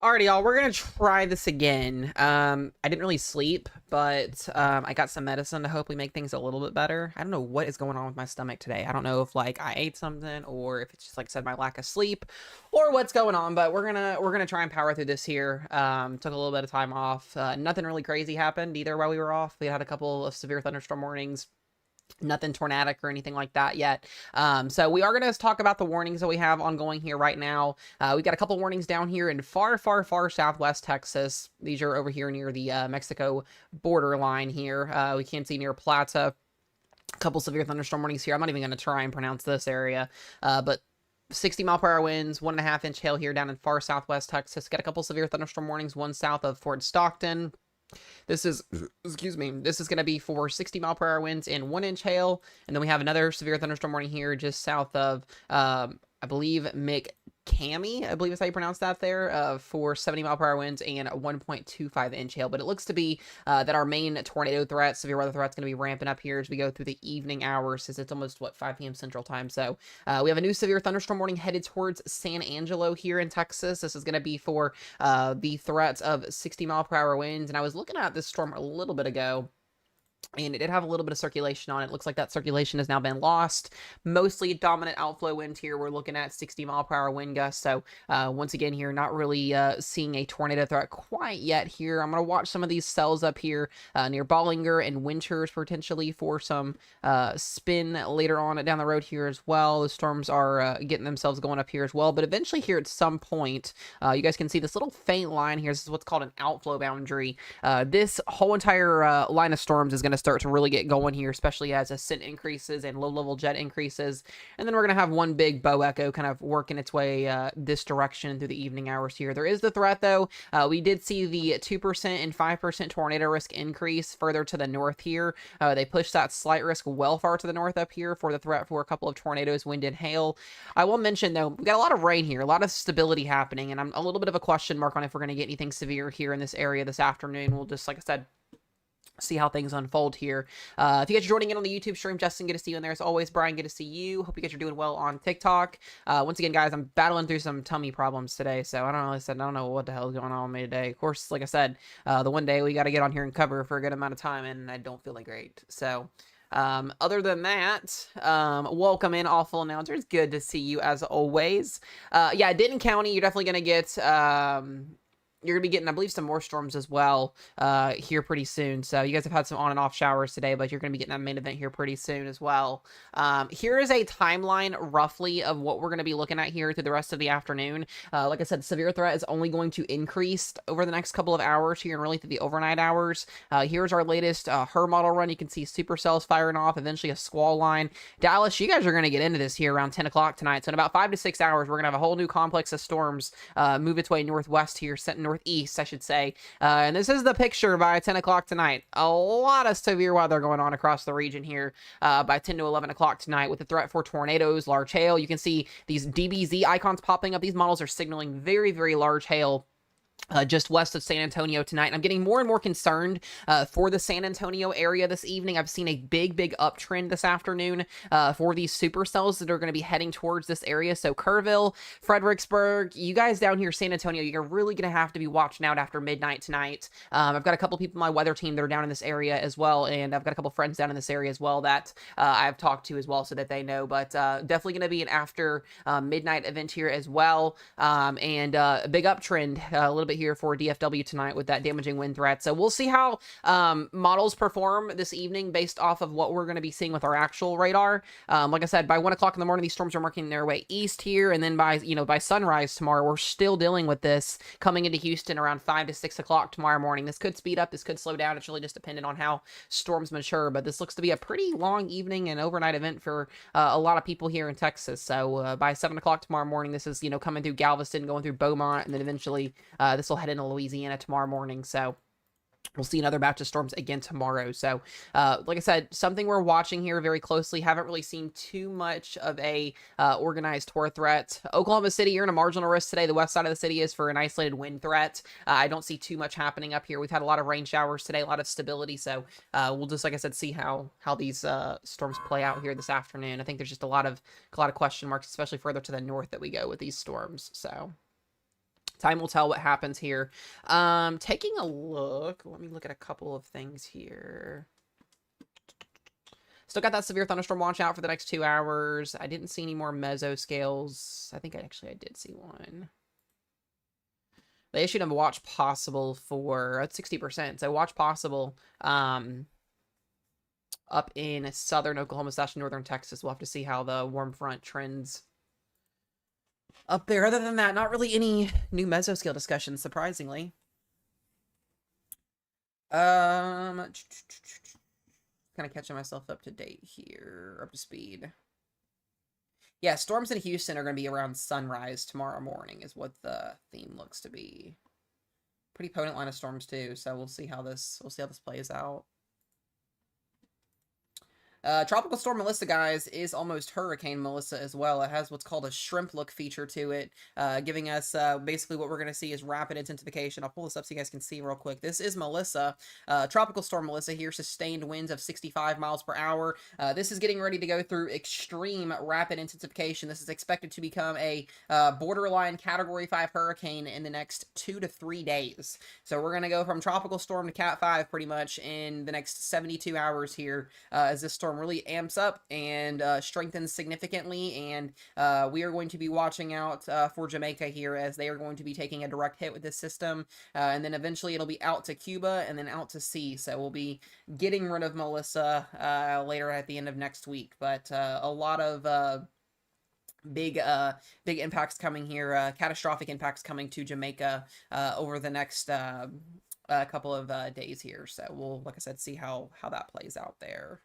Alrighty, y'all, we're gonna try this again. I didn't really sleep, but I got some medicine to hopefully make things a little bit better. I don't know what is going on with my stomach today. I don't know if like I ate something or if it's just like I said my lack of sleep or what's going on, but we're gonna try and power through this here. Took a little bit of time off. Nothing really crazy happened either while we were off. We had a couple of severe thunderstorm warnings. Nothing tornadic or anything like that yet. So we are going to talk about the warnings that we have ongoing here right now. We got a couple warnings down here in far southwest Texas. These are over here near the Mexico borderline here. We can see near Plata. A couple severe thunderstorm warnings here. I'm not even going to try and pronounce this area, but 60-mile-per-hour winds, 1.5-inch hail here down in far southwest Texas. Got a couple severe thunderstorm warnings, one south of Fort Stockton. This is, excuse me, this is going to be for 60-mile-per-hour winds and 1-inch hail. And then we have another severe thunderstorm warning here just south of, I believe, McCamey, I believe is how you pronounce that there, for 70-mile-per-hour winds and 1.25-inch hail. But it looks to be that our main tornado threat, severe weather threat, is going to be ramping up here as we go through the evening hours, since it's almost, 5 p.m. Central Time. So we have a new severe thunderstorm warning headed towards San Angelo here in Texas. This is going to be for the threats of 60-mile-per-hour winds. And I was looking at this storm a little bit ago, and it did have a little bit of circulation on it. Looks like that circulation has now been lost. Mostly dominant outflow wind here. We're looking at 60-mile-per-hour wind gusts. So once again here, not really seeing a tornado threat quite yet here. I'm going to watch some of these cells up here near Bollinger and Winters potentially for some spin later on down the road here as well. The storms are getting themselves going up here as well. But eventually here at some point, you guys can see this little faint line here. This is what's called an outflow boundary. This whole entire line of storms is going to start to really get going here, especially as ascent increases and low-level jet increases. And then we're going to have one big bow echo kind of working its way this direction through the evening hours here. There is the threat, though. We did see the 2% and 5% tornado risk increase further to the north here. They pushed that slight risk well far to the north up here for the threat for a couple of tornadoes, wind, and hail. I will mention, though, we got a lot of rain here, a lot of stability happening, and I'm a little bit of a question mark on if we're going to get anything severe here in this area this afternoon. We'll just, like I said, see how things unfold here. If you guys are joining in on the YouTube stream, Justin, good to see you in there as always. Brian, good to see you. Hope you guys are doing well on TikTok. Once again, guys, I'm battling through some tummy problems today, so I don't know what the hell is going on with me today. Of course, like I said, the one day we got to get on here and cover for a good amount of time, and I don't feel like great. So other than that, welcome in, awful announcer. It's good to see you as always. Yeah, Denton County, you're definitely gonna get you're going to be getting, I believe, some more storms as well here pretty soon. So you guys have had some on and off showers today, but you're going to be getting that main event here pretty soon as well. Here is a timeline roughly of what we're going to be looking at here through the rest of the afternoon. Like I said, severe threat is only going to increase over the next couple of hours here and really through the overnight hours. Here's our latest HER model run. You can see supercells firing off, eventually a squall line. Dallas, you guys are going to get into this here around 10 o'clock tonight. So in about 5 to 6 hours, we're going to have a whole new complex of storms move its way northwest here, set northeast, I should say. And this is the picture by 10 o'clock tonight. A lot of severe weather going on across the region here by 10 to 11 o'clock tonight with the threat for tornadoes, large hail. You can see these DBZ icons popping up. These models are signaling very, very large hail just west of San Antonio tonight. And I'm getting more and more concerned for the San Antonio area this evening. I've seen a big uptrend this afternoon for these supercells that are going to be heading towards this area. So Kerrville, Fredericksburg, you guys down here, San Antonio, you're really going to have to be watching out after midnight tonight. I've got a couple people on my weather team that are down in this area as well, and I've got a couple friends down in this area as well that I've talked to as well so that they know. But definitely going to be an after midnight event here as well, and a big uptrend a little bit here for DFW tonight with that damaging wind threat. So we'll see how models perform this evening based off of what we're going to be seeing with our actual radar. Like I said, by 1 o'clock in the morning, these storms are working their way east here, and then by sunrise tomorrow, we're still dealing with this coming into Houston around 5 to 6 o'clock tomorrow morning. This could speed up, this could slow down. It's really just dependent on how storms mature, but this looks to be a pretty long evening and overnight event for a lot of people here in Texas. So by 7 o'clock tomorrow morning, this is coming through Galveston, going through Beaumont, and then eventually this will head into Louisiana tomorrow morning. So we'll see another batch of storms again tomorrow. So, like I said, something we're watching here very closely. Haven't really seen too much of a organized tornado threat. Oklahoma City, you're in a marginal risk today. The west side of the city is for an isolated wind threat. I don't see too much happening up here. We've had a lot of rain showers today, a lot of stability. So we'll just, like I said, see how these storms play out here this afternoon. I think there's just a lot of question marks, especially further to the north that we go with these storms. So Time will tell what happens here. Taking a look. Let me look at a couple of things here. Still got that severe thunderstorm watch out for the next 2 hours. I didn't see any more mesoscales. I think I did see one. They issued a watch possible for 60%. So watch possible up in southern Oklahoma / northern Texas. We'll have to see how the warm front trends up there. Other than that, not really any new mesoscale discussions, surprisingly. Kind of catching myself up to date here, up to speed. Yeah, storms in Houston are going to be around sunrise tomorrow morning is what the theme looks to be. Pretty potent line of storms too, so we'll see how this plays out. Tropical Storm Melissa, guys, is almost Hurricane Melissa as well. It has what's called a shrimp look feature to it, giving us basically what we're going to see is rapid intensification. I'll pull this up so you guys can see real quick. This is Melissa. Tropical Storm Melissa here, sustained winds of 65 miles per hour. This is getting ready to go through extreme rapid intensification. This is expected to become a borderline Category 5 hurricane in the next 2 to 3 days. So we're going to go from Tropical Storm to Cat 5 pretty much in the next 72 hours here as this storm really amps up and strengthens significantly, and we are going to be watching out for Jamaica here as they are going to be taking a direct hit with this system, and then eventually it'll be out to Cuba and then out to sea. So we'll be getting rid of Melissa later at the end of next week, but a lot of big impacts coming here, catastrophic impacts coming to Jamaica over the next couple of days here. So we'll, like I said, see how that plays out there.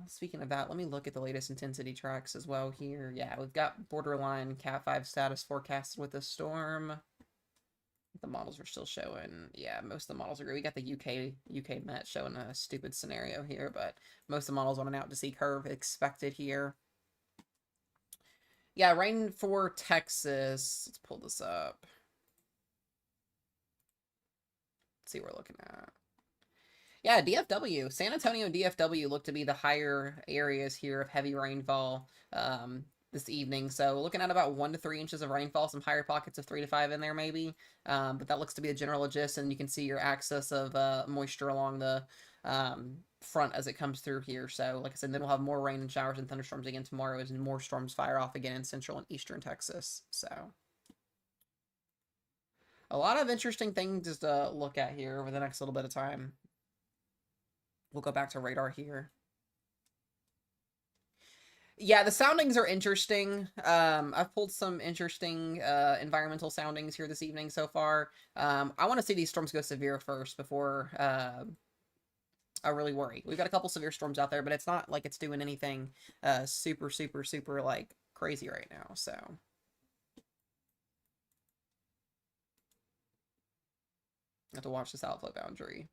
Speaking of that, let me look at the latest intensity tracks as well here. Yeah, we've got borderline Cat 5 status forecasted with the storm. The models are still showing, yeah, most of the models are, we got the UK Met showing a stupid scenario here, but most of the models on an out to sea curve expected here. Yeah, rain for Texas. Let's pull this up. Let's see what we're looking at. Yeah, DFW. San Antonio and DFW look to be the higher areas here of heavy rainfall this evening. So looking at about 1 to 3 inches of rainfall, some higher pockets of 3 to 5 in there maybe. But that looks to be the general gist, and you can see your axis of moisture along the front as it comes through here. So like I said, then we'll have more rain and showers and thunderstorms again tomorrow as more storms fire off again in central and eastern Texas. So a lot of interesting things to look at here over the next little bit of time. We'll go back to radar here. Yeah, the soundings are interesting. I've pulled some interesting environmental soundings here this evening so far. I want to see these storms go severe first before I really worry. We've got a couple severe storms out there, but it's not like it's doing anything super like crazy right now. So I have to watch this outflow boundary.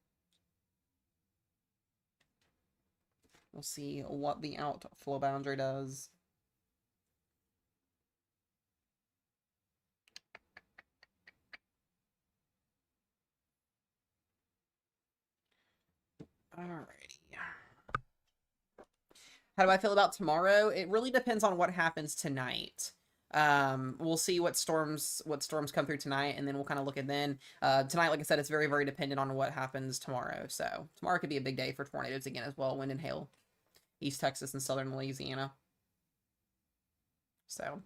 We'll see what the outflow boundary does. Alrighty. How do I feel about tomorrow? It really depends on what happens tonight. We'll see what storms come through tonight, and then we'll kind of look at then. Tonight, like I said, it's very dependent on what happens tomorrow. So tomorrow could be a big day for tornadoes again as well, wind and hail. East Texas and southern Louisiana. So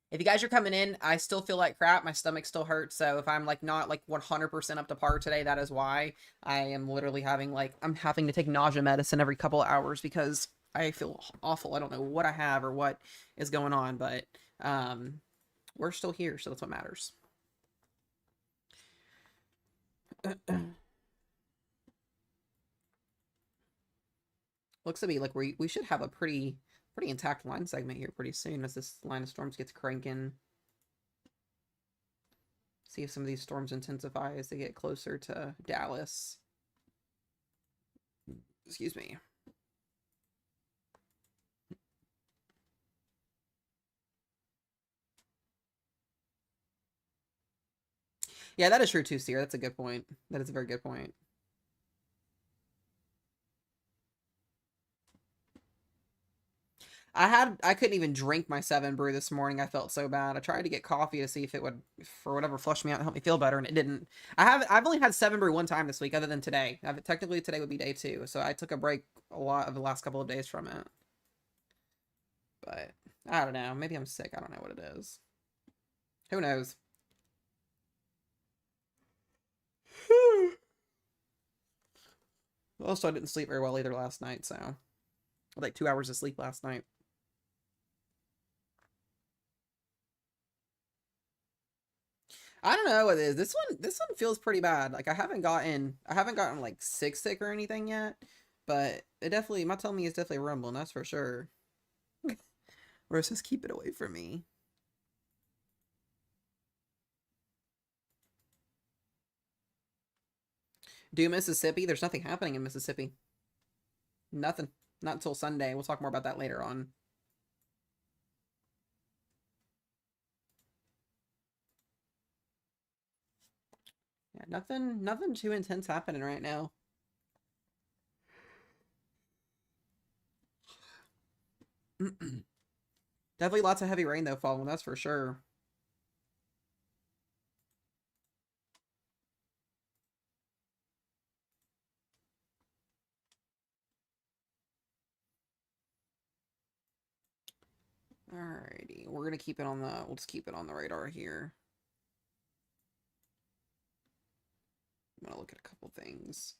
if you guys are coming in, I still feel like crap. My stomach still hurts. So if I'm like not like 100% up to par today, that is why. I am literally having I'm having to take nausea medicine every couple of hours because I feel awful. I don't know what I have or what is going on, but we're still here, so that's what matters. Looks to be like we should have a pretty intact line segment here pretty soon as this line of storms gets cranking. See if some of these storms intensify as they get closer to Dallas. Excuse me. Yeah, that is true too, Seer. That's a good point. That is a very good point. I couldn't even drink my 7 Brew this morning. I felt so bad. I tried to get coffee to see if it would, for whatever, flush me out and help me feel better, and it didn't. I've only had 7 Brew one time this week, other than today. Technically today would be day 2, so I took a break a lot of the last couple of days from it. But I don't know. Maybe I'm sick. I don't know what it is. Who knows? Also, I didn't sleep very well either last night, so I had like 2 hours of sleep last night. I don't know what it is. This one feels pretty bad. Like I haven't gotten like sick or anything yet, but it definitely, my tummy is definitely rumbling, that's for sure. Or just keep it away from me. Do Mississippi? There's nothing happening in Mississippi. Nothing. Not until Sunday. We'll talk more about that later on. Yeah, nothing too intense happening right now. Definitely lots of heavy rain though falling, that's for sure. Alrighty, we're gonna keep it on the, we'll just keep it on the radar here. I'm gonna look at a couple things.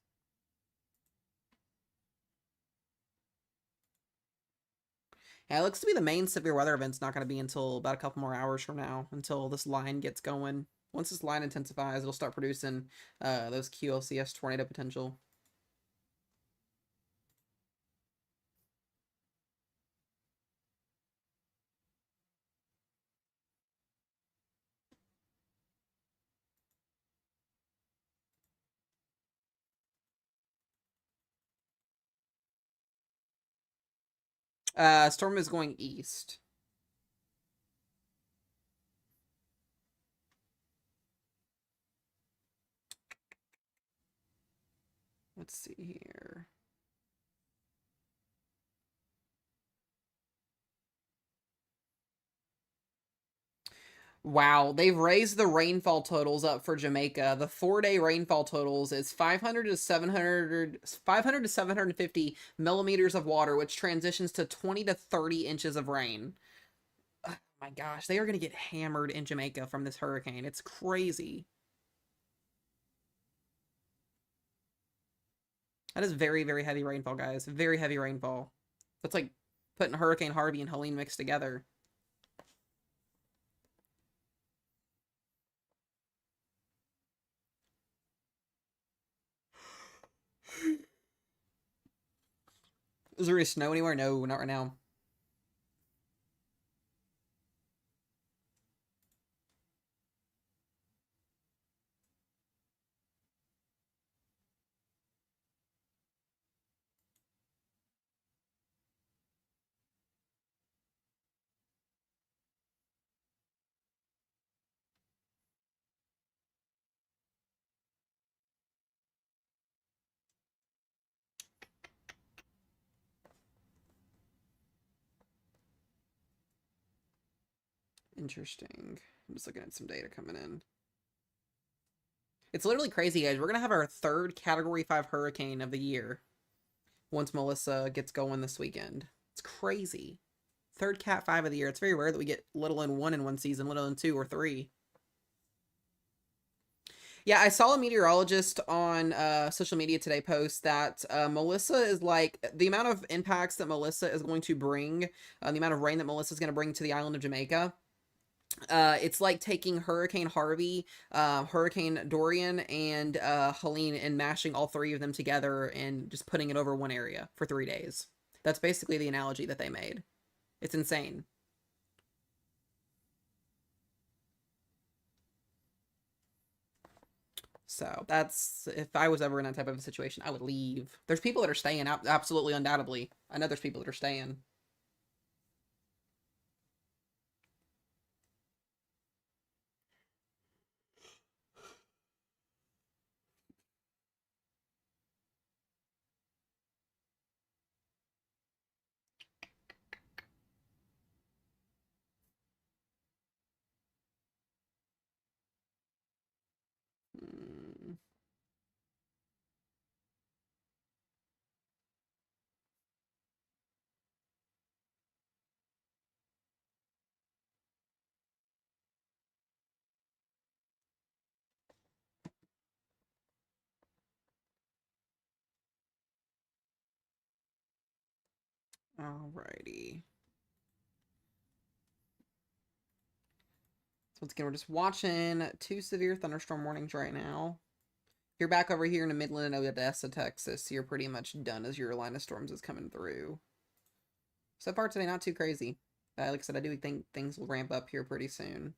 Yeah, it looks to be the main severe weather event's not going to be until about a couple more hours from now, until this line gets going. Once this line intensifies, it'll start producing those QLCS tornado potential. Storm is going east. Let's see here. Wow, they've raised the rainfall totals up for Jamaica. The 4-day rainfall totals is 500 to 750 millimeters of water, which transitions to 20 to 30 inches of rain. Oh my gosh, they are going to get hammered in Jamaica from this hurricane. It's crazy. That is very, very heavy rainfall, guys. Very heavy rainfall. That's like putting Hurricane Harvey and Helene mixed together. Is there any snow anywhere? No, not right now. Interesting. I'm just looking at some data coming in. It's literally crazy, guys. We're going to have our third Category 5 hurricane of the year once Melissa gets going this weekend. It's crazy. Third Cat 5 of the year. It's very rare that we get little in one season, little in 2 or 3. Yeah, I saw a meteorologist on social media today post that Melissa is like, the amount of impacts that Melissa is going to bring, the amount of rain that Melissa is going to bring to the island of Jamaica. It's like taking Hurricane Harvey, Hurricane Dorian, and Helene and mashing all 3 of them together and just putting it over one area for 3 days. That's basically the analogy that they made. It's insane. So that's, if I was ever in that type of a situation, I would leave. There's people that are staying, absolutely, undoubtedly. I know there's people that are staying. Alrighty. So once again, we're just watching 2 severe thunderstorm warnings right now. You're back over here in the Midland and Odessa, Texas. You're pretty much done as your line of storms is coming through. So far today, not too crazy. Like I said, I do think things will ramp up here pretty soon.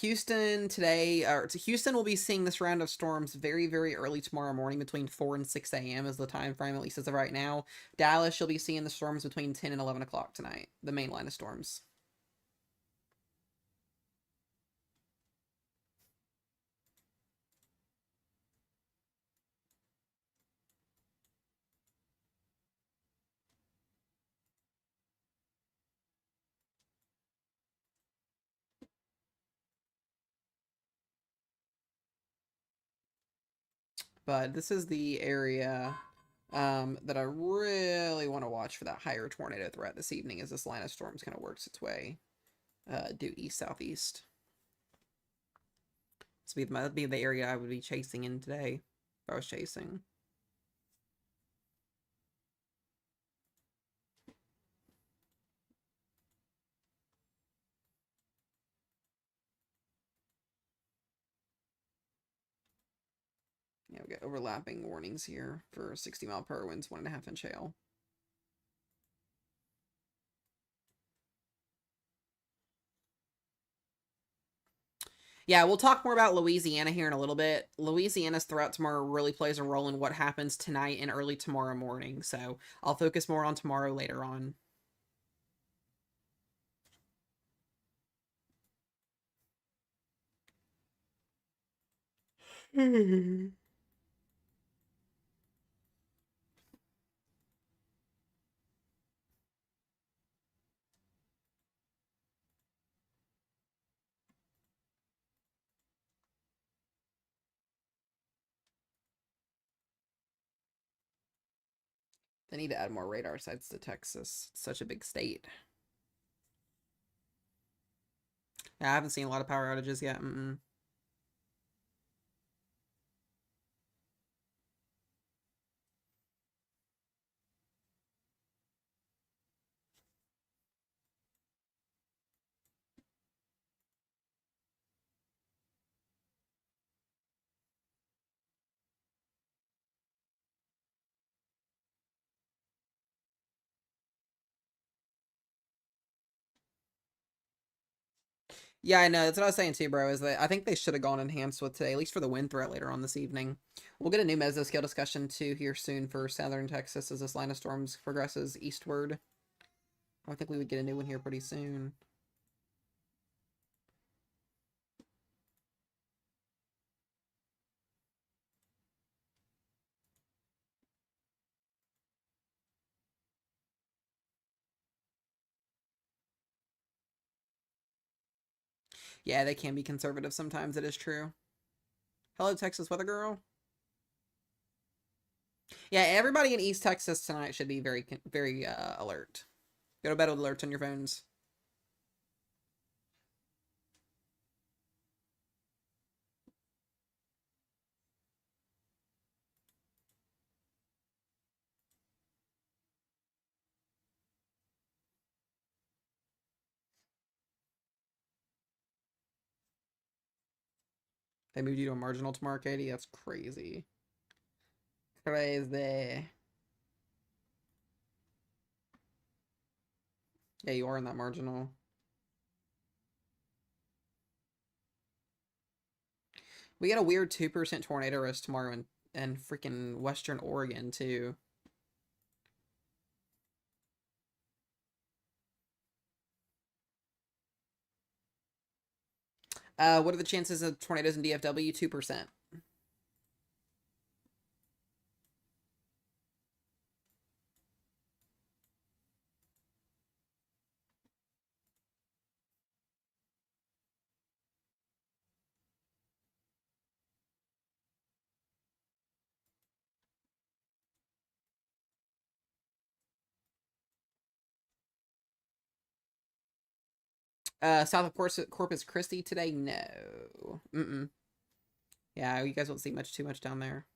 Houston today, or Houston will be seeing this round of storms very, very early tomorrow morning between 4 and 6 a.m. is the time frame, at least as of right now. Dallas, you'll be seeing the storms between 10 and 11 o'clock tonight, the main line of storms. But this is the area that I really want to watch for that higher tornado threat this evening as this line of storms kind of works its way due east-southeast. So that'd be the area I would be chasing in today if I was chasing. Yeah, we got overlapping warnings here for 60-mile-per-hour winds, 1.5-inch hail. Yeah, we'll talk more about Louisiana here in a little bit. Louisiana's threat tomorrow really plays a role in what happens tonight and early tomorrow morning, so I'll focus more on tomorrow later on. They need to add more radar sites to Texas. It's such a big state. Yeah, I haven't seen a lot of power outages yet. Yeah, I know. That's what I was saying too, bro. Is that I think they should have gone enhanced with today, at least for the wind threat later on this evening. We'll get a new mesoscale discussion too here soon for southern Texas as this line of storms progresses eastward. I think we would get a new one here pretty soon. Yeah, they can be conservative sometimes. It is true. Hello, Texas weather girl. Yeah, everybody in East Texas tonight should be very, very alert. Go to bed with alerts on your phones. They moved you to a marginal tomorrow, Katie. That's crazy. Crazy. Yeah, you are in that marginal. We got a weird 2% tornado risk tomorrow in freaking Western Oregon, too. What are the chances of tornadoes in DFW? 2%. South of Corpus Christi today? No. Mm-mm. Yeah, you guys won't see too much down there.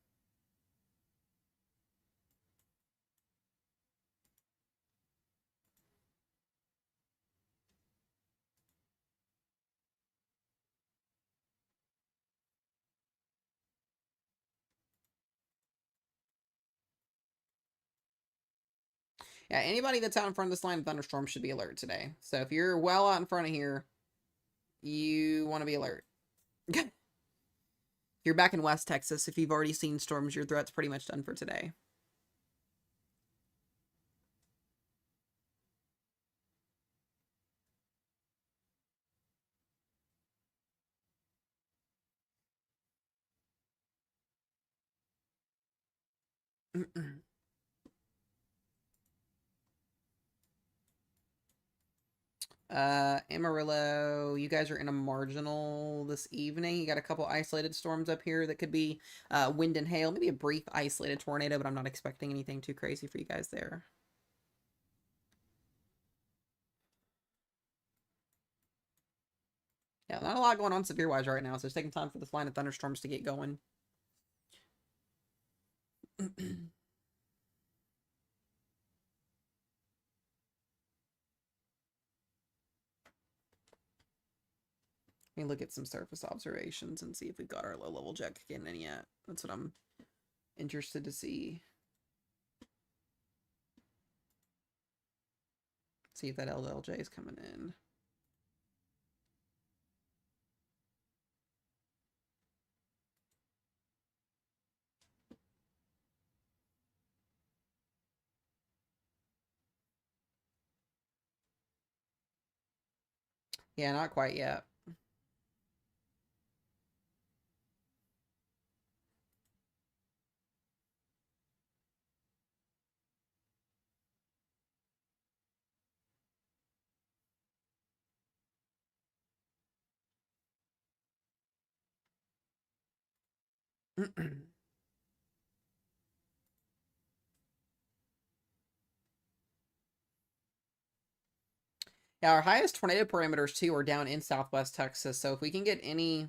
Yeah, anybody that's out in front of this line of thunderstorm should be alert today. So if you're well out in front of here, you want to be alert. If you're back in West Texas, if you've already seen storms, your threat's pretty much done for today. Amarillo, you guys are in a marginal this evening. You got a couple isolated storms up here that could be wind and hail, maybe a brief isolated tornado, but I'm not expecting anything too crazy for you guys there. Yeah, not a lot going on severe wise right now, so it's taking time for this line of thunderstorms to get going. Let me look at some surface observations and see if we've got our low level jet getting in yet. That's what I'm interested to see. See if that LLJ is coming in. Yeah, not quite yet. Yeah, our highest tornado parameters too are down in Southwest Texas. So if we can get any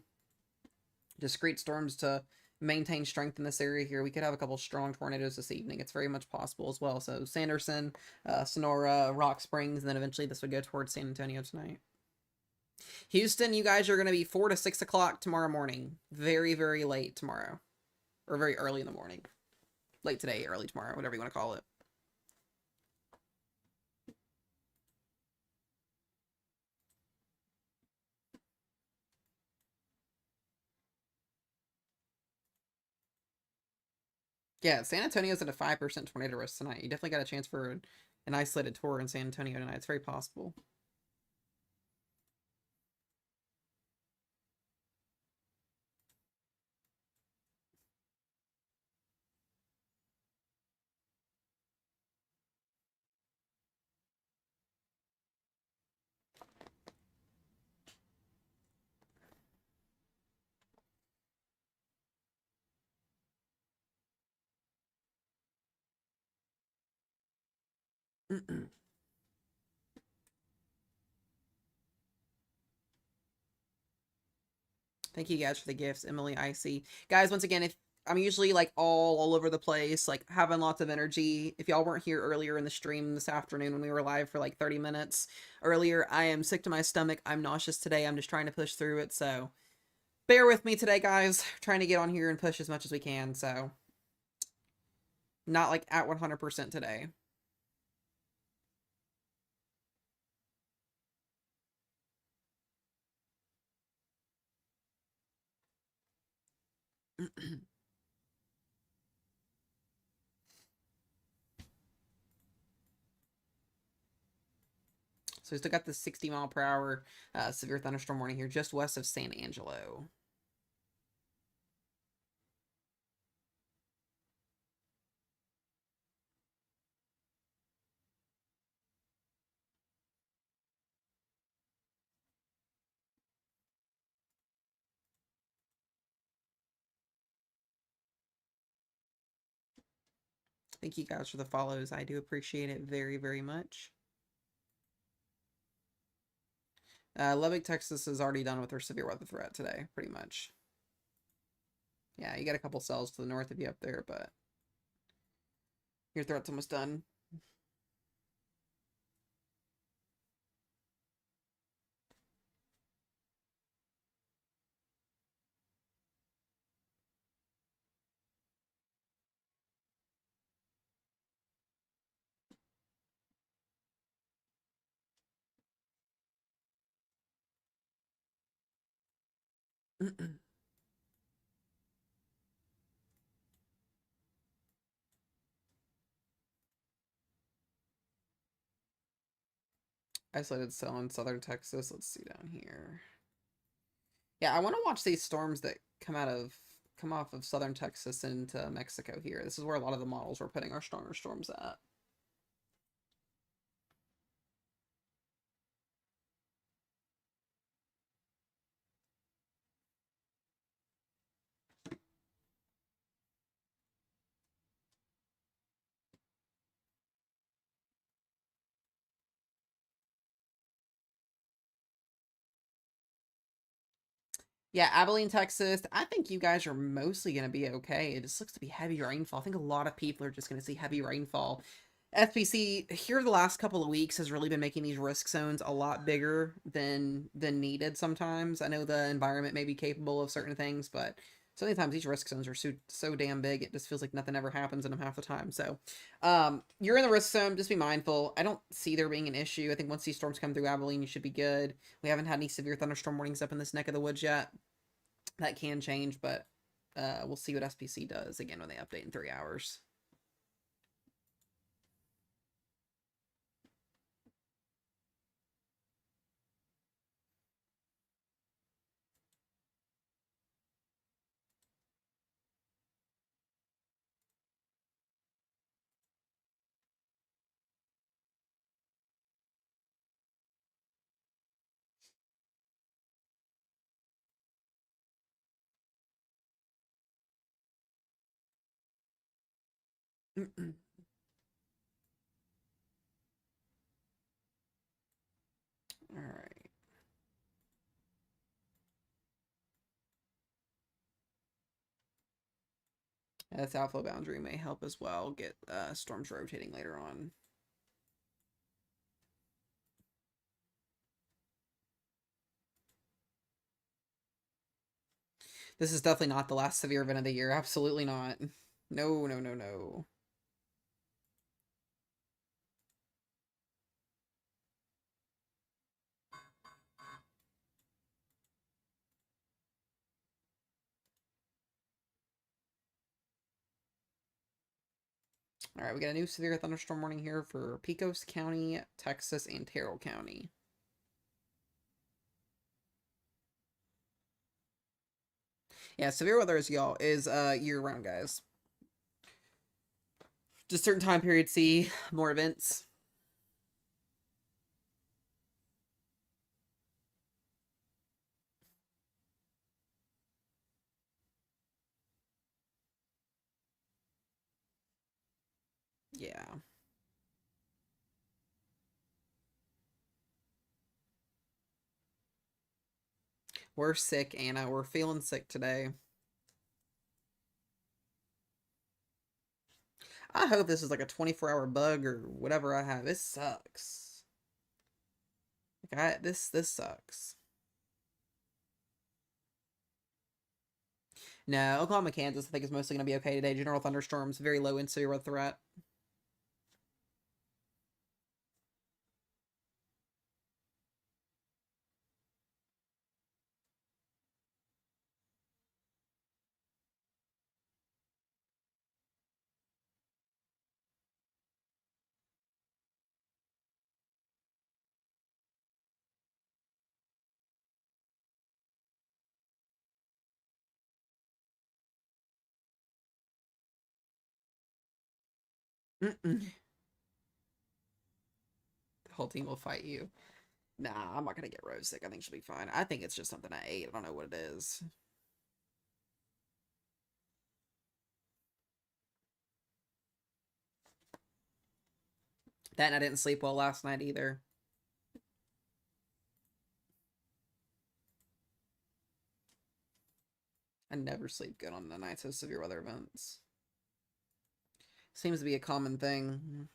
discrete storms to maintain strength in this area here, we could have a couple strong tornadoes this evening. It's very much possible as well. So Sanderson, Sonora, Rock Springs, and then eventually this would go towards San Antonio tonight. Houston, you guys are going to be 4 to 6 o'clock tomorrow morning. Very, very late tomorrow. Or very early in the morning. Late today, early tomorrow, whatever you want to call it. Yeah, San Antonio's at a 5% tornado risk tonight. You definitely got a chance for an isolated tour in San Antonio tonight. It's very possible. Thank you guys for the gifts, Emily, Icy. Guys, once again, if I'm usually like all over the place, like having lots of energy. If y'all weren't here earlier in the stream this afternoon when we were live for like 30 minutes earlier, I am sick to my stomach. I'm nauseous today. I'm just trying to push through it. So bear with me today, guys. Trying to get on here and push as much as we can. So not like at 100% today. So we still got the 60-mile-per-hour severe thunderstorm warning here just west of San Angelo. Thank you guys for the follows. I do appreciate it very, very much. Lubbock, Texas is already done with their severe weather threat today, pretty much. Yeah, you got a couple cells to the north of you up there, but your threat's almost done. Isolated cell in southern Texas. Let's see down here. Yeah, I want to watch these storms that come off of southern Texas into Mexico here. This is where a lot of the models were putting our stronger storms at. Yeah, Abilene, Texas. I think you guys are mostly going to be okay. It just looks to be heavy rainfall. I think a lot of people are just going to see heavy rainfall. FPC here the last couple of weeks has really been making these risk zones a lot bigger than needed sometimes. I know the environment may be capable of certain things, but so many times these risk zones are so damn big it just feels like nothing ever happens in them half the time. So you're in the risk zone, just be mindful. I don't see there being an issue. I think once these storms come through Abilene, you should be good. We haven't had any severe thunderstorm warnings up in this neck of the woods yet. That can change, but we'll see what SPC does again when they update in 3 hours. All right. This outflow boundary may help as well get storms rotating later on. This is definitely not the last severe event of the year. Absolutely not. No, no, no, no. All right, we got a new severe thunderstorm warning here for Pecos County, Texas, and Terrell County. Yeah, severe weather is y'all is year round, guys. Just certain time periods see more events. Yeah. We're sick, Anna. We're feeling sick today. I hope this is like a 24-hour bug or whatever I have. This sucks. Like this sucks. No, Oklahoma, Kansas, I think is mostly going to be okay today. General thunderstorms, very low in severe weather threat. The whole team will fight you. Nah, I'm not going to get Rose sick. I think she'll be fine. I think it's just something I ate. I don't know what it is. That and I didn't sleep well last night either. I never sleep good on the nights of severe weather events. Seems to be a common thing.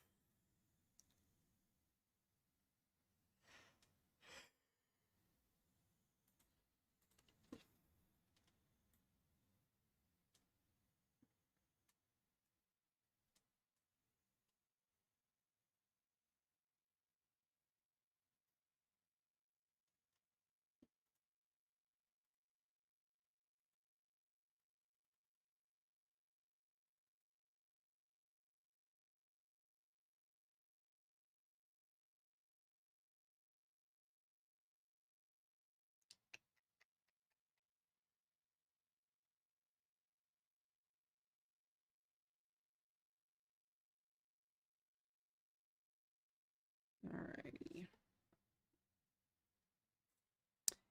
Alrighty.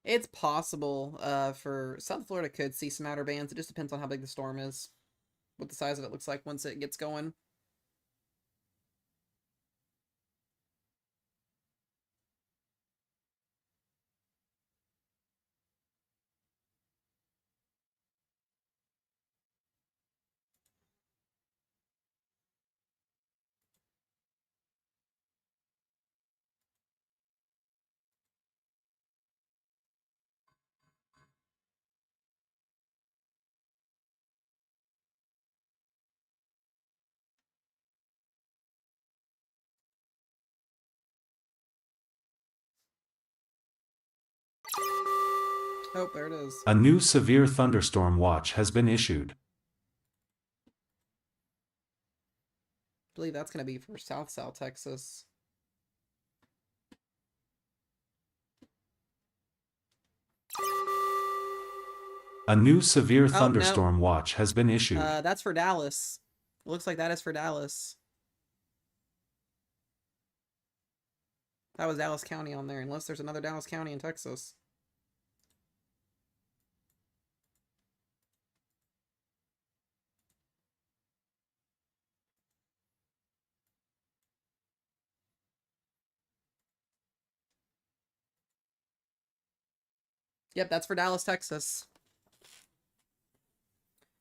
It's possible for South Florida could see some outer bands. It just depends on how big the storm is, what the size of it looks like once it gets going. Oh, there it is. A new severe thunderstorm watch has been issued. I believe that's going to be for South Texas. A new severe thunderstorm watch has been issued. That's for Dallas. It looks like that is for Dallas. That was Dallas County on there, unless there's another Dallas County in Texas. Yep, that's for Dallas, Texas.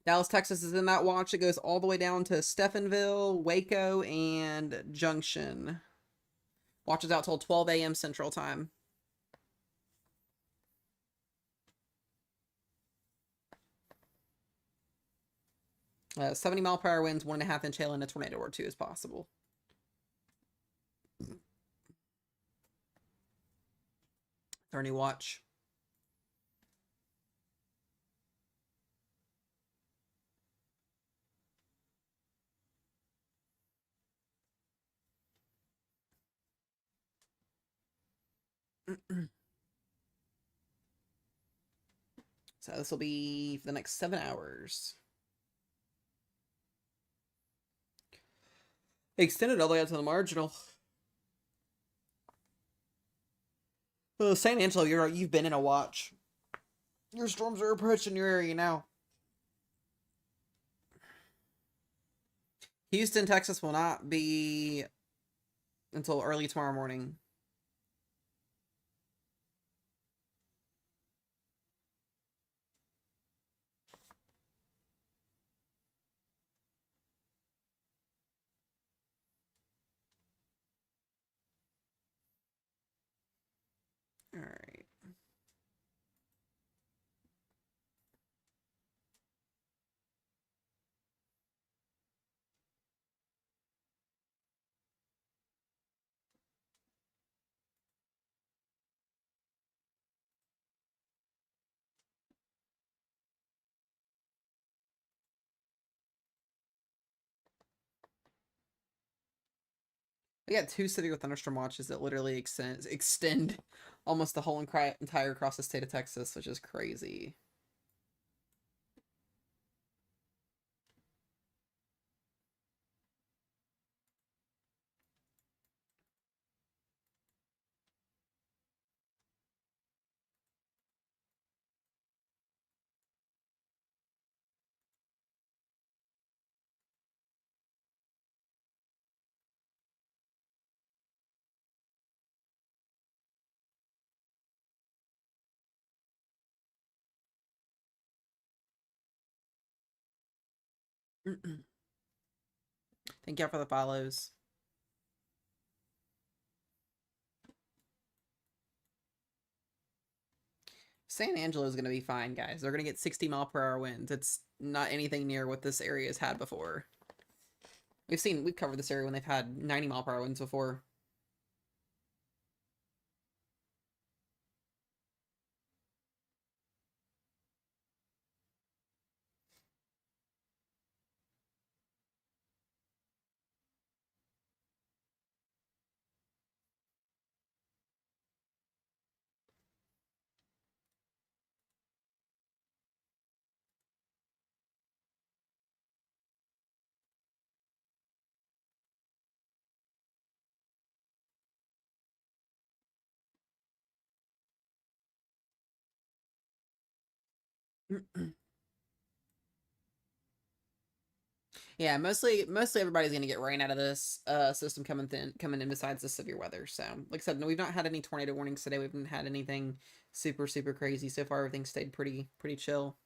Dallas, Texas is in that watch. It goes all the way down to Stephenville, Waco, and Junction. Watches out till 12 a.m. Central Time. Uh, 70-mile-per-hour winds, 1.5-inch hail, and a tornado or two is possible. Our new watch. So this will be for the next 7 hours. Extended all the way out to the marginal. San Angelo, you've been in a watch. Your storms are approaching your area now. Houston, Texas will not be until early tomorrow morning. All right. We got 2 severe thunderstorm watches that literally extend almost the whole entire across the state of Texas, which is crazy. Thank y'all for the follows. San Angelo is going to be fine, guys. They're going to get 60-mile-per-hour winds. It's not anything near what this area has had before. We've covered this area when they've had 90-mile-per-hour winds before. Yeah, mostly everybody's gonna get rain out of this system coming in besides the severe weather. So, like I said, no, we've not had any tornado warnings today. We haven't had anything super crazy so far. Everything stayed pretty chill.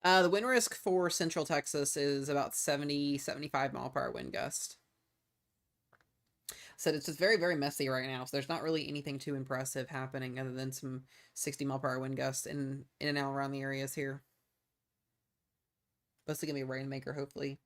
The wind risk for Central Texas is about 70-75 mile per hour wind gust. So it's just very messy right now. So there's not really anything too impressive happening other than some 60-mile-per-hour wind gusts in and out around the areas here. Mostly gonna be a rainmaker, hopefully.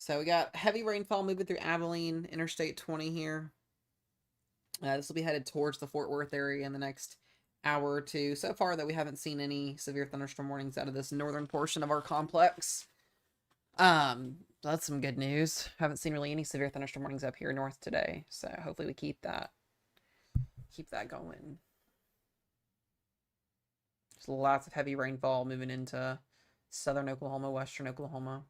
So we got heavy rainfall moving through Abilene, Interstate 20 here. This will be headed towards the Fort Worth area in the next hour or two. So far, though, we haven't seen any severe thunderstorm warnings out of this northern portion of our complex. That's some good news. Haven't seen really any severe thunderstorm warnings up here north today. So hopefully we keep that going. There's lots of heavy rainfall moving into southern Oklahoma, western Oklahoma.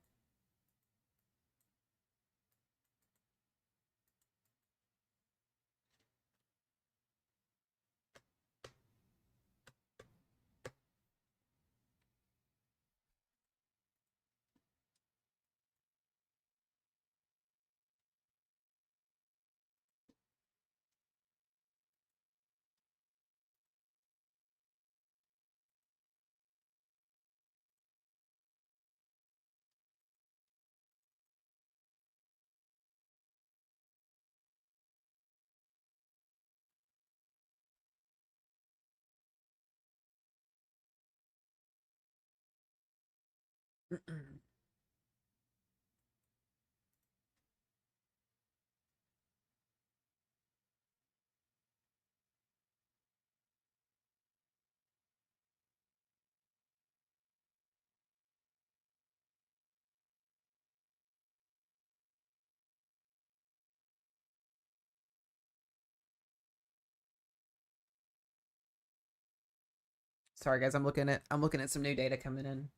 Sorry guys, I'm looking at some new data coming in.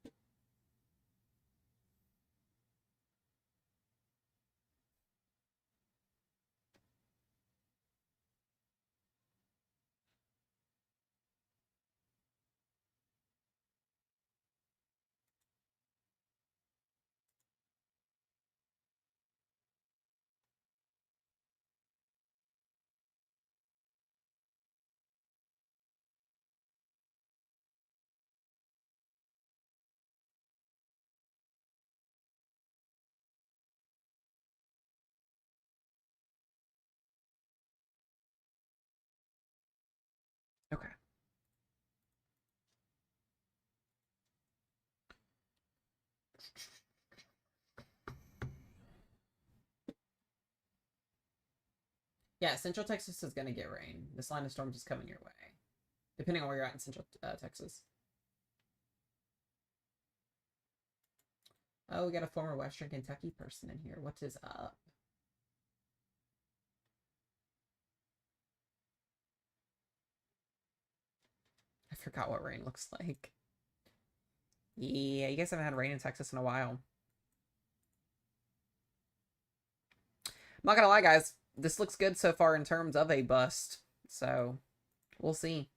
Yeah, Central Texas is going to get rain. This line of storms is coming your way, depending on where you're at in Central Texas. Oh, we got a former Western Kentucky person in here. What is up? I forgot what rain looks like. Yeah, you guys haven't had rain in Texas in a while. I'm not gonna lie, guys. This looks good so far in terms of a bust. So, we'll see.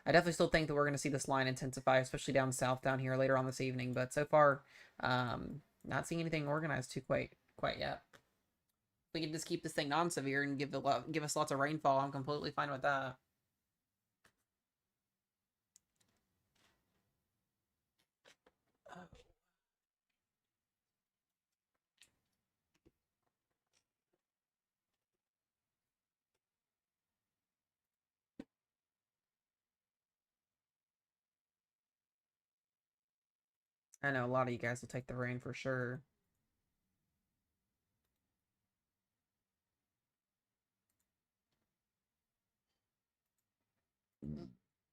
I definitely still think that we're going to see this line intensify, especially down south down here later on this evening. But so far, not seeing anything organized quite yet. If we can just keep this thing non-severe and give us lots of rainfall, I'm completely fine with that. I know a lot of you guys will take the rain for sure.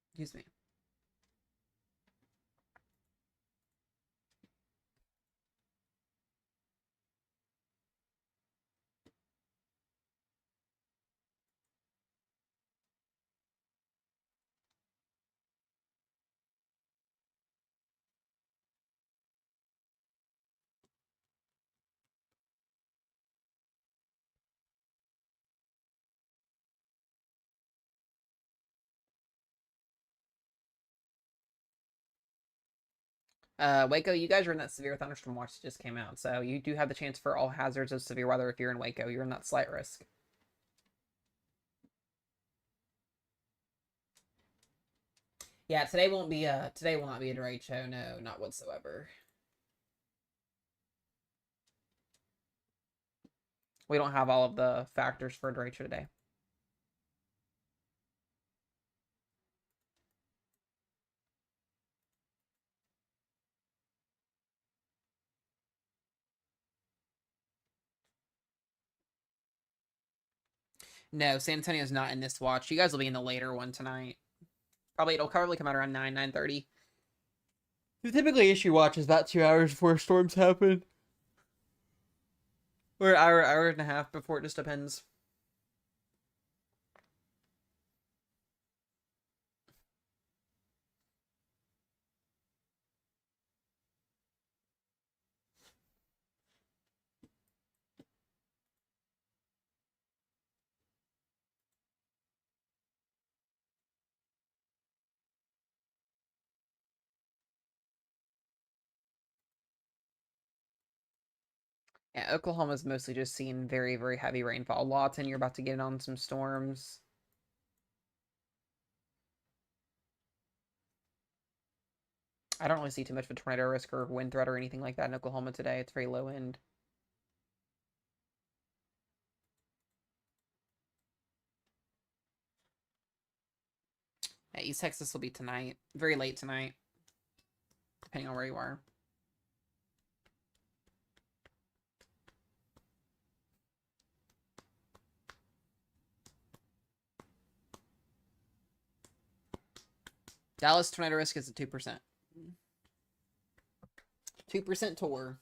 Excuse me. Waco, you guys are in that severe thunderstorm watch that just came out, so you do have the chance for all hazards of severe weather if you're in Waco. You're in that slight risk. Yeah, today will not be a derecho, no, not whatsoever. We don't have all of the factors for a derecho today. No, San Antonio's not in this watch. You guys will be in the later one tonight. It'll probably come out around 9:30. We typically issue watches about 2 hours before storms happen. Or an hour and a half before, it just depends. Yeah, Oklahoma's mostly just seeing very, very heavy rainfall. Lawton, you're about to get on some storms. I don't really see too much of a tornado risk or wind threat or anything like that in Oklahoma today. It's very low end. Yeah, East Texas will be tonight. Very late tonight. Depending on where you are. Dallas tornado risk is a 2%. 2% tour.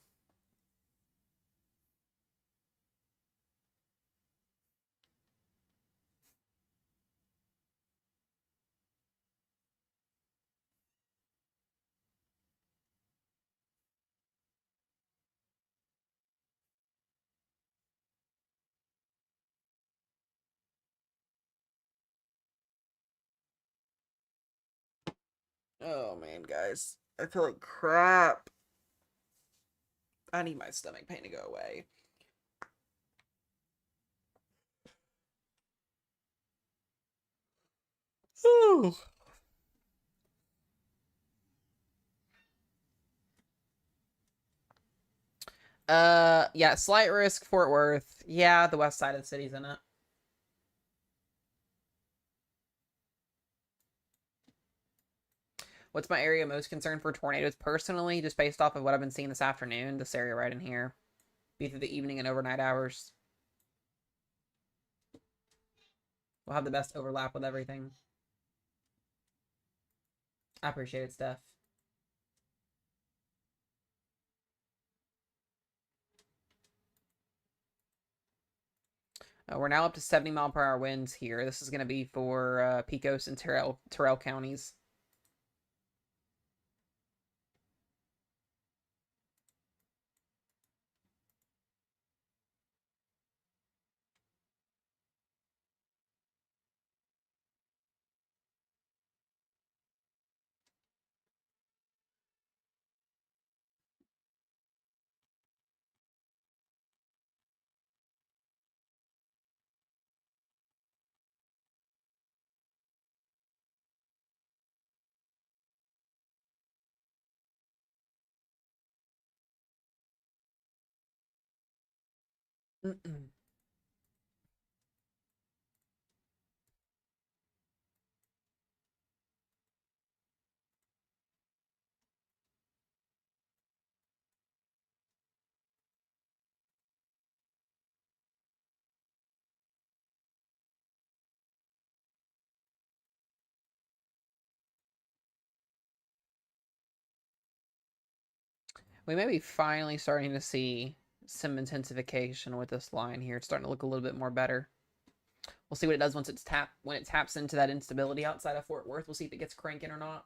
Oh man, guys. I feel like crap. I need my stomach pain to go away. Ooh. Yeah, slight risk, Fort Worth. Yeah, the west side of the city's in it. What's my area most concerned for tornadoes? Personally, just based off of what I've been seeing this afternoon, this area right in here. Be through the evening and overnight hours. We'll have the best overlap with everything. I appreciate it, Steph. We're now up to 70-mile-per-hour winds here. This is going to be for Pecos and Terrell counties. We may be finally starting to see some intensification with this line here. It's starting to look a little bit more better. We'll see what it does once it's when it taps into that instability outside of Fort Worth. We'll see if it gets cranking or not.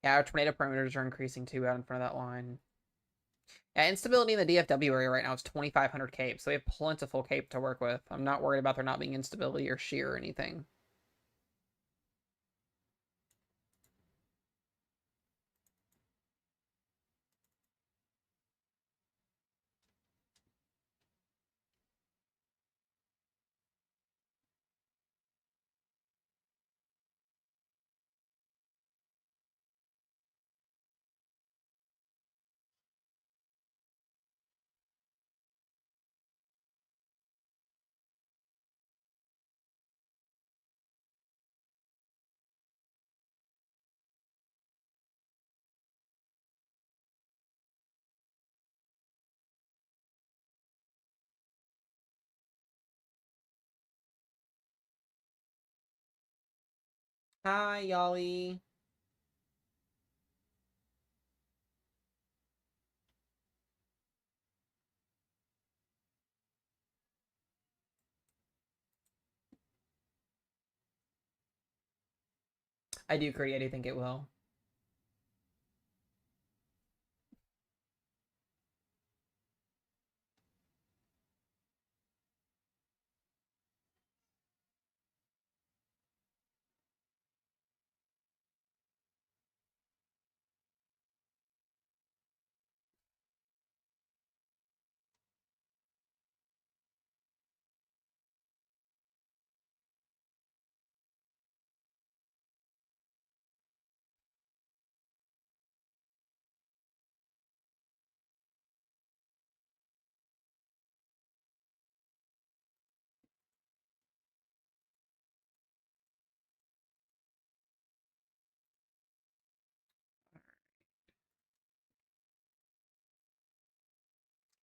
Yeah, our tornado parameters are increasing too out in front of that line. Yeah, instability in the DFW area right now is 2,500 cape, so we have plentiful cape to work with. I'm not worried about there not being instability or shear or anything. Hi, Yali. I do create. I think it will.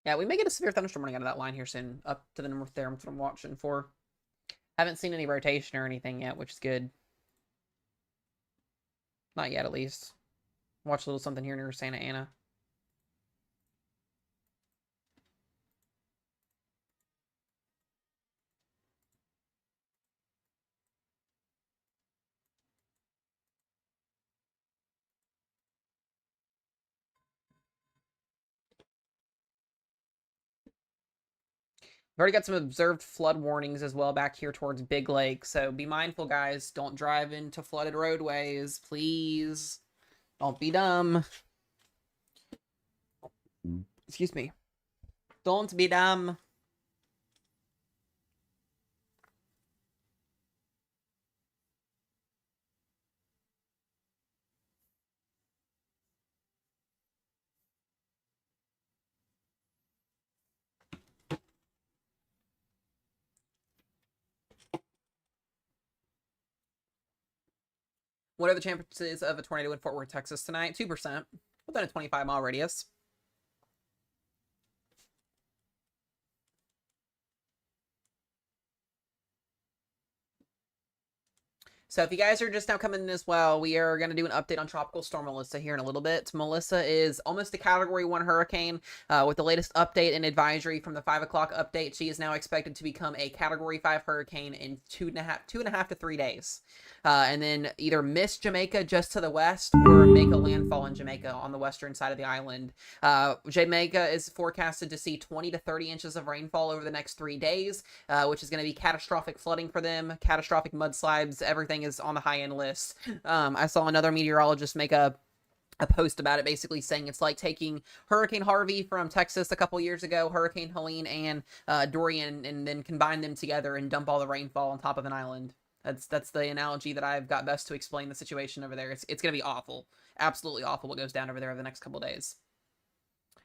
Yeah, we may get a severe thunderstorm running out of that line here soon, up to the north there. That's what I'm watching for. Haven't seen any rotation or anything yet, which is good. Not yet, at least. Watch a little something here near Santa Ana. We've already got some observed flood warnings as well back here towards Big Lake, so be mindful, guys. Don't drive into flooded roadways, please. Don't be dumb. Excuse me. Don't be dumb. What are the chances of a tornado in Fort Worth, Texas tonight? 2%. Within a 25-mile radius. So if you guys are just now coming in as well, we are going to do an update on Tropical Storm Melissa here in a little bit. Melissa is almost a Category 1 hurricane. With the latest update and advisory from the 5 o'clock update, she is now expected to become a Category 5 hurricane in two and a half to 3 days. And then either miss Jamaica just to the west or make a landfall in Jamaica on the western side of the island. Jamaica is forecasted to see 20 to 30 inches of rainfall over the next 3 days, which is going to be catastrophic flooding for them, catastrophic mudslides, everything is on the high-end list. I saw another meteorologist make a post about it, basically saying it's like taking Hurricane Harvey from Texas a couple years ago, Hurricane Helene, and Dorian, and then combine them together and dump all the rainfall on top of an island. That's the analogy that I've got best to explain the situation over there. It's going to be awful. Absolutely awful what goes down over there over the next couple days.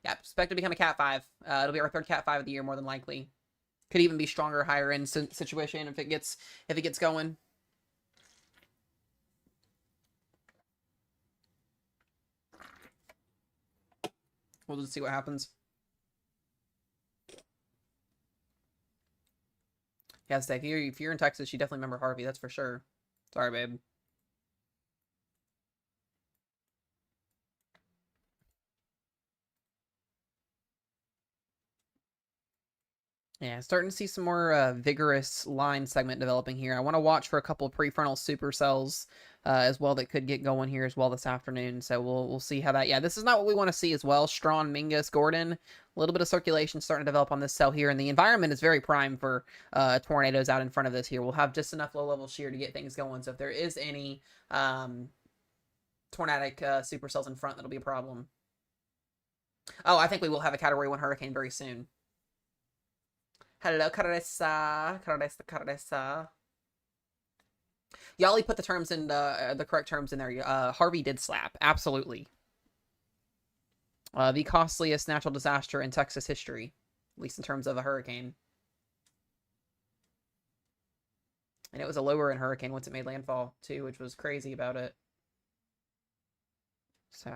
Yeah, expect to become a Cat 5. It'll be our third Cat 5 of the year, more than likely. Could even be stronger, higher end situation if it gets going. We'll just see what happens. Yeah, Steph, if you're in Texas, you definitely remember Harvey, that's for sure. Sorry, babe. Yeah, starting to see some more vigorous line segment developing here. I want to watch for a couple of prefrontal supercells as well that could get going here as well this afternoon. So we'll see how that. Yeah, this is not what we want to see as well. Strawn, Mingus, Gordon, a little bit of circulation starting to develop on this cell here, and the environment is very prime for tornadoes out in front of this here. We'll have just enough low-level shear to get things going. So if there is any tornadic supercells in front, that'll be a problem. Oh, I think we will have a Category 1 hurricane very soon. Hello, Caressa. Yali put the terms in the correct terms in there. Harvey did slap, absolutely. The costliest natural disaster in Texas history, at least in terms of a hurricane. And it was a lower end hurricane once it made landfall too, which was crazy about it. So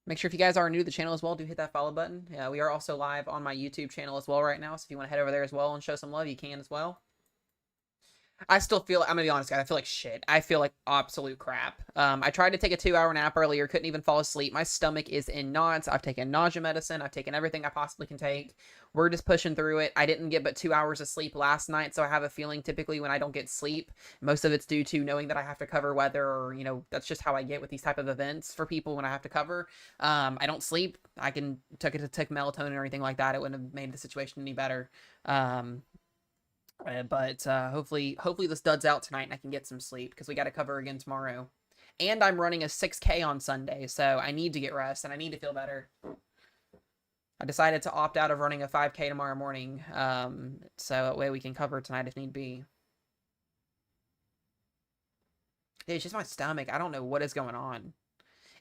make sure if you guys are new to the channel as well, do hit that follow button. We are also live on my YouTube channel as well right now, so if you want to head over there as well and show some love, you can as well. I still feel, I'm gonna be honest, guys, I feel like shit. I feel like absolute crap. I tried to take a 2-hour nap earlier, couldn't even fall asleep. My stomach is in knots. I've taken nausea medicine. I've taken everything I possibly can take. We're just pushing through it. I didn't get but 2 hours of sleep last night, so I have a feeling typically when I don't get sleep, most of it's due to knowing that I have to cover weather, or, you know, that's just how I get with these type of events for people when I have to cover. I don't sleep. I can take melatonin or anything like that. It wouldn't have made the situation any better. But hopefully this duds out tonight and I can get some sleep, because we got to cover again tomorrow. And I'm running a 6K on Sunday, so I need to get rest and I need to feel better. I decided to opt out of running a 5K tomorrow morning, so that way we can cover tonight if need be. It's just my stomach. I don't know what is going on.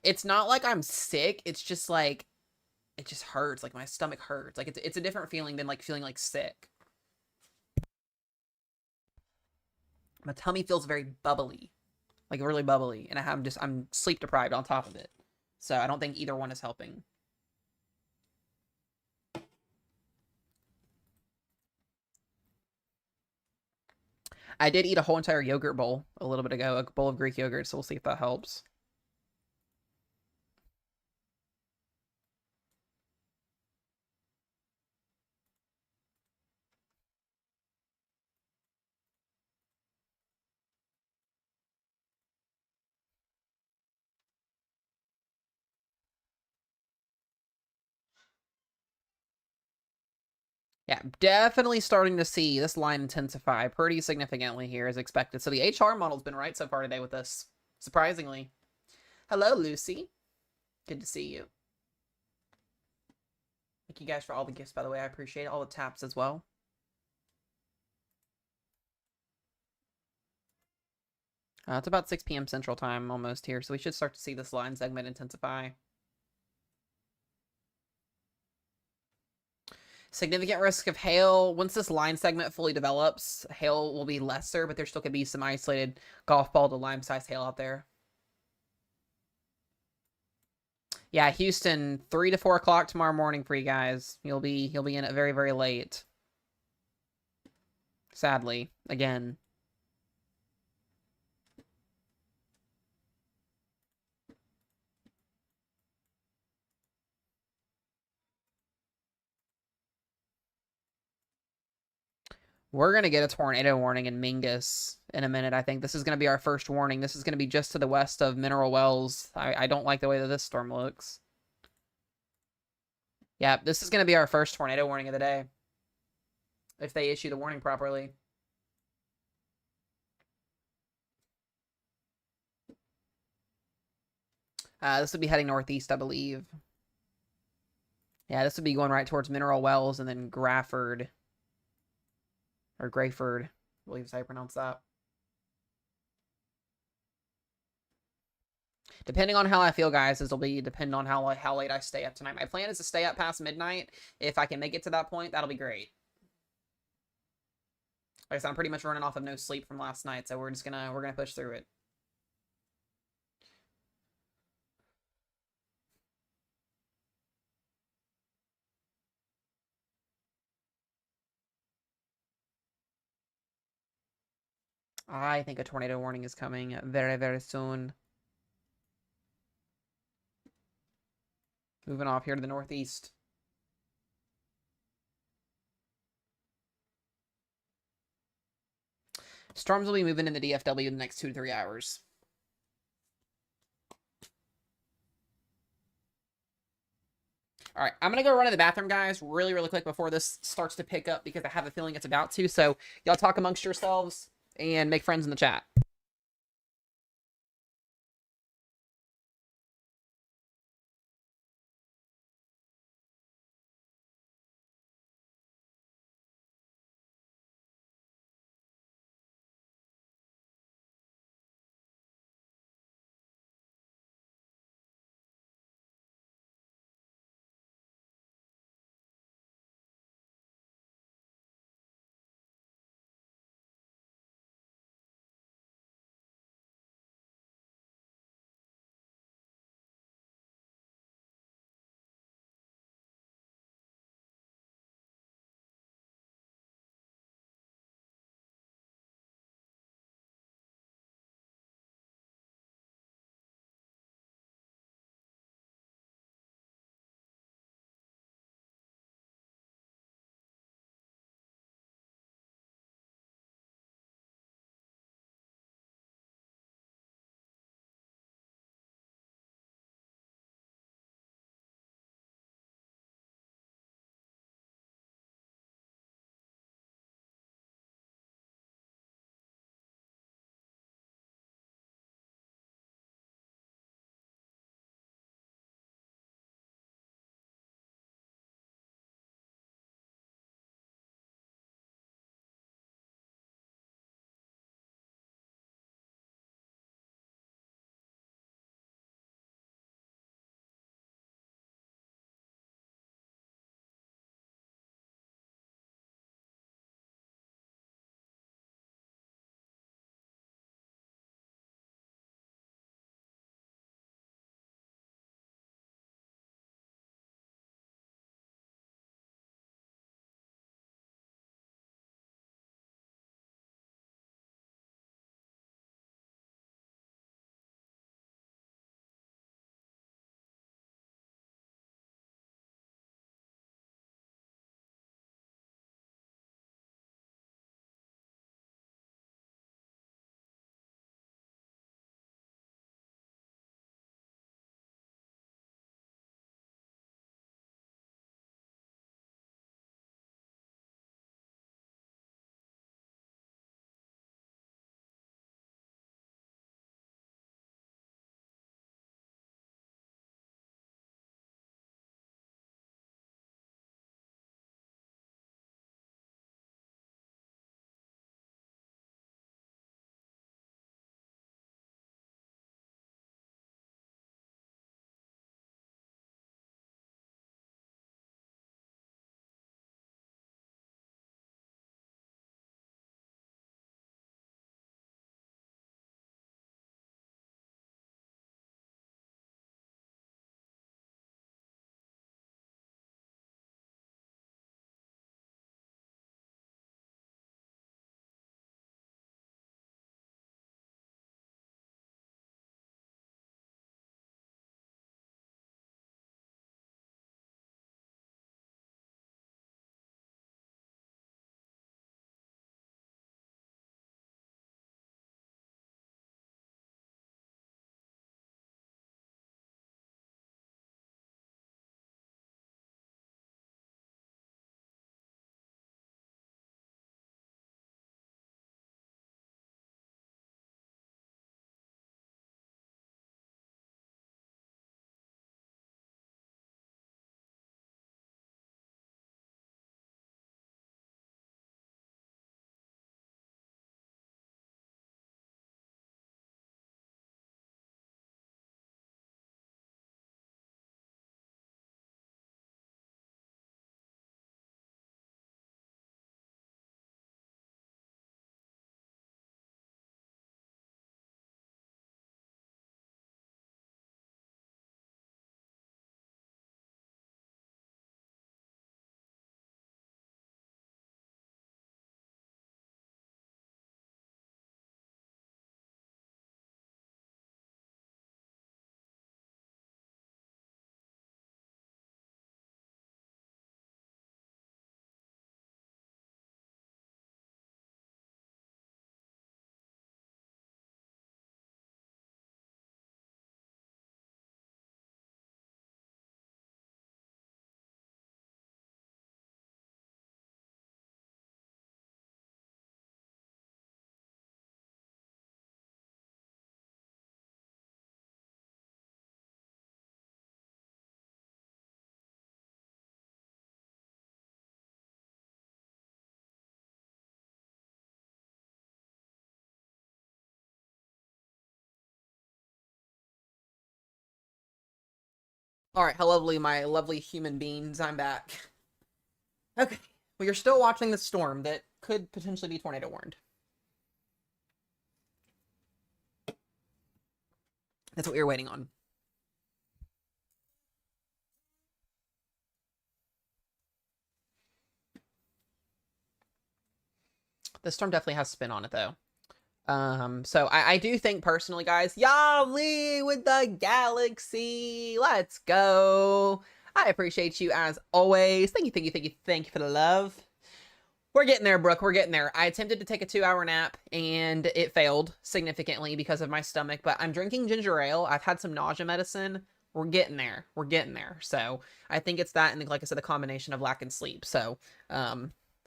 It's not like I'm sick. It's just like, it just hurts. Like my stomach hurts. Like it's a different feeling than like feeling like sick. My tummy feels very bubbly, like really bubbly, and I'm sleep deprived on top of it. So I don't think either one is helping. I did eat a whole entire yogurt bowl a little bit ago, a bowl of Greek yogurt, so we'll see if that helps. Yeah, definitely starting to see this line intensify pretty significantly here as expected. So the HR model's been right so far today with this. surprisingly. Hello, Lucy. Good to see you. Thank you guys for all the gifts, by the way. I appreciate it. All the taps as well. It's about 6 p.m. Central Time almost here, so we should start to see this line segment intensify. Significant risk of hail. Once this line segment fully develops, hail will be lesser, but there still could be some isolated golf ball to lime-sized hail out there. Yeah, Houston, 3 to 4 o'clock tomorrow morning for you guys. He'll be in it very, very late. Sadly, again. We're going to get a tornado warning in Mingus in a minute, I think. This is going to be our first warning. This is going to be just to the west of Mineral Wells. I don't like the way that this storm looks. Yeah, this is going to be our first tornado warning of the day. If they issue the warning properly. This would be heading northeast, I believe. Yeah, this would be going right towards Mineral Wells and then Grafford. Or Grayford, I believe is how you pronounce that. Depending on how I feel, guys, this will be depend on how late I stay up tonight. My plan is to stay up past midnight. If I can make it to that point, that'll be great. Like I said, I'm pretty much running off of no sleep from last night, so we're gonna push through it. I think a tornado warning is coming very, very soon. Moving off here to the northeast. Storms will be moving in the DFW in the next 2 to 3 hours. All right, I'm going to go run to the bathroom, guys, really, really quick before this starts to pick up because I have a feeling it's about to. So y'all talk amongst yourselves and make friends in the chat. All right, hello, lovely, my lovely human beings. I'm back. Okay, we are still watching the storm that could potentially be tornado warned. That's what we were waiting on. The storm definitely has spin on it, though. So I do think personally, guys, Yali with the galaxy. Let's go. I appreciate you as always. Thank you, thank you, thank you, thank you for the love. We're getting there, Brooke. We're getting there. I attempted to take a 2-hour nap and it failed significantly because of my stomach, but I'm drinking ginger ale. I've had some nausea medicine. We're getting there. We're getting there. So I think it's that, and like I said, the combination of lack and sleep. So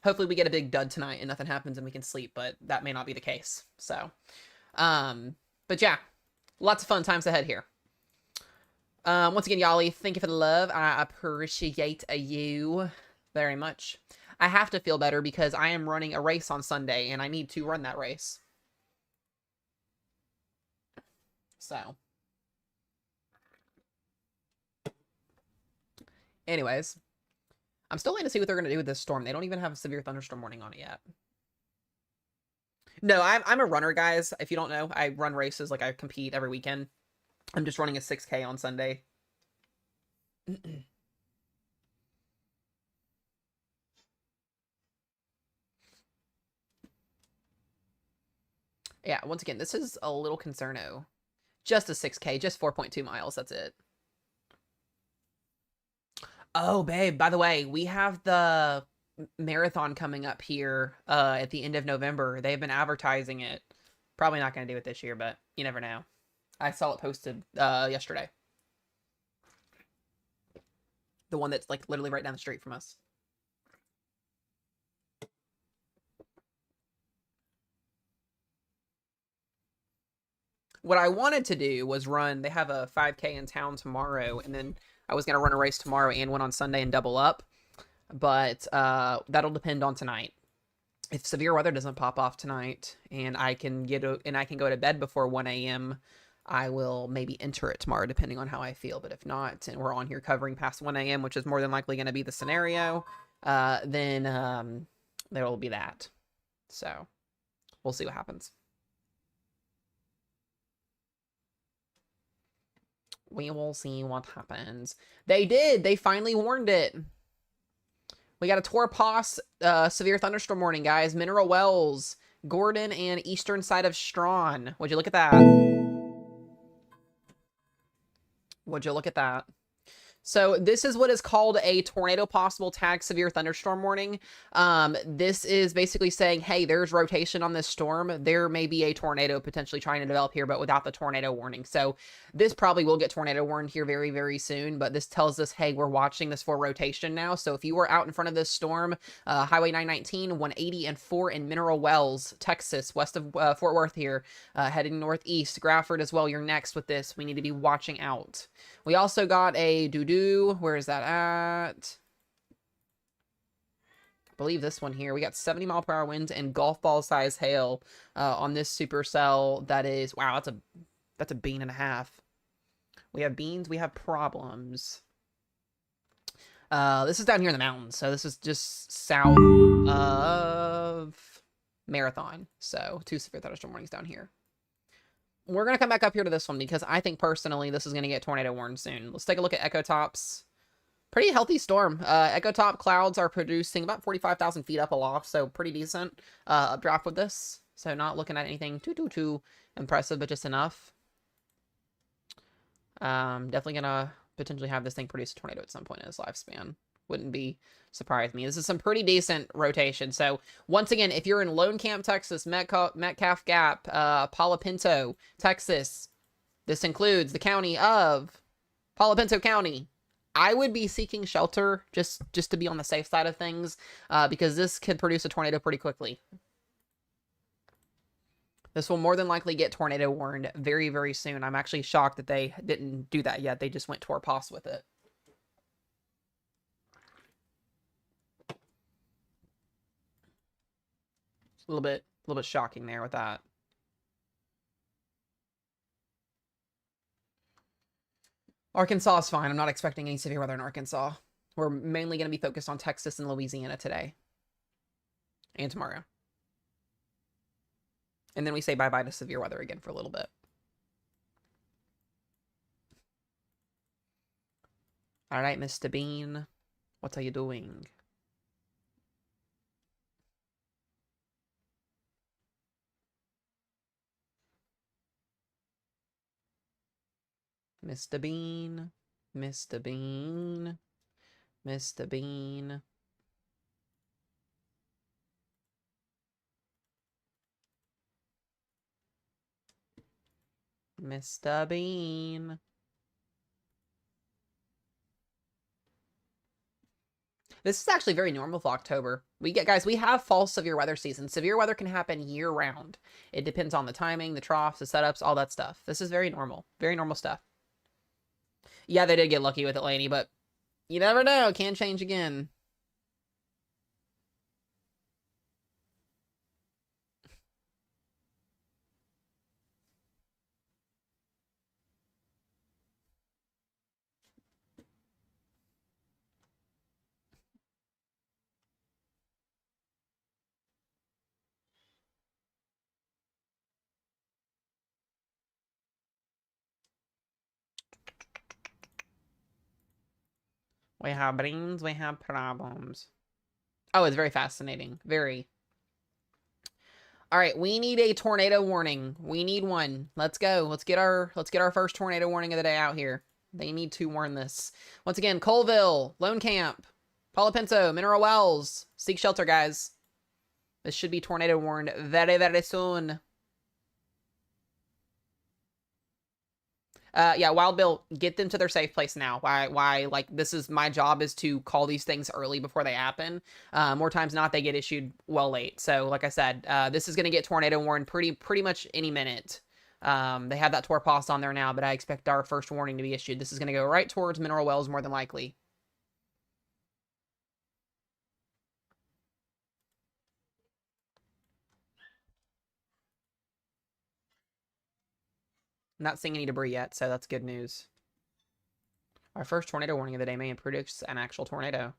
hopefully we get a big dud tonight and nothing happens and we can sleep, but that may not be the case. So but yeah, lots of fun times ahead here. Once again, Yali, thank you for the love. I appreciate you very much. I have to feel better because I am running a race on Sunday and I need to run that race. So. Anyways. I'm still waiting to see what they're going to do with this storm. They don't even have a severe thunderstorm warning on it yet. No, I'm a runner, guys. If you don't know, I run races. Like, I compete every weekend. I'm just running a 6K on Sunday. Yeah, once again, this is a little concerno. Just a 6K, just 4.2 miles. That's it. Oh, babe, by the way, we have the marathon coming up here at the end of November. They've been advertising it. Probably not going to do it this year, but you never know. I saw it posted yesterday. The one that's like literally right down the street from us. What I wanted to do was run, they have a 5K in town tomorrow, and then I was going to run a race tomorrow and one on Sunday and double up. But that'll depend on tonight. If severe weather doesn't pop off tonight and I can go to bed before 1 a.m., I will maybe enter it tomorrow, depending on how I feel. But if not, and we're on here covering past 1 a.m., which is more than likely going to be the scenario, then there will be that. So we'll see what happens. We will see what happens. They did. They finally warned it. We got a Torpos severe thunderstorm warning, guys. Mineral Wells, Gordon, and eastern side of Strawn. Would you look at that? Would you look at that? So this is what is called a tornado possible tag severe thunderstorm warning. This is basically saying, hey, there's rotation on this storm. There may be a tornado potentially trying to develop here, but without the tornado warning. So this probably will get tornado warned here very, very soon. But this tells us, hey, we're watching this for rotation now. So if you were out in front of this storm, Highway 919, 180, and 4 in Mineral Wells, Texas, west of Fort Worth here, heading northeast, Grafford as well, you're next with this. We need to be watching out. We also got a doo-doo. Where is that at? I believe this one here. We got 70-mile-per-hour winds and golf ball size hail on this supercell. That is, wow, that's a bean and a half. We have beans. We have problems. This is down here in the mountains. So this is just south of Marathon. So 2 severe thunderstorm warnings down here. We're going to come back up here to this one because I think personally this is going to get tornado warned soon. Let's take a look at Echo Tops. Pretty healthy storm. Echo Top clouds are producing about 45,000 feet up aloft, so pretty decent updraft with this. So not looking at anything too impressive, but just enough. Definitely going to potentially have this thing produce a tornado at some point in its lifespan. Wouldn't be surprised me. This is some pretty decent rotation. So once again, if you're in Lone Camp, Texas, Metcalf Gap, Palo Pinto, Texas, this includes the county of Palo Pinto County. I would be seeking shelter just to be on the safe side of things because this could produce a tornado pretty quickly. This will more than likely get tornado warned very, very soon. I'm actually shocked that they didn't do that yet. They just went Torpos with it. A little bit shocking there with that. Arkansas is fine. I'm not expecting any severe weather in Arkansas. We're mainly going to be focused on Texas and Louisiana today and tomorrow. And then we say bye-bye to severe weather again for a little bit. All right, Mr. Bean. What are you doing? Mr. Bean. Mr. Bean. Mr. Bean. Mr. Bean. This is actually very normal for October. Guys, we have fall severe weather season. Severe weather can happen year round. It depends on the timing, the troughs, the setups, all that stuff. This is very normal. Very normal stuff. Yeah, they did get lucky with Atlanta, but you never know. Can change again. We have brains, we have problems. Oh, it's very fascinating. Very. All right, we need a tornado warning. We need one. Let's go. Let's get our first tornado warning of the day out here. They need to warn this. Once again, Colville, Lone Camp, Palo Pinto, Mineral Wells, seek shelter, guys. This should be tornado warned very, very soon. Yeah, Wild Bill, get them to their safe place now. Why, like, this is my job is to call these things early before they happen. More times not, they get issued well late. So, like I said, this is going to get tornado warned pretty much any minute. They have that Torpos on there now, but I expect our first warning to be issued. This is going to go right towards Mineral Wells, more than likely. I'm not seeing any debris yet, so that's good news. Our first tornado warning of the day may produce an actual tornado.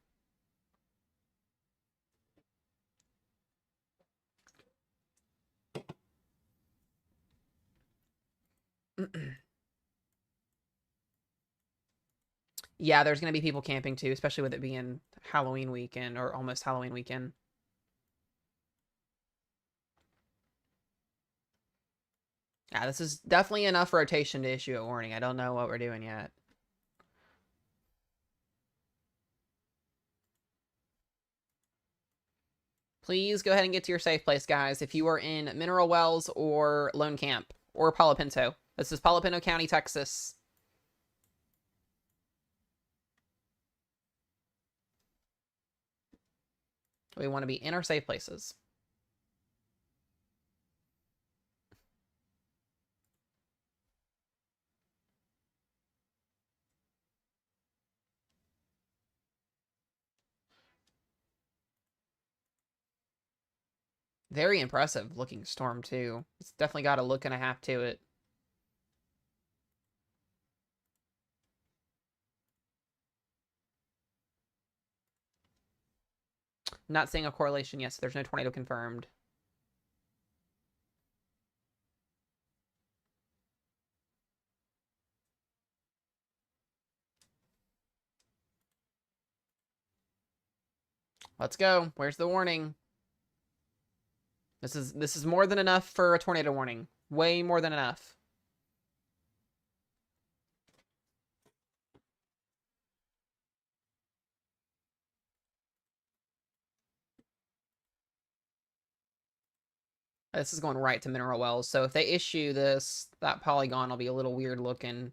Yeah, there's going to be people camping too, especially with it being Halloween weekend or almost Halloween weekend. Yeah, this is definitely enough rotation to issue a warning. I don't know what we're doing yet. Please go ahead and get to your safe place, guys, if you are in Mineral Wells or Lone Camp or Palo Pinto. This is Palo Pinto County, Texas. We want to be in our safe places. Very impressive looking storm, too. It's definitely got a look and a half to it. Not seeing a correlation yet, so there's no tornado confirmed. Let's go. Where's the warning? This is more than enough for a tornado warning. Way more than enough. This is going right to Mineral Wells. So if they issue this, that polygon will be a little weird looking.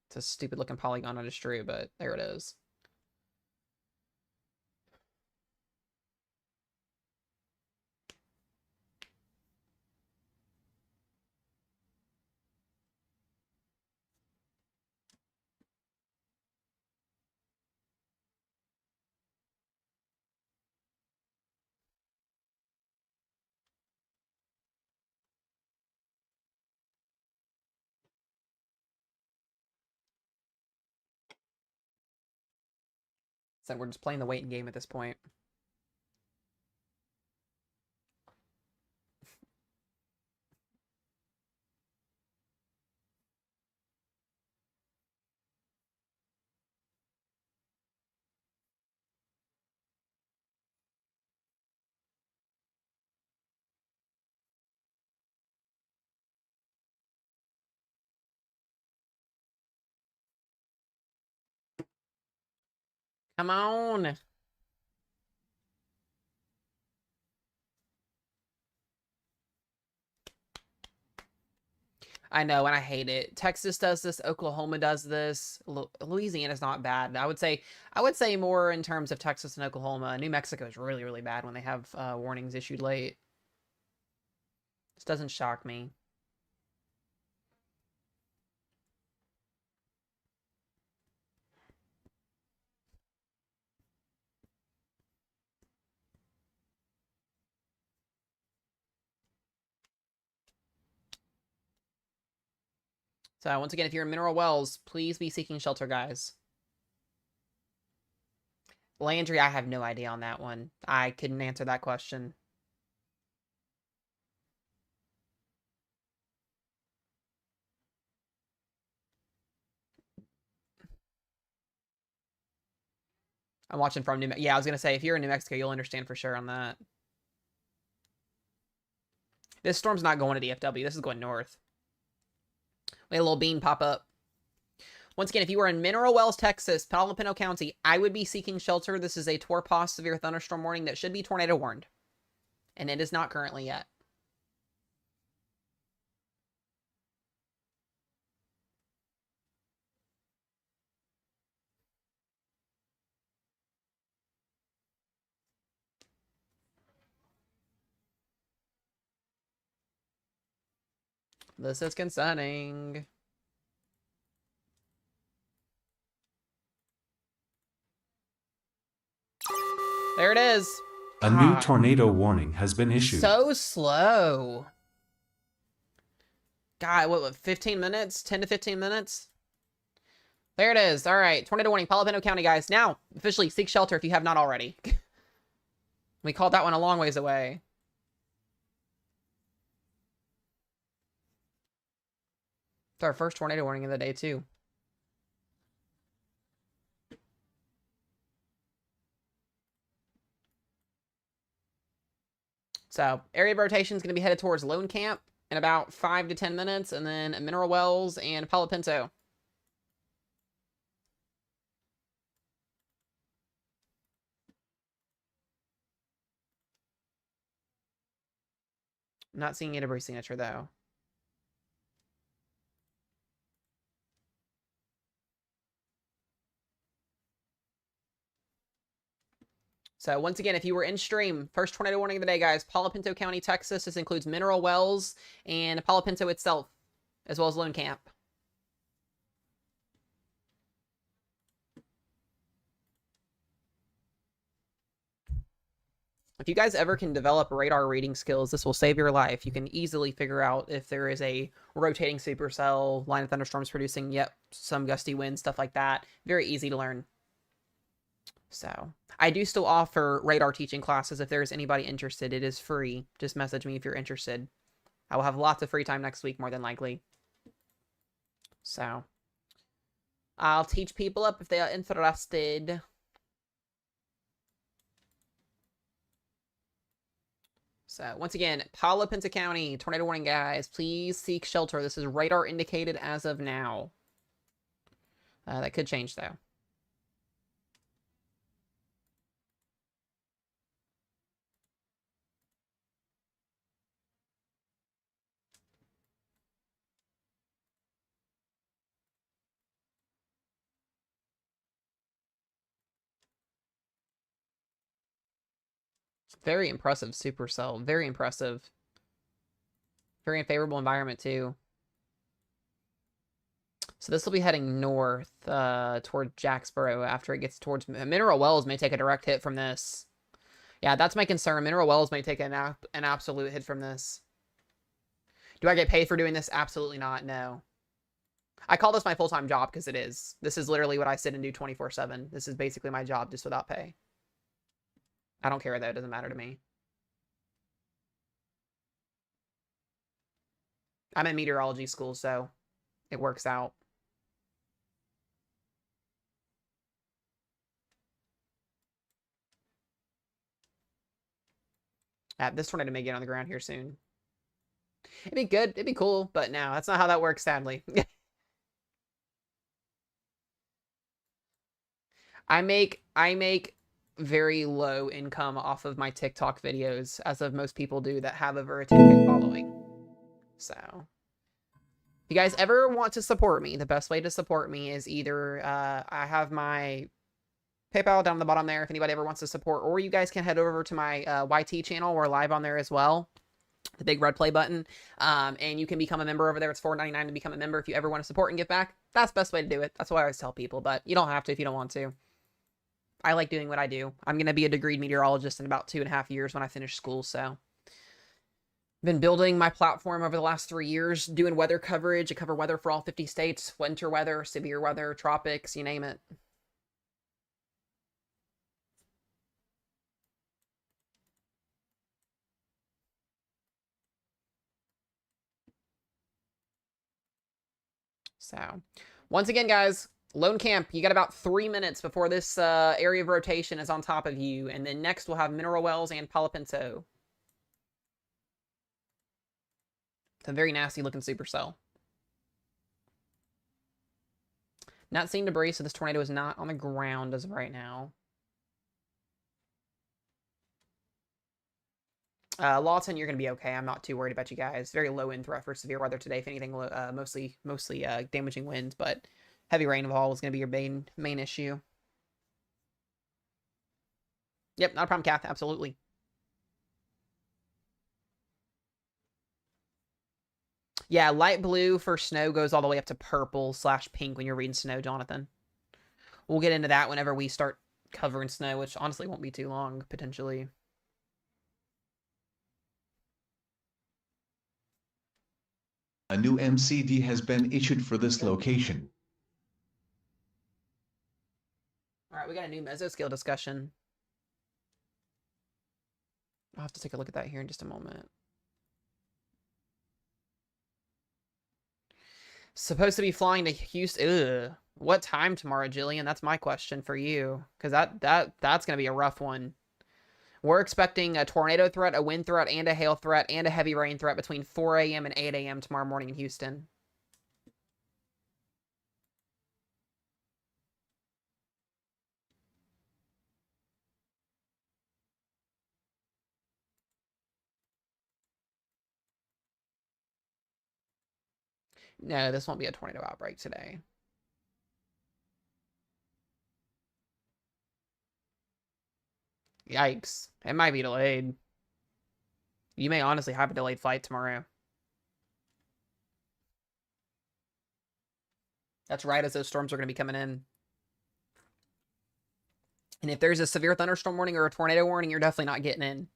It's a stupid looking polygon on a true, but there it is. So we're just playing the waiting game at this point. Come on. I know, and I hate it. Texas does this. Oklahoma does this. Louisiana's not bad. I would say more in terms of Texas and Oklahoma. New Mexico is really, really bad when they have warnings issued late. This doesn't shock me. So once again, if you're in Mineral Wells, please be seeking shelter, guys. Landry, I have no idea on that one. I couldn't answer that question. I'm watching from New Mexico. Yeah, I was going to say, if you're in New Mexico, you'll understand for sure on that. This storm's not going to DFW. This is going north. We had a little bean pop up. Once again, if you are in Mineral Wells, Texas, Palo Pinto County, I would be seeking shelter. This is a Torpos severe thunderstorm warning that should be tornado warned. And it is not currently yet. This is concerning. There it is. A new tornado warning has been issued. So slow. God, what, 15 minutes? 10 to 15 minutes? There it is. All right. Tornado warning, Palo Pinto County, guys. Now, officially, seek shelter if you have not already. We called that one a long ways away. It's our first tornado warning of the day, too. So, area of rotation is going to be headed towards Lone Camp in about 5 to 10 minutes, and then Mineral Wells and Palo Pinto. I'm not seeing a debris signature, though. So once again, if you were in stream, first tornado warning of the day, guys, Palo Pinto County, Texas. This includes Mineral Wells and Palo Pinto itself, as well as Lone Camp. If you guys ever can develop radar reading skills, this will save your life. You can easily figure out if there is a rotating supercell, line of thunderstorms producing, yep, some gusty winds, stuff like that. Very easy to learn. So, I do still offer radar teaching classes if there's anybody interested. It is free. Just message me if you're interested. I will have lots of free time next week, more than likely. So, I'll teach people up if they are interested. So, once again, Palo Pinto County, tornado warning, guys. Please seek shelter. This is radar indicated as of now. That could change, though. Very impressive supercell. Very impressive. Very unfavorable environment, too. So this will be heading north toward Jacksboro after it gets towards... Mineral Wells may take a direct hit from this. Yeah, that's my concern. Mineral Wells may take an absolute hit from this. Do I get paid for doing this? Absolutely not, no. I call this my full-time job because it is. This is literally what I sit and do 24/7. This is basically my job just without pay. I don't care though. It doesn't matter to me. I'm in meteorology school, so it works out. This tornado may get on the ground here soon. It'd be good. It'd be cool, but no, that's not how that works, sadly. I make very low income off of my TikTok videos, as of most people do that have over a 10K following. So, if you guys ever want to support me, the best way to support me is either I have my PayPal down the bottom there if anybody ever wants to support, or you guys can head over to my YT channel. We're live on there as well. The big red play button. And you can become a member over there. It's $4.99 to become a member if you ever want to support and give back. That's the best way to do it. That's what I always tell people, but you don't have to if you don't want to. I like doing what I do. I'm going to be a degreed meteorologist in about 2.5 years when I finish school, so. Been building my platform over the last 3 years, doing weather coverage. I cover weather for all 50 states, winter weather, severe weather, tropics, you name it. So, once again, guys, Lone Camp, you got about 3 minutes before this area of rotation is on top of you, and then next we'll have Mineral Wells and Palo Pinto. It's a very nasty looking supercell. Not seeing debris, so this tornado is not on the ground as of right now. Lawton, you're going to be okay. I'm not too worried about you guys. Very low wind threat for severe weather today. If anything, mostly damaging winds, but heavy rainfall is going to be your main issue. Yep, not a problem, Kath. Absolutely. Yeah, light blue for snow goes all the way up to purple/pink when you're reading snow, Jonathan. We'll get into that whenever we start covering snow, which honestly won't be too long, potentially. A new MCD has been issued for this location. All right, we got a new mesoscale discussion. I'll have to take a look at that here in just a moment. Supposed to be flying to Houston. Ugh. What time tomorrow, Jillian? That's my question for you, because that's gonna be a rough one. We're expecting a tornado threat, a wind threat, and a hail threat, and a heavy rain threat between 4 a.m. and 8 a.m. tomorrow morning in Houston. No, this won't be a tornado outbreak today. Yikes. It might be delayed. You may honestly have a delayed flight tomorrow. That's right as those storms are going to be coming in. And if there's a severe thunderstorm warning or a tornado warning, you're definitely not getting in.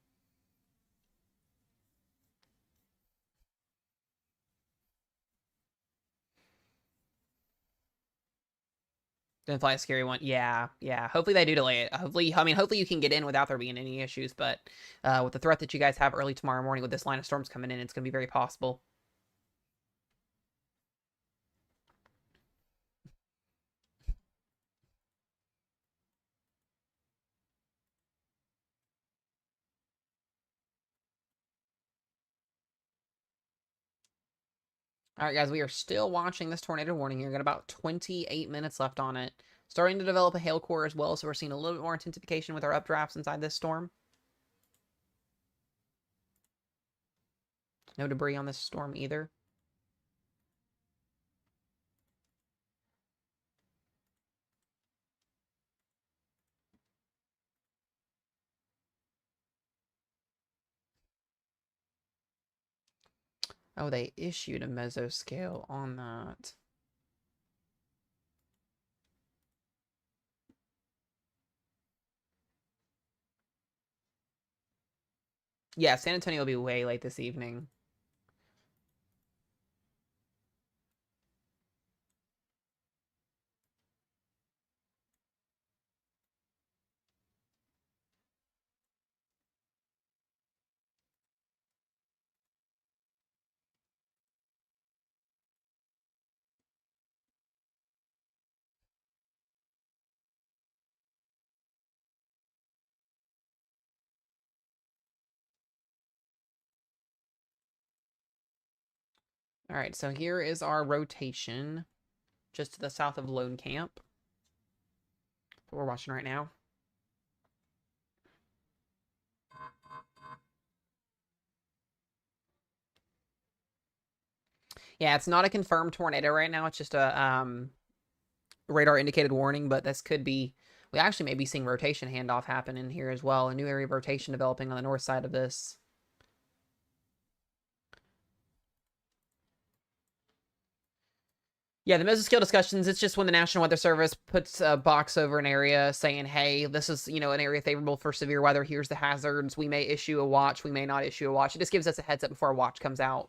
Didn't fly a scary one. Yeah, yeah. Hopefully they do delay it. Hopefully you can get in without there being any issues. But with the threat that you guys have early tomorrow morning with this line of storms coming in, it's going to be very possible. All right, guys, we are still watching this tornado warning here. Got about 28 minutes left on it. Starting to develop a hail core as well, so we're seeing a little bit more intensification with our updrafts inside this storm. No debris on this storm either. Oh, they issued a mesoscale on that. Yeah, San Antonio will be way late this evening. All right, so here is our rotation, just to the south of Lone Camp. What we're watching right now. Yeah, it's not a confirmed tornado right now. It's just a radar indicated warning, but this could be. We actually may be seeing rotation handoff happen in here as well. A new area of rotation developing on the north side of this. Yeah, the mesoscale discussions, it's just when the National Weather Service puts a box over an area saying, hey, this is, an area favorable for severe weather. Here's the hazards. We may issue a watch. We may not issue a watch. It just gives us a heads up before a watch comes out.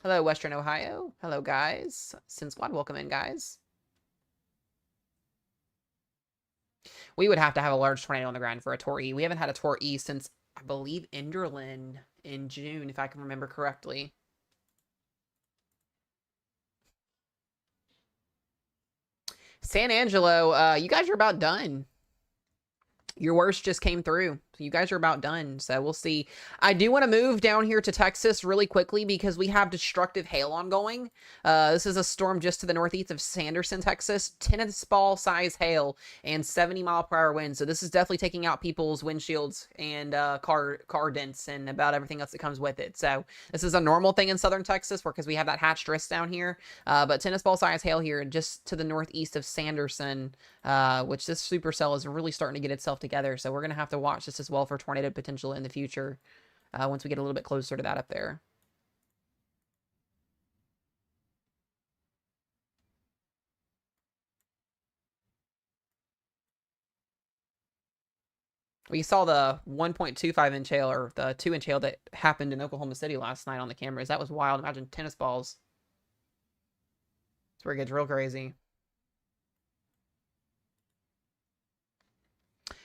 Hello, Western Ohio. Hello, guys. Sin Squad, welcome in, guys. We would have to have a large tornado on the ground for a Tor E. We haven't had a Tor E since, I believe, Enderlin in June, if I can remember correctly. San Angelo, you guys are about done. Your worst just came through. You guys are about done, so we'll see. I do want to move down here to Texas really quickly because we have destructive hail ongoing. This is a storm just to the northeast of Sanderson, Texas. Tennis ball size hail and 70-mile-per-hour winds. So this is definitely taking out people's windshields and car dents and about everything else that comes with it. So this is a normal thing in southern Texas because we have that hatched wrist down here. But tennis ball size hail here just to the northeast of Sanderson, which this supercell is really starting to get itself together. So we're going to have to watch this as well for tornado potential in the future once we get a little bit closer to that up there. We saw the 1.25-inch hail or the 2-inch hail that happened in Oklahoma City last night on the cameras. That was wild. Imagine tennis balls. That's where it gets real crazy.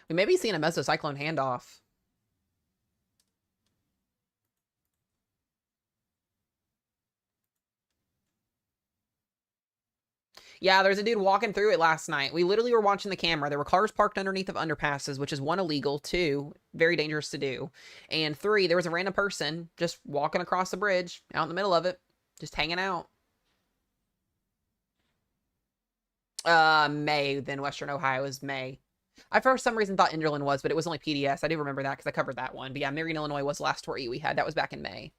We may be seeing a mesocyclone handoff. Yeah, there's a dude walking through it last night. We literally were watching the camera. There were cars parked underneath of underpasses, which is 1, illegal, 2, very dangerous to do. And 3, there was a random person just walking across the bridge out in the middle of it, just hanging out. May, then Western Ohio is May. I for some reason thought Enderlin was, but it was only PDS. I do remember that because I covered that one. But yeah, Marion, Illinois was the last Tor E we had. That was back in May.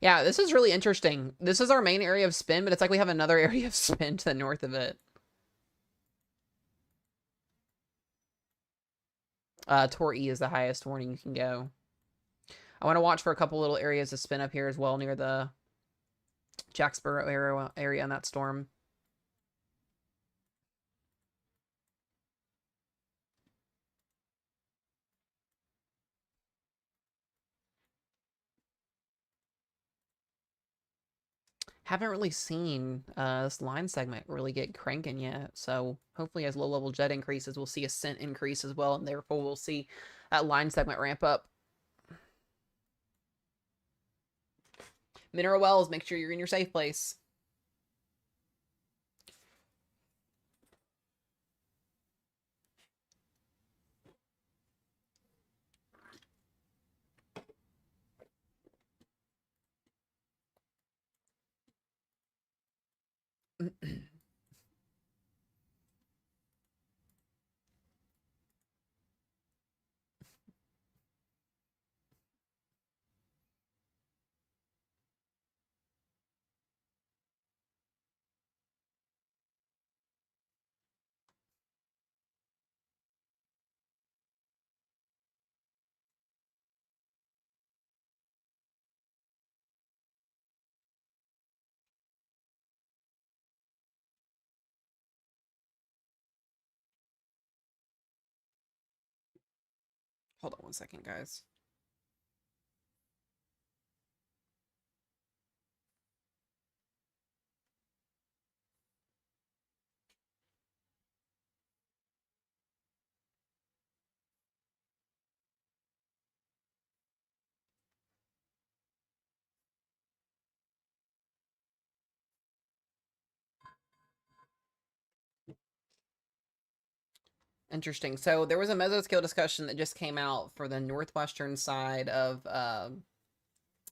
Yeah, this is really interesting. This is our main area of spin, but it's like we have another area of spin to the north of it. Tor E is the highest warning you can go. I want to watch for a couple little areas of spin up here as well near the Jacksboro area on that storm. Haven't really seen this line segment really get cranking yet. So hopefully as low-level jet increases, we'll see a scent increase as well. And therefore, we'll see that line segment ramp up. Mineral wells, make sure you're in your safe place. Hold on one second, guys. Interesting. So there was a mesoscale discussion that just came out for the northwestern side of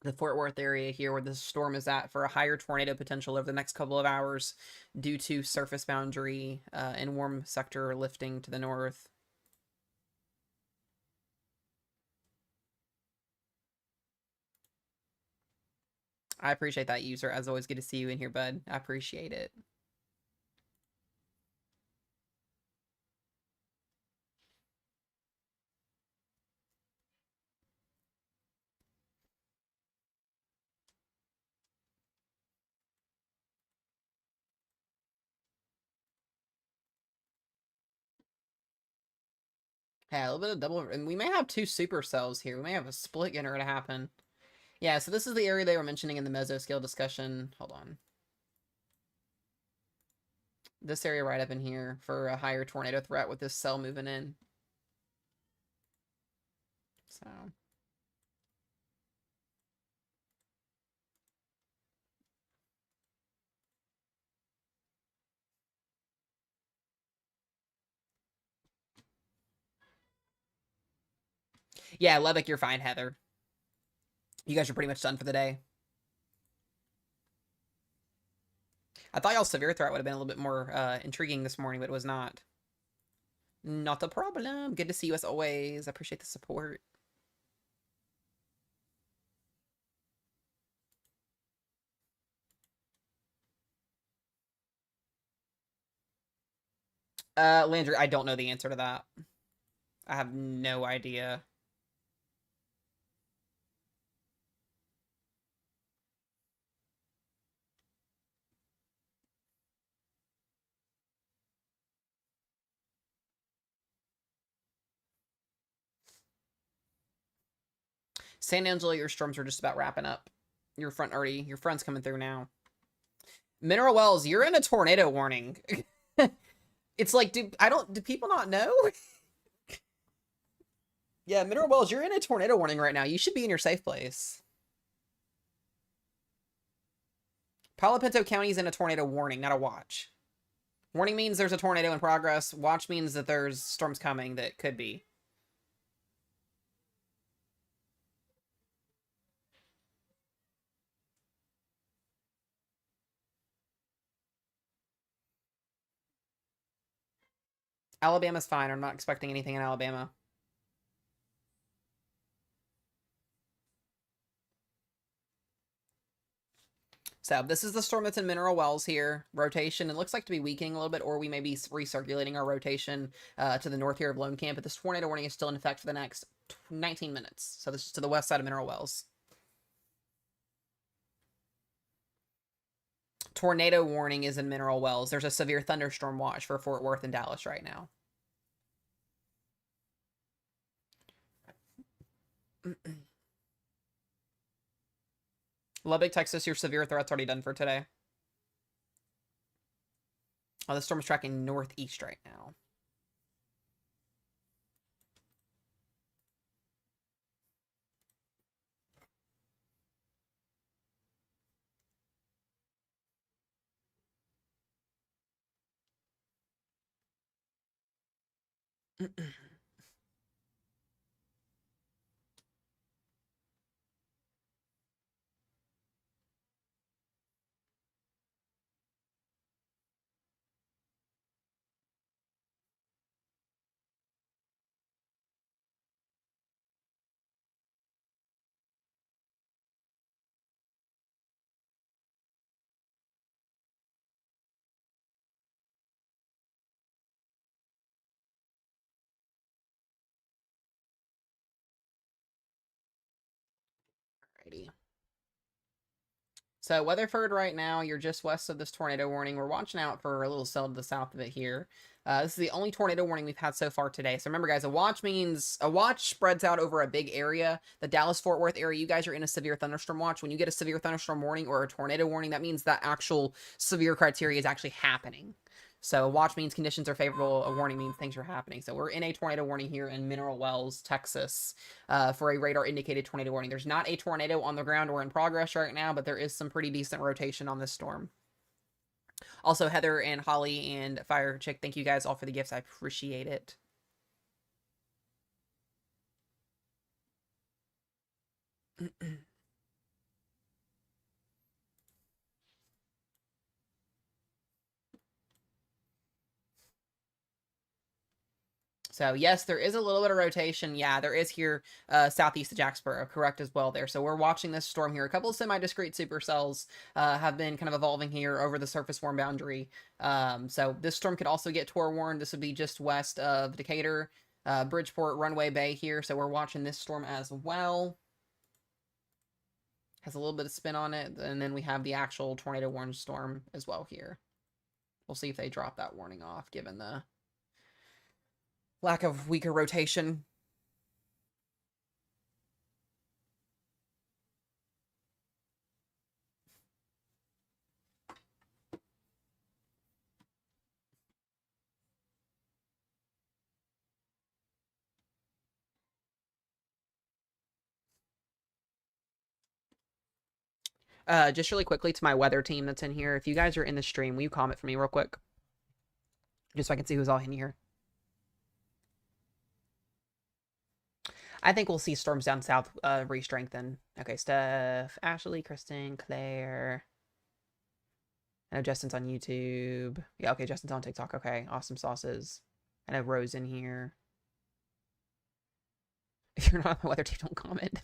the Fort Worth area here where the storm is at for a higher tornado potential over the next couple of hours due to surface boundary and warm sector lifting to the north. I appreciate that, user. As always, good to see you in here, bud. I appreciate it. Yeah, a little bit of double, and we may have two supercells here. We may have a split getting ready to happen. Yeah, so this is the area they were mentioning in the mesoscale discussion. Hold on. This area right up in here for a higher tornado threat with this cell moving in. So. Yeah, Levick, you're fine, Heather. You guys are pretty much done for the day. I thought y'all's severe threat would have been a little bit more intriguing this morning, but it was not. Not a problem. Good to see you as always. I appreciate the support. Landry, I don't know the answer to that. I have no idea. San Angelo, your storms are just about wrapping up. Your front's coming through now. Mineral Wells, you're in a tornado warning. It's like, do people not know? Yeah, Mineral Wells, you're in a tornado warning right now. You should be in your safe place. Palo Pinto County is in a tornado warning, not a watch. Warning means there's a tornado in progress. Watch means that there's storms coming that could be. Alabama's fine. I'm not expecting anything in Alabama. So this is the storm that's in Mineral Wells here. Rotation, it looks like to be weakening a little bit, or we may be recirculating our rotation to the north here of Lone Camp, but this tornado warning is still in effect for the next 19 minutes. So this is to the west side of Mineral Wells. Tornado warning is in Mineral Wells. There's a severe thunderstorm watch for Fort Worth and Dallas right now. Lubbock, Texas, your severe threat's already done for today. Oh, the storm is tracking northeast right now. Alrighty. So Weatherford right now, you're just west of this tornado warning. We're watching out for a little cell to the south of it here. This is the only tornado warning we've had so far today. So remember, guys, a watch spreads out over a big area. The Dallas-Fort Worth area, you guys are in a severe thunderstorm watch. When you get a severe thunderstorm warning or a tornado warning, that means that actual severe criteria is actually happening. So a watch means conditions are favorable. A warning means things are happening. So we're in a tornado warning here in Mineral Wells, Texas, for a radar indicated tornado warning. There's not a tornado on the ground or in progress right now, but there is some pretty decent rotation on this storm. Also, Heather and Holly and Fire Chick, thank you guys all for the gifts. I appreciate it. So yes, there is a little bit of rotation. Yeah, there is here southeast of Jacksboro, correct as well there. So we're watching this storm here. A couple of semi-discrete supercells have been kind of evolving here over the surface warm boundary. So this storm could also get Tor warned. This would be just west of Decatur, Bridgeport, Runway Bay here. So we're watching this storm as well. Has a little bit of spin on it. And then we have the actual tornado warning storm as well here. We'll see if they drop that warning off given the lack of weaker rotation. Just really quickly to my weather team that's in here. If you guys are in the stream, will you comment for me real quick? Just so I can see who's all in here. I think we'll see storms down south re-strengthen. Okay, Steph, Ashley, Kristen, Claire. I know Justin's on YouTube. Yeah, okay, Justin's on TikTok. Okay, awesome sauces. I know Rose in here. If you're not on the weather team, don't comment.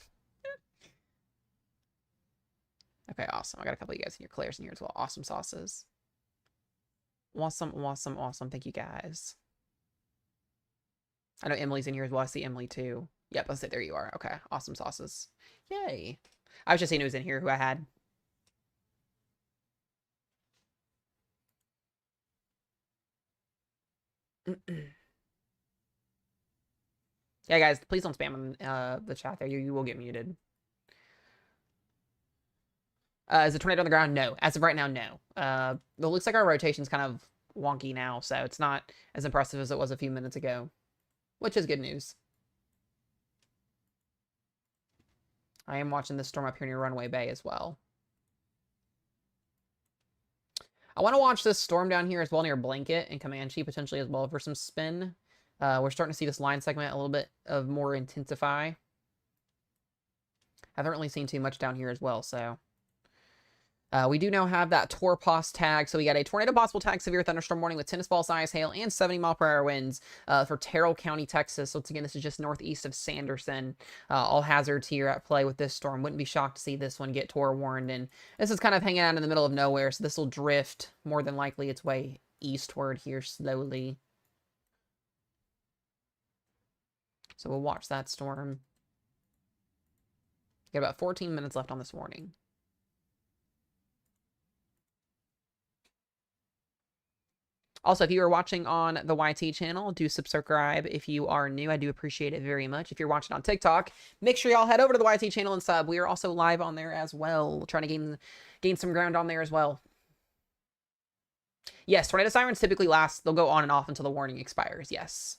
Okay, awesome. I got a couple of you guys in here. Claire's in here as well. Awesome sauces. Awesome, awesome, awesome. Thank you, guys. I know Emily's in here as well. I see Emily, too. Yep, let's say there you are. Okay, awesome sauces. Yay. I was just seeing who was in here, who I had. Yeah, guys, please don't spam the chat there. You will get muted. Is the tornado on the ground? No. As of right now, no. It looks like our rotation's kind of wonky now, so it's not as impressive as it was a few minutes ago, which is good news. I am watching this storm up here near Runway Bay as well. I want to watch this storm down here as well near Blanket and Comanche potentially as well for some spin. We're starting to see this line segment a little bit of more intensify. Haven't really seen too much down here as well, so... we do now have that TORPOS tag. So we got a tornado possible tag, severe thunderstorm warning with tennis ball size hail and 70-mile-per-hour winds for Terrell County, Texas. So once again, this is just northeast of Sanderson. All hazards here at play with this storm. Wouldn't be shocked to see this one get TOR warned. And this is kind of hanging out in the middle of nowhere. So this will drift more than likely its way eastward here slowly. So we'll watch that storm. Got about 14 minutes left on this warning. Also, if you are watching on the YT channel, do subscribe if you are new. I do appreciate it very much. If you're watching on TikTok, make sure y'all head over to the YT channel and sub. We are also live on there as well, trying to gain some ground on there as well. Yes, tornado sirens typically last. They'll go on and off until the warning expires. Yes.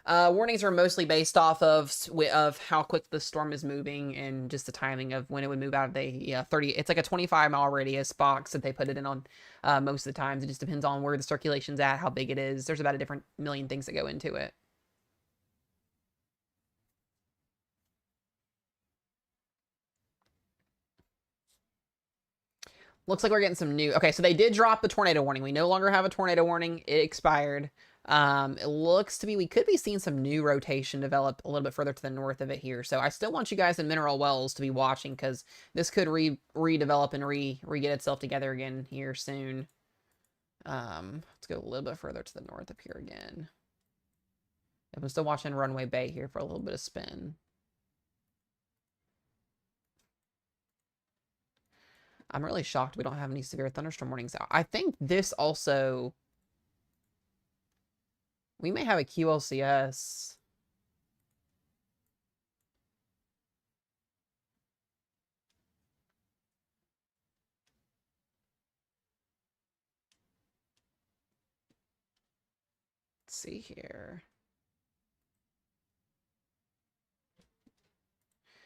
Warnings are mostly based off of how quick the storm is moving and just the timing of when it would move out of the 30. It's like a 25-mile radius box that they put it in on most of the times. It just depends on where the circulation's at, how big it is. There's about a different million things that go into it. Looks like we're getting some new... Okay, so they did drop the tornado warning. We no longer have a tornado warning. It expired. It looks to be, we could be seeing some new rotation develop a little bit further to the north of it here. So I still want you guys in Mineral Wells to be watching because this could redevelop and re-get itself together again here soon. Let's go a little bit further to the north up here again. I'm still watching Runway Bay here for a little bit of spin. I'm really shocked we don't have any severe thunderstorm warnings out. I think this also... We may have a QLCS. Let's see here.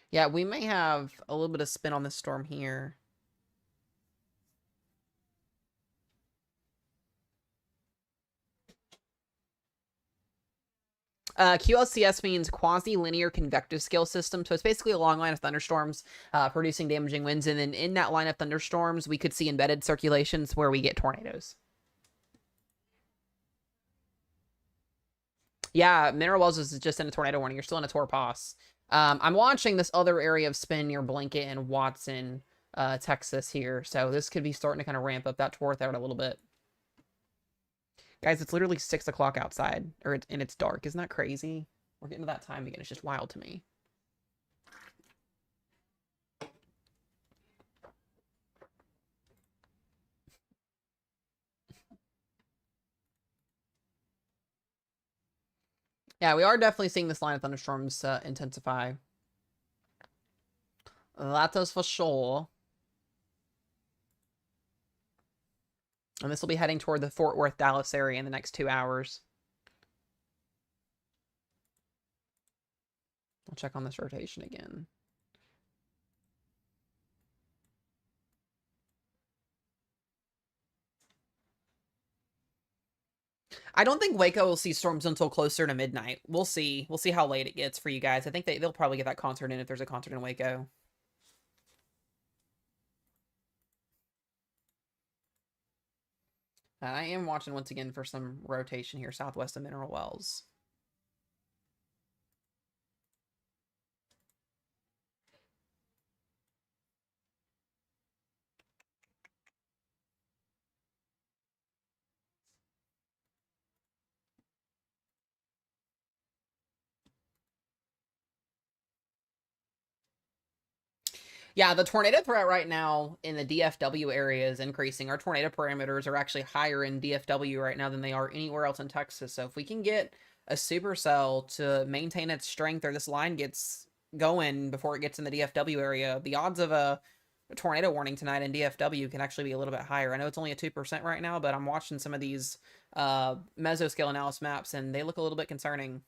Yeah, we may have a little bit of spin on this storm here. QLCS means quasi-linear convective scale system. So it's basically a long line of thunderstorms producing damaging winds. And then in that line of thunderstorms, we could see embedded circulations where we get tornadoes. Yeah, Mineral Wells is just in a tornado warning. You're still in a torpos. I'm watching this other area of spin near Blanket and Watson, Texas here. So this could be starting to kind of ramp up that torth out a little bit. Guys, it's literally 6 o'clock outside, and it's dark. Isn't that crazy? We're getting to that time again. It's just wild to me. Yeah, we are definitely seeing this line of thunderstorms intensify. That is for sure. And this will be heading toward the Fort Worth, Dallas area in the next 2 hours. I'll check on this rotation again. I don't think Waco will see storms until closer to midnight. We'll see. We'll see how late it gets for you guys. I think they'll probably get that concert in if there's a concert in Waco. I am watching once again for some rotation here southwest of Mineral Wells. Yeah, the tornado threat right now in the DFW area is increasing. Our tornado parameters are actually higher in DFW right now than they are anywhere else in Texas. So if we can get a supercell to maintain its strength, or this line gets going before it gets in the DFW area, the odds of a tornado warning tonight in DFW can actually be a little bit higher. I know it's only a 2% right now, but I'm watching some of these mesoscale analysis maps, and they look a little bit concerning.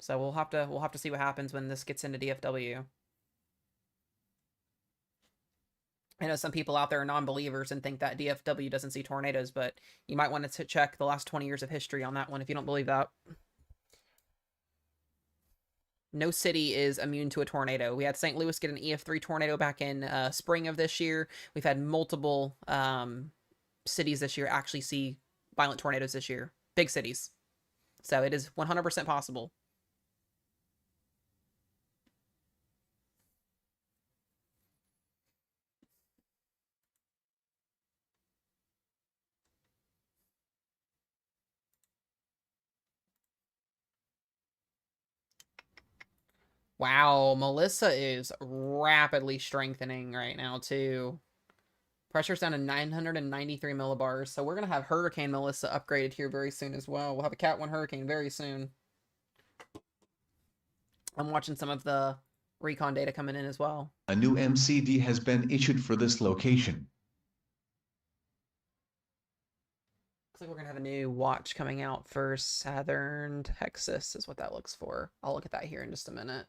So we'll have to see what happens when this gets into DFW. I know some people out there are non-believers and think that DFW doesn't see tornadoes, but you might want to check the last 20 years of history on that one if you don't believe that. No city is immune to a tornado. We had St. Louis get an EF3 tornado back in spring of this year. We've had multiple cities this year actually see violent tornadoes this year. Big cities. So it is 100% possible. Wow, Melissa is rapidly strengthening right now, too. Pressure's down to 993 millibars, so we're going to have Hurricane Melissa upgraded here very soon as well. We'll have a Cat 1 Hurricane very soon. I'm watching some of the recon data coming in as well. A new MCD has been issued for this location. Looks like we're going to have a new watch coming out for Southern Texas is what that looks for. I'll look at that here in just a minute.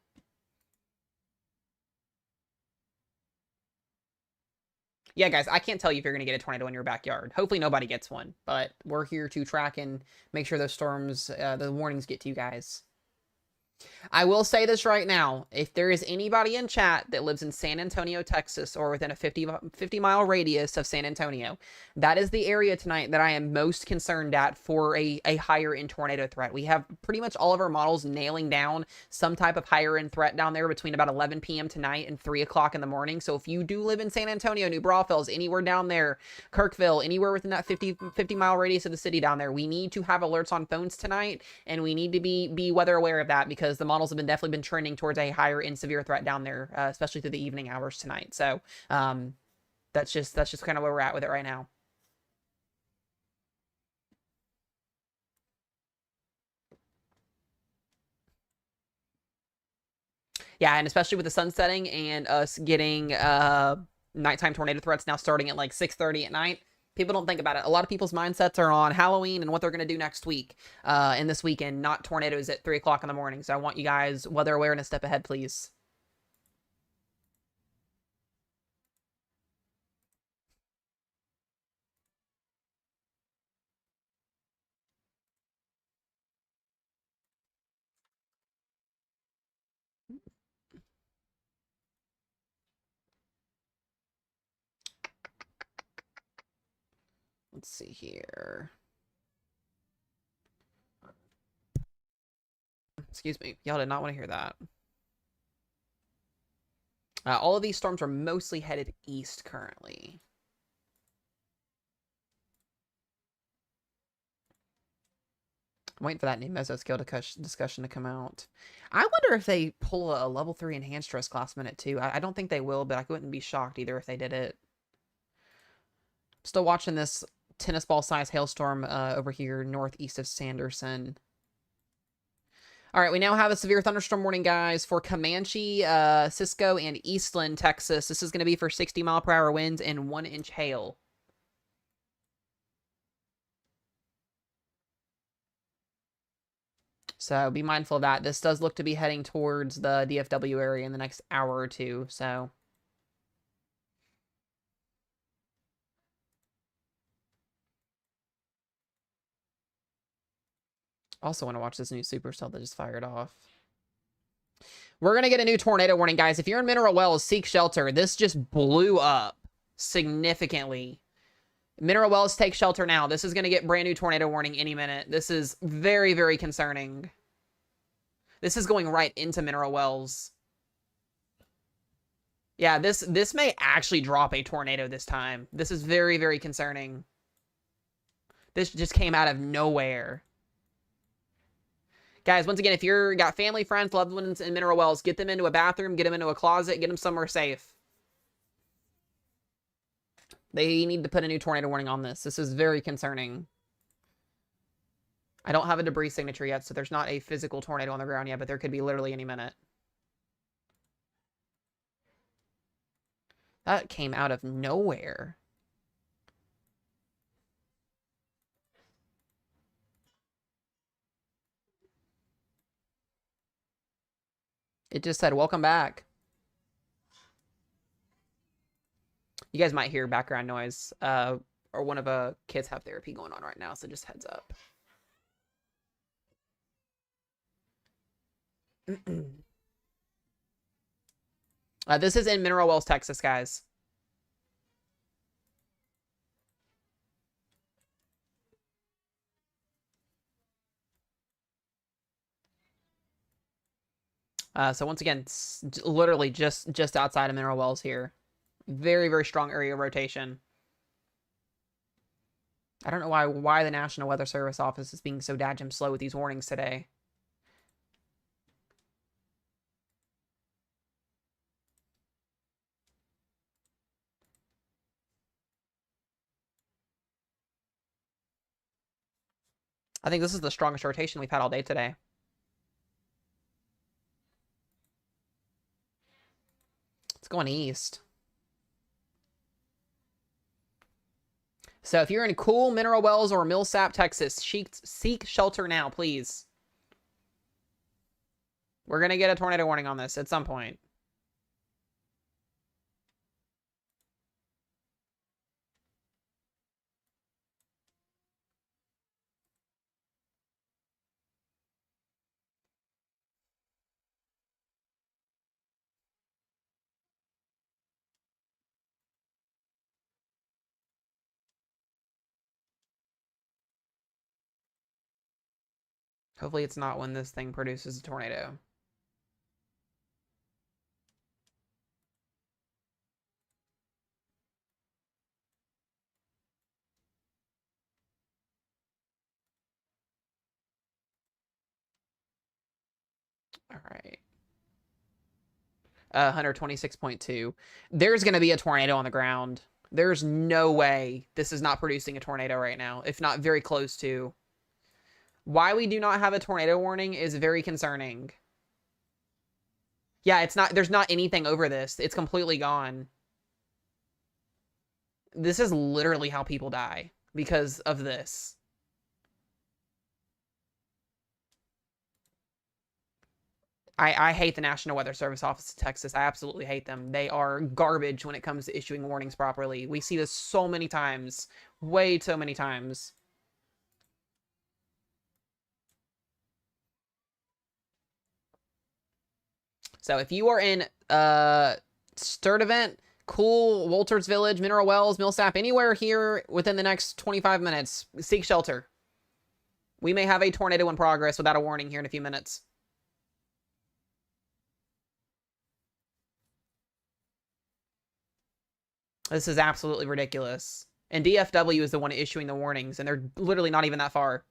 Yeah, guys, I can't tell you if you're going to get a tornado in your backyard. Hopefully nobody gets one, but we're here to track and make sure those storms, the warnings get to you guys. I will say this right now. If there is anybody in chat that lives in San Antonio, Texas, or within a 50-mile radius of San Antonio, that is the area tonight that I am most concerned at for a higher end tornado threat. We have pretty much all of our models nailing down some type of higher end threat down there between about 11 p.m. tonight and 3 o'clock in the morning. So if you do live in San Antonio, New Braunfels, anywhere down there, Kirkville, anywhere within that 50-mile radius of the city down there, we need to have alerts on phones tonight, and we need to be weather aware of that, because the models have definitely been trending towards a higher end severe threat down there, especially through the evening hours tonight. So that's just kind of where we're at with it right now. Yeah, and especially with the sun setting and us getting nighttime tornado threats now starting at like 6:30 at night. People don't think about it. A lot of people's mindsets are on Halloween and what they're going to do next week and this weekend, not tornadoes at 3 o'clock in the morning. So I want you guys weather aware and a step ahead, please. Let's see here. Excuse me. Y'all did not want to hear that. All of these storms are mostly headed east currently. I'm waiting for that new mesoscale discussion to come out. I wonder if they pull a level 3 enhanced stress class minute too. I don't think they will, but I wouldn't be shocked either if they did it. Still watching this tennis ball size hailstorm over here northeast of Sanderson. All right, we now have a severe thunderstorm warning, guys, for Comanche, Cisco, and Eastland, Texas. This is going to be for 60-mile-per-hour winds and 1-inch hail. So be mindful of that. This does look to be heading towards the DFW area in the next hour or two, so... Also want to watch this new supercell that just fired off. We're going to get a new tornado warning, guys. If you're in Mineral Wells, seek shelter. This just blew up significantly. Mineral Wells, take shelter now. This is going to get brand new tornado warning any minute. This is very, very concerning. This is going right into Mineral Wells. Yeah, this may actually drop a tornado this time. This is very, very concerning. This just came out of nowhere. Guys, once again, if you're got family, friends, loved ones in Mineral Wells, get them into a bathroom, get them into a closet, get them somewhere safe. They need to put a new tornado warning on this. This is very concerning. I don't have a debris signature yet, so there's not a physical tornado on the ground yet, but there could be literally any minute. That came out of nowhere. It just said, welcome back. You guys might hear background noise, or one of the kids have therapy going on right now, so just heads up. This is in Mineral Wells, Texas, guys. So once again, literally just outside of Mineral Wells here. Very, very strong area rotation. I don't know why the National Weather Service office is being so dadgum slow with these warnings today. I think this is the strongest rotation we've had all day today. It's going east. So if you're in cool Mineral Wells or Millsap, Texas, seek shelter now, please. We're going to get a tornado warning on this at some point. Hopefully it's not when this thing produces a tornado. All right. 126.2. There's going to be a tornado on the ground. There's no way this is not producing a tornado right now, if not very close to. Why we do not have a tornado warning is very concerning. Yeah, it's not, there's not anything over this. It's completely gone. This is literally how people die because of this. I hate the National Weather Service Office of Texas. I absolutely hate them. They are garbage when it comes to issuing warnings properly. We see this so many times. Way too many times. So if you are in Sturtevant, Cool, Walters Village, Mineral Wells, Millsap, anywhere here within the next 25 minutes. Seek shelter. We may have a tornado in progress without a warning here in a few minutes. This is absolutely ridiculous. And DFW is the one issuing the warnings, and they're literally not even that far.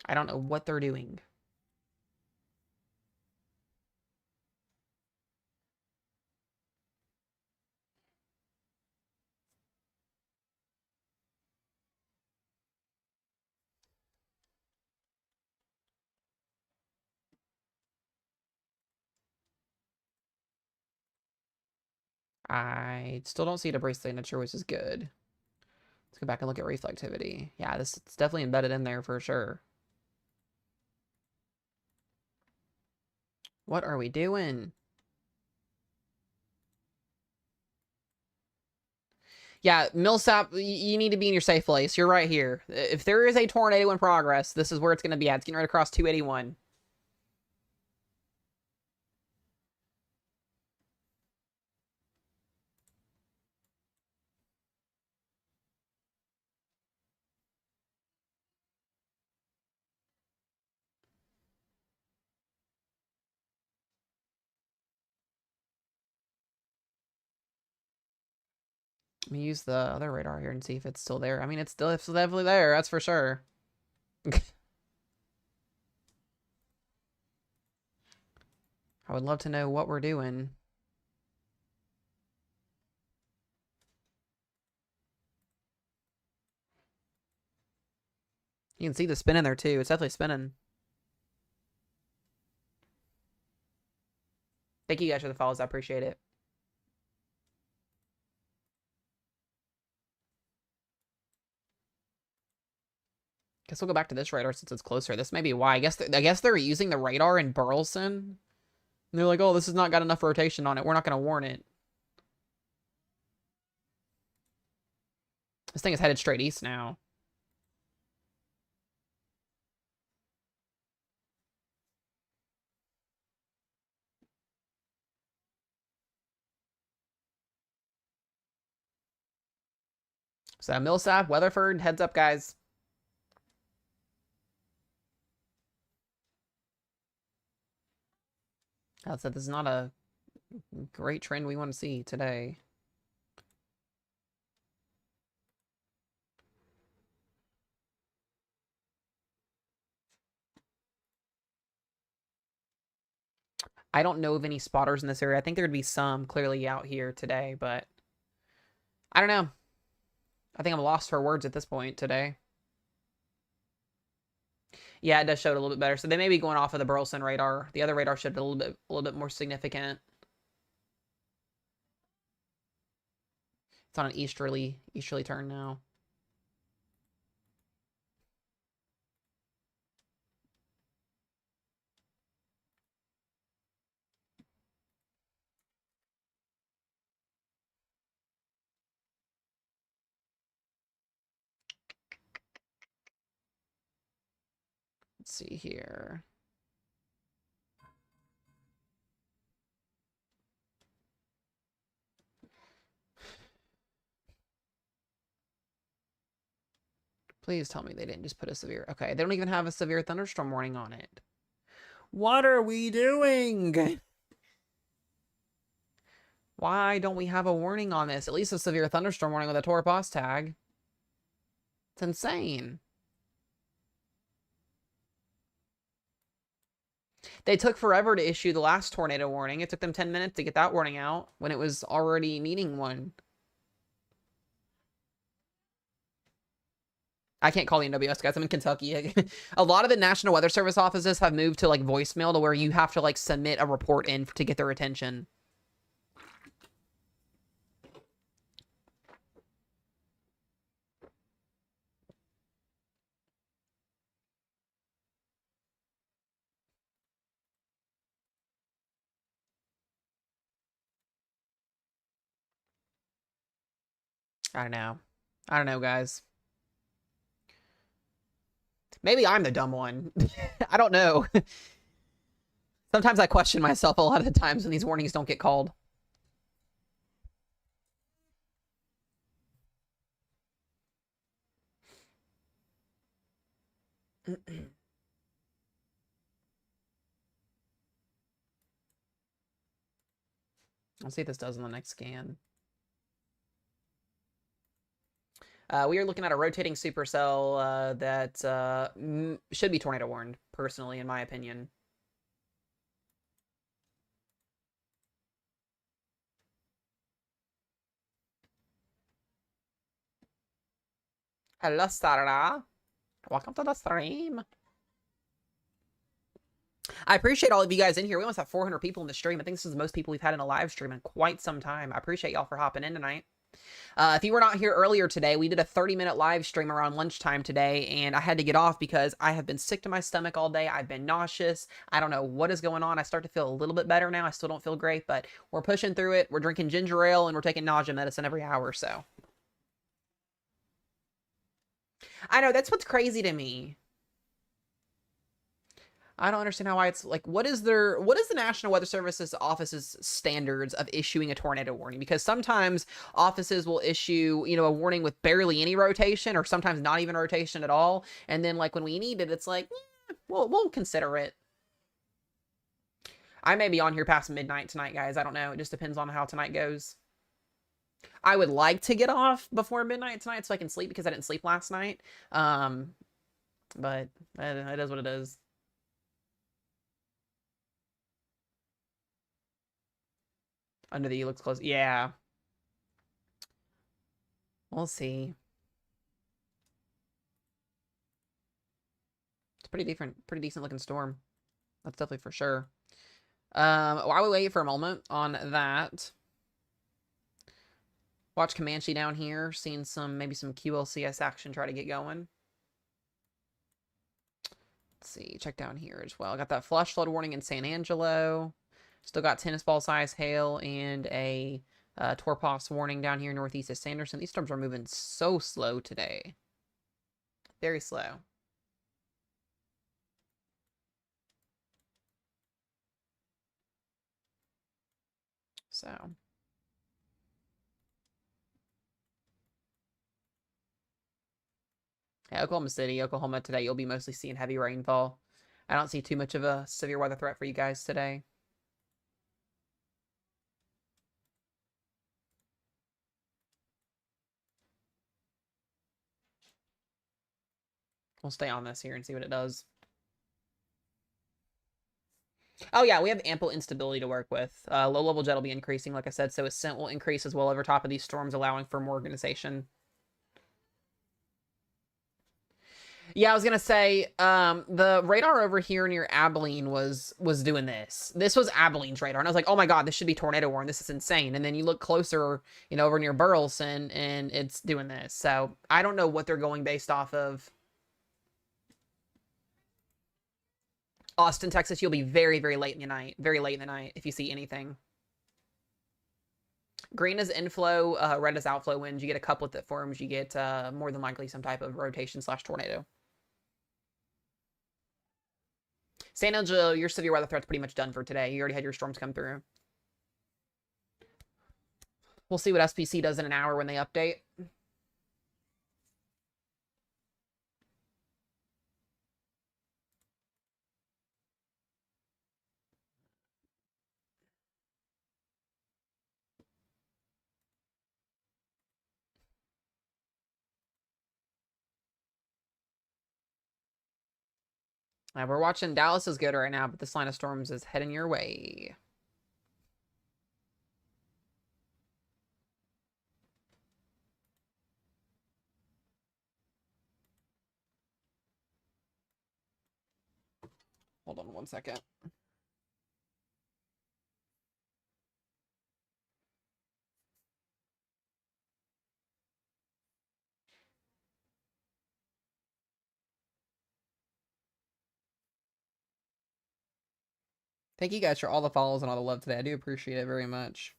I don't know what they're doing. I still don't see debris signature, which is good. Let's go back and look at reflectivity. Yeah, this is definitely embedded in there for sure. What are we doing? Yeah, Millsap, you need to be in your safe place. You're right here. If there is a tornado in progress, this is where it's going to be at. It's getting right across 281. Let me use the other radar here and see if it's still there. I mean, it's still definitely there. That's for sure. I would love to know what we're doing. You can see the spin in there too. It's definitely spinning. Thank you guys for the follows. I appreciate it. Guess we'll go back to this radar since it's closer. This may be why. I guess they're using the radar in Burleson. And they're like, oh, this has not got enough rotation on it. We're not going to warn it. This thing is headed straight east now. So Millsap, Weatherford, heads up, guys. I said this is not a great trend we want to see today. I don't know of any spotters in this area. I think there'd be some clearly out here today, but I don't know. I think I'm lost for words at this point today. Yeah, it does show it a little bit better. So they may be going off of the Burleson radar. The other radar showed a little bit more significant. It's on an easterly turn now. Let's see here. Please tell me they didn't just put a severe... Okay, they don't even have a severe thunderstorm warning on it. What are we doing? Why don't we have a warning on this? At least a severe thunderstorm warning with a Toropos tag. It's insane. They took forever to issue the last tornado warning. It took them 10 minutes to get that warning out when it was already needing one. I can't call the NWS, guys. I'm in Kentucky. A lot of the National Weather Service offices have moved to, like, voicemail to where you have to, like, submit a report in to get their attention. I don't know. I don't know, guys. Maybe I'm the dumb one. I don't know. Sometimes I question myself a lot of the times when these warnings don't get called. I'll see if this does in the next scan. We are looking at a rotating supercell that should be tornado warned, personally, in my opinion. Hello, Sarah. Welcome to the stream. I appreciate all of you guys in here. We almost have 400 people in the stream. I think this is the most people we've had in a live stream in quite some time. I appreciate y'all for hopping in tonight. If you were not here earlier today, we did a 30-minute live stream around lunchtime today, and I had to get off because I have been sick to my stomach all day. I've been nauseous. I don't know what is going on. I start to feel a little bit better now. I still don't feel great, but we're pushing through it. We're drinking ginger ale, and we're taking nausea medicine every hour or so. I know, that's what's crazy to me. I don't understand why it's like, what is the National Weather Service's office's standards of issuing a tornado warning? Because sometimes offices will issue, a warning with barely any rotation, or sometimes not even rotation at all. And then like when we need it, it's like, we'll consider it. I may be on here past midnight tonight, guys. I don't know. It just depends on how tonight goes. I would like to get off before midnight tonight so I can sleep, because I didn't sleep last night. But it is what it is. Under the E looks close. Yeah. We'll see. It's pretty decent looking storm. That's definitely for sure. While we wait for a moment on that, watch Comanche down here, seeing maybe some QLCS action try to get going. Let's see, check down here as well. Got that flash flood warning in San Angelo. Still got tennis ball size hail and a Torpos warning down here northeast of Sanderson. These storms are moving so slow today. Very slow. So. Yeah, Oklahoma City, Oklahoma today, you'll be mostly seeing heavy rainfall. I don't see too much of a severe weather threat for you guys today. We'll stay on this here and see what it does. Oh yeah, we have ample instability to work with. Low-level jet will be increasing, like I said, so ascent will increase as well over top of these storms, allowing for more organization. Yeah, I was gonna say, the radar over here near Abilene was doing this. This was Abilene's radar, and I was like, oh my god, this should be tornado warning. This is insane. And then you look closer, over near Burleson, and it's doing this. So I don't know what they're going based off of. Austin, Texas, you'll be very, very late in the night. Very late in the night if you see anything. Green is inflow, red is outflow winds. You get a couplet that forms. You get more than likely some type of rotation/tornado. San Angelo, your severe weather threat's pretty much done for today. You already had your storms come through. We'll see what SPC does in an hour when they update. We're watching Dallas is good right now, but this line of storms is heading your way. Hold on one second. Thank you guys for all the follows and all the love today. I do appreciate it very much.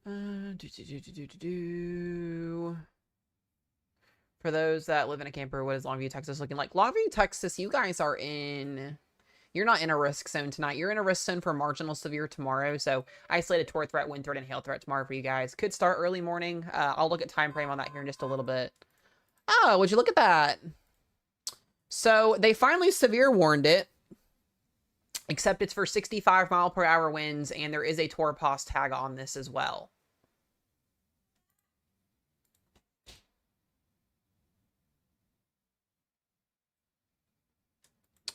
For those that live in a camper, what is Longview, Texas looking like? Longview, Texas, you guys are in... You're not in a risk zone tonight. You're in a risk zone for marginal severe tomorrow. So isolated torrent threat, wind threat, and hail threat tomorrow for you guys. Could start early morning. I'll look at time frame on that here in just a little bit. Oh, would you look at that? So they finally severe warned it. Except it's for 65-mile-per-hour winds, and there is a Torpos tag on this as well.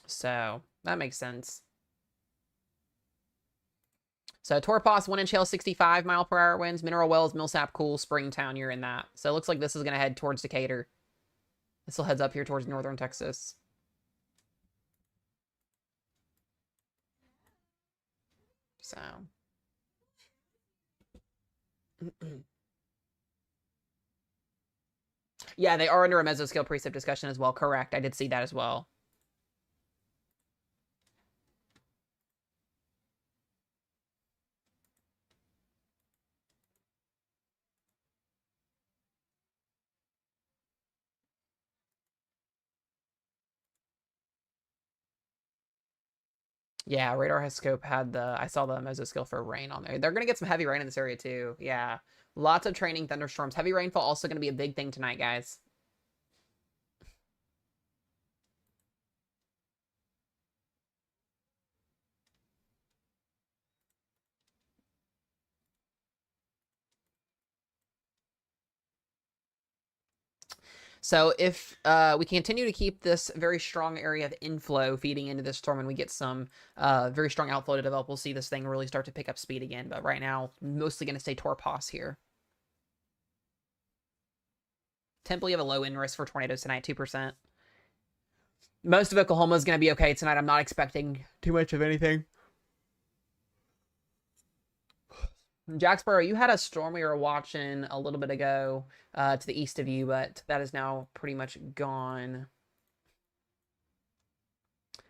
So that makes sense. So Torpos, 1-inch hail, 65-mile-per-hour winds. Mineral Wells, Millsap, Cool, Springtown, you're in that. So it looks like this is going to head towards Decatur. This will heads up here towards northern Texas. So. Yeah, they are under a mesoscale precip discussion as well. Correct. I did see that as well. Yeah, Radar Scope had the... I saw the mesoscale for rain on there. They're going to get some heavy rain in this area too. Yeah. Lots of training thunderstorms. Heavy rainfall also going to be a big thing tonight, guys. So if we continue to keep this very strong area of inflow feeding into this storm and we get some very strong outflow to develop, we'll see this thing really start to pick up speed again. But right now, mostly going to stay Torpos here. Temple, you have a low wind risk for tornadoes tonight, 2%. Most of Oklahoma is going to be okay tonight. I'm not expecting too much of anything. Jacksboro, you had a storm we were watching a little bit ago to the east of you, but that is now pretty much gone.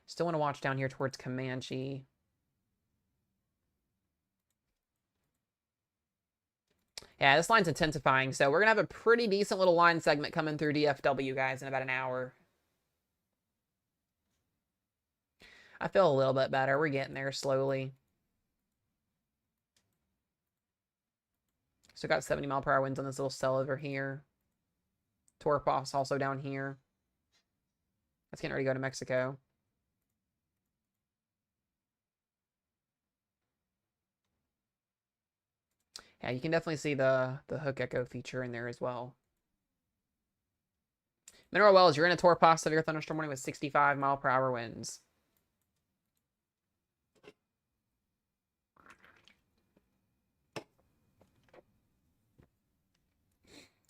Still want to watch down here towards Comanche. Yeah, this line's intensifying, so we're going to have a pretty decent little line segment coming through DFW, guys, in about an hour. I feel a little bit better. We're getting there slowly. So got 70-mile-per-hour winds on this little cell over here. Torpos also down here. That's getting ready to go to Mexico. Yeah, you can definitely see the hook echo feature in there as well. Mineral Wells, you're in a Torpos severe thunderstorm warning with 65-mile-per-hour winds.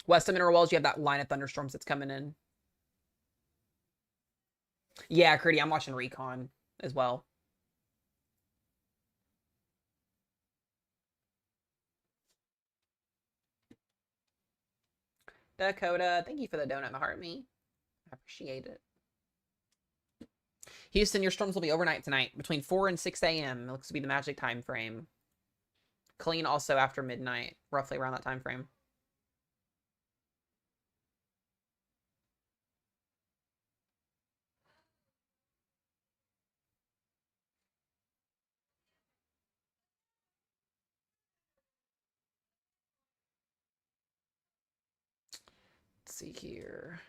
West of Mineral Wells, you have that line of thunderstorms that's coming in. Yeah, Curdy, I'm watching Recon as well. Dakota, thank you for the donut in the heart, me. I appreciate it. Houston, your storms will be overnight tonight, between 4 and 6 a.m. It looks to be the magic time frame. Clean also after midnight, roughly around that time frame. Let's see here.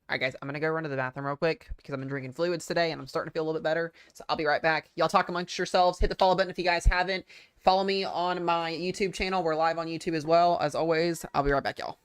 All right, guys, I'm going to go run to the bathroom real quick because I've been drinking fluids today and I'm starting to feel a little bit better. So I'll be right back. Y'all talk amongst yourselves. Hit the follow button if you guys haven't. Follow me on my YouTube channel. We're live on YouTube as well. As always, I'll be right back, y'all.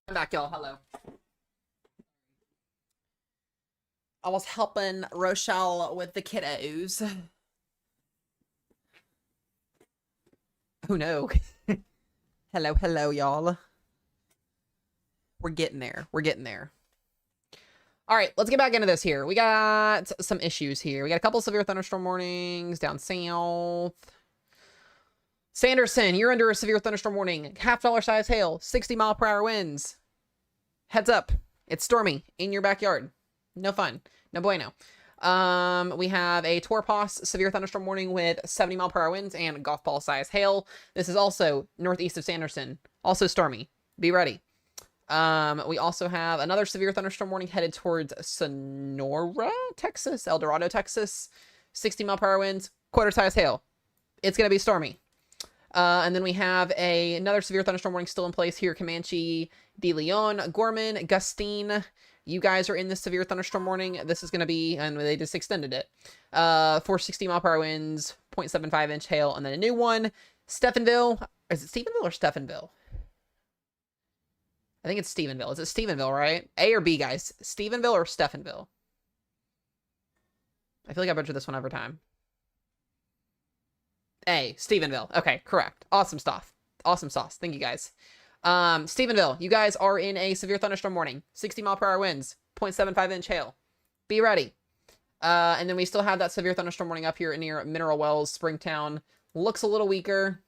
I'm back, y'all. Hello. I was helping Rochelle with the kiddos. Oh no. Hello, y'all. We're getting there. We're getting there. All right, let's get back into this here. We got some issues here. We got a couple severe thunderstorm warnings down south. Sanderson, you're under a severe thunderstorm warning. $50 size hail, 60-mile-per-hour winds. Heads up. It's stormy in your backyard. No fun. No bueno. We have a Torpos severe thunderstorm warning with 70-mile-per-hour winds and golf ball size hail. This is also northeast of Sanderson. Also stormy. Be ready. We also have another severe thunderstorm warning headed towards Sonora, Texas, El Dorado, Texas. 60-mile-per-hour winds, quarter size hail. It's going to be stormy. And then we have another severe thunderstorm warning still in place here. Comanche, De Leon, Gorman, Gustine. You guys are in this severe thunderstorm warning. This is going to be, and they just extended it, for 60-mile-per-hour winds, 0.75-inch hail. And then a new one, Stephenville. Is it Stephenville or Stephenville? I think it's Stephenville. Is it Stephenville, right? A or B, guys? Stephenville or Stephenville? I feel like I butchered this one every time. A, Stephenville. Okay, correct. Awesome stuff. Awesome sauce. Thank you, guys. Stephenville, you guys are in a severe thunderstorm warning. 60-mile-per-hour winds, 0.75-inch hail. Be ready. And then we still have that severe thunderstorm warning up here near Mineral Wells, Springtown. Looks a little weaker.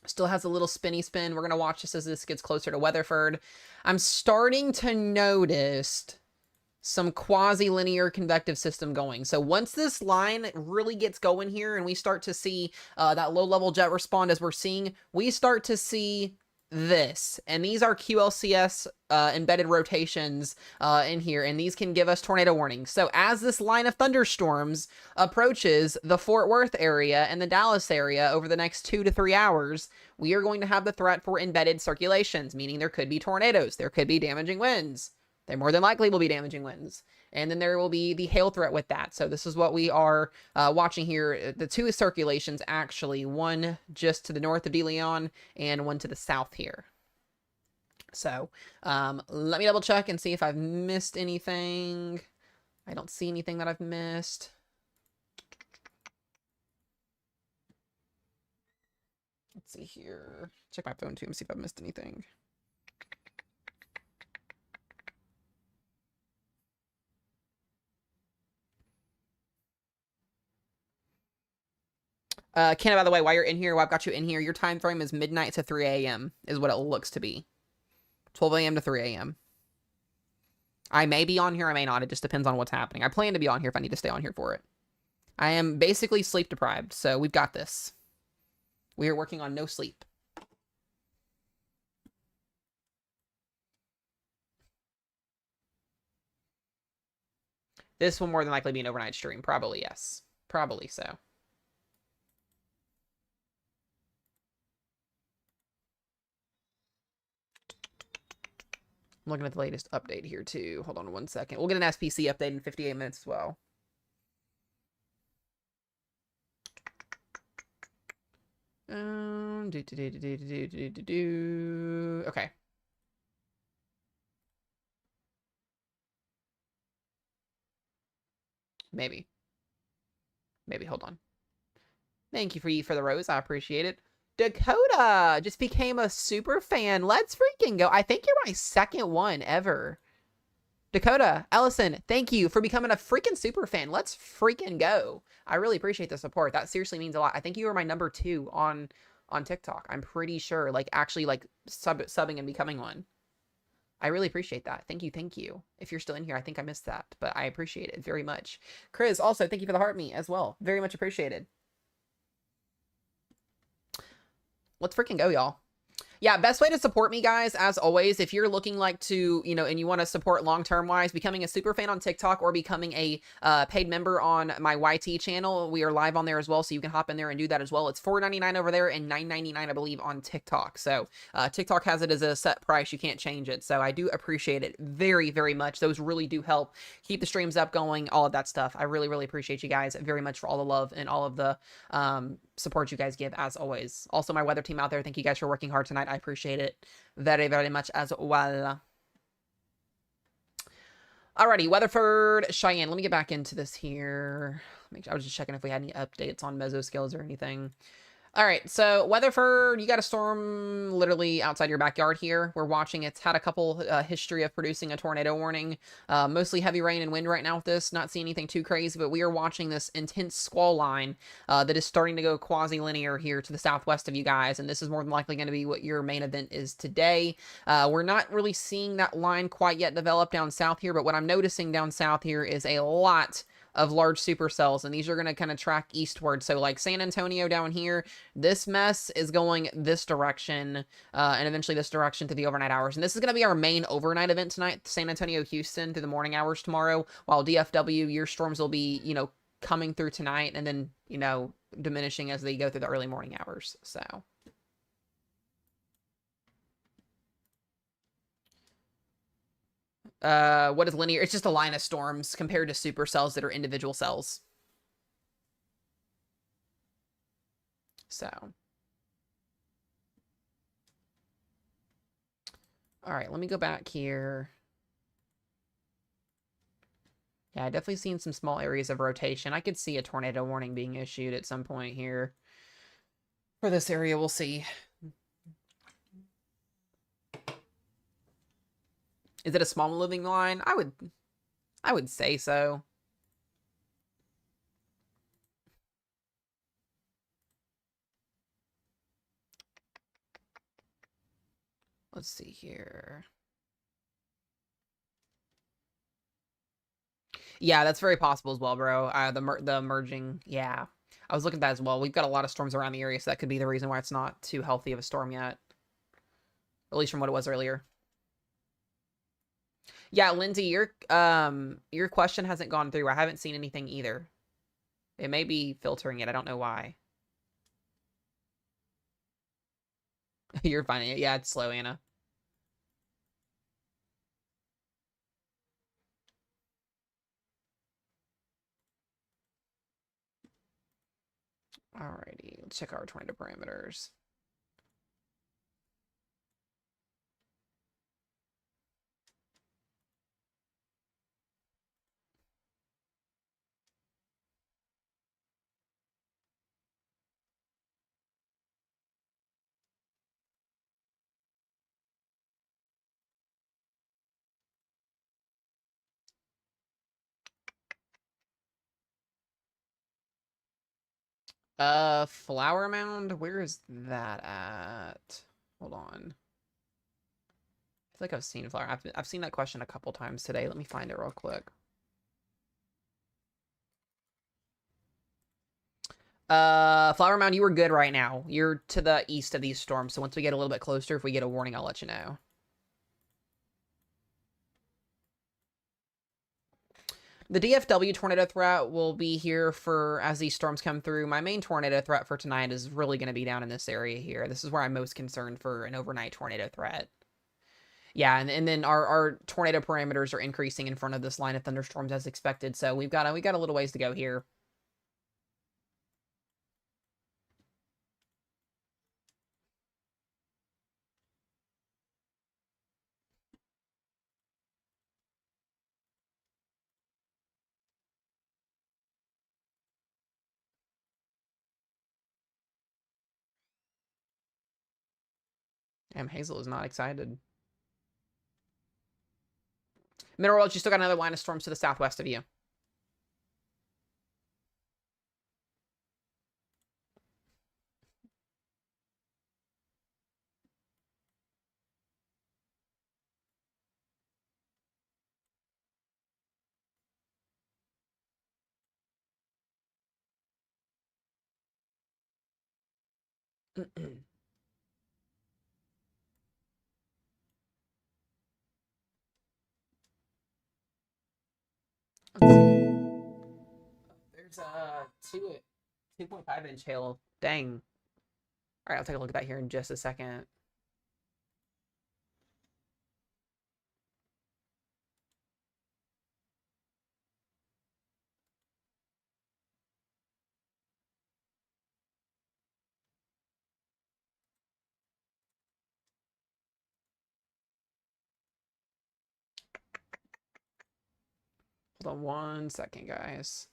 Still has a little spinny spin. We're going to watch this as this gets closer to Weatherford. I'm starting to notice some quasi-linear convective system going. So once this line really gets going here and we start to see that low-level jet respond as we're seeing, we start to see this. And these are QLCS embedded rotations in here, and these can give us tornado warnings. So as this line of thunderstorms approaches the Fort Worth area and the Dallas area over the next 2 to 3 hours, we are going to have the threat for embedded circulations, meaning there could be tornadoes, there could be damaging winds. They more than likely will be damaging winds. And then there will be the hail threat with that. So this is what we are watching here. The two circulations, actually. One just to the north of De Leon and one to the south here. So let me double check and see if I've missed anything. I don't see anything that I've missed. Let's see here. Check my phone too and see if I've missed anything. Kenna, by the way, while you're in here, while I've got you in here, your time frame is midnight to 3 a.m. is what it looks to be. 12 a.m. to 3 a.m. I may be on here, I may not. It just depends on what's happening. I plan to be on here if I need to stay on here for it. I am basically sleep deprived, so we've got this. We are working on no sleep. This will more than likely be an overnight stream. Probably, yes. Probably so. I'm looking at the latest update here, too. Hold on one second. We'll get an SPC update in 58 minutes as well. Okay. Maybe. Hold on. Thank you for the rose. I appreciate it. Dakota just became a super fan. Let's freaking go. I think you're my second one ever. Dakota, Ellison, thank you for becoming a freaking super fan. Let's freaking go. I really appreciate the support. That seriously means a lot. I think you were my number 2 on TikTok. I'm pretty sure, like, actually, like, subbing and becoming one. I really appreciate that. Thank you. If you're still in here, I think I missed that, but I appreciate it very much. Chris, also, thank you for the heart me as well. Very much appreciated. Let's freaking go, y'all. Yeah, best way to support me, guys, as always, if you're looking like to, you know, and you want to support long-term wise, becoming a super fan on TikTok or becoming a paid member on my YT channel, we are live on there as well, so you can hop in there and do that as well. It's $4.99 over there and $9.99, I believe, on TikTok. So TikTok has it as a set price. You can't change it. So I do appreciate it very, very much. Those really do help keep the streams up going, all of that stuff. I really, really appreciate you guys very much for all the love and all of the support you guys give, as always. Also, my weather team out there, thank you guys for working hard tonight. I appreciate it very, very much as well. Alrighty, Weatherford, Cheyenne. Let me get back into this here. I was just checking if we had any updates on mesoscales or anything. All right, so Weatherford, you got a storm literally outside your backyard here. We're watching. It's had a couple history of producing a tornado warning. Mostly heavy rain and wind right now with this. Not seeing anything too crazy, but we are watching this intense squall line that is starting to go quasi-linear here to the southwest of you guys, and this is more than likely going to be what your main event is today. We're not really seeing that line quite yet develop down south here, but what I'm noticing down south here is a lot of large supercells, and these are going to kind of track eastward. So like San Antonio down here, this mess is going this direction, and eventually this direction through the overnight hours. And this is going to be our main overnight event tonight, San Antonio, Houston, through the morning hours tomorrow, while DFW, your storms will be, coming through tonight and then, diminishing as they go through the early morning hours. So what is linear? It's just a line of storms compared to supercells that are individual cells. So, all right, let me go back here. Yeah, I definitely seen some small areas of rotation. I could see a tornado warning being issued at some point here. For this area, we'll see. Is it a small moving line? I would say so. Let's see here. Yeah, that's very possible as well, bro. The merging, yeah. I was looking at that as well. We've got a lot of storms around the area, so that could be the reason why it's not too healthy of a storm yet. At least from what it was earlier. Yeah, Lindsay, your question hasn't gone through. I haven't seen anything either. It may be filtering it. I don't know why. You're finding it. Yeah, it's slow, Anna. Alrighty, let's check our tornado parameters. Flower Mound, where is that at? Hold on. I feel like I've seen Flower. I've seen that question a couple times today. Let me find it real quick. Flower Mound, you were good right now. You're to the east of these storms, so once we get a little bit closer, if we get a warning, I'll let you know. The DFW tornado threat will be here for as these storms come through. My main tornado threat for tonight is really going to be down in this area here. This is where I'm most concerned for an overnight tornado threat. Yeah, and then our tornado parameters are increasing in front of this line of thunderstorms as expected. So we got a little ways to go here. Damn, Hazel is not excited. Mineral Wells, you still got another line of storms to the southwest of you. Let's see. There's a 2.5-inch hail. Dang. All right, I'll take a look at that here in just a second. Hold on 1 second, guys.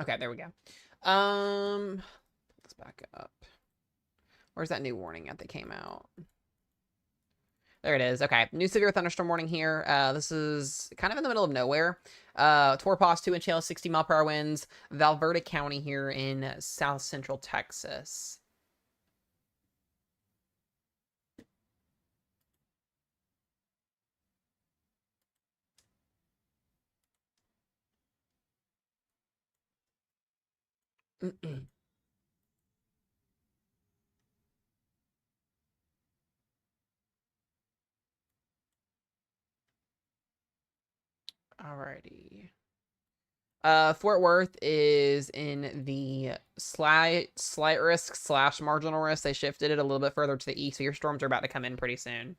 Okay, there we go. Let's back up. Where's that new warning at that came out? There it is. Okay, new severe thunderstorm warning here. This is kind of in the middle of nowhere. Torpos, 2-inch hail, 60-mile-per-hour winds. Valverde County here in south central Texas. Alrighty. Fort Worth is in the slight risk / marginal risk. They shifted it a little bit further to the east, so your storms are about to come in pretty soon.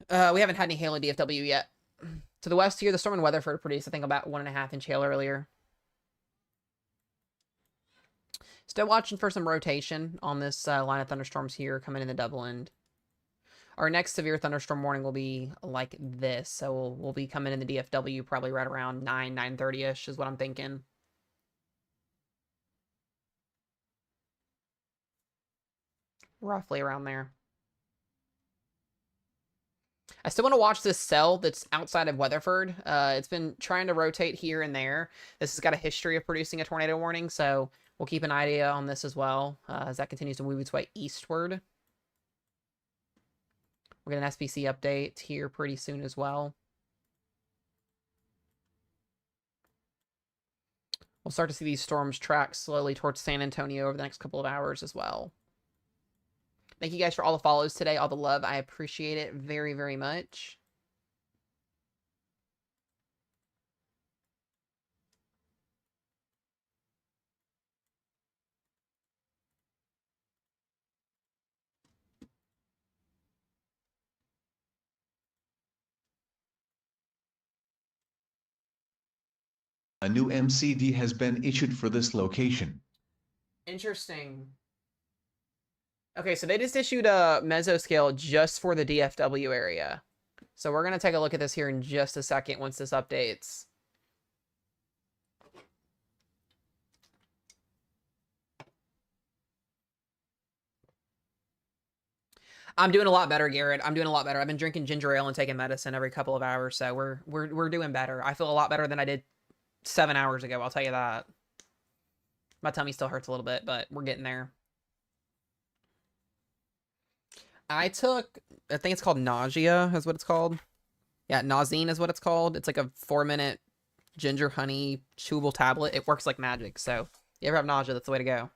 We haven't had any hail in DFW yet. To the west here, the storm in Weatherford produced, I think, about 1.5-inch hail earlier. Still watching for some rotation on this line of thunderstorms here coming in the Doubleland. Our next severe thunderstorm warning will be like this. So we'll be coming in the DFW probably right around 9:30-ish is what I'm thinking. Roughly around there. I still want to watch this cell that's outside of Weatherford. It's been trying to rotate here and there. This has got a history of producing a tornado warning, so we'll keep an idea on this as well as that continues to move its way eastward. We'll get an SPC update here pretty soon as well. We'll start to see these storms track slowly towards San Antonio over the next couple of hours as well. Thank you guys for all the follows today, all the love. I appreciate it very, very much. A new MCD has been issued for this location. Interesting. Okay, so they just issued a mesoscale just for the DFW area. So we're going to take a look at this here in just a second once this updates. I'm doing a lot better, Garrett. I'm doing a lot better. I've been drinking ginger ale and taking medicine every couple of hours, so we're doing better. I feel a lot better than I did 7 hours ago, I'll tell you that. My tummy still hurts a little bit, but we're getting there. I think it's called Nausea is what it's called. Yeah, Nausine is what it's called. It's like a 4-minute ginger honey chewable tablet. It works like magic, so if you ever have nausea, that's the way to go.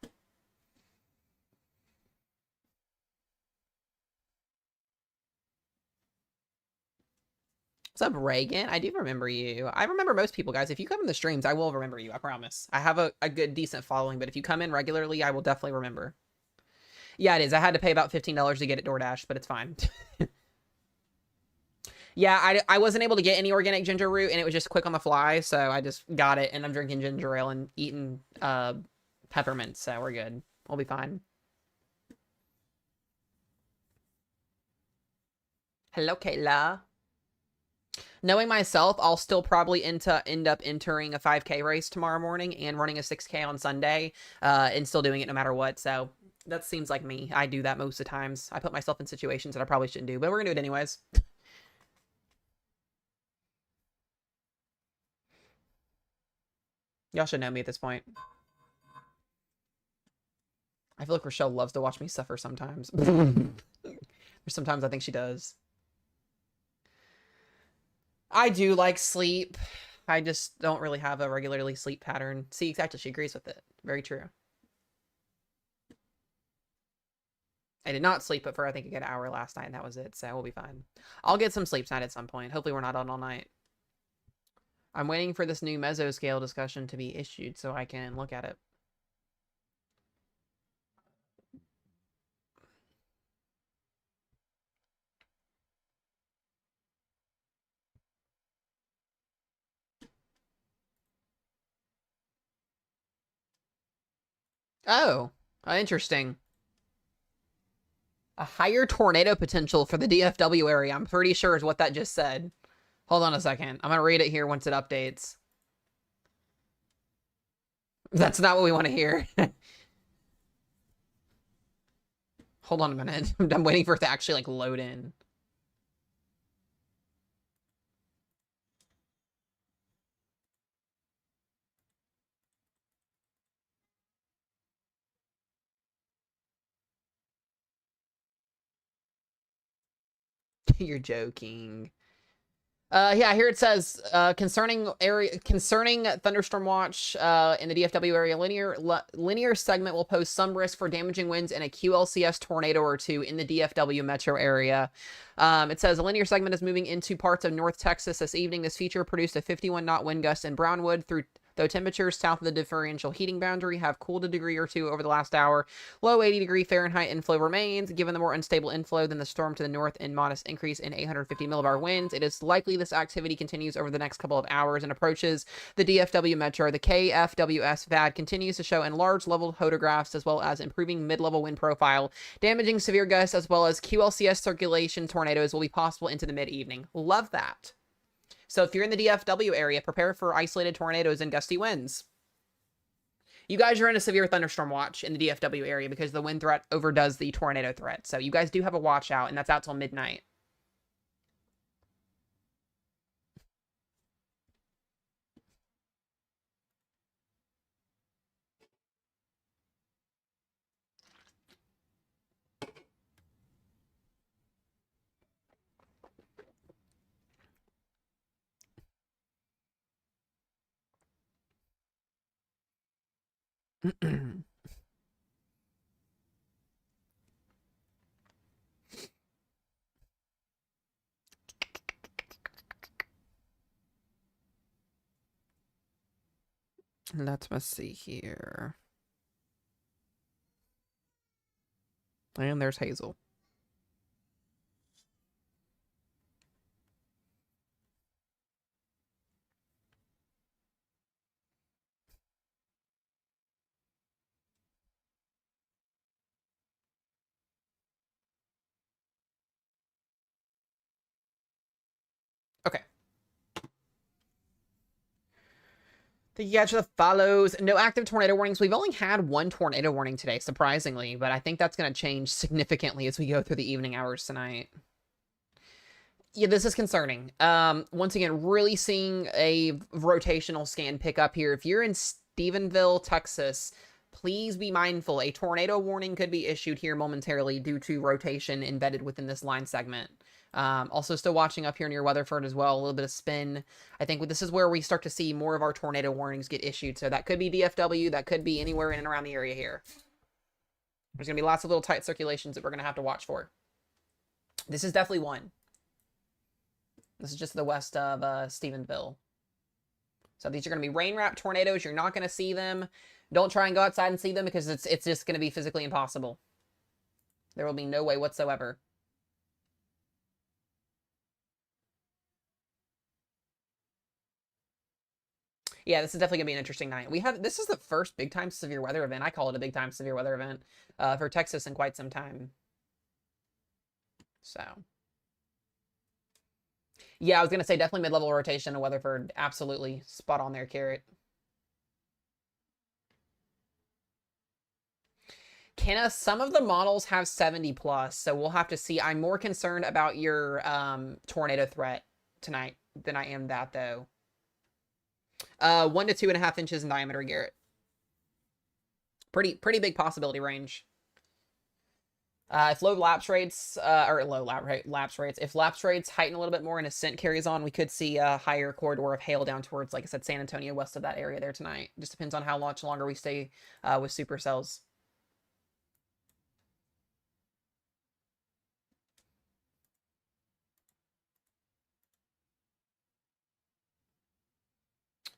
What's up, Reagan? I do remember you. I remember most people, guys. If you come in the streams, I will remember you. I promise. I have a good, decent following, but if you come in regularly, I will definitely remember. Yeah, it is. I had to pay about $15 to get it DoorDash, but it's fine. Yeah, I wasn't able to get any organic ginger root, and it was just quick on the fly, so I just got it, and I'm drinking ginger ale and eating peppermint, so we're good. We'll be fine. Hello, Kayla. Knowing myself, I'll still probably end up entering a 5K race tomorrow morning and running a 6K on Sunday, and still doing it no matter what, so that seems like me. I do that most of the times. I put myself in situations that I probably shouldn't do, but we're gonna do it anyways. Y'all should know me at this point. I feel like Rochelle loves to watch me suffer sometimes. Sometimes I think she does. I do like sleep. I just don't really have a regularly sleep pattern. See, exactly. She agrees with it. Very true. I did not sleep but for I think a good hour last night, and that was it. So we'll be fine. I'll get some sleep tonight at some point. Hopefully we're not on all night. I'm waiting for this new mesoscale discussion to be issued so I can look at it. Oh, interesting. A higher tornado potential for the DFW area, I'm pretty sure is what that just said. Hold on a second. I'm going to read it here once it updates. That's not what we want to hear. Hold on a minute. I'm waiting for it to actually, like, load in. You're joking. Yeah, here it says concerning thunderstorm watch in the DFW area, linear segment will pose some risk for damaging winds and a QLCS tornado or two in the DFW metro area. It says a linear segment is moving into parts of North Texas this evening. This feature produced a 51-knot wind gust in Brownwood though temperatures south of the differential heating boundary have cooled a degree or two over the last hour. Low 80-degree Fahrenheit inflow remains. Given the more unstable inflow than the storm to the north and modest increase in 850 millibar winds, it is likely this activity continues over the next couple of hours and approaches the DFW metro. The KFWS VAD continues to show enlarged level photographs as well as improving mid-level wind profile. Damaging severe gusts as well as QLCS circulation tornadoes will be possible into the mid-evening. Love that. So if you're in the DFW area, prepare for isolated tornadoes and gusty winds. You guys are in a severe thunderstorm watch in the DFW area because the wind threat overdoes the tornado threat. So you guys do have a watch out, and that's out till midnight. Let's see here. And there's Hazel. Okay. The edge that follows. No active tornado warnings. We've only had one tornado warning today, surprisingly, but I think that's going to change significantly as we go through the evening hours tonight. Yeah, this is concerning. Once again, really seeing a rotational scan pick up here. If you're in Stephenville, Texas, please be mindful. A tornado warning could be issued here momentarily due to rotation embedded within this line segment. Also still watching up here near Weatherford as well, a little bit of spin. I think this is where we start to see more of our tornado warnings get issued. So that could be DFW, that could be anywhere in and around the area here. There's going to be lots of little tight circulations that we're going to have to watch for. This is definitely one. This is just the west of Stephenville. So these are going to be rain-wrapped tornadoes. You're not going to see them. Don't try and go outside and see them because it's just going to be physically impossible. There will be no way whatsoever. Yeah, this is definitely gonna be an interesting night. This is the first big time severe weather event. I call it a big time severe weather event for Texas in quite some time. So, yeah, I was gonna say definitely mid-level rotation of Weatherford. Absolutely spot on there, Carrot. Kenna, some of the models have 70 plus, so we'll have to see. I'm more concerned about your tornado threat tonight than I am that though. 1 to 2.5 inches in diameter, Garrett. Pretty big possibility range. If low lapse rates, if lapse rates heighten a little bit more and ascent carries on, we could see a higher corridor of hail down towards, like I said, San Antonio, west of that area there tonight. Just depends on how much longer we stay with supercells.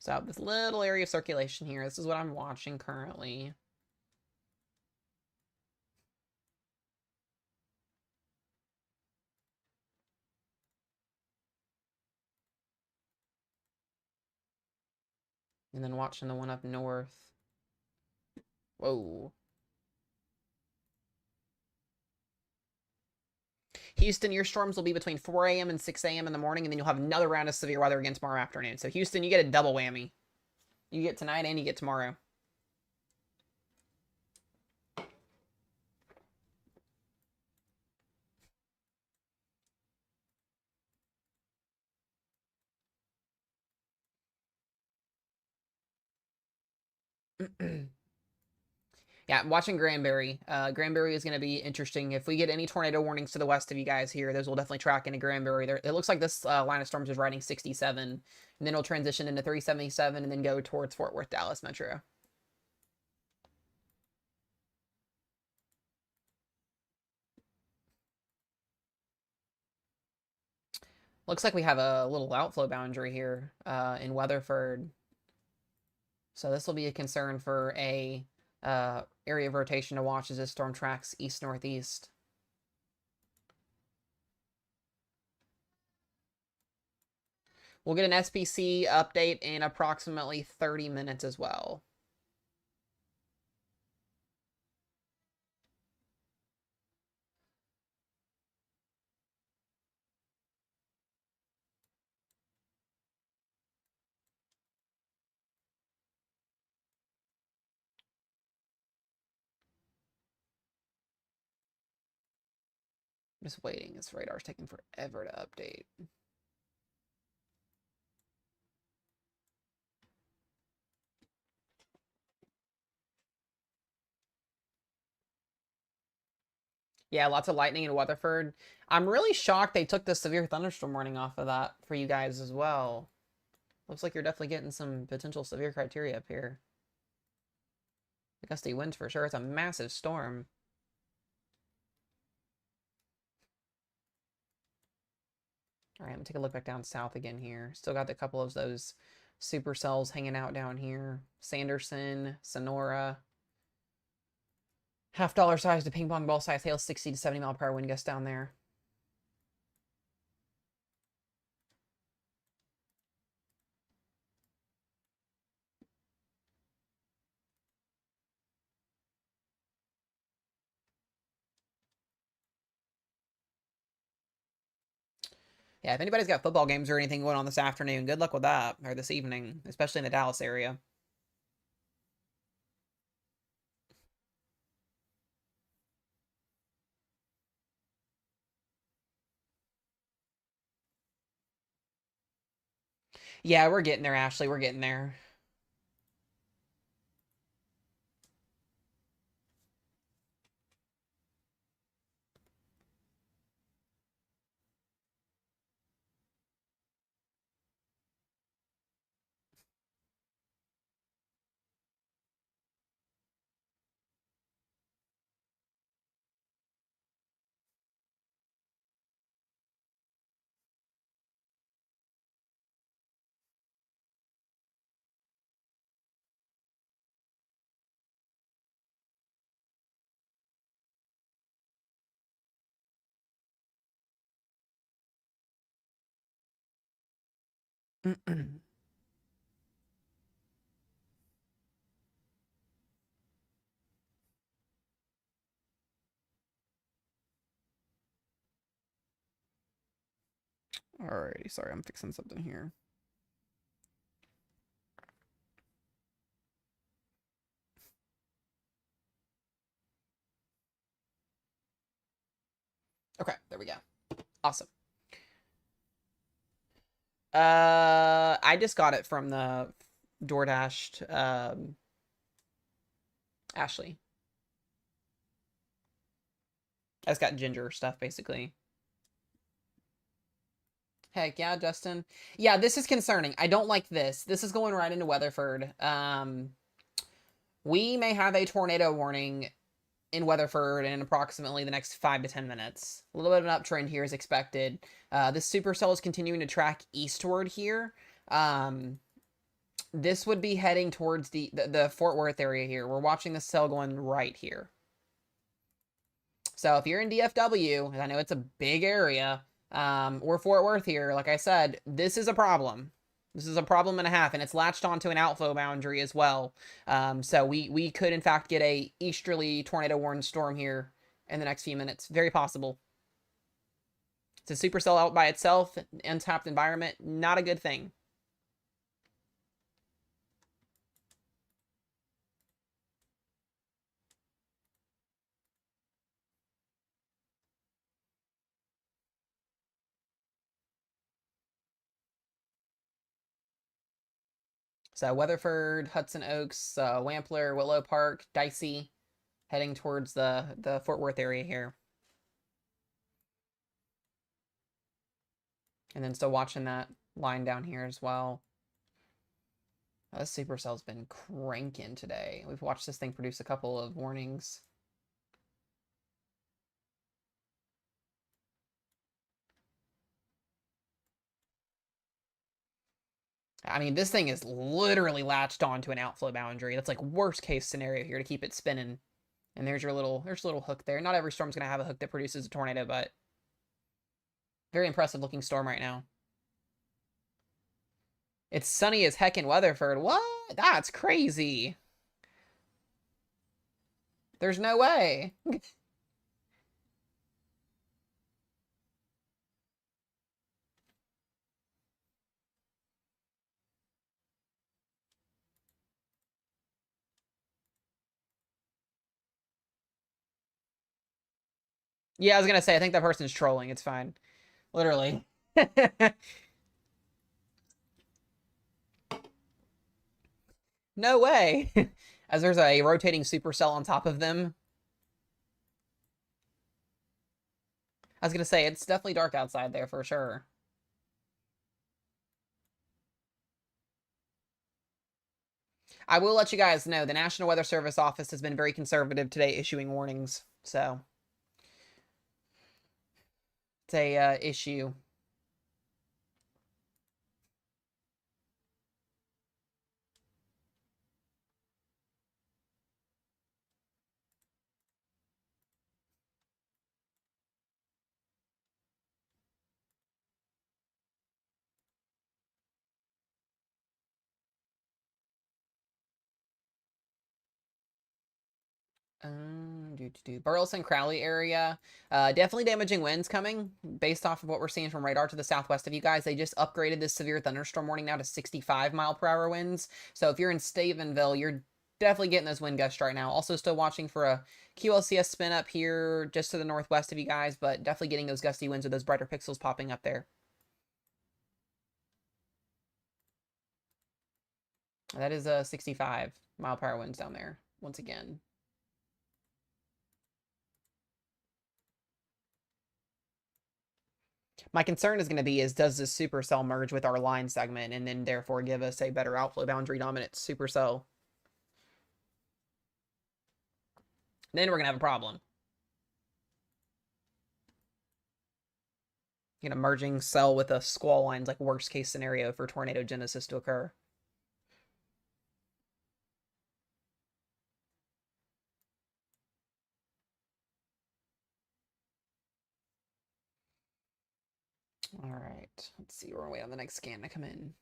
So this little area of circulation here, this is what I'm watching currently. And then watching the one up north. Whoa. Houston, your storms will be between 4 a.m. and 6 a.m. in the morning, and then you'll have another round of severe weather again tomorrow afternoon. So Houston, you get a double whammy. You get tonight and you get tomorrow. Yeah, watching Granbury. Granbury is going to be interesting. If we get any tornado warnings to the west of you guys here, those will definitely track into Granbury. It looks like this line of storms is riding 67, and then it'll transition into 377 and then go towards Fort Worth, Dallas Metro. Looks like we have a little outflow boundary here in Weatherford. So this will be a concern for a area of rotation to watch as this storm tracks east-northeast. We'll get an SPC update in approximately 30 minutes as well. I'm just waiting. This radar's taking forever to update. Yeah, lots of lightning in Weatherford. I'm really shocked they took the severe thunderstorm warning off of that for you guys as well. Looks like you're definitely getting some potential severe criteria up here. Gusty winds for sure. It's a massive storm. All right, I'm gonna take a look back down south again here. Still got a couple of those supercells hanging out down here. Sanderson, Sonora. $half size to ping pong ball size hail, 60 to 70 mile per hour wind gusts down there. Yeah, if anybody's got football games or anything going on this afternoon, good luck with that, or this evening, especially in the Dallas area. Yeah, we're getting there, Ashley. We're getting there. Alrighty, sorry, I'm fixing something here. Okay, there we go. Awesome. I just got it from the DoorDash, Ashley. I just got ginger stuff, basically. Heck yeah, Justin. Yeah, this is concerning. I don't like this. This is going right into Weatherford. We may have a tornado warning in Weatherford in approximately the next 5 to 10 minutes. A little bit of an uptrend here is expected. This supercell is continuing to track eastward here. this would be heading towards the Fort Worth area here. We're watching the cell going right here. So if you're in DFW, and I know it's a big area, or Fort Worth here, like I said, this is a problem. This is a problem and a half, and it's latched onto an outflow boundary as well. So we could, in fact, get a easterly tornado-warned storm here in the next few minutes. Very possible. It's a supercell out by itself, untapped environment, not a good thing. So Weatherford, Hudson Oaks, Wampler, Willow Park, Dicey, heading towards the Fort Worth area here. And then still watching that line down here as well. This supercell's been cranking today. We've watched this thing produce a couple of warnings. I mean, this thing is literally latched onto an outflow boundary. That's like worst case scenario here to keep it spinning. And there's your little hook there. Not every storm's gonna have a hook that produces a tornado, but very impressive looking storm right now. It's sunny as heck in Weatherford. What? That's crazy. There's no way. Yeah, I was gonna say, I think that person's trolling. It's fine. Literally. No way. As there's a rotating supercell on top of them. I was gonna say, it's definitely dark outside there for sure. I will let you guys know, the National Weather Service office has been very conservative today issuing warnings. So it's a issue. Burleson Crowley area, definitely damaging winds coming based off of what we're seeing from radar to the southwest of you guys. They just upgraded this severe thunderstorm warning now to 65-mile-per-hour winds. So if you're in Stephenville, you're definitely getting those wind gusts right now. Also still watching for a QLCS spin up here just to the northwest of you guys, but definitely getting those gusty winds with those brighter pixels popping up there. That is a 65-mile-per-hour winds down there once again. My concern is going to be does this supercell merge with our line segment and then therefore give us a better outflow boundary dominant supercell? Then we're going to have a problem. A merging cell with a squall line's like worst case scenario for tornado genesis to occur. All right, let's see. We're gonna wait on the next scan to come in.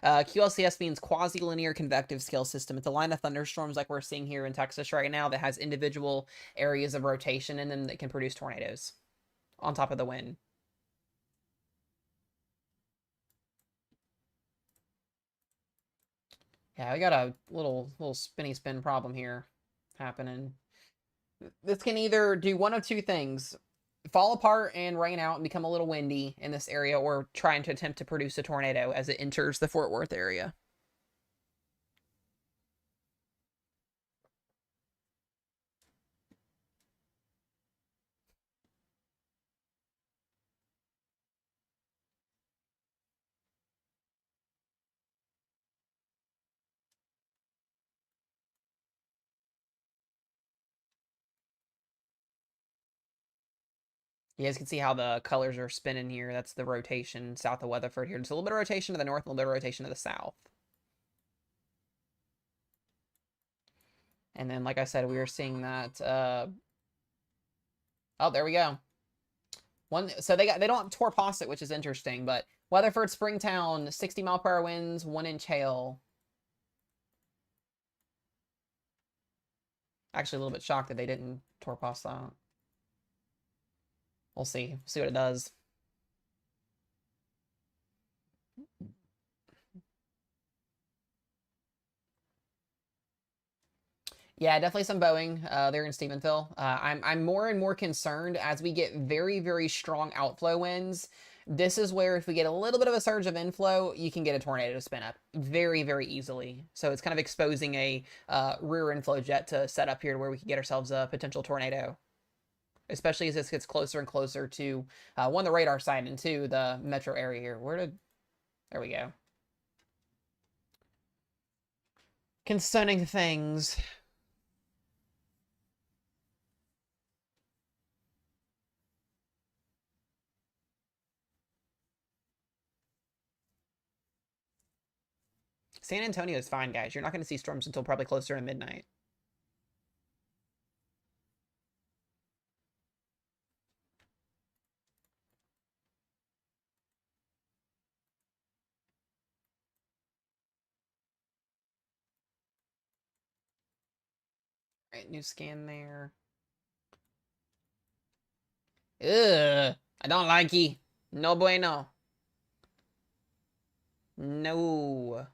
QLCS means quasi-linear convective scale system. It's a line of thunderstorms like we're seeing here in Texas right now that has individual areas of rotation in them that can produce tornadoes on top of the wind. Yeah, we got a little spinny spin problem here happening. This can either do one of two things: fall apart and rain out and become a little windy in this area, or trying to attempt to produce a tornado as it enters the Fort Worth area. You guys can see how the colors are spinning here. That's the rotation south of Weatherford here. There's a little bit of rotation to the north, a little bit of rotation to the south. And then, like I said, we were seeing that. Oh, there we go. So they don't have Tor Posset, which is interesting, but Weatherford, Springtown, 60-mile-per-hour winds, 1-inch hail. Actually, a little bit shocked that they didn't Tor Posset that. We'll see. See what it does. Yeah, definitely some bowing there in Stephenville. I'm more and more concerned as we get very, very strong outflow winds. This is where if we get a little bit of a surge of inflow, you can get a tornado to spin up very, very easily. So it's kind of exposing a rear inflow jet to set up here where we can get ourselves a potential tornado. Especially as this gets closer and closer to, one, the radar side, and two, the metro area here. There we go. Concerning things. San Antonio is fine, guys. You're not going to see storms until probably closer to midnight. All right, new scan there. Ugh, I don't like it. No bueno. No.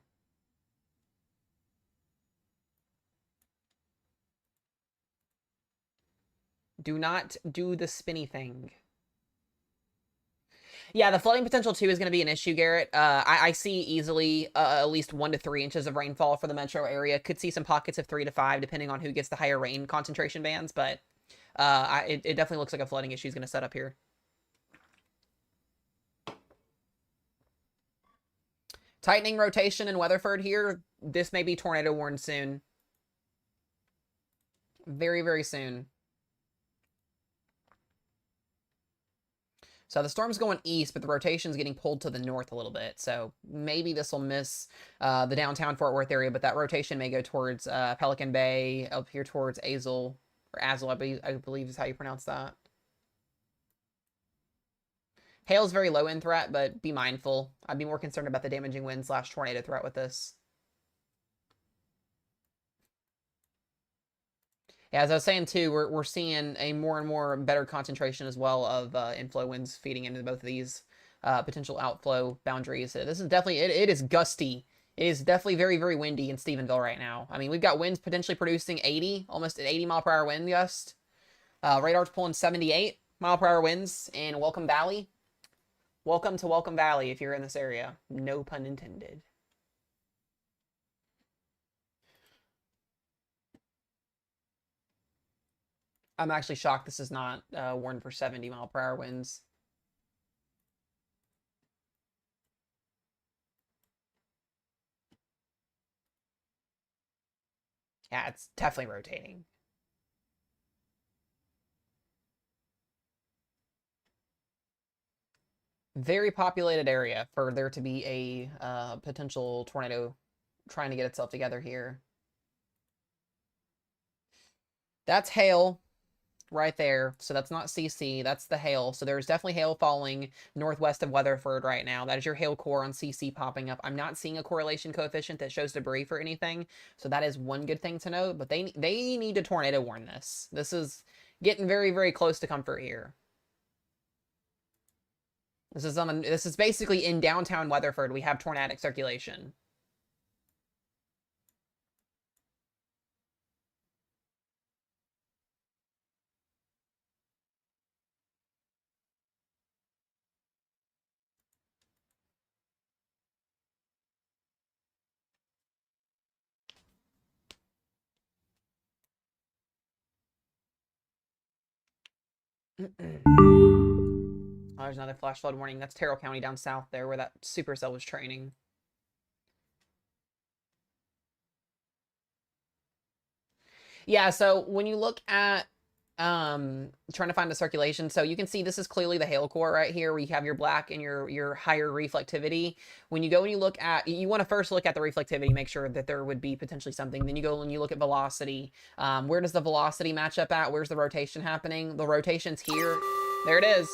Do not do the spinny thing. Yeah, the flooding potential too is going to be an issue, Garrett. I see easily at least 1 to 3 inches of rainfall for the metro area. Could see some pockets of 3 to 5, depending on who gets the higher rain concentration bands. But it definitely looks like a flooding issue is going to set up here. Tightening rotation in Weatherford here. This may be tornado warned soon. Very, very soon. So the storm's going east, but the rotation's getting pulled to the north a little bit. So maybe this will miss the downtown Fort Worth area, but that rotation may go towards Pelican Bay, up here towards Azle, or Azle, I believe is how you pronounce that. Hail's very low in threat, but be mindful. I'd be more concerned about the damaging wind / tornado threat with this. Yeah, as I was saying too, we're seeing a more and more better concentration as well of inflow winds feeding into both of these potential outflow boundaries. This is definitely, it is gusty. It is definitely very, very windy in Stephenville right now. I mean, we've got winds potentially producing 80, almost an 80-mile-per-hour wind gust. Radar's pulling 78-mile-per-hour winds in Welcome Valley. Welcome to Welcome Valley if you're in this area. No pun intended. I'm actually shocked this is not warned for 70-mile-per-hour winds. Yeah, it's definitely rotating. Very populated area for there to be a potential tornado trying to get itself together here. That's hail right there. So that's not CC, that's the hail. So there's definitely hail falling northwest of Weatherford right now. That is your hail core on CC popping up. I'm not seeing a correlation coefficient that shows debris for anything. So that is one good thing to note, but they need to tornado warn this. This is getting very, very close to comfort here. This is basically in downtown Weatherford. We have tornadic circulation. Oh, there's another flash flood warning. That's Terrell County down south there where that supercell was training. Yeah, so when you look at Trying to find the circulation. So you can see this is clearly the hail core right here, where you have your black and your higher reflectivity. When you go and you look at, you want to first look at the reflectivity, make sure that there would be potentially something. Then you go and you look at velocity. Where does the velocity match up at? Where's the rotation happening? The rotation's here. There it is.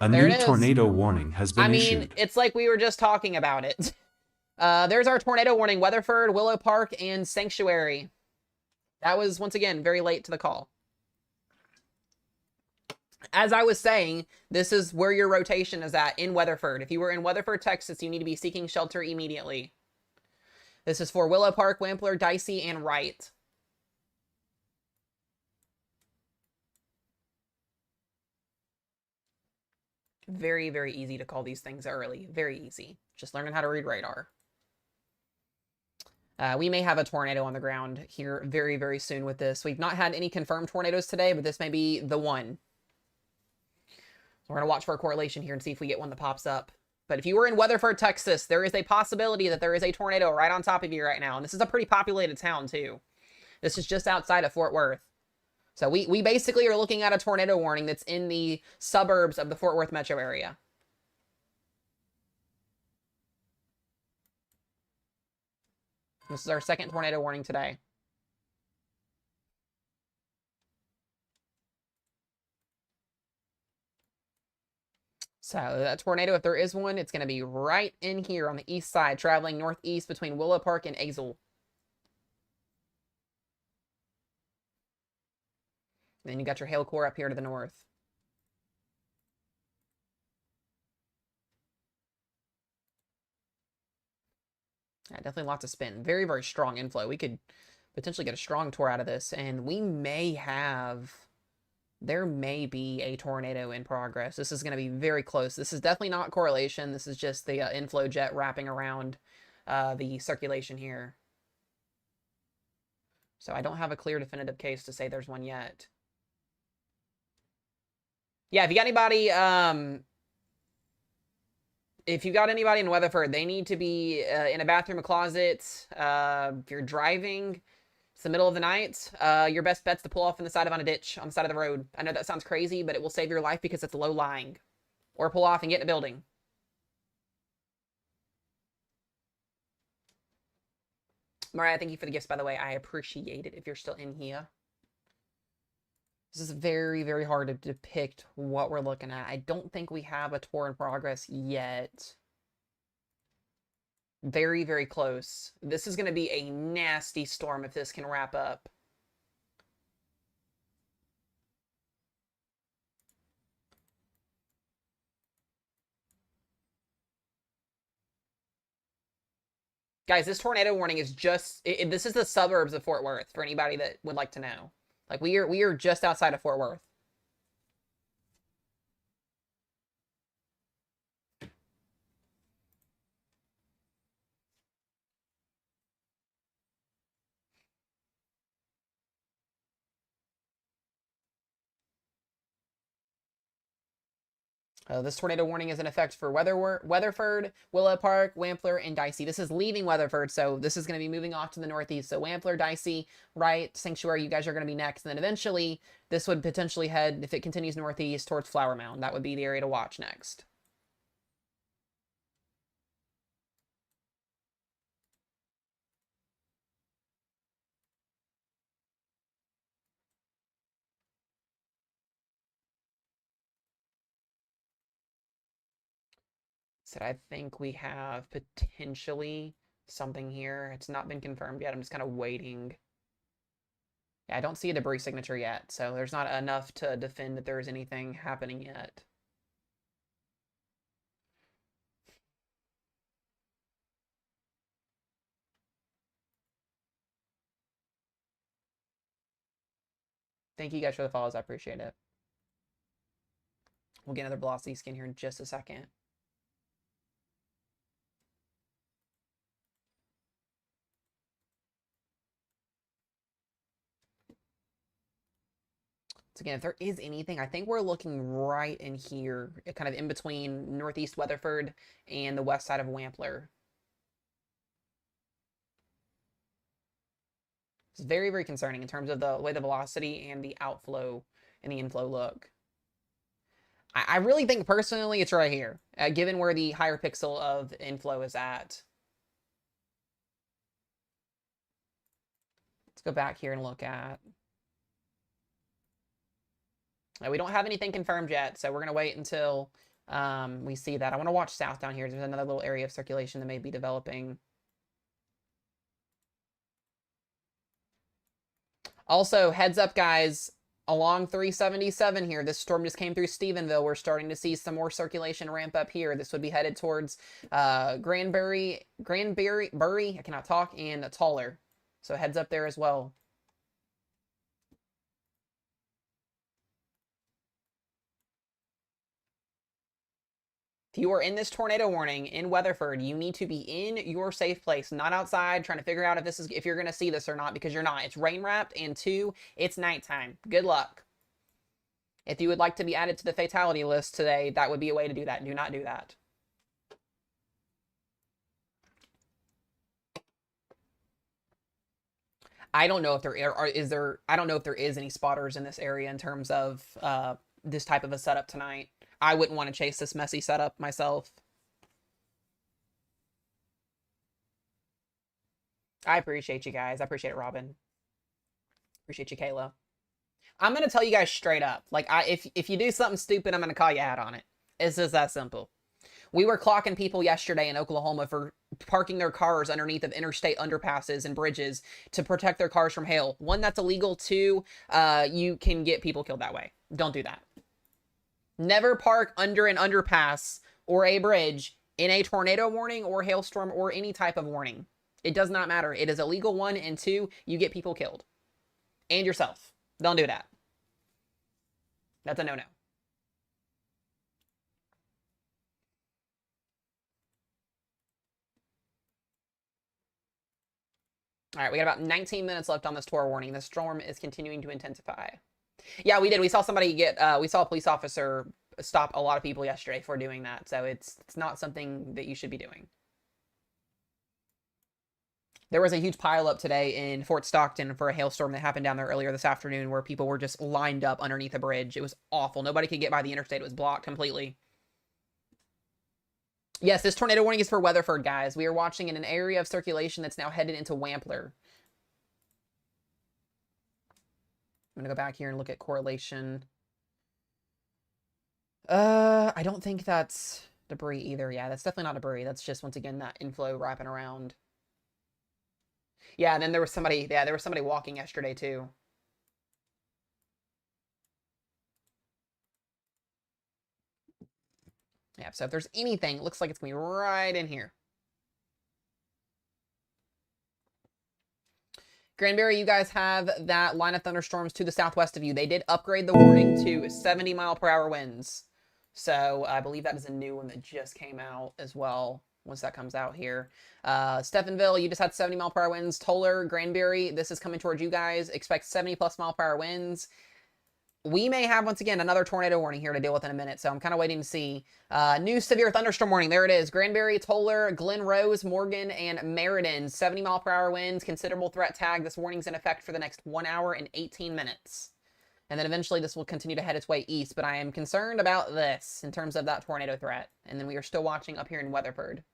A There new it is. tornado warning has been issued. It's like we were just talking about it. There's our tornado warning. Weatherford, Willow Park, and Sanctuary. That was, once again, very late to the call. As I was saying, this is where your rotation is at in Weatherford. If you were in Weatherford, Texas, you need to be seeking shelter immediately. This is for Willow Park, Wampler, Dicey, and Wright. Very, very easy to call these things early. Very easy. Just learning how to read radar. We may have a tornado on the ground here very, very soon with this. We've not had any confirmed tornadoes today, but this may be the one. We're going to watch for a correlation here and see if we get one that pops up. But if you were in Weatherford, Texas, there is a possibility that there is a tornado right on top of you right now. And this is a pretty populated town, too. This is just outside of Fort Worth. So we basically are looking at a tornado warning that's in the suburbs of the Fort Worth metro area. This is our second tornado warning today. So that tornado, if there is one, it's going to be right in here on the east side, traveling northeast between Willow Park and Azle. Then you got your hail core up here to the north. Yeah, definitely lots of spin. Very, very strong inflow. We could potentially get a strong tour out of this, and we may have... There may be a tornado in progress. This is going to be very close. This is definitely not correlation. This is just the inflow jet wrapping around the circulation here. So I don't have a clear definitive case to say there's one yet. Yeah, if you got anybody... if you got anybody in Weatherford, they need to be in a bathroom, a closet. If you're driving, it's the middle of the night, your best bet's to pull off on the side of a ditch, on the side of the road. I know that sounds crazy, but it will save your life because it's low-lying. Or pull off and get in a building. Mariah, thank you for the gifts, by the way. I appreciate it if you're still in here. This is very, very hard to depict what we're looking at. I don't think we have a tour in progress yet. Very, very close. This is going to be a nasty storm if this can wrap up. Guys, this tornado warning is just... this is the suburbs of Fort Worth, for anybody that would like to know. Like, we are just outside of Fort Worth. This tornado warning is in effect for Weatherford, Willow Park, Wampler, and Dicey. This is leaving Weatherford, so this is going to be moving off to the northeast. So Wampler, Dicey, Wright, Sanctuary, you guys are going to be next. And then eventually, this would potentially head, if it continues northeast, towards Flower Mound. That would be the area to watch next. So I think we have potentially something here. It's not been confirmed yet. I'm just kind of waiting. Yeah, I don't see a debris signature yet, so there's not enough to defend that there is anything happening yet. Thank you guys for the follows. I appreciate it. We'll get another velocity scan here in just a second. So again, if there is anything, I think we're looking right in here, kind of in between northeast Weatherford and the west side of Wampler. It's very, very concerning in terms of the way the velocity and the outflow in the inflow look. I really think personally it's right here, given where the higher pixel of inflow is at. Let's go back here and look at. We don't have anything confirmed yet, so we're going to wait until we see that. I want to watch south down here. There's another little area of circulation that may be developing. Also, heads up, guys. Along 377 here, this storm just came through Stephenville. We're starting to see some more circulation ramp up here. This would be headed towards Granbury, I cannot talk, and Toller. So heads up there as well. If you are in this tornado warning in Weatherford, you need to be in your safe place, not outside trying to figure out if you're going to see this or not, because you're not. It's rain wrapped, and 2, it's nighttime. Good luck. If you would like to be added to the fatality list today, that would be a way to do that. Do not do that. I don't know if I don't know if there is any spotters in this area in terms of this type of a setup tonight. I wouldn't want to chase this messy setup myself. I appreciate you guys. I appreciate it, Robin. Appreciate you, Kayla. I'm going to tell you guys straight up. Like, if you do something stupid, I'm going to call you out on it. It's just that simple. We were clocking people yesterday in Oklahoma for parking their cars underneath of interstate underpasses and bridges to protect their cars from hail. 1, that's illegal. 2, you can get people killed that way. Don't do that. Never park under an underpass or a bridge in a tornado warning or hailstorm or any type of warning. It does not matter. It is illegal, 1, and 2, you get people killed. And yourself. Don't do that. That's a no-no. All right, we got about 19 minutes left on this tour warning. The storm is continuing to intensify. Yeah, we did. We saw somebody we saw a police officer stop a lot of people yesterday for doing that. So it's not something that you should be doing. There was a huge pileup today in Fort Stockton for a hailstorm that happened down there earlier this afternoon where people were just lined up underneath a bridge. It was awful. Nobody could get by the interstate. It was blocked completely. Yes, this tornado warning is for Weatherford, guys. We are watching in an area of circulation that's now headed into Wampler. I'm going to go back here and look at correlation. I don't think that's debris either. Yeah, that's definitely not debris. That's just, once again, that inflow wrapping around. Yeah, and then there was somebody walking yesterday too. Yeah, so if there's anything, it looks like it's going to be right in here. Granbury, you guys have that line of thunderstorms to the southwest of you. They did upgrade the warning to 70-mile-per-hour winds. So I believe that is a new one that just came out as well, once that comes out here. Stephenville, you just had 70-mile-per-hour winds. Toller, Granbury, this is coming towards you guys. Expect 70-plus mile-per-hour winds. We may have, once again, another tornado warning here to deal with in a minute, so I'm kind of waiting to see. New severe thunderstorm warning. There it is. Granbury, Toller, Glen Rose, Morgan, and Meriden. 70-mile-per-hour winds. Considerable threat tag. This warning's in effect for the next 1 hour and 18 minutes. And then eventually this will continue to head its way east, but I am concerned about this in terms of that tornado threat. And then we are still watching up here in Weatherford.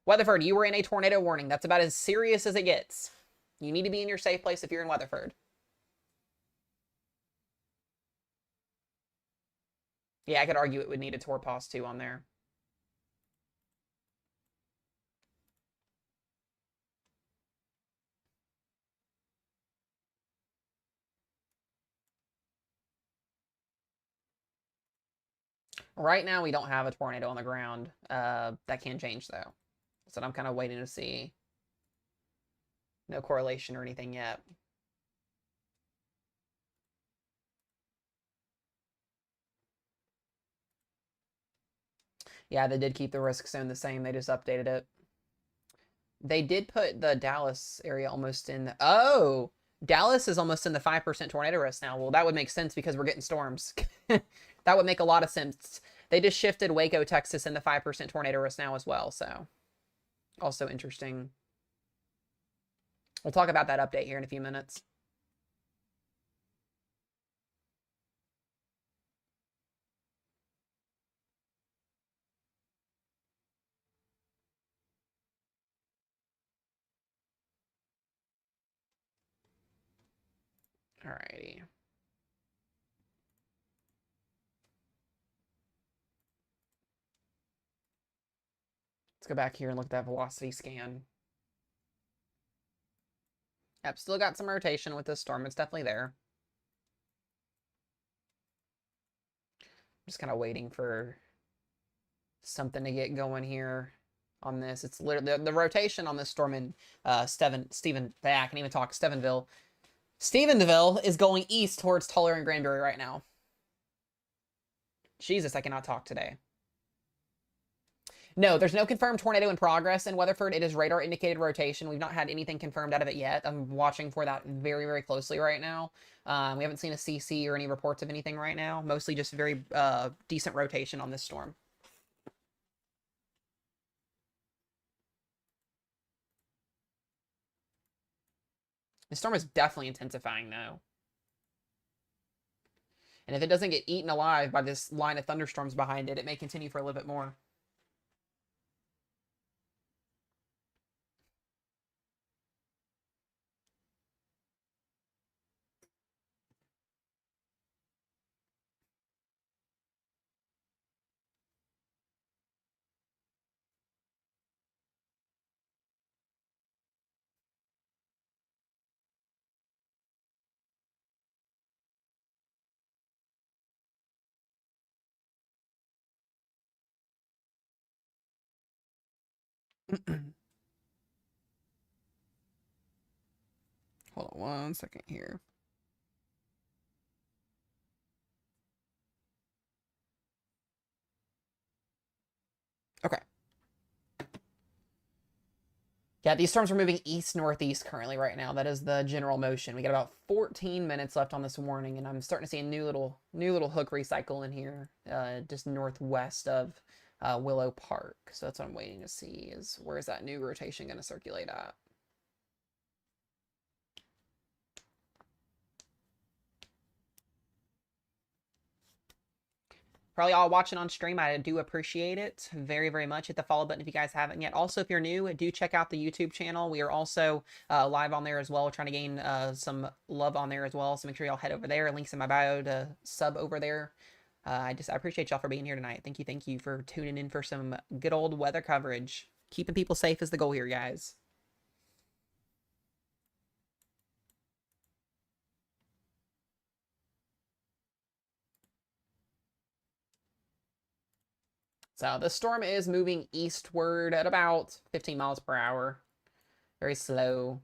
Weatherford, you were in a tornado warning. That's about as serious as it gets. You need to be in your safe place if you're in Weatherford. Yeah, I could argue it would need a tour pause too on there. Right now, we don't have a tornado on the ground. That can change, though. So I'm kind of waiting to see. No correlation or anything yet. Yeah, they did keep the risk zone the same. They just updated it. They did put the Dallas area almost in the... Oh! Dallas is almost in the 5% tornado risk now. Well, that would make sense because we're getting storms. That would make a lot of sense. They just shifted Waco, Texas in the 5% tornado risk now as well, so... Also interesting. We'll talk about that update here in a few minutes. Alrighty. Let's go back here and look at that velocity scan. Yep, still got some rotation with this storm. It's definitely there. Just kind of waiting for something to get going here on this. It's literally the rotation on this storm in I can't even talk. Stephenville is going east towards Tuller and Granbury right now. Jesus, I cannot talk today. No, there's no confirmed tornado in progress in Weatherford. It is radar indicated rotation. We've not had anything confirmed out of it yet. I'm watching for that very, very closely right now. We haven't seen a CC or any reports of anything right now. Mostly just very decent rotation on this storm. The storm is definitely intensifying though. And if it doesn't get eaten alive by this line of thunderstorms behind it, it may continue for a little bit more. Hold on one second here. Okay. Yeah, these storms are moving east-northeast currently right now. That is the general motion. We got about 14 minutes left on this warning, and I'm starting to see a new little hook recycle in here, just northwest of Willow Park. So that's what I'm waiting to see is where is that new rotation going to circulate at? Probably all watching on stream. I do appreciate it very, very much. Hit the follow button if you guys haven't yet. Also, if you're new, do check out the YouTube channel. We are also live on there as well. We're trying to gain some love on there as well. So make sure y'all head over there. Links in my bio to sub over there. I appreciate y'all for being here tonight. Thank you for tuning in for some good old weather coverage. Keeping people safe is the goal here, guys. So the storm is moving eastward at about 15 miles per hour. Very slow.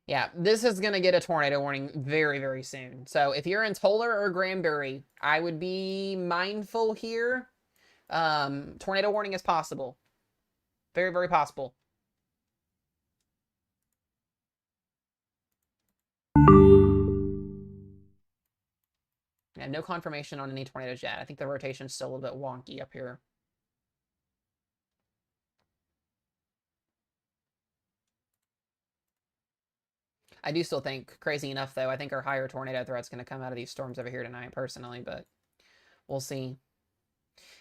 Yeah, this is going to get a tornado warning very, very soon. So if you're in Tuller or Granbury, I would be mindful here. Tornado warning is possible. Very, very possible. Yeah, no confirmation on any tornadoes yet. I think the rotation's still a little bit wonky up here. I do still think, crazy enough though, I think our higher tornado threat's going to come out of these storms over here tonight, personally, but we'll see.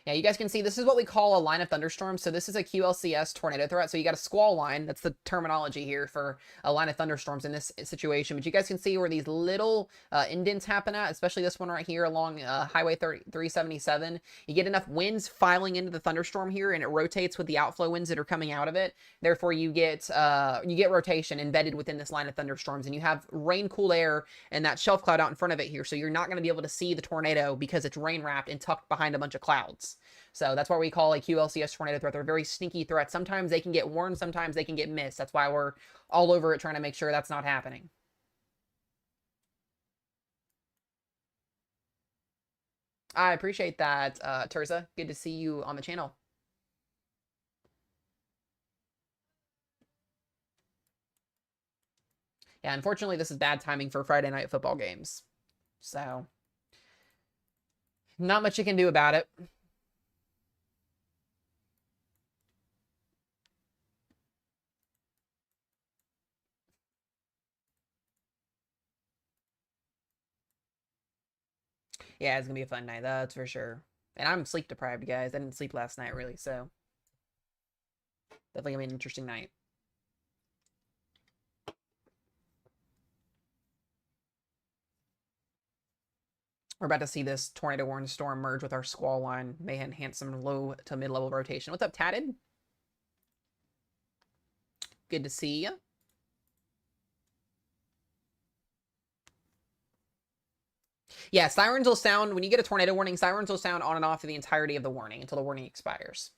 Yeah, you guys can see this is what we call a line of thunderstorms. So this is a QLCS tornado threat. So you got a squall line. That's the terminology here for a line of thunderstorms in this situation. But you guys can see where these little indents happen at, especially this one right here along Highway 377. You get enough winds filing into the thunderstorm here, and it rotates with the outflow winds that are coming out of it. Therefore, you get rotation embedded within this line of thunderstorms, and you have rain-cooled air and that shelf cloud out in front of it here. So you're not going to be able to see the tornado because it's rain-wrapped and tucked behind a bunch of clouds. So that's what we call a QLCS tornado threat. They're very sneaky threats. Sometimes they can get warned, sometimes they can get missed. That's why we're all over it trying to make sure that's not happening. I appreciate that, Terza. Good to see you on the channel. Yeah, unfortunately, this is bad timing for Friday night football games. So, not much you can do about it. Yeah, it's gonna be a fun night, that's for sure. And I'm sleep deprived, guys. I didn't sleep last night, really, so definitely gonna be an interesting night. We're about to see this tornado warning storm merge with our squall line. May enhance some low to mid-level rotation. What's up, Tatted? Good to see you. Yeah, sirens will sound, when you get a tornado warning, sirens will sound on and off for the entirety of the warning until the warning expires.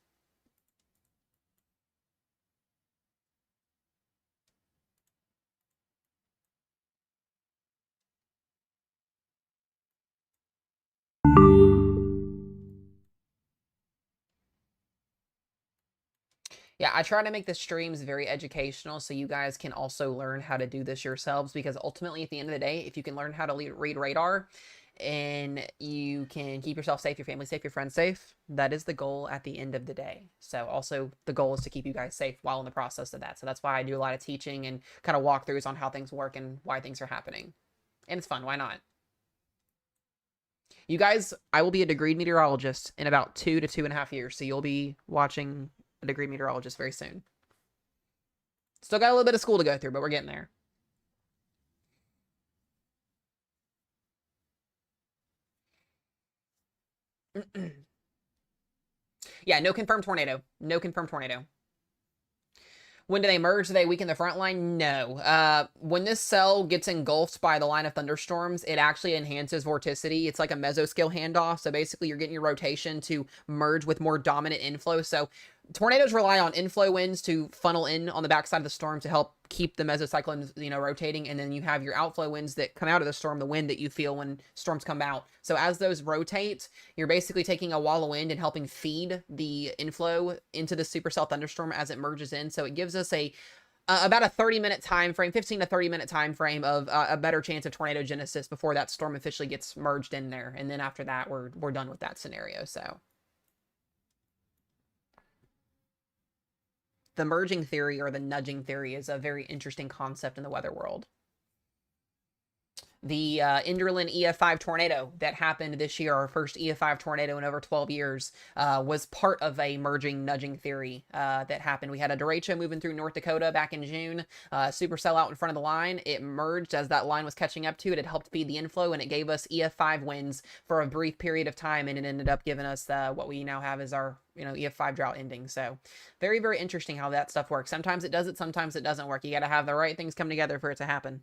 Yeah, I try to make the streams very educational so you guys can also learn how to do this yourselves, because ultimately at the end of the day, if you can learn how to read radar and you can keep yourself safe, your family safe, your friends safe, that is the goal at the end of the day. So also the goal is to keep you guys safe while in the process of that. So that's why I do a lot of teaching and kind of walkthroughs on how things work and why things are happening. And it's fun. Why not? You guys, I will be a degreed meteorologist in about 2 to 2.5 years. So you'll be watching a degree meteorologist very soon. Still got a little bit of school to go through, but we're getting there. Yeah, no confirmed tornado. No confirmed tornado. When do they merge? Do they weaken the front line? No. When this cell gets engulfed by the line of thunderstorms, it actually enhances vorticity. It's like a mesoscale handoff. So basically, you're getting your rotation to merge with more dominant inflow. So tornadoes rely on inflow winds to funnel in on the backside of the storm to help keep the mesocyclones, rotating. And then you have your outflow winds that come out of the storm, the wind that you feel when storms come out. So as those rotate, you're basically taking a wall of wind and helping feed the inflow into the supercell thunderstorm as it merges in. So it gives us about a 30-minute time frame, 15 to 30-minute time frame of a better chance of tornado genesis before that storm officially gets merged in there. And then after that, we're done with that scenario. So the merging theory or the nudging theory is a very interesting concept in the weather world. The Enderlin EF5 tornado that happened this year, our first EF5 tornado in over 12 years, was part of a merging nudging theory that happened. We had a derecho moving through North Dakota back in June, supercell out in front of the line. It merged as that line was catching up to it. It helped feed the inflow, and it gave us EF5 winds for a brief period of time, and it ended up giving us what we now have as our EF5 drought ending. So very, very interesting how that stuff works. Sometimes it does it, sometimes it doesn't work. You got to have the right things come together for it to happen.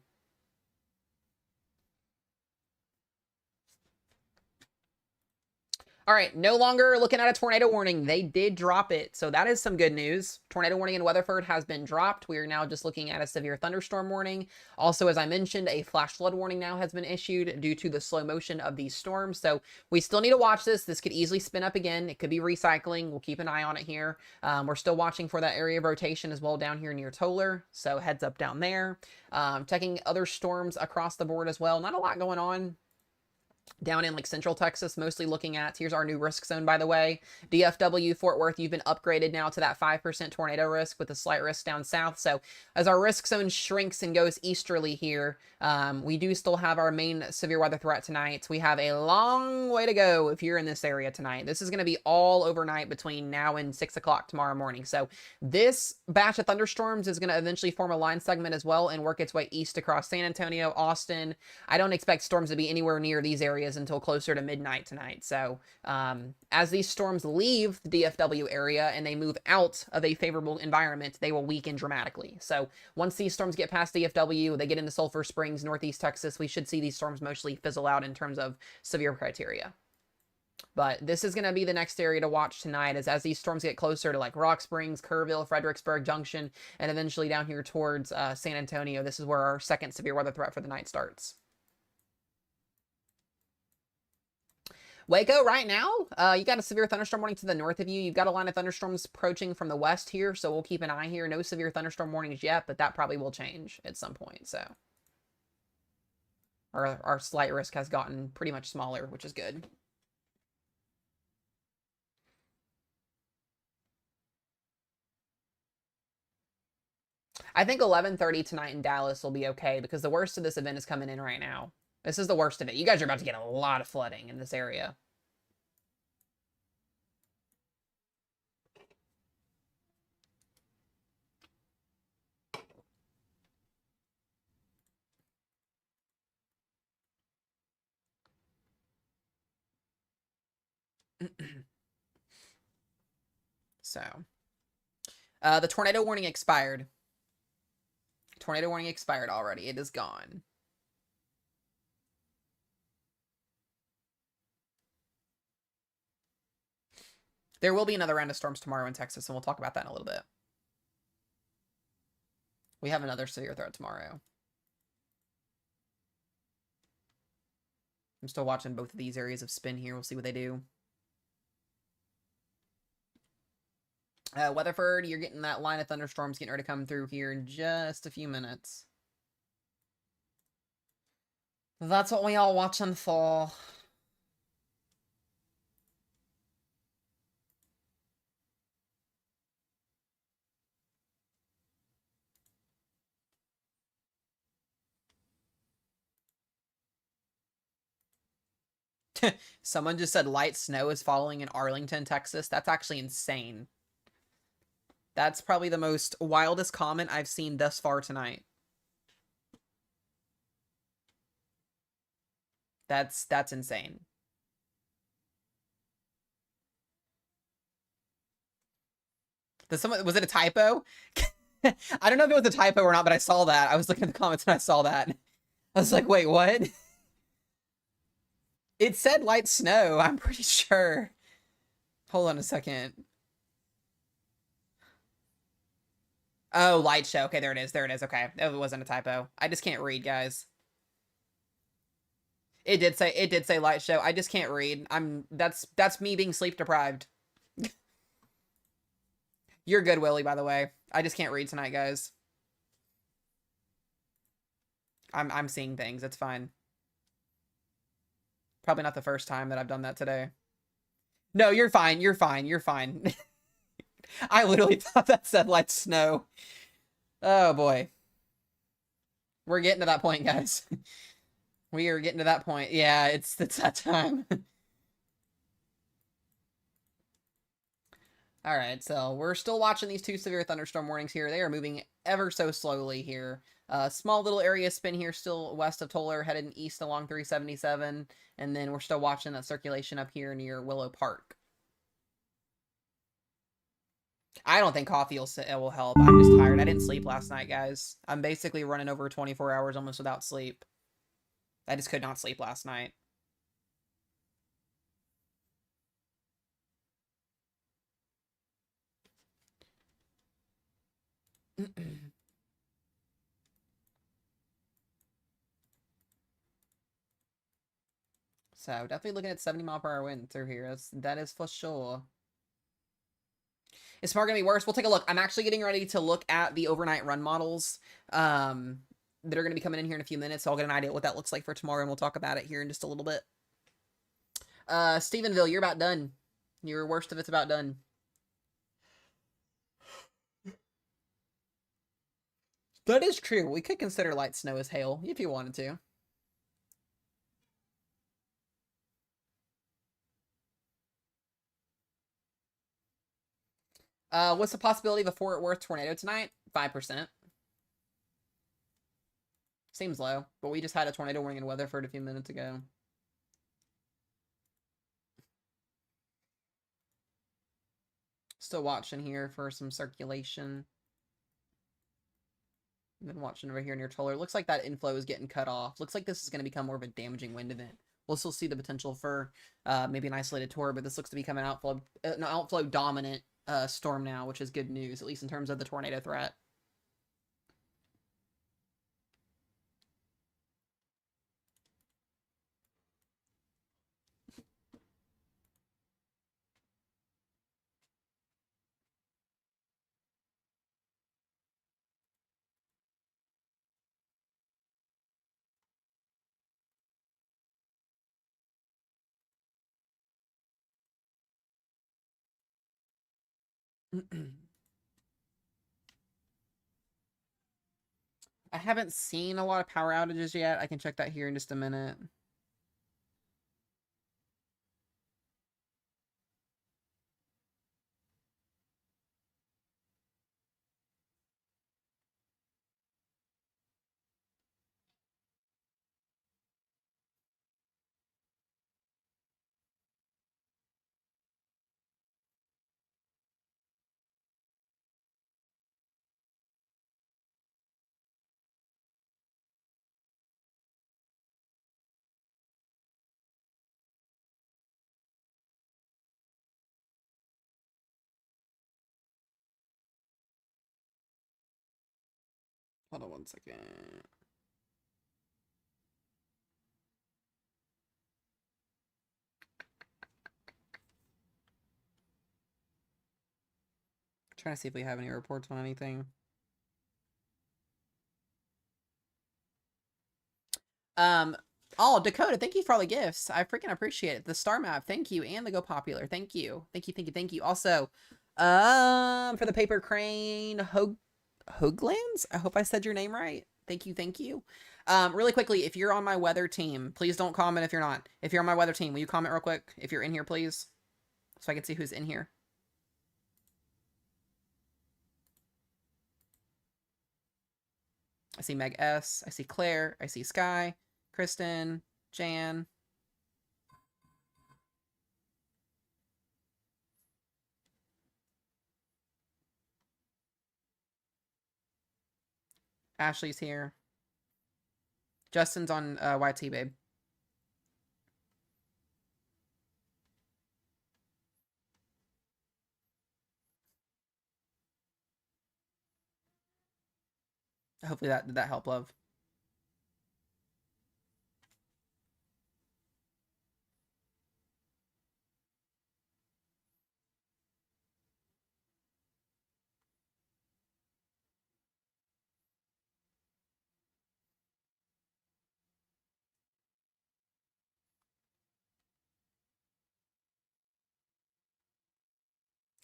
All right, no longer looking at a tornado warning. They did drop it, so that is some good news. Tornado warning in Weatherford has been dropped. We are now just looking at a severe thunderstorm warning. Also, as I mentioned, a flash flood warning now has been issued due to the slow motion of these storms. So we still need to watch this. This could easily spin up again. It could be recycling. We'll keep an eye on it here. We're still watching for that area of rotation as well down here near Toller. So heads up down there. Checking other storms across the board as well. Not a lot going on down in like central Texas, mostly looking at, here's our new risk zone, by the way. DFW, Fort Worth, you've been upgraded now to that 5% tornado risk with a slight risk down south. So as our risk zone shrinks and goes easterly here, we do still have our main severe weather threat tonight. We have a long way to go if you're in this area tonight. This is going to be all overnight between now and 6 o'clock tomorrow morning. So this batch of thunderstorms is going to eventually form a line segment as well and work its way east across San Antonio, Austin. I don't expect storms to be anywhere near these areas until closer to midnight tonight. So as these storms leave the DFW area and they move out of a favorable environment, they will weaken dramatically. So once these storms get past DFW, they get into Sulphur Springs, Northeast Texas, we should see these storms mostly fizzle out in terms of severe criteria. But this is going to be the next area to watch tonight as these storms get closer to like Rock Springs, Kerrville, Fredericksburg Junction, and eventually down here towards San Antonio. This is where our second severe weather threat for the night starts. Waco, right now, you got a severe thunderstorm warning to the north of you. You've got a line of thunderstorms approaching from the west here, so we'll keep an eye here. No severe thunderstorm warnings yet, but that probably will change at some point, so. Our slight risk has gotten pretty much smaller, which is good. I think 11:30 tonight in Dallas will be okay because the worst of this event is coming in right now. This is the worst of it. You guys are about to get a lot of flooding in this area. So, the tornado warning expired. Tornado warning expired already. It is gone. There will be another round of storms tomorrow in Texas, and we'll talk about that in a little bit. We have another severe threat tomorrow. I'm still watching both of these areas of spin here. We'll see what they do. Weatherford, you're getting that line of thunderstorms getting ready to come through here in just a few minutes. That's what we all watching for. Someone just said light snow is falling in Arlington, Texas. That's actually insane. That's probably the most wildest comment I've seen thus far tonight. That's insane. Was it a typo? I don't know if it was a typo or not, but I saw that. I was looking at the comments and I saw that. I was like, wait, what? It said light snow, I'm pretty sure. Hold on a second. Oh, light show. Okay, there it is. There it is. Okay. It wasn't a typo. I just can't read, guys. It did say light show. I just can't read. That's me being sleep deprived. You're good, Willie, by the way. I just can't read tonight, guys. I'm seeing things. It's fine. Probably not the first time that I've done that today. No, you're fine. You're fine. You're fine. I literally thought that said light snow. Oh boy. We're getting to that point, guys. We are getting to that point. Yeah, it's that time. All right, so we're still watching these two severe thunderstorm warnings here. They are moving ever so slowly here. Small little area spin here still west of Toller, headed east along 377. And then we're still watching that circulation up here near Willow Park. I don't think coffee will help. I'm just tired. I didn't sleep last night, guys. I'm basically running over 24 hours almost without sleep. I just could not sleep last night. So definitely looking at 70-mile-per-hour wind through here. That is for sure. Is tomorrow going to be worse? We'll take a look. I'm actually getting ready to look at the overnight run models that are going to be coming in here in a few minutes. So I'll get an idea what that looks like for tomorrow, and we'll talk about it here in just a little bit. Stephenville, you're about done. Your worst of it's about done. That is true. We could consider light snow as hail if you wanted to. What's the possibility of a Fort Worth tornado tonight? 5%. Seems low, but we just had a tornado warning in Weatherford a few minutes ago. Still watching here for some circulation. Been watching over here near Toller. Looks like that inflow is getting cut off. Looks like this is going to become more of a damaging wind event. We'll still see the potential for maybe an isolated tour, but this looks to become an outflow dominant storm now, which is good news, at least in terms of the tornado threat. I haven't seen a lot of power outages yet. I can check that here in just a minute. Hold on one second. Trying to see if we have any reports on anything. Oh, Dakota, thank you for all the gifts. I freaking appreciate it. The star map, thank you, and the Go Popular, thank you, thank you, thank you, thank you. Also, for the paper crane, Hooglands. I hope I said your name right. Thank you, thank you. Really quickly, if you're on my weather team, please don't comment if you're not. If you're on my weather team, will you comment real quick if you're in here, please, so I can see who's in here. I see Meg S. I see Claire. I see Sky, Kristen, Jan. Ashley's here. Justin's on YT, babe. Hopefully did that help, love.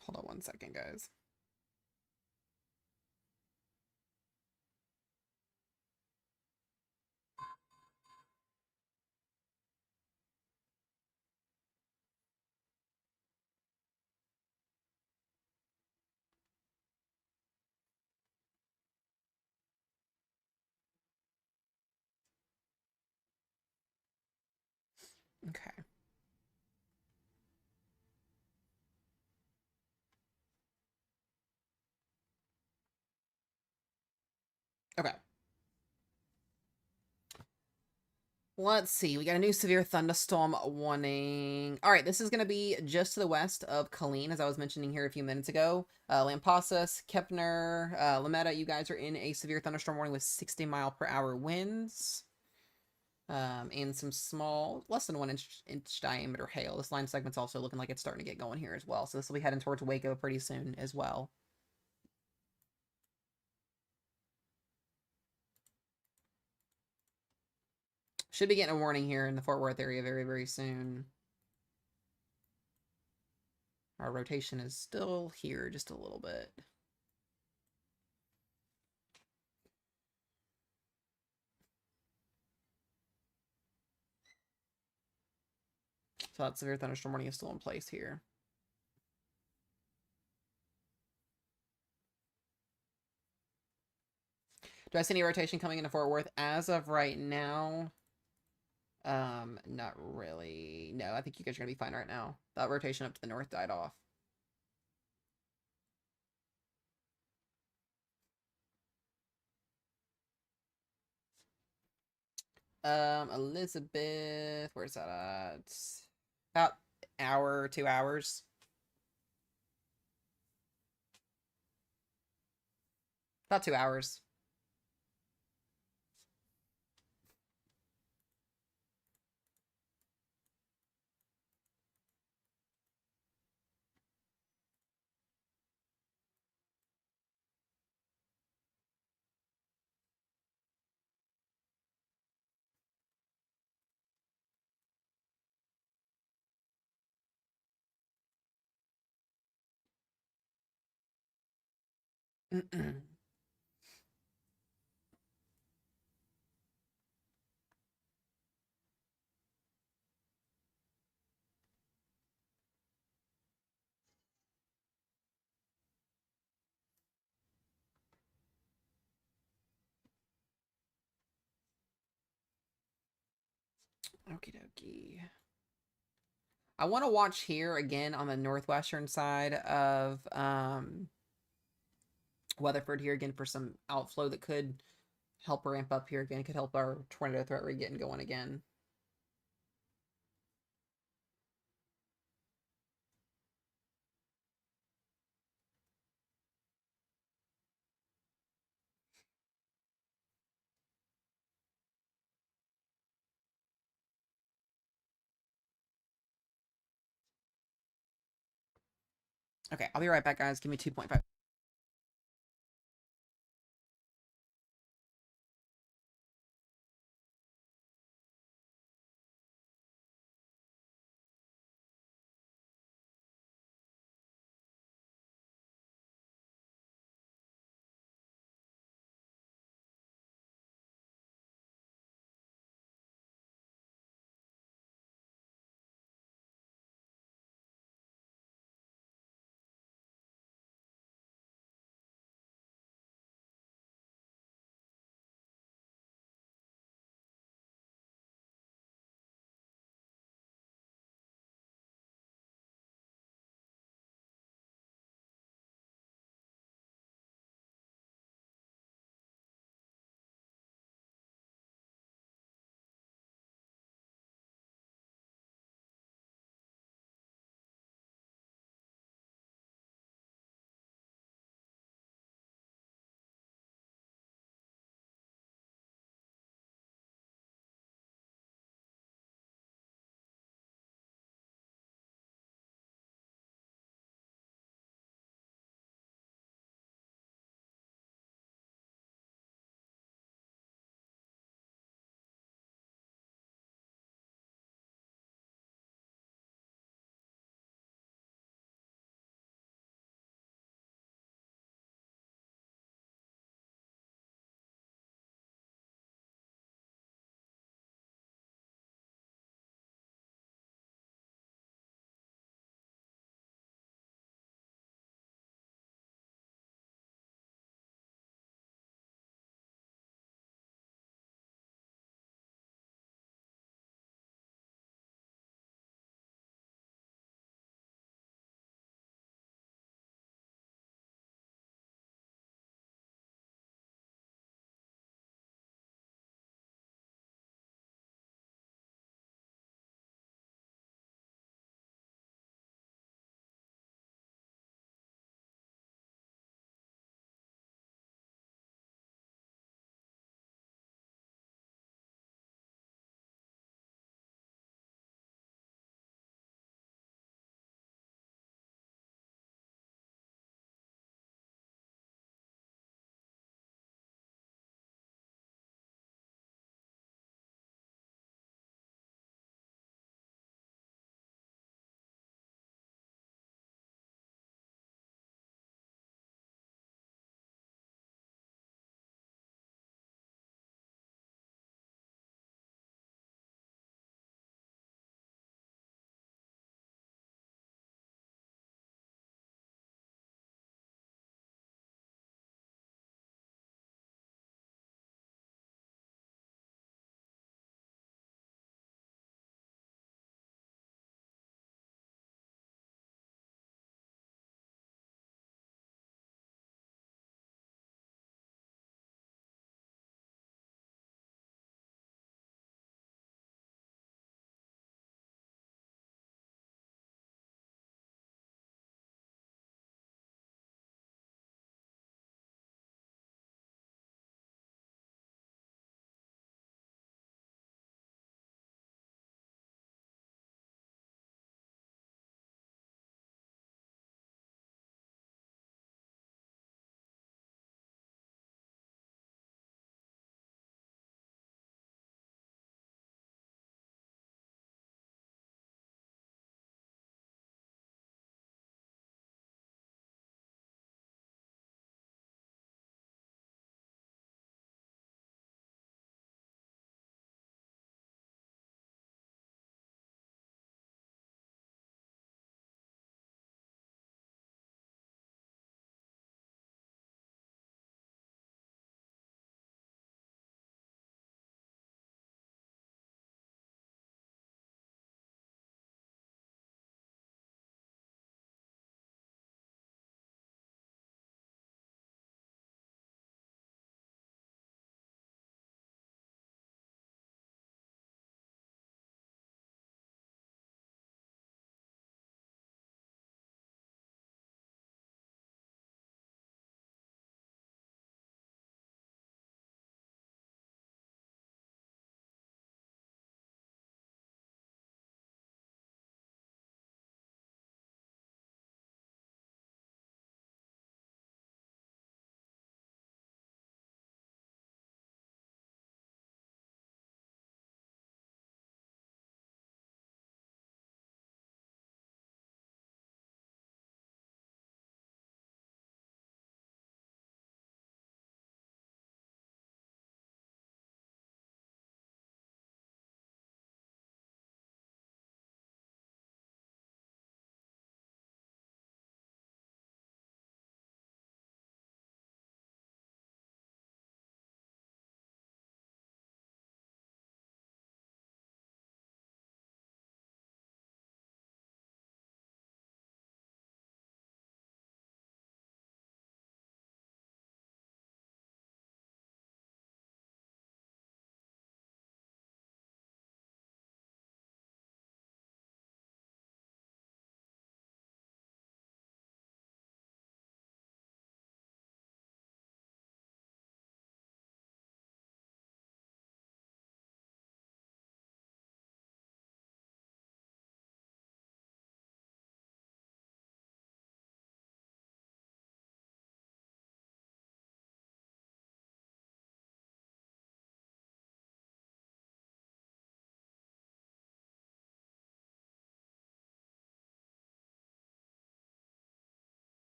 Hold on one second, guys. Okay. Okay. Let's see. We got a new severe thunderstorm warning. All right, this is going to be just to the west of Colleen, as I was mentioning here a few minutes ago. Lampasas, Kepner, Lametta, you guys are in a severe thunderstorm warning with 60-mile-per-hour winds. And some small, less than 1 inch diameter hail. This line segment's also looking like it's starting to get going here as well. So this will be heading towards Waco pretty soon as well. Should be getting a warning here in the Fort Worth area very, very soon. Our rotation is still here just a little bit. So that severe thunderstorm warning is still in place here. Do I see any rotation coming into Fort Worth as of right now? Not really. No, I think you guys are gonna be fine right now. That rotation up to the north died off. Elizabeth, where's that at? About hour, 2 hours. About 2 hours. Okie dokie. I want to watch here again on the northwestern side of Weatherford here again for some outflow that could help ramp up here again. Could help our tornado threat rate getting going again. Okay, I'll be right back, guys. Give me 2.5.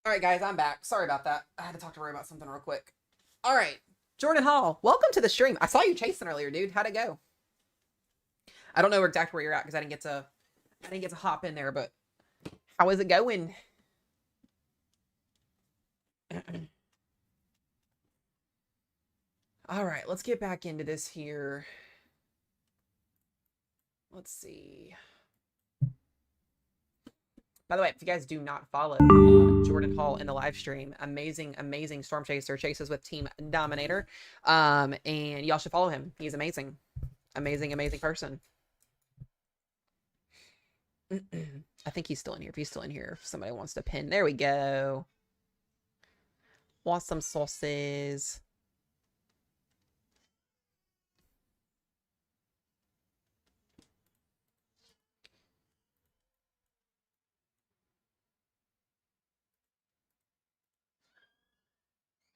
All right, guys, I'm back. Sorry about that. I had to talk to Roy about something real quick. All right, Jordan Hall, welcome to the stream. I saw you chasing earlier, dude. How'd it go? I don't know exactly where you're at because I didn't get to hop in there, but how is it going? All right, let's get back into this here. Let's see. By the way, if you guys do not follow Jordan Hall in the live stream, amazing, amazing Storm Chaser, chases with Team Dominator. And y'all should follow him. He's amazing. Amazing, amazing person. I think he's still in here. If he's still in here, if somebody wants to pin. There we go. Want some sauces.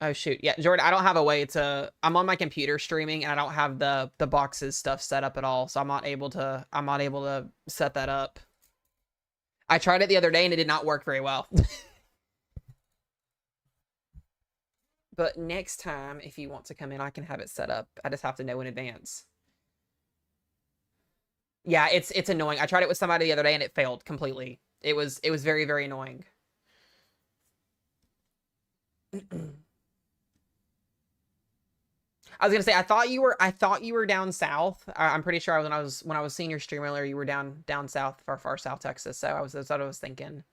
Oh shoot. Yeah, Jordan, I don't have a way to I'm on my computer streaming and I don't have the boxes stuff set up at all, so I'm not able to set that up. I tried it the other day and it did not work very well. But next time, if you want to come in, I can have it set up. I just have to know in advance. Yeah, it's annoying. I tried it with somebody the other day and it failed completely. It was very, very annoying. I was gonna say I thought you were down south. I'm pretty sure when I was seeing your stream earlier, you were down south, far south Texas. So that's what I was thinking.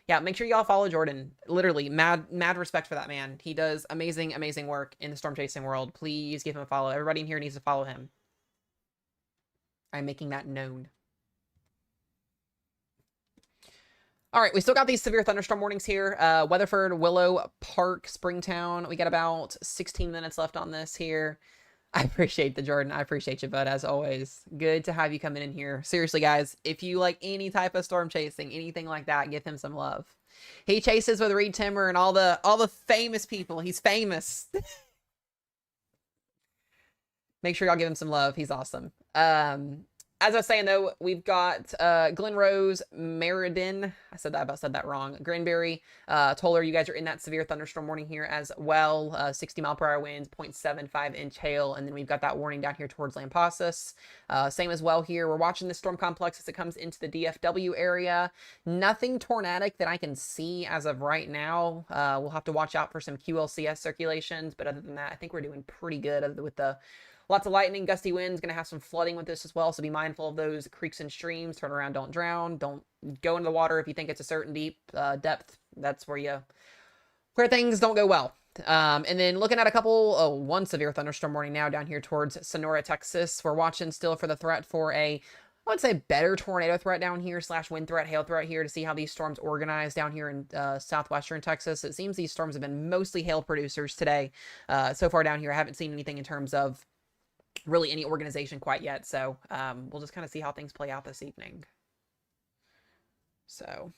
Yeah, make sure y'all follow Jordan. Literally, mad respect for that man. He does amazing, amazing work in the storm chasing world. Please give him a follow. Everybody in here needs to follow him. I'm making that known. All right, we still got these severe thunderstorm warnings here. Weatherford, Willow Park, Springtown. We got about 16 minutes left on this here. I appreciate the Jordan. I appreciate you, bud, as always. Good to have you coming in here. Seriously, guys, if you like any type of storm chasing, anything like that, give him some love. He chases with Reed Timmer and all the famous people. He's famous. Make sure y'all give him some love. He's awesome. As I was saying, though, we've got Glen Rose, Meriden. I said that wrong. Granbury, Toller, you guys are in that severe thunderstorm warning here as well. 60 mile per hour winds, 0.75 inch hail. And then we've got that warning down here towards Lampasas. Same as well here. We're watching this storm complex as it comes into the DFW area. Nothing tornadic that I can see as of right now. We'll have to watch out for some QLCS circulations. But other than that, I think we're doing pretty good with the lots of lightning, gusty winds, going to have some flooding with this as well, so be mindful of those creeks and streams. Turn around, don't drown. Don't go into the water if you think it's a certain deep depth. That's where things don't go well. And then looking at one severe thunderstorm warning now down here towards Sonora, Texas. We're watching still for the threat for I would say better tornado threat down here / wind threat, hail threat here to see how these storms organize down here in southwestern Texas. It seems these storms have been mostly hail producers today. So far down here, I haven't seen anything in terms of really any organization quite yet. So we'll just kind of see how things play out this evening. So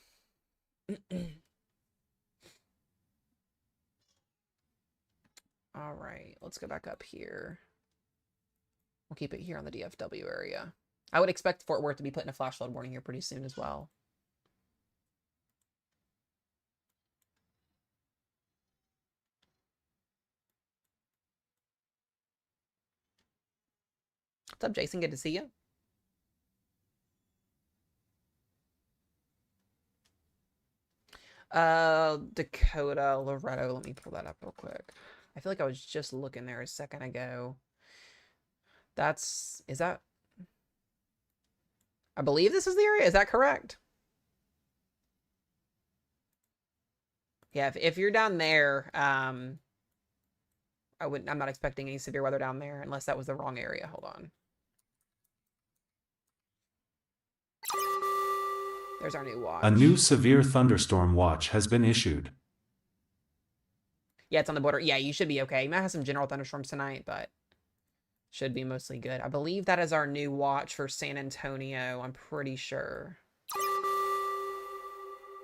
all right, let's go back up here. We'll keep it here on the DFW area. I would expect Fort Worth to be putting a flash flood warning here pretty soon as well. What's up, Jason? Good to see you. Dakota, Loretto. Let me pull that up real quick. I feel like I was just looking there a second ago. Is that? I believe this is the area. Is that correct? Yeah, if you're down there, I'm not expecting any severe weather down there unless that was the wrong area. Hold on. There's our new watch. A new severe thunderstorm watch has been issued. Yeah, it's on the border. Yeah, you should be okay. You might have some general thunderstorms tonight, but should be mostly good. I believe that is our new watch for San Antonio. I'm pretty sure.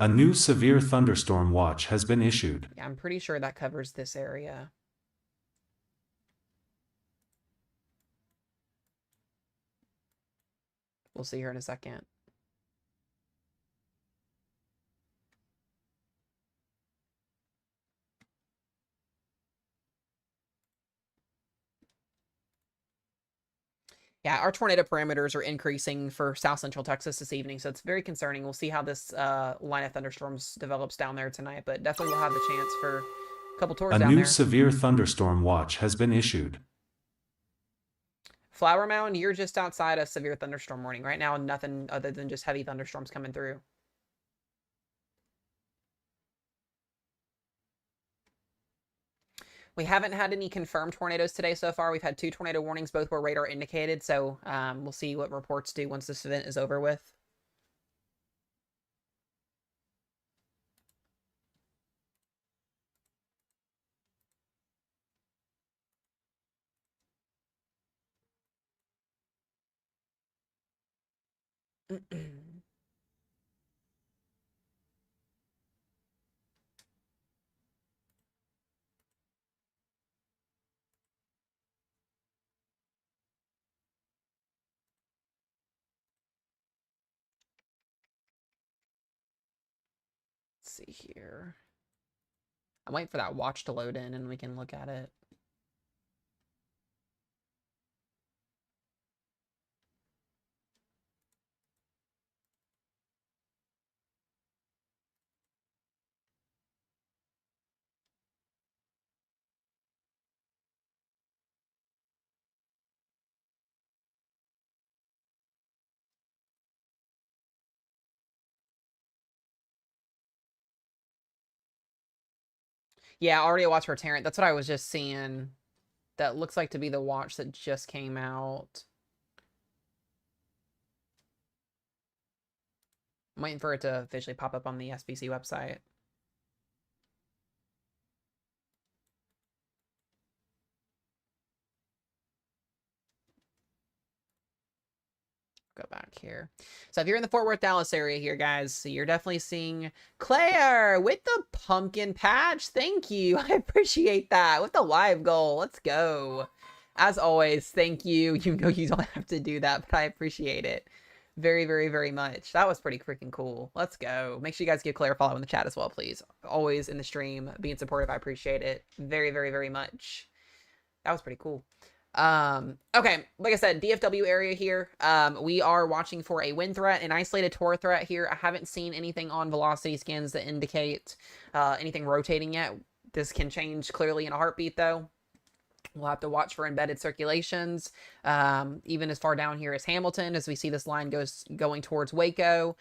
A new severe thunderstorm watch has been issued. Yeah, I'm pretty sure that covers this area. We'll see here in a second. Yeah, our tornado parameters are increasing for South Central Texas this evening, so it's very concerning. We'll see how this line of thunderstorms develops down there tonight, but definitely we'll have the chance for a couple tours A down new there. severe thunderstorm watch has been issued. Flower Mound, you're just outside a severe thunderstorm warning. Right now, nothing other than just heavy thunderstorms coming through. We haven't had any confirmed tornadoes today so far. We've had 2 tornado warnings. Both were radar indicated, so we'll see what reports do once this event is over with. Let's see here. I'm waiting for that watch to load in and we can look at it. Yeah, already a watch for Tarrant. That's what I was just seeing. That looks like to be the watch that just came out. I'm waiting for it to officially pop up on the SBC website. Go back here. So if you're in the Fort Worth, Dallas area here, guys, so you're definitely seeing Claire with the pumpkin patch. Thank you. I appreciate that. With the live goal. Let's go. As always, thank you. You know you don't have to do that, but I appreciate it very, very, very much. That was pretty freaking cool. Let's go. Make sure you guys give Claire a follow in the chat as well, please. Always in the stream, being supportive. I appreciate it very, very, very much. That was pretty cool. Okay, like I said, DFW area here. We are watching for a wind threat, an isolated torr threat here. I haven't seen anything on velocity scans that indicate anything rotating yet. This can change clearly in a heartbeat, though. We'll have to watch for embedded circulations, even as far down here as Hamilton, as we see this line going towards Waco.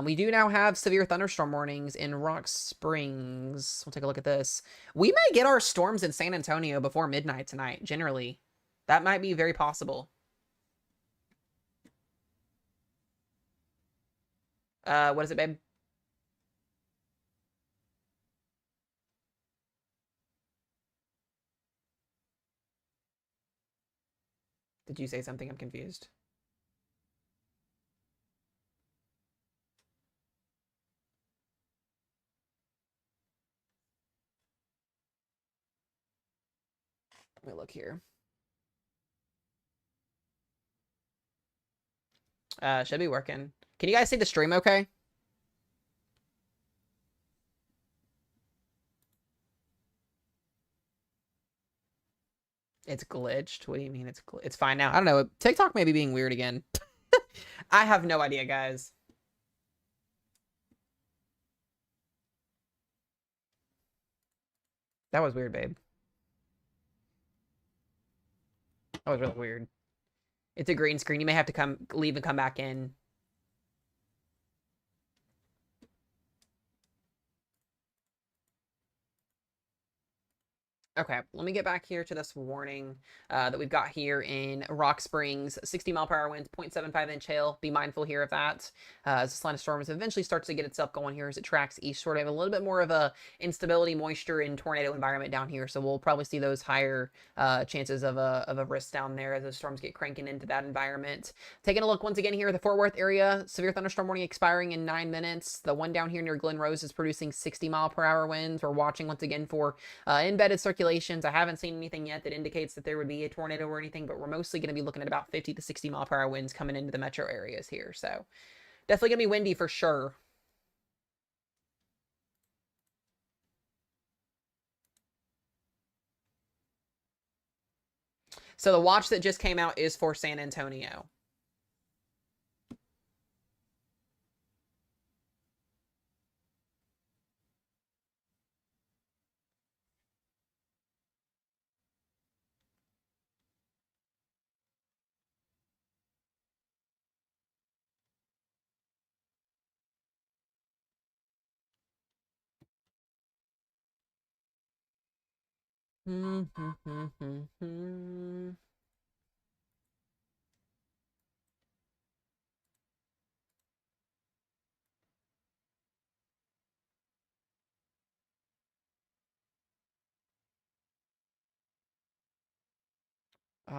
We do now have severe thunderstorm warnings in Rock Springs. We'll take a look at this. We may get our storms in San Antonio before midnight tonight, generally. That might be very possible. What is it, babe? Did you say something? I'm confused. Let me look here. Should be working. Can you guys see the stream okay? It's glitched. What do you mean it's fine now? I don't know. TikTok may be being weird again. I have no idea, guys. That was weird, babe. That was really weird. It's a green screen. You may have to leave and come back in. Okay, let me get back here to this warning that we've got here in Rock Springs. 60-mile-per-hour winds, 0.75-inch hail. Be mindful here of that. As this line of storms eventually starts to get itself going here as it tracks eastward. I have a little bit more of a instability, moisture, and tornado environment down here, so we'll probably see those higher chances of a risk down there as the storms get cranking into that environment. Taking a look once again here at the Fort Worth area. Severe thunderstorm warning expiring in 9 minutes. The one down here near Glen Rose is producing 60-mile-per-hour winds. We're watching once again for embedded circulation. I haven't seen anything yet that indicates that there would be a tornado or anything, but we're mostly going to be looking at about 50 to 60 mile per hour winds coming into the metro areas here. So definitely going to be windy for sure. So the watch that just came out is for San Antonio. All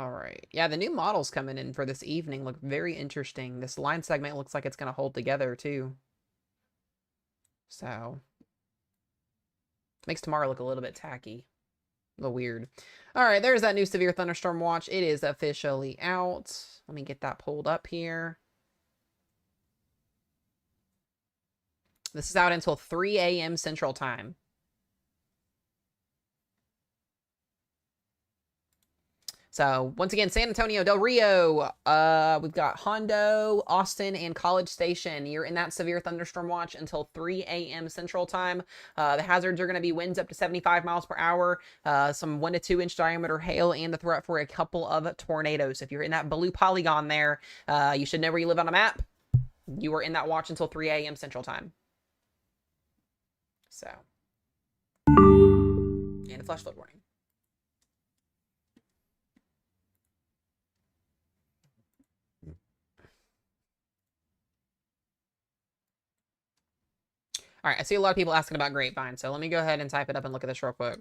right. Yeah, the new models coming in for this evening look very interesting. This line segment looks like it's going to hold together too. So, makes tomorrow look a little bit tacky. A little weird. All right, there's that new Severe Thunderstorm watch. It is officially out. Let me get that pulled up here. This is out until 3 a.m. Central Time. So, once again, San Antonio, Del Rio. We've got Hondo, Austin, and College Station. You're in that Severe Thunderstorm watch until 3 a.m. Central Time. The hazards are going to be winds up to 75 miles per hour, some 1 to 2 inch diameter hail, and the threat for a couple of tornadoes. If you're in that blue polygon there, you should know where you live on a map. You are in that watch until 3 a.m. Central Time. So. And a flash flood warning. All right, I see a lot of people asking about Grapevine, so let me go ahead and type it up and look at this real quick.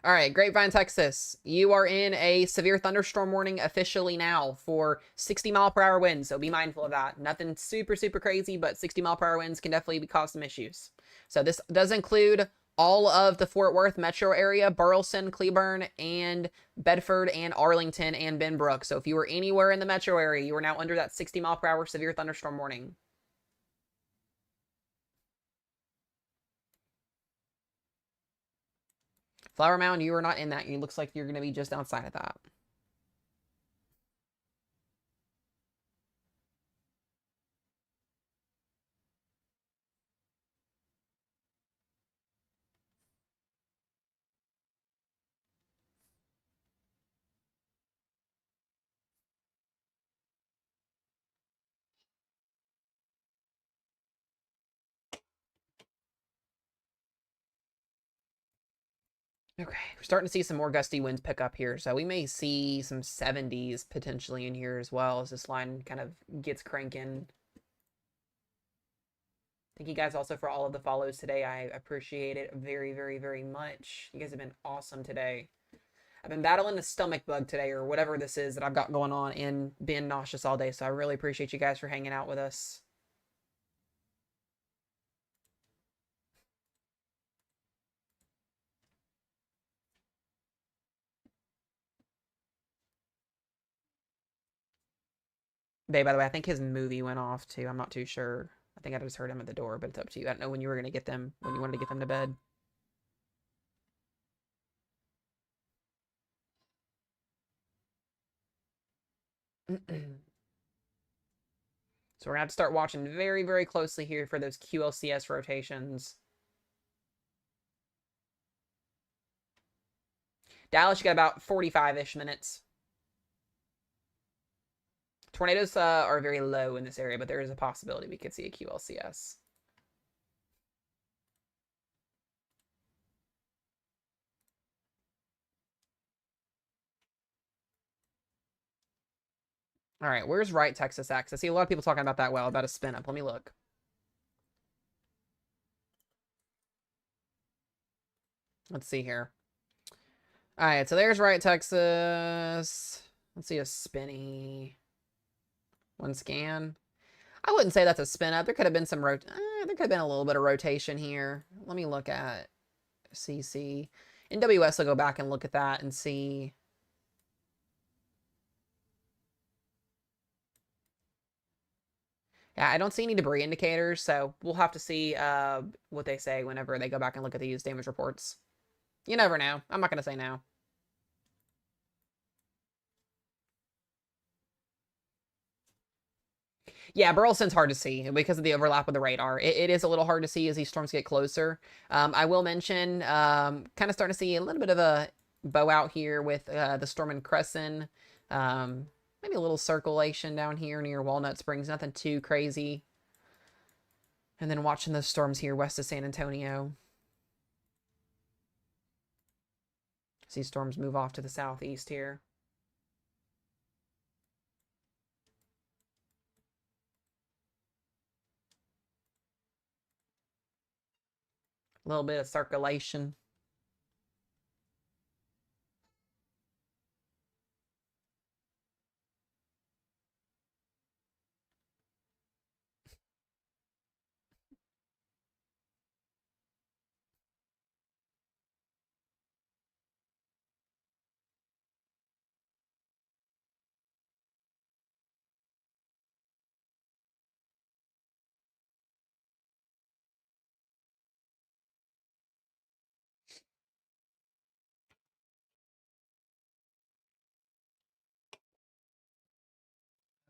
All right, Grapevine, Texas. You are in a severe thunderstorm warning officially now for 60-mile-per-hour winds, so be mindful of that. Nothing super, super crazy, but 60-mile-per-hour winds can definitely cause some issues. So this does include all of the Fort Worth metro area, Burleson, Cleburne, and Bedford, and Arlington, and Benbrook. So if you were anywhere in the metro area, you are now under that 60-mile-per-hour severe thunderstorm warning. Flower Mound, you are not in that. It looks like you're going to be just outside of that. Okay, we're starting to see some more gusty winds pick up here, so we may see some 70s potentially in here as well as this line kind of gets cranking. Thank you guys also for all of the follows today. I appreciate it very, very, very much. You guys have been awesome today. I've been battling a stomach bug today or whatever this is that I've got going on and being nauseous all day, so I really appreciate you guys for hanging out with us. Babe, by the way, I think his movie went off too. I'm not too sure. I think I just heard him at the door, but it's up to you. I don't know when you were going to get them, when you wanted to get them to bed. So we're going to have to start watching very, very closely here for those QLCS rotations. Dallas, you got about 45-ish minutes. Tornadoes are very low in this area, but there is a possibility we could see a QLCS. All right, where's right Texas X? I see a lot of people talking about that well, about a spin up. Let me look. Let's see here. All right, so there's right Texas. Let's see a spinny. One scan. I wouldn't say that's a spin up. There could have been some there could have been a little bit of rotation here. Let me look at CC. NWS will go back and look at that and see. Yeah, I don't see any debris indicators, so we'll have to see what they say whenever they go back and look at these damage reports. You never know. I'm not going to say no. Yeah, Burleson's hard to see because of the overlap with the radar. It is a little hard to see as these storms get closer. I will mention, kind of starting to see a little bit of a bow out here with the storm in Crescent. Maybe a little circulation down here near Walnut Springs. Nothing too crazy. And then watching those storms here west of San Antonio. See storms move off to the southeast here. A little bit of circulation.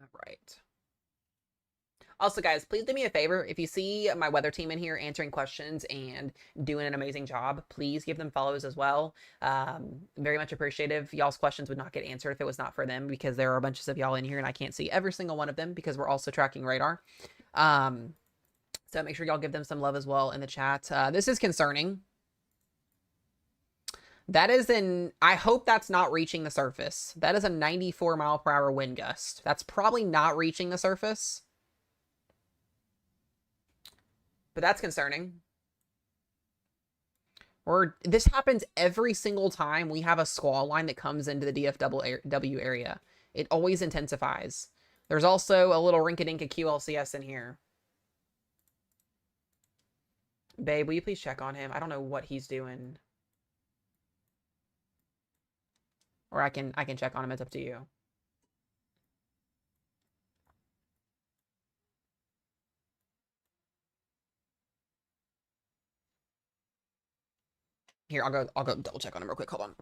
All right. Also, guys, please do me a favor. If you see my weather team in here answering questions and doing an amazing job, please give them follows as well. Very much appreciative. Y'all's questions would not get answered if it was not for them because there are a bunch of y'all in here and I can't see every single one of them because we're also tracking radar. So make sure y'all give them some love as well in the chat. This is concerning. That is I hope that's not reaching the surface. That is a 94 mile per hour wind gust. That's probably not reaching the surface. But that's concerning. This happens every single time we have a squall line that comes into the DFW area. It always intensifies. There's also a little rinka-dinka QLCS in here. Babe, will you please check on him? I don't know what he's doing. Or I can check on him. It's up to you. Here, I'll go double check on him real quick. Hold on.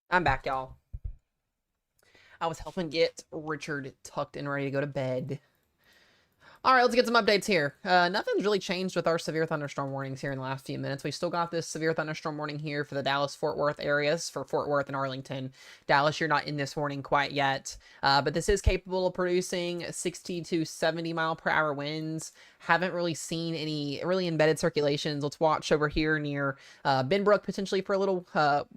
I'm back, y'all. I was helping get Richard tucked and ready to go to bed. All right, let's get some updates here. Nothing's really changed with our severe thunderstorm warnings here in the last few minutes. We still got this severe thunderstorm warning here for the Dallas-Fort Worth areas, for Fort Worth and Arlington. Dallas, you're not in this warning quite yet, but this is capable of producing 60 to 70 mile per hour winds. Haven't really seen any really embedded circulations. Let's watch over here near Benbrook, potentially for a little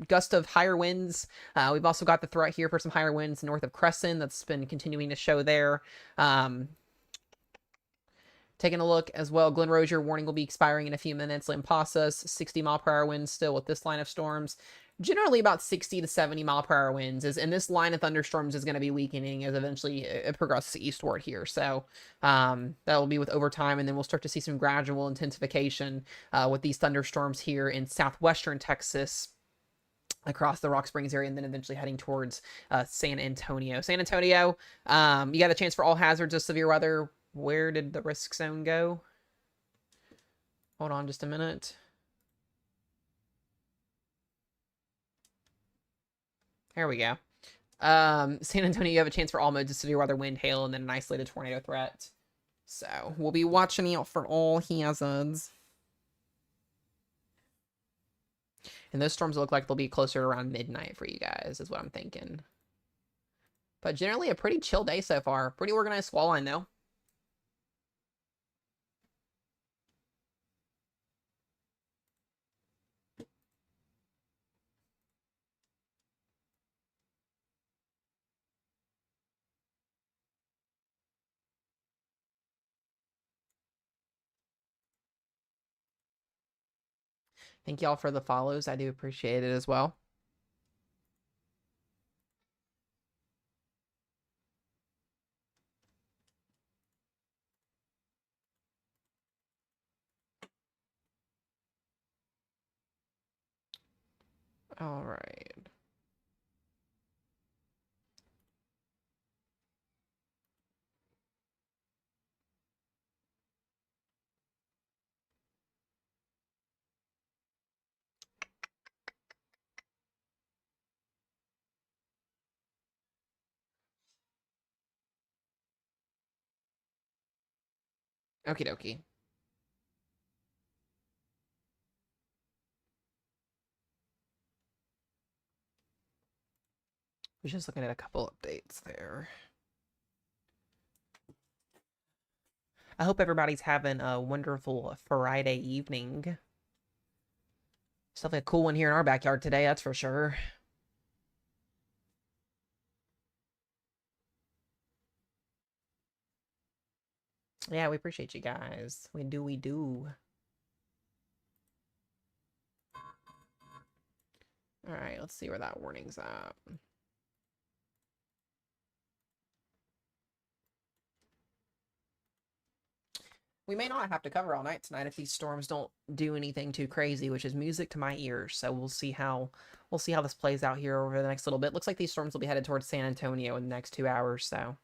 gust of higher winds. We've also got the threat here for some higher winds north of Crescent. That's been continuing to show there. Taking a look as well, Glen Rozier warning will be expiring in a few minutes. Lampasas, 60 mile per hour winds still with this line of storms. Generally about 60 to 70 mile per hour winds, and this line of thunderstorms is going to be weakening as eventually it progresses eastward here. So that will be with overtime, and then we'll start to see some gradual intensification with these thunderstorms here in southwestern Texas, across the Rock Springs area, and then eventually heading towards San Antonio. San Antonio, you got a chance for all hazards of severe weather. Where did the risk zone go? Hold on just a minute. There we go. San Antonio, you have a chance for all modes of severe weather, wind, hail, and then an isolated tornado threat. So we'll be watching out for all hazards. And those storms look like they'll be closer to around midnight for you guys, is what I'm thinking. But generally a pretty chill day so far. Pretty organized squall line, though. Thank y'all for the follows. I do appreciate it as well. All right. Okie dokie. We're just looking at a couple updates there. I hope everybody's having a wonderful Friday evening. It's definitely a cool one here in our backyard today, that's for sure. Yeah, we appreciate you guys. We do, we do. All right, let's see where that warning's at. We may not have to cover all night tonight if these storms don't do anything too crazy, which is music to my ears. So we'll see how this plays out here over the next little bit. Looks like these storms will be headed towards San Antonio in the next 2 hours, so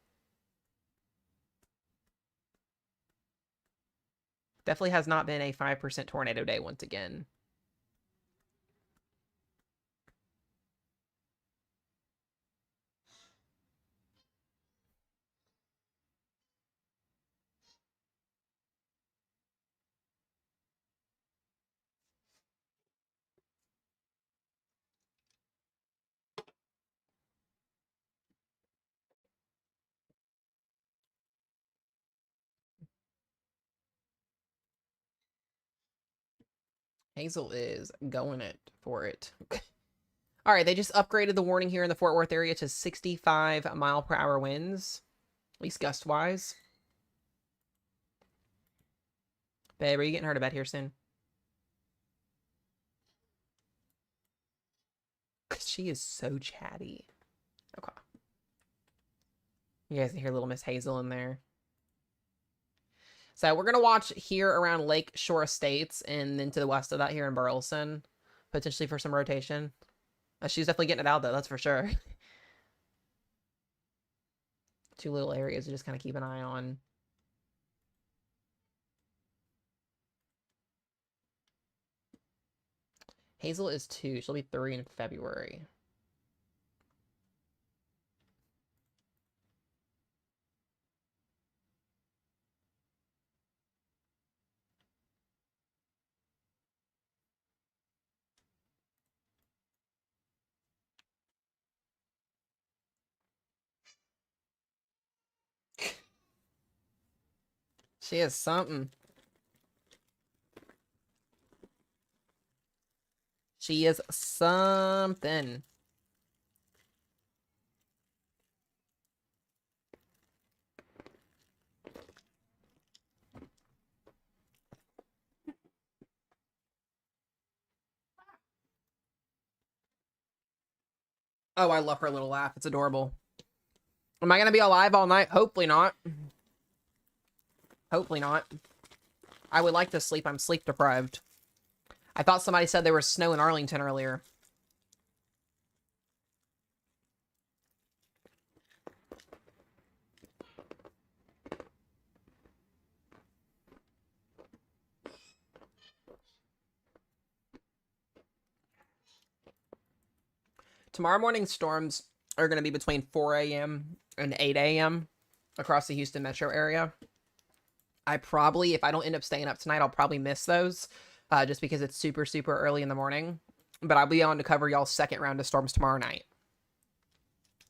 definitely has not been a 5% tornado day once again. Hazel is going it for it. All right, they just upgraded the warning here in the Fort Worth area to 65 mile per hour winds, at least gust wise. Babe, are you getting her to bed here soon? She is so chatty. Okay. You guys can hear little Miss Hazel in there. So we're going to watch here around Lake Shore Estates and then to the west of that here in Burleson, potentially for some rotation. She's definitely getting it out, though, that's for sure. Two little areas to just kind of keep an eye on. Hazel is 2. She'll be 3 in February. She is something. She is something. Oh, I love her little laugh. It's adorable. Am I going to be alive all night? Hopefully not. Hopefully not. I would like to sleep. I'm sleep deprived. I thought somebody said there was snow in Arlington earlier. Tomorrow morning storms are going to be between 4 a.m. and 8 a.m. across the Houston metro area. I probably, if I don't end up staying up tonight, I'll probably miss those just because it's super, super early in the morning. But I'll be on to cover y'all's second round of storms tomorrow night.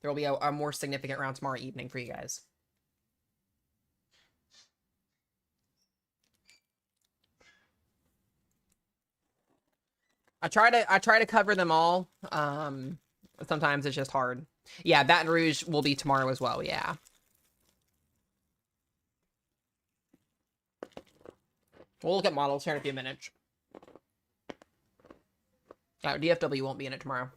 There will be a more significant round tomorrow evening for you guys. I try to cover them all. Sometimes it's just hard. Yeah, Baton Rouge will be tomorrow as well. Yeah. We'll look at models here in a few minutes. DFW won't be in it tomorrow.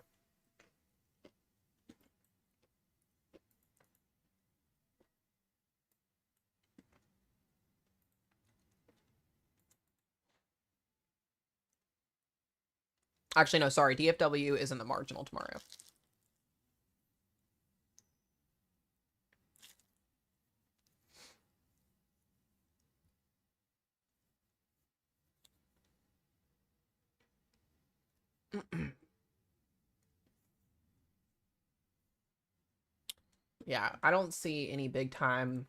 Actually, no, sorry. DFW is in the marginal tomorrow. Yeah, I don't see any big time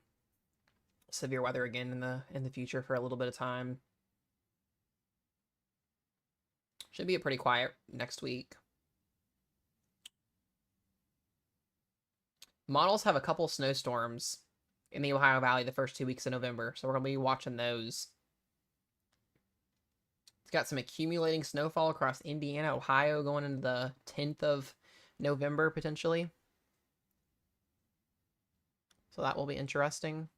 severe weather again in the future for a little bit of time. Should be a pretty quiet next week. Models have a couple snowstorms in the Ohio Valley the first 2 weeks of November, so we're going to be watching those. It's got some accumulating snowfall across Indiana, Ohio, going into the 10th of November, potentially. So that will be interesting.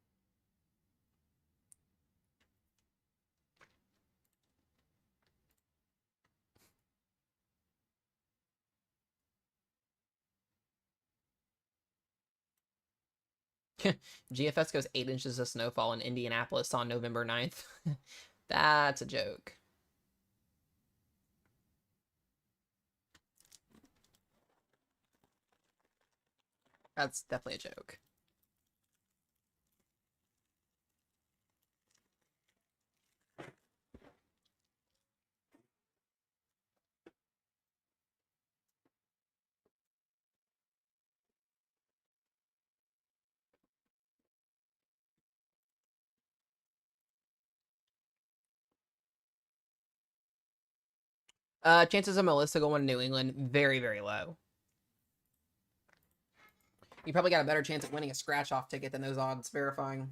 GFS goes 8 inches of snowfall in Indianapolis on November 9th. That's a joke. That's definitely a joke. Chances of Melissa going to New England, very, very low. You probably got a better chance of winning a scratch-off ticket than those odds verifying.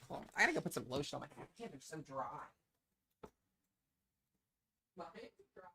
Hold on, I gotta go put some lotion on my hands. They're so dry. My hands are dry.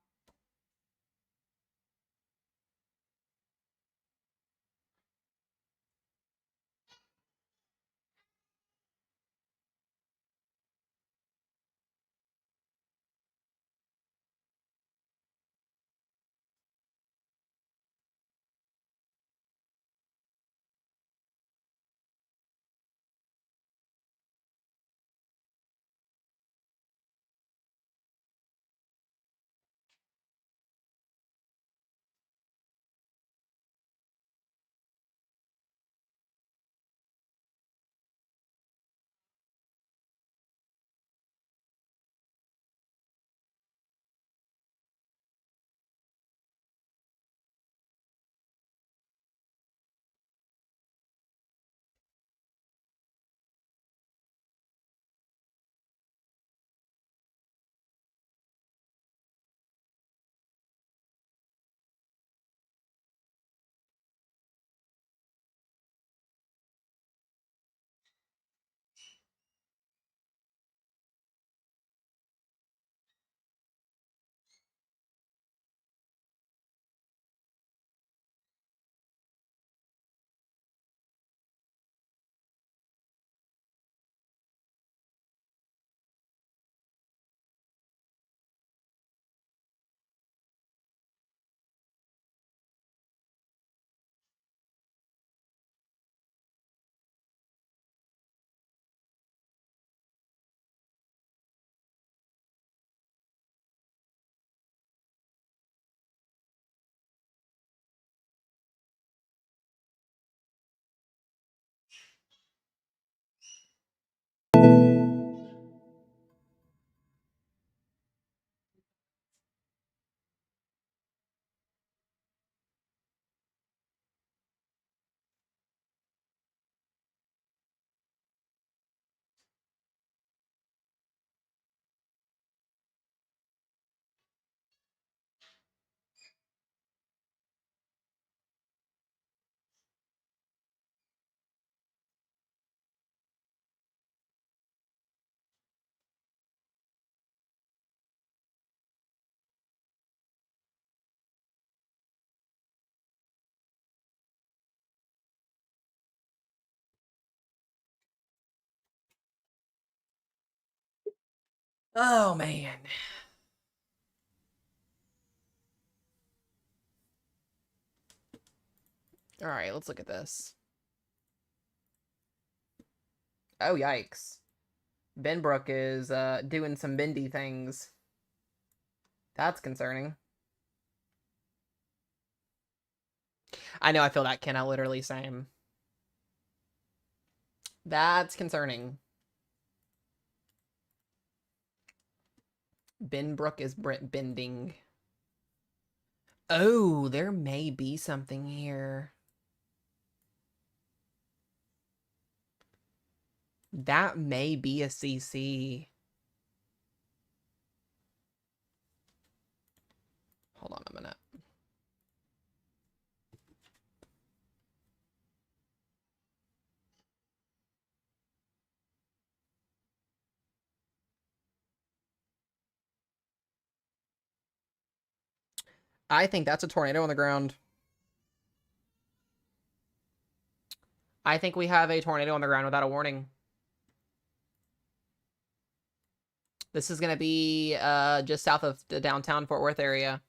Oh, man. All right, let's look at this. Oh, yikes. Benbrook is doing some bendy things. That's concerning. I know, I feel that, Ken. I literally same. That's concerning. Benbrook is bending. Oh, there may be something here. That may be a CC. Hold on a minute. I think that's a tornado on the ground. I think we have a tornado on the ground without a warning. This is going to be just south of the downtown Fort Worth area.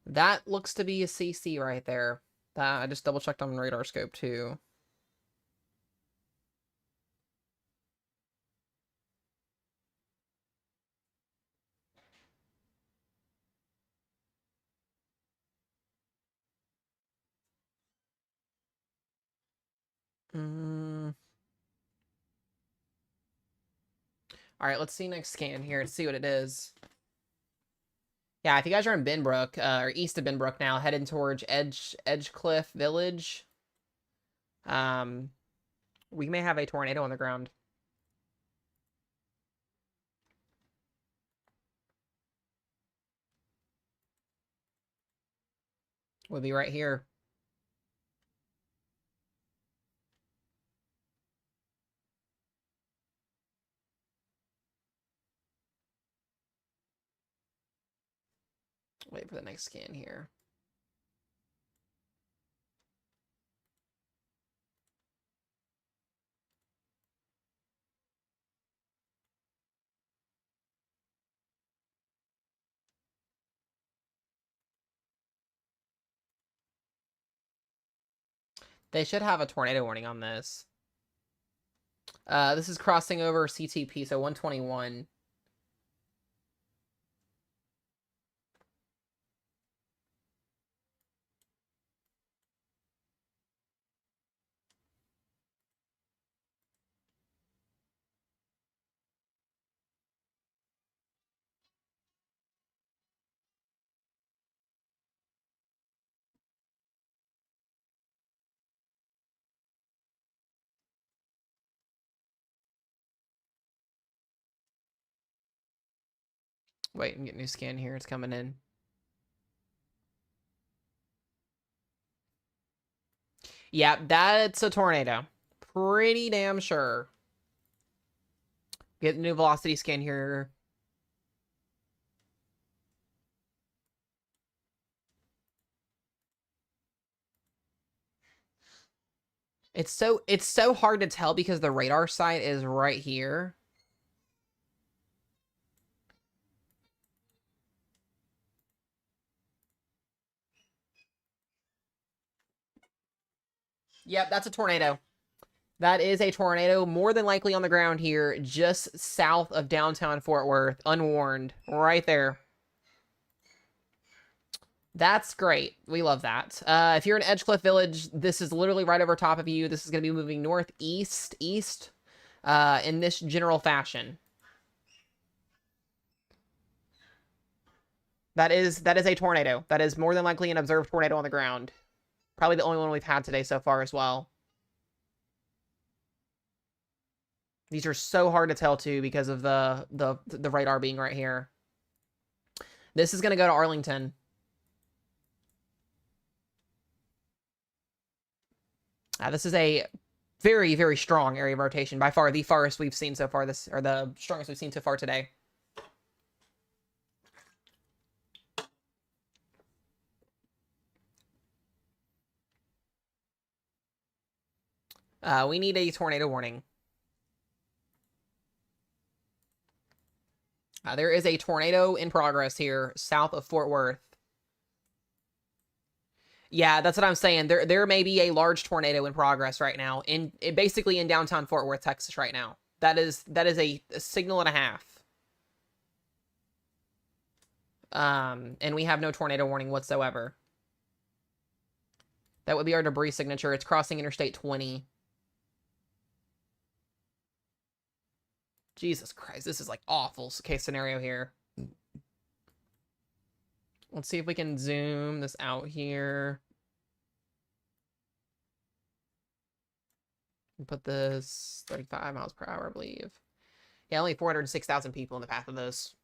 That looks to be a CC right there. I just double checked on radar scope too. All right, let's see next scan here to see what it is. Yeah, if you guys are in Benbrook, or east of Benbrook now, heading towards Edgecliff Village, we may have a tornado on the ground. We'll be right here. Wait for the next scan here. They should have a tornado warning on this. This is crossing over CTP, so 121. Wait, I'm getting a new scan here. It's coming in. Yeah, that's a tornado. Pretty damn sure. Get the new velocity scan here. It's so hard to tell because the radar site is right here. Yep, that's a tornado. That is a tornado, more than likely on the ground here, just south of downtown Fort Worth, unwarned, right there. That's great. We love that. If you're in Edgecliff Village, this is literally right over top of you. This is going to be moving northeast, east, in this general fashion. That is a tornado. That is more than likely an observed tornado on the ground. Probably the only one we've had today so far as well. These are so hard to tell too because of the radar being right here. This is going to go to Arlington. This is a very, very strong area of rotation. By far the farthest we've seen so far, or the strongest we've seen so far today. We need a tornado warning. There is a tornado in progress here south of Fort Worth. Yeah, that's what I'm saying. There may be a large tornado in progress right now basically in downtown Fort Worth, Texas right now. That is a signal and a half. And we have no tornado warning whatsoever. That would be our debris signature. It's crossing Interstate 20. Jesus Christ, this is like awful case scenario here. Let's see if we can zoom this out here. Put this 35 miles per hour, I believe. Yeah, only 406,000 people in the path of this.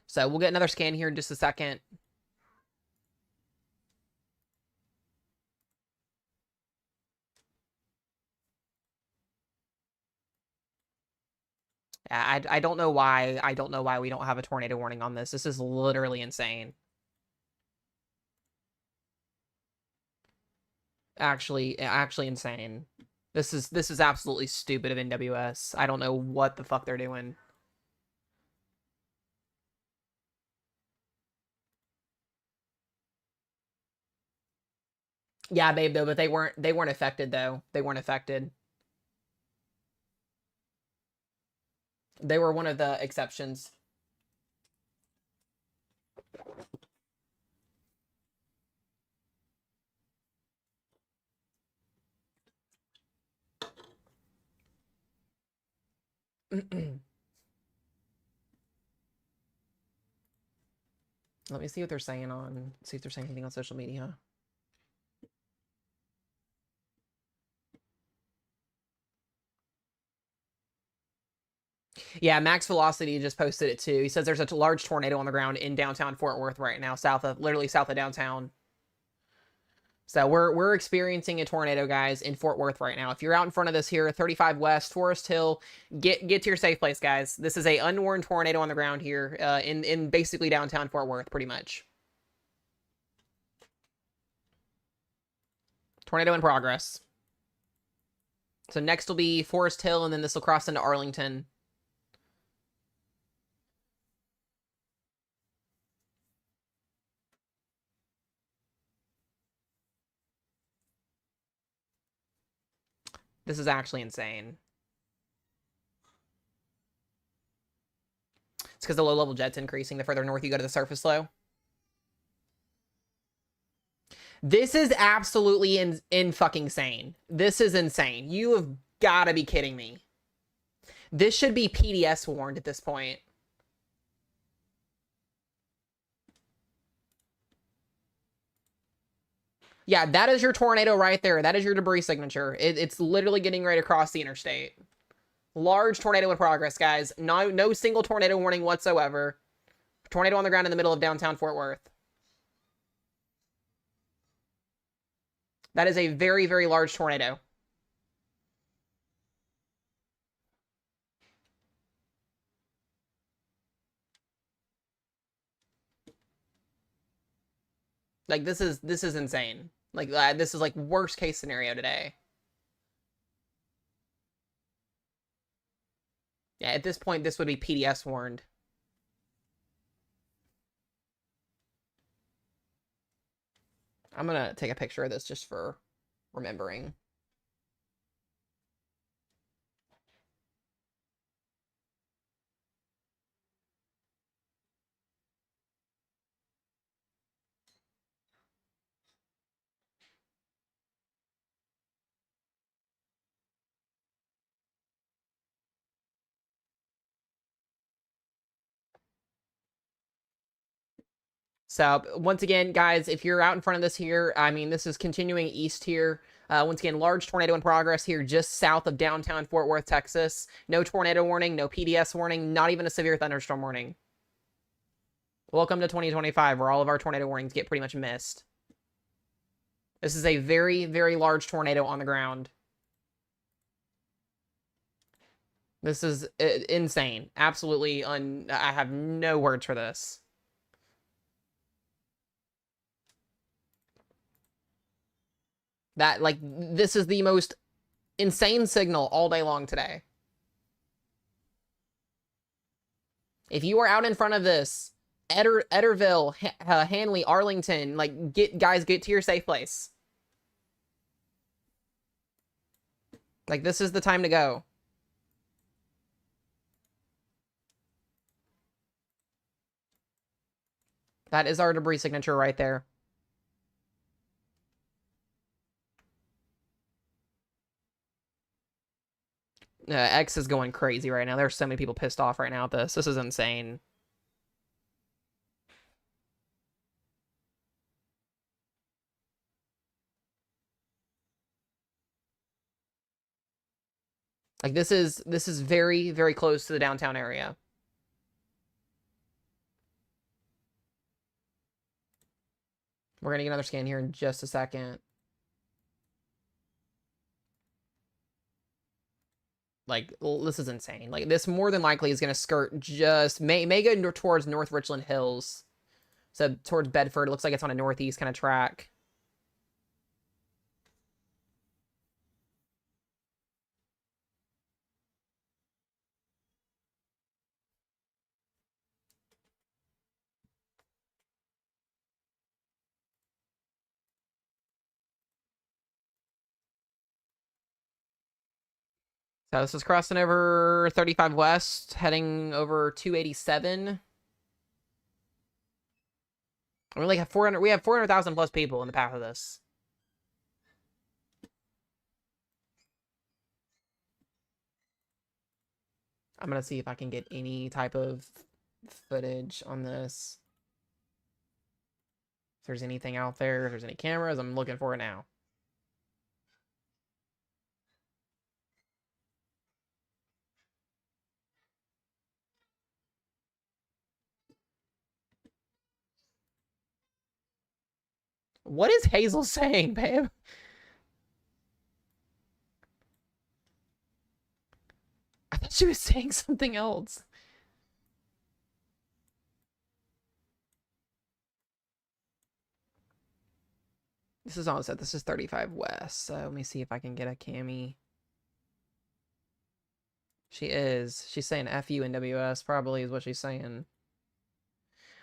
So we'll get another scan here in just a second. I don't know why. I don't know why we don't have a tornado warning on this. This is literally insane. Actually insane. This is absolutely stupid of NWS. I don't know what the fuck they're doing. Yeah, babe, though, but they weren't affected though. They weren't affected. They were one of the exceptions. Let me see what they're saying see if they're saying anything on social media. Yeah, Max Velocity just posted it too. He says there's a large tornado on the ground in downtown Fort Worth right now, literally south of downtown. So we're experiencing a tornado, guys, in Fort Worth right now. If you're out in front of this here, 35 West, Forest Hill, get to your safe place, guys. This is a unwarned tornado on the ground here in basically downtown Fort Worth, pretty much. Tornado in progress. So next will be Forest Hill, and then this will cross into Arlington. This is actually insane. It's because the low-level jet's increasing the further north you go to the surface low. This is absolutely in fucking insane. This is insane. You have got to be kidding me. This should be PDS warned at this point. Yeah, that is your tornado right there. That is your debris signature. It's literally getting ready to cross the interstate. Large tornado in progress, guys. No single tornado warning whatsoever. Tornado on the ground in the middle of downtown Fort Worth. That is a very, very large tornado. Like, this is insane. Like, this is like worst case scenario today. Yeah, at this point, this would be PDS warned. I'm gonna take a picture of this just for remembering. So once again, guys, if you're out in front of this here, I mean, this is continuing east here. Once again, large tornado in progress here just south of downtown Fort Worth, Texas. No tornado warning, no PDS warning, not even a severe thunderstorm warning. Welcome to 2025, where all of our tornado warnings get pretty much missed. This is a very, very large tornado on the ground. This is insane. Absolutely I have no words for this. That, like, this is the most insane signal all day long today. If you are out in front of this, Etterville, Hanley, Arlington, like, get to your safe place. Like, this is the time to go. That is our debris signature right there. X is going crazy right now. There's so many people pissed off right now at this. This is insane. Like, this is very, very close to the downtown area. We're gonna get another scan here in just a second. Like, this is insane. Like, this more than likely is gonna skirt just may go towards North Richland Hills. So towards Bedford. It looks like it's on a northeast kind of track. So this is crossing over 35 West, heading over 287. We only have 400. We have 400,000 plus people in the path of this. I'm gonna see if I can get any type of footage on this. If there's anything out there, if there's any cameras, I'm looking for it now. What is Hazel saying, babe? I thought she was saying something else. This is all it said. This is 35 West. So let me see if I can get a cami. She is. She's saying FU NWS, probably is what she's saying.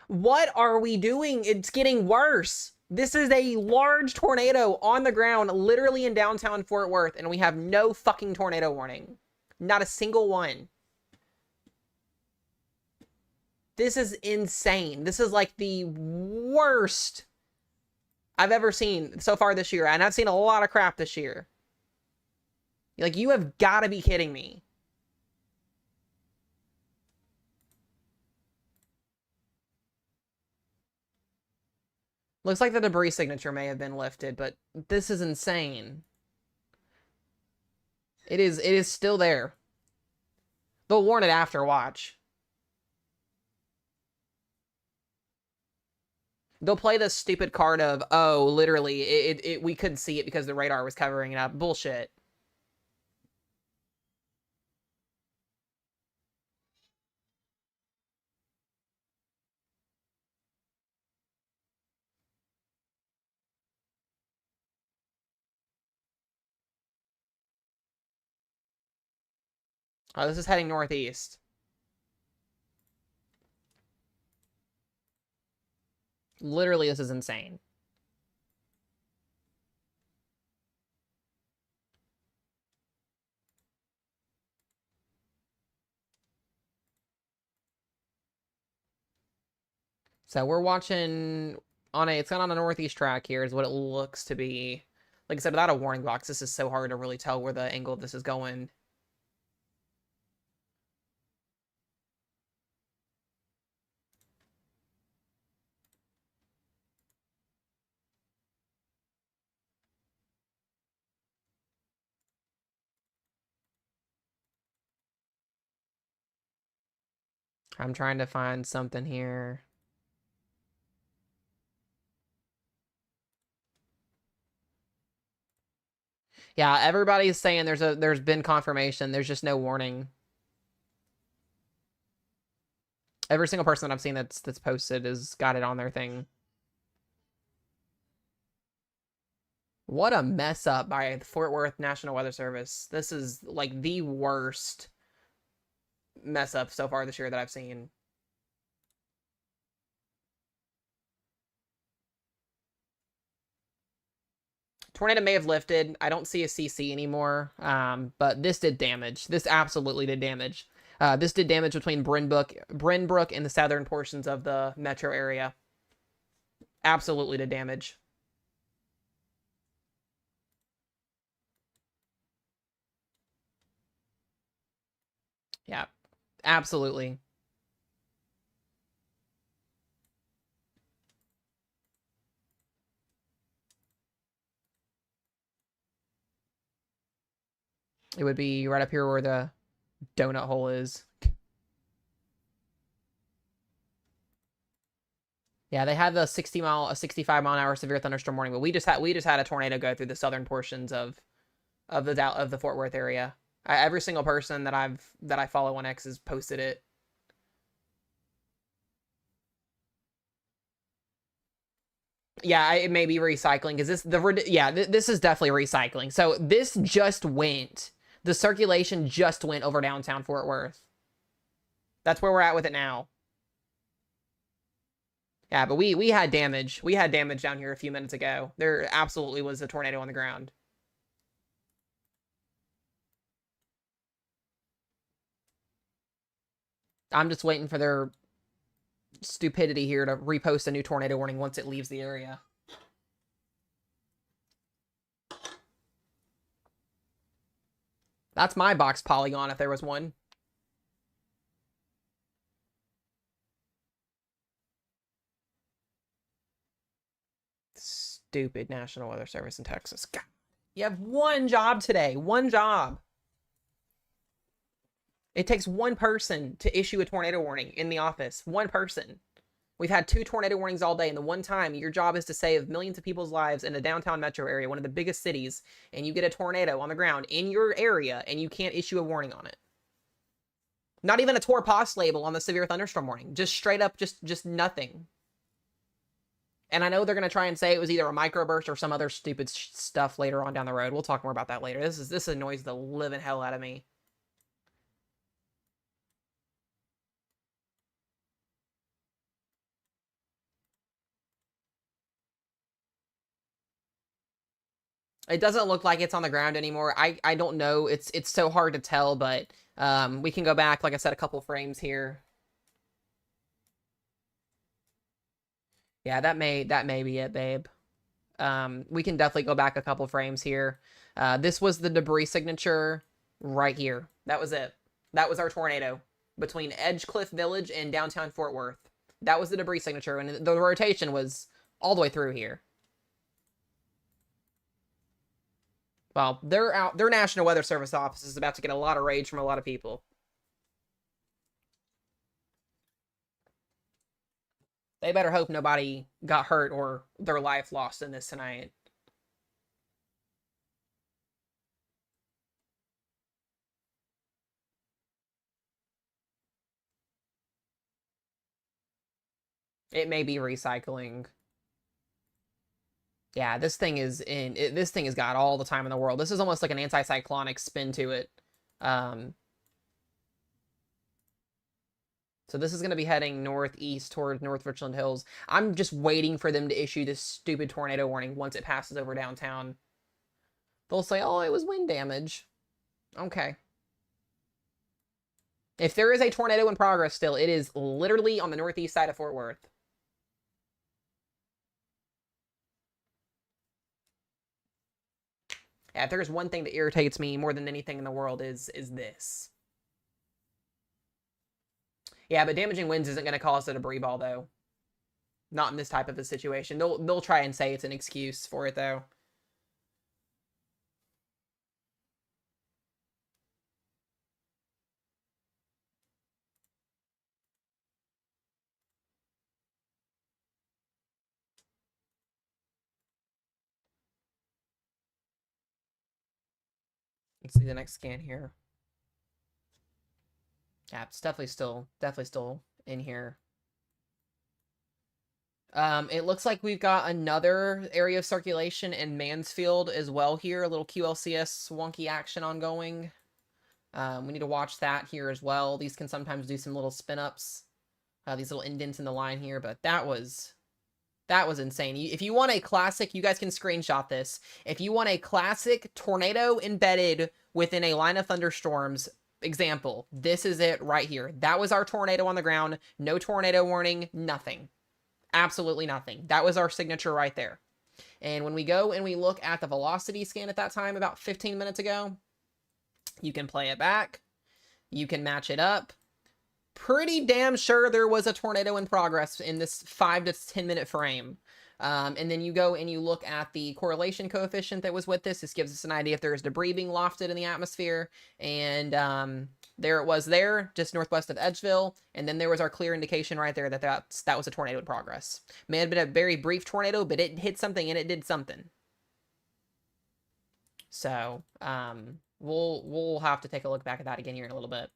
What are we doing? It's getting worse. This is a large tornado on the ground, literally in downtown Fort Worth, and we have no fucking tornado warning. Not a single one. This is insane. This is like the worst I've ever seen so far this year, and I've seen a lot of crap this year. Like, you have got to be kidding me. Looks like the debris signature may have been lifted, but this is insane. It is still there. They'll warn it after, watch. They'll play this stupid card of, oh, literally, we couldn't see it because the radar was covering it up. Bullshit. Oh, this is heading northeast. Literally, this is insane. So we're watching it's on a northeast track here is what it looks to be. Like I said, without a warning box, this is so hard to really tell where the angle of this is going. I'm trying to find something here. Yeah, everybody's saying there's been confirmation. There's just no warning. Every single person that I've seen that's posted has got it on their thing. What a mess up by the Fort Worth National Weather Service. This is like the worst mess up so far this year that I've seen. Tornado may have lifted. I don't see a CC anymore, but this did damage. This absolutely did damage. This did damage between Brynbrook and the southern portions of the metro area. Absolutely did damage. Yeah, absolutely. It would be right up here where the donut hole is. Yeah, they had the 65 mile an hour severe thunderstorm warning, but we just had a tornado go through the southern portions of the Fort Worth area. Every single person that I follow on X has posted it. Yeah, it may be recycling. Is this this is definitely recycling. So this just went. The circulation just went over downtown Fort Worth. That's where we're at with it now. Yeah, but we had damage. We had damage down here a few minutes ago. There absolutely was a tornado on the ground. I'm just waiting for their stupidity here to repost a new tornado warning once it leaves the area. That's my box polygon if there was one. Stupid National Weather Service in Texas. God. You have one job today. One job. It takes one person to issue a tornado warning in the office. One person. We've had 2 tornado warnings all day, and the one time your job is to save millions of people's lives in the downtown metro area, one of the biggest cities, and you get a tornado on the ground in your area, and you can't issue a warning on it. Not even a Tor Pos label on the severe thunderstorm warning. Just straight up, just nothing. And I know they're going to try and say it was either a microburst or some other stupid stuff later on down the road. We'll talk more about that later. This annoys the living hell out of me. It doesn't look like it's on the ground anymore. I don't know. It's so hard to tell, but we can go back, like I said, a couple frames here. Yeah, that may be it, babe. We can definitely go back a couple frames here. This was the debris signature right here. That was it. That was our tornado between Edgecliff Village and downtown Fort Worth. That was the debris signature, and the rotation was all the way through here. Well, their National Weather Service office is about to get a lot of rage from a lot of people. They better hope nobody got hurt or their life lost in this tonight. It may be recycling. Yeah, this thing this thing has got all the time in the world. This is almost like an anticyclonic spin to it. So this is going to be heading northeast towards North Richland Hills. I'm just waiting for them to issue this stupid tornado warning once it passes over downtown. They'll say, oh, it was wind damage. Okay. If there is a tornado in progress still, it is literally on the northeast side of Fort Worth. Yeah, if there's one thing that irritates me more than anything in the world is this. Yeah, but damaging winds isn't going to cause a debris ball, though. Not in this type of a situation. They'll try and say it's an excuse for it, though. Let's see the next scan here. Yeah, it's definitely still in here. It looks like we've got another area of circulation in Mansfield as well here. A little QLCS wonky action ongoing. We need to watch that here as well. These can sometimes do some little spin-ups. These little indents in the line here, but that was insane. If you want a classic, you guys can screenshot this. If you want a classic tornado embedded within a line of thunderstorms example, this is it right here. That was our tornado on the ground. No tornado warning, nothing. Absolutely nothing. That was our signature right there. And when we go and we look at the velocity scan at that time, about 15 minutes ago, you can play it back. You can match it up. Pretty damn sure there was a tornado in progress in this 5 to 10 minute frame. And then you go and you look at the correlation coefficient that was with this. This gives us an idea if there's debris being lofted in the atmosphere. And there it was there, just northwest of Edgeville. And then there was our clear indication right there that that was a tornado in progress. May have been a very brief tornado, but it hit something and it did something. So we'll have to take a look back at that again here in a little bit.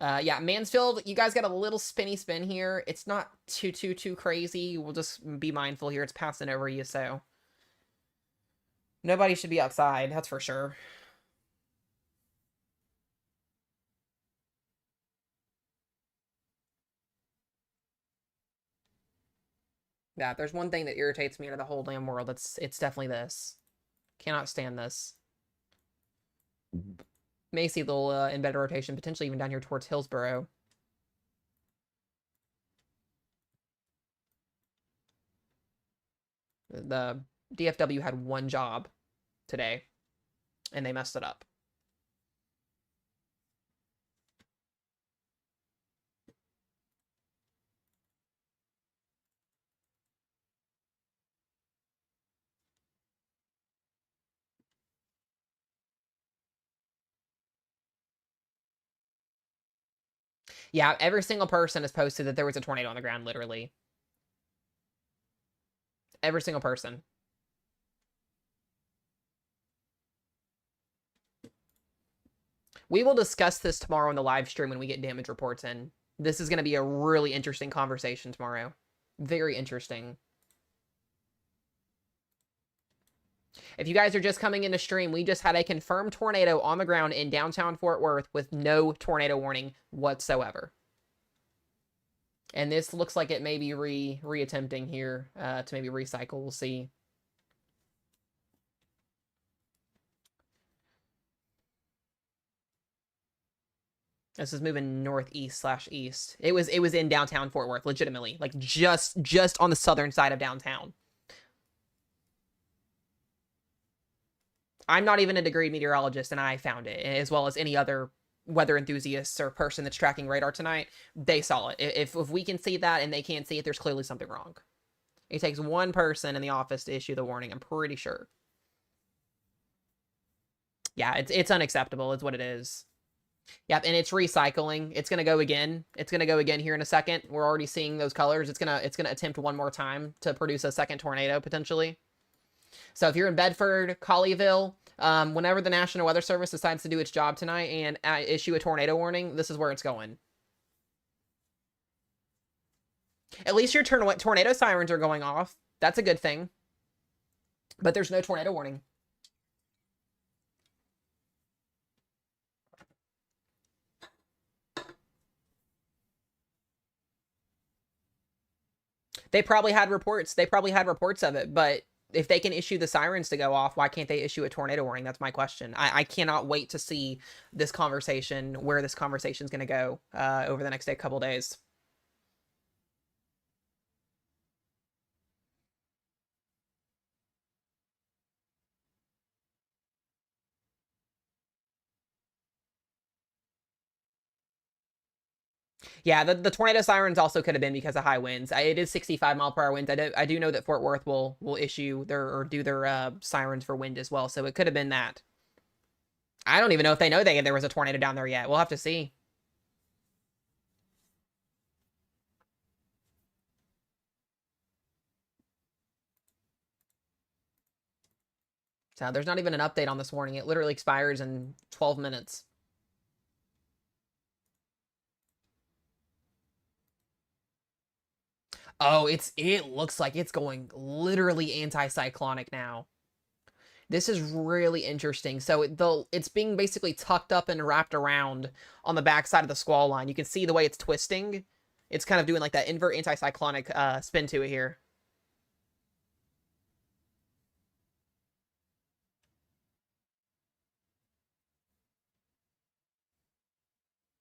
Yeah, Mansfield, you guys got a little spinny spin here. It's not too crazy. We'll just be mindful here. It's passing over you, so nobody should be outside, that's for sure. Yeah, if there's one thing that irritates me out of the whole damn world, it's definitely this. Cannot stand this. May see a little embedded rotation, potentially even down here towards Hillsborough. The DFW had one job today, and they messed it up. Yeah, every single person has posted that there was a tornado on the ground, literally. Every single person. We will discuss this tomorrow in the live stream when we get damage reports in. This is going to be a really interesting conversation tomorrow. Very interesting. If you guys are just coming into stream, we just had a confirmed tornado on the ground in downtown Fort Worth with no tornado warning whatsoever. And this looks like it may be reattempting here to maybe recycle. We'll see. This is moving northeast/east. It was in downtown Fort Worth, legitimately, like just on the southern side of downtown. I'm not even a degree meteorologist, and I found it, as well as any other weather enthusiasts or person that's tracking radar tonight. They saw it. If we can see that and they can't see it, there's clearly something wrong. It takes one person in the office to issue the warning, I'm pretty sure. Yeah, it's unacceptable, is what it is. Yep, and it's recycling. It's gonna go again. It's gonna go again here in a second. We're already seeing those colors. It's gonna attempt one more time to produce a second tornado potentially. So if you're in Bedford, Colleyville, whenever the National Weather Service decides to do its job tonight and issue a tornado warning, this is where it's going. At least your tornado sirens are going off. That's a good thing. But there's no tornado warning. They probably had reports. They probably had reports of it, but if they can issue the sirens to go off, why can't they issue a tornado warning? That's my question. I cannot wait to see this conversation, where this conversation is going to go over the next couple days. Yeah, the tornado sirens also could have been because of high winds. It is 65-mile-per-hour winds. I do know that Fort Worth will issue do their sirens for wind as well, so it could have been that. I don't even know if they know there was a tornado down there yet. We'll have to see. So there's not even an update on this warning. It literally expires in 12 minutes. Oh, it looks like it's going literally anti-cyclonic now. This is really interesting. So it's being basically tucked up and wrapped around on the backside of the squall line. You can see the way it's twisting. It's kind of doing like that invert anti-cyclonic spin to it here.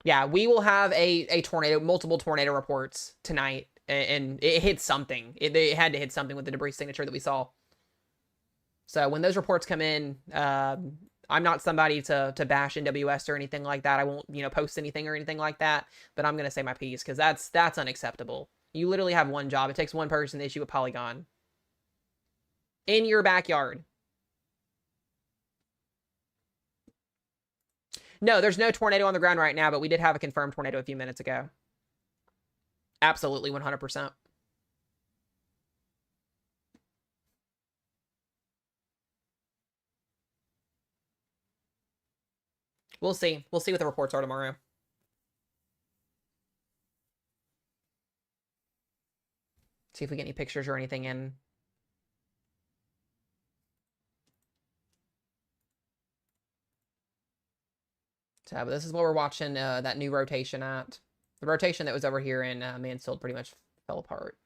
Yeah, we will have a tornado, multiple tornado reports tonight, and it hit something. It had to hit something with the debris signature that we saw. So when those reports come in, I'm not somebody to bash NWS or anything like that. I won't, post anything or anything like that. But I'm gonna say my piece because that's unacceptable. You literally have one job. It takes one person to issue a polygon in your backyard. No, there's no tornado on the ground right now, but we did have a confirmed tornado a few minutes ago. Absolutely, 100%. We'll see. We'll see what the reports are tomorrow. See if we get any pictures or anything in. So, but this is what we're watching that new rotation at. The rotation that was over here in Mansfield pretty much fell apart.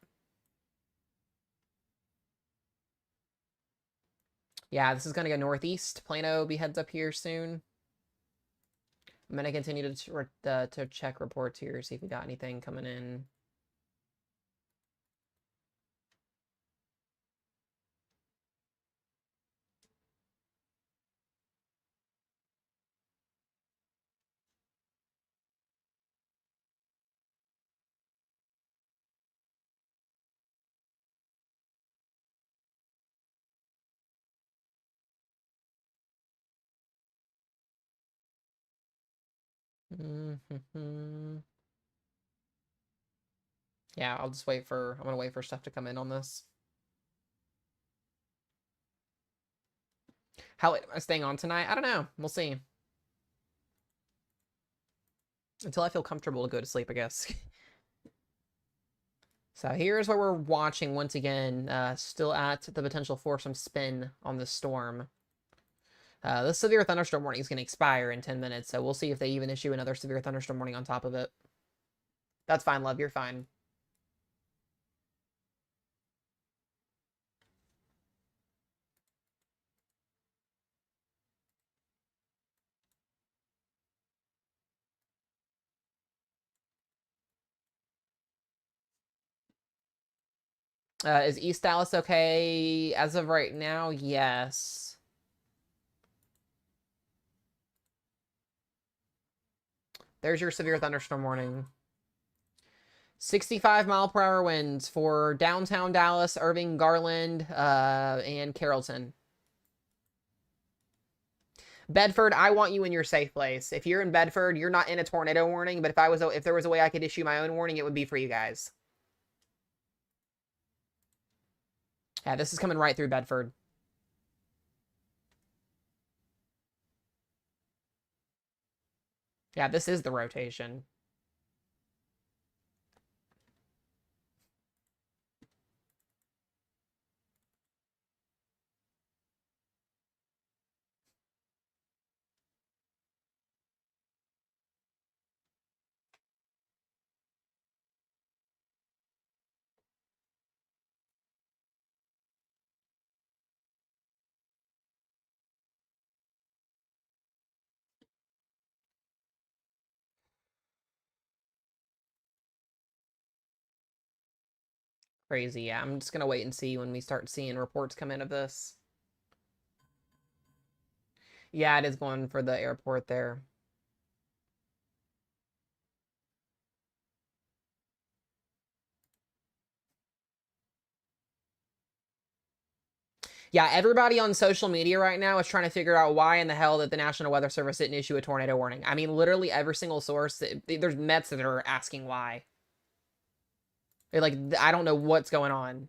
Yeah, this is going to go northeast. Plano be heads up here soon. I'm going to continue to check reports here, see if we got anything coming in. Yeah, I'm gonna wait for stuff to come in on this. How am I staying on tonight? I don't know. We'll see. Until I feel comfortable to go to sleep, I guess. So here's what we're watching once again. Still at the potential for some spin on the storm. This severe thunderstorm warning is going to expire in 10 minutes, so we'll see if they even issue another severe thunderstorm warning on top of it. That's fine, love. You're fine. Is East Dallas okay as of right now? Yes. There's your severe thunderstorm warning. 65-mile-per-hour winds for downtown Dallas, Irving, Garland, and Carrollton. Bedford, I want you in your safe place. If you're in Bedford, you're not in a tornado warning, but if there was a way I could issue my own warning, it would be for you guys. Yeah, this is coming right through Bedford. Yeah, this is the rotation. Crazy, yeah. I'm just gonna wait and see when we start seeing reports come in of this. Yeah, it is going for the airport there. Yeah, everybody on social media right now is trying to figure out why in the hell that the National Weather Service didn't issue a tornado warning. I mean, literally every single source, there's Mets that are asking why. They're like, I don't know what's going on.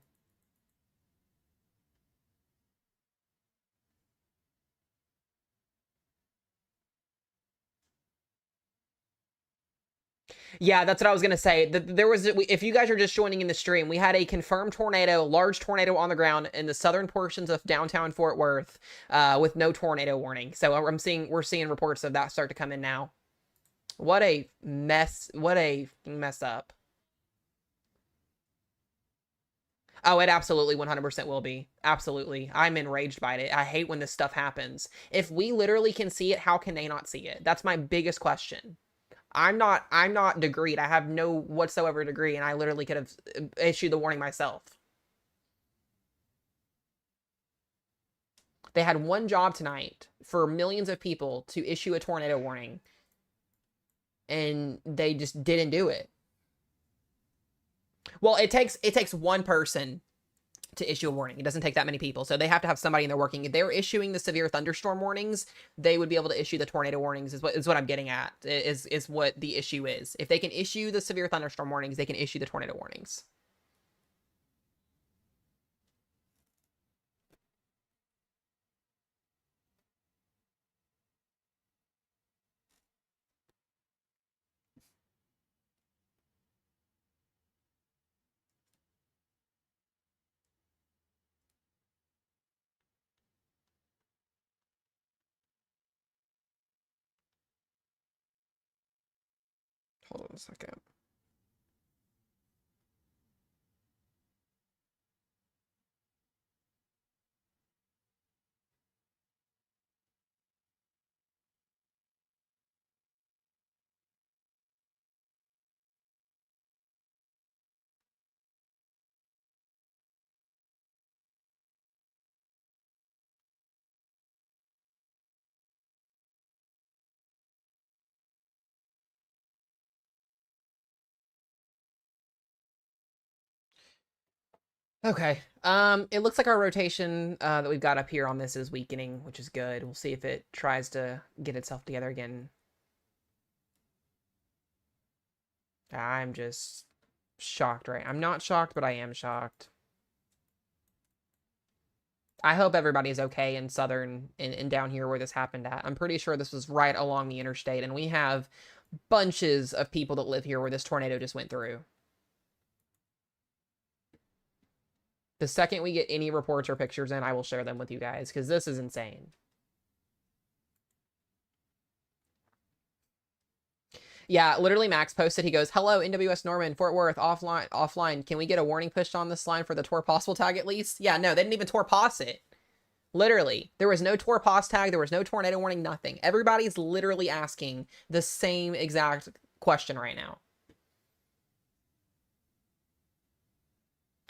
Yeah, that's what I was gonna say. There was, if you guys are just joining in the stream, we had a confirmed tornado, large tornado on the ground in the southern portions of downtown Fort Worth, with no tornado warning. So we're seeing reports of that start to come in now. What a mess! What a mess up. Oh, it absolutely 100% will be. Absolutely. I'm enraged by it. I hate when this stuff happens. If we literally can see it, how can they not see it? That's my biggest question. I'm not degreed. I have no whatsoever degree, and I literally could have issued the warning myself. They had one job tonight for millions of people to issue a tornado warning, and they just didn't do it. Well, it takes one person to issue a warning. It doesn't take that many people, so they have to have somebody in there working. If they're issuing the severe thunderstorm warnings, they would be able to issue the tornado warnings. Is what I'm getting at. Is what the issue is. If they can issue the severe thunderstorm warnings, they can issue the tornado warnings. Hold on a second. Okay. It looks like our rotation that we've got up here on this is weakening, which is good. We'll see if it tries to get itself together again. I'm just shocked, right? I'm not shocked, but I am shocked. I hope everybody's okay in southern and down here where this happened at. I'm pretty sure this was right along the interstate, and we have bunches of people that live here where this tornado just went through. The second we get any reports or pictures in, I will share them with you guys, because this is insane. Yeah, literally Max posted, he goes, "Hello, NWS Norman, Fort Worth, offline. Can we get a warning pushed on this line for the Tor possible tag at least?" Yeah, no, they didn't even Tor pos it. Literally. There was no Tor pos tag, there was no tornado warning, nothing. Everybody's literally asking the same exact question right now.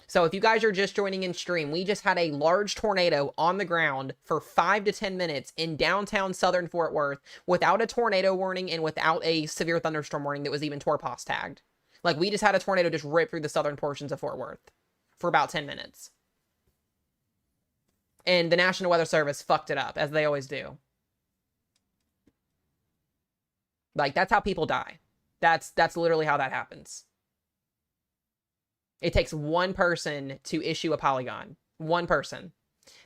So if you guys are just joining in stream, we just had a large tornado on the ground for 5 to 10 minutes in downtown southern Fort Worth without a tornado warning and without a severe thunderstorm warning that was even TORPOS tagged. Like, we just had a tornado just rip through the southern portions of Fort Worth for about 10 minutes. And the National Weather Service fucked it up, as they always do. Like, that's how people die. That's literally how that happens. It takes one person to issue a polygon. One person.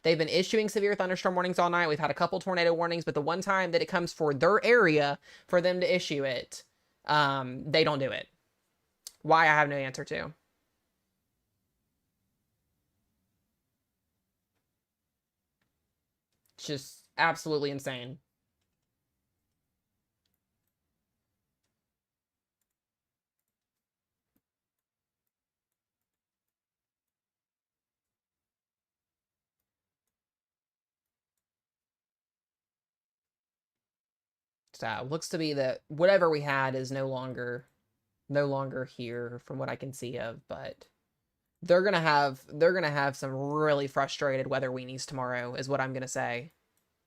They've been issuing severe thunderstorm warnings all night. We've had a couple tornado warnings, but the one time that it comes for their area for them to issue it, they don't do it. Why, I have no answer to. It's just absolutely insane. So looks to be that whatever we had is no longer here from what I can see of, but they're gonna have some really frustrated weather weenies tomorrow, is what I'm gonna say.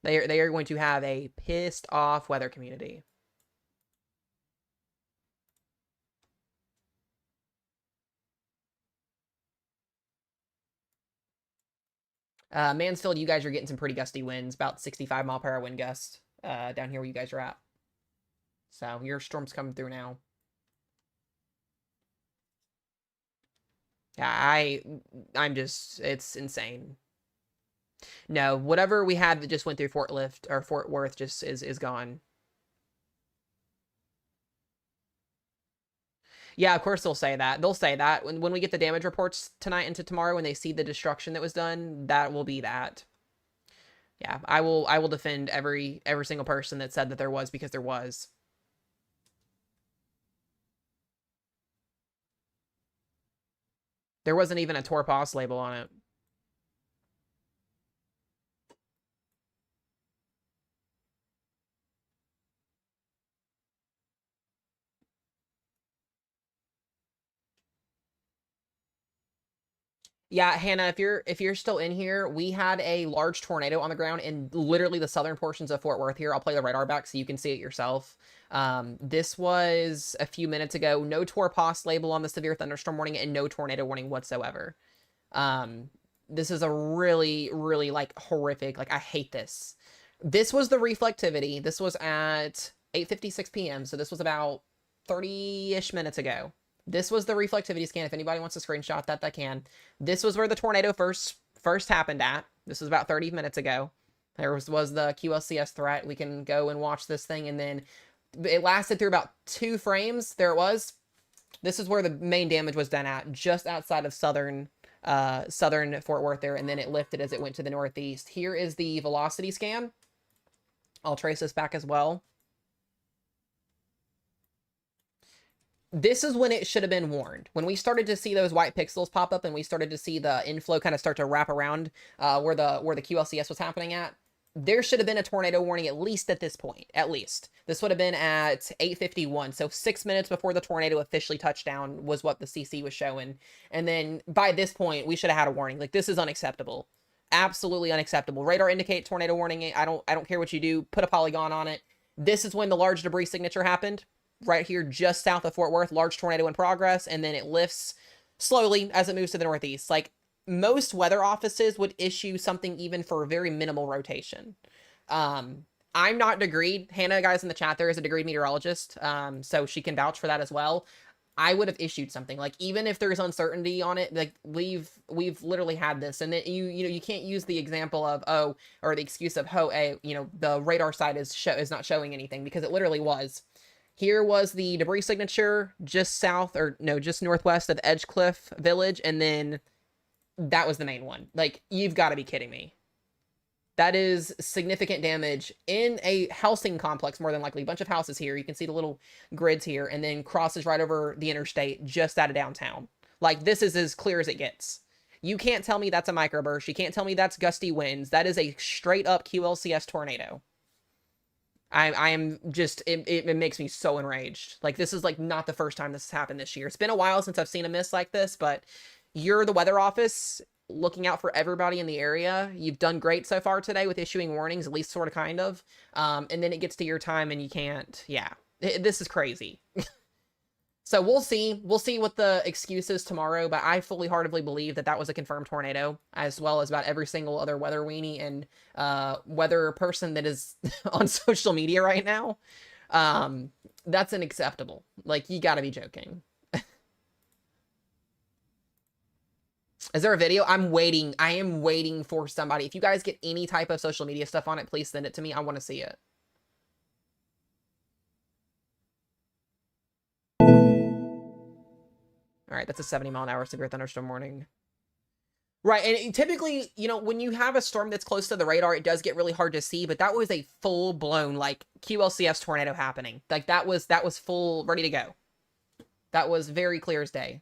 They are going to have a pissed off weather community. Mansfield, you guys are getting some pretty gusty winds, about 65-mile-per-hour wind gust down here where you guys are at. So your storm's coming through now. Yeah, I'm just, it's insane. No, whatever we had that just went through Fort Worth just is gone. Yeah, of course they'll say that. They'll say that when we get the damage reports tonight into tomorrow, when they see the destruction that was done, that will be that. Yeah, I will defend every single person that said that there was, because there was. There wasn't even a Torpos label on it. Yeah, Hannah, if you're still in here, we had a large tornado on the ground in literally the southern portions of Fort Worth here. I'll play the radar back so you can see it yourself. This was a few minutes ago. No Torpos label on the severe thunderstorm warning and no tornado warning whatsoever. This is a really, really like horrific, like I hate this. This was the reflectivity. This was at 8:56 p.m. So this was about 30-ish minutes ago. This was the reflectivity scan. If anybody wants to screenshot that, they can. This was where the tornado first happened at. This was about 30 minutes ago. There was the QLCS threat. We can go and watch this thing, and then it lasted through about 2 frames. There it was. This is where the main damage was done at, just outside of southern Fort Worth there, and then it lifted as it went to the northeast. Here is the velocity scan. I'll trace this back as well. This is when it should have been warned. When we started to see those white pixels pop up and we started to see the inflow kind of start to wrap around where the QLCS was happening at, there should have been a tornado warning at least at this point. At least. This would have been at 8:51. So 6 minutes before the tornado officially touched down was what the CC was showing. And then by this point, we should have had a warning. Like, this is unacceptable. Absolutely unacceptable. Radar indicate tornado warning. I don't care what you do. Put a polygon on it. This is when the large debris signature happened. Right here, just south of Fort Worth, large tornado in progress, and then it lifts slowly as it moves to the northeast. Like, most weather offices would issue something even for a very minimal rotation. I'm not degreed. Hannah, guys in the chat, there is a degreed meteorologist, so she can vouch for that as well. I would have issued something, like, even if there's uncertainty on it. Like, we've literally had this, and then you can't use the example of, oh, or the excuse of, oh, the radar side is not showing anything, because it literally was. Here was the debris signature just south, or no, just northwest of Edgecliff Village, and then that was the main one. Like, you've got to be kidding me. That is significant damage in a housing complex, more than likely. A bunch of houses here. You can see the little grids here, and then crosses right over the interstate just out of downtown. Like, this is as clear as it gets. You can't tell me that's a microburst. You can't tell me that's gusty winds. That is a straight up QLCS tornado. I am just, it makes me so enraged. Like, this is like not the first time this has happened this year. It's been a while since I've seen a miss like this, but you're the weather office looking out for everybody in the area. You've done great so far today with issuing warnings, at least sort of, kind of. And then it gets to your time and you can't. Yeah, this is crazy. So we'll see. We'll see what the excuse is tomorrow, but I fully heartedly believe that that was a confirmed tornado, as well as about every single other weather weenie and weather person that is on social media right now. That's unacceptable. Like, you gotta be joking. Is there a video? I'm waiting. I am waiting for somebody. If you guys get any type of social media stuff on it, please send it to me. I want to see it. All right, that's a 70-mile-an-hour severe thunderstorm warning. Right, and typically, when you have a storm that's close to the radar, it does get really hard to see, but that was a full-blown, like, QLCS tornado happening. Like, that was full, ready to go. That was very clear as day.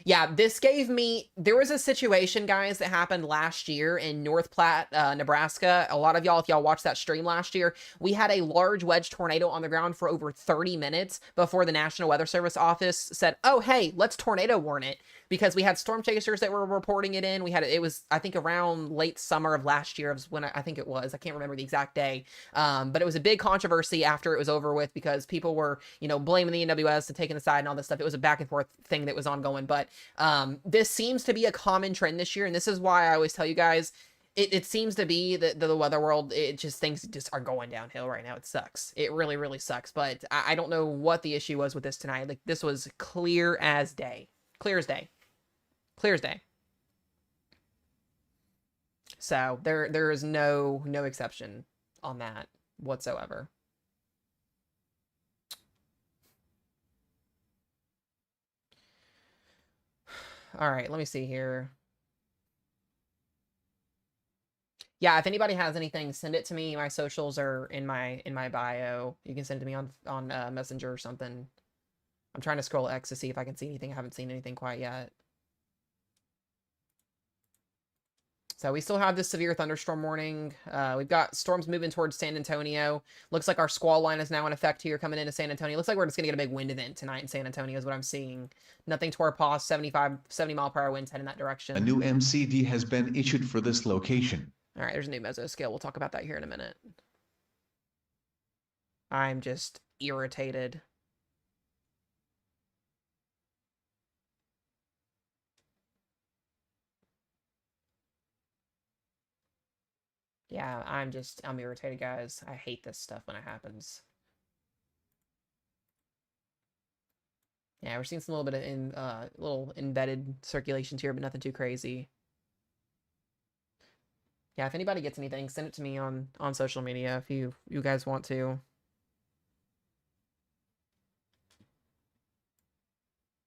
Yeah, this gave me, there was a situation, guys, that happened last year in North Platte, Nebraska. A lot of y'all, if y'all watched that stream last year, we had a large wedge tornado on the ground for over 30 minutes before the National Weather Service office said, oh, hey, let's tornado warn it, because we had storm chasers that were reporting it in. It was, I think, around late summer of last year was when I think it was. I can't remember the exact day. But it was a big controversy after it was over with, because people were, blaming the NWS and taking the side and all this stuff. It was a back and forth thing that was ongoing, but this seems to be a common trend this year, and this is why I always tell you guys, it seems to be that the weather world, things just are going downhill right now. It sucks. It really, really sucks, but I don't know what the issue was with this tonight. Like, this was clear as day. Clear as day. Clear as day. So there is no exception on that. whatsoever. All right, let me see here. Yeah, if anybody has anything, send it to me. My socials are in my bio. You can send it to me on Messenger or something. I'm trying to scroll X to see if I can see anything. I haven't seen anything quite yet. So we still have this severe thunderstorm warning. We've got storms moving towards San Antonio. Looks like our squall line is now in effect here coming into San Antonio. Looks like we're just going to get a big wind event tonight in San Antonio is what I'm seeing. Nothing to our pause, 70 mile per hour winds heading that direction. A new MCD has been issued for this location. All right, there's a new mesoscale. We'll talk about that here in a minute. I'm just irritated. Yeah, I'm irritated, guys. I hate this stuff when it happens. Yeah, we're seeing some little bit of little embedded circulations here, but nothing too crazy. Yeah, if anybody gets anything, send it to me on social media if you guys want to.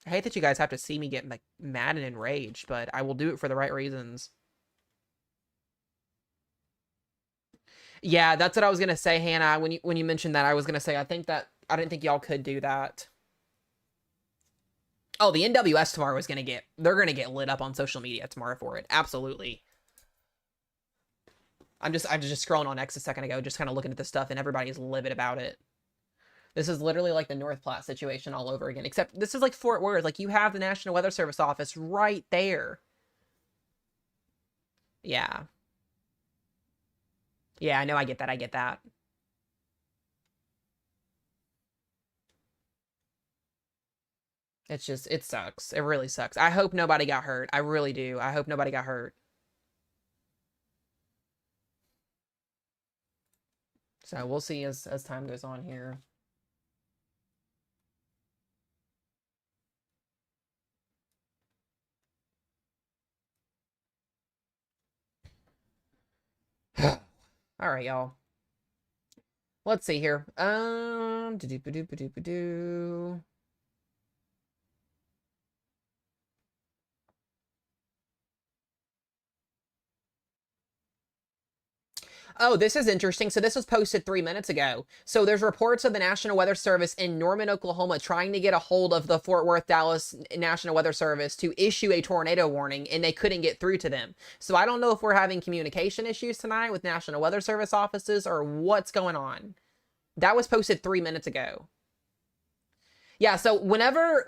I hate that you guys have to see me get like mad and enraged, but I will do it for the right reasons. Yeah, that's what I was gonna say, Hannah. When you mentioned that, I was gonna say I didn't think y'all could do that. Oh, the NWS tomorrow is they're gonna get lit up on social media tomorrow for it. Absolutely. I was just scrolling on X a second ago, just kind of looking at this stuff, and everybody's livid about it. This is literally like the North Platte situation all over again, except this is like Fort Worth. Like, you have the National Weather Service office right there. Yeah. Yeah, I know, I get that, I get that. It's just, it sucks. It really sucks. I hope nobody got hurt. I really do. I hope nobody got hurt. So we'll see as time goes on here. All right, y'all. Let's see here. Do-do-ba-do-ba-do-ba-do. Oh, this is interesting. So this was posted 3 minutes ago. So there's reports of the National Weather Service in Norman, Oklahoma, trying to get a hold of the Fort Worth, Dallas National Weather Service to issue a tornado warning, and they couldn't get through to them. So I don't know if we're having communication issues tonight with National Weather Service offices or what's going on. That was posted 3 minutes ago. Yeah, so whenever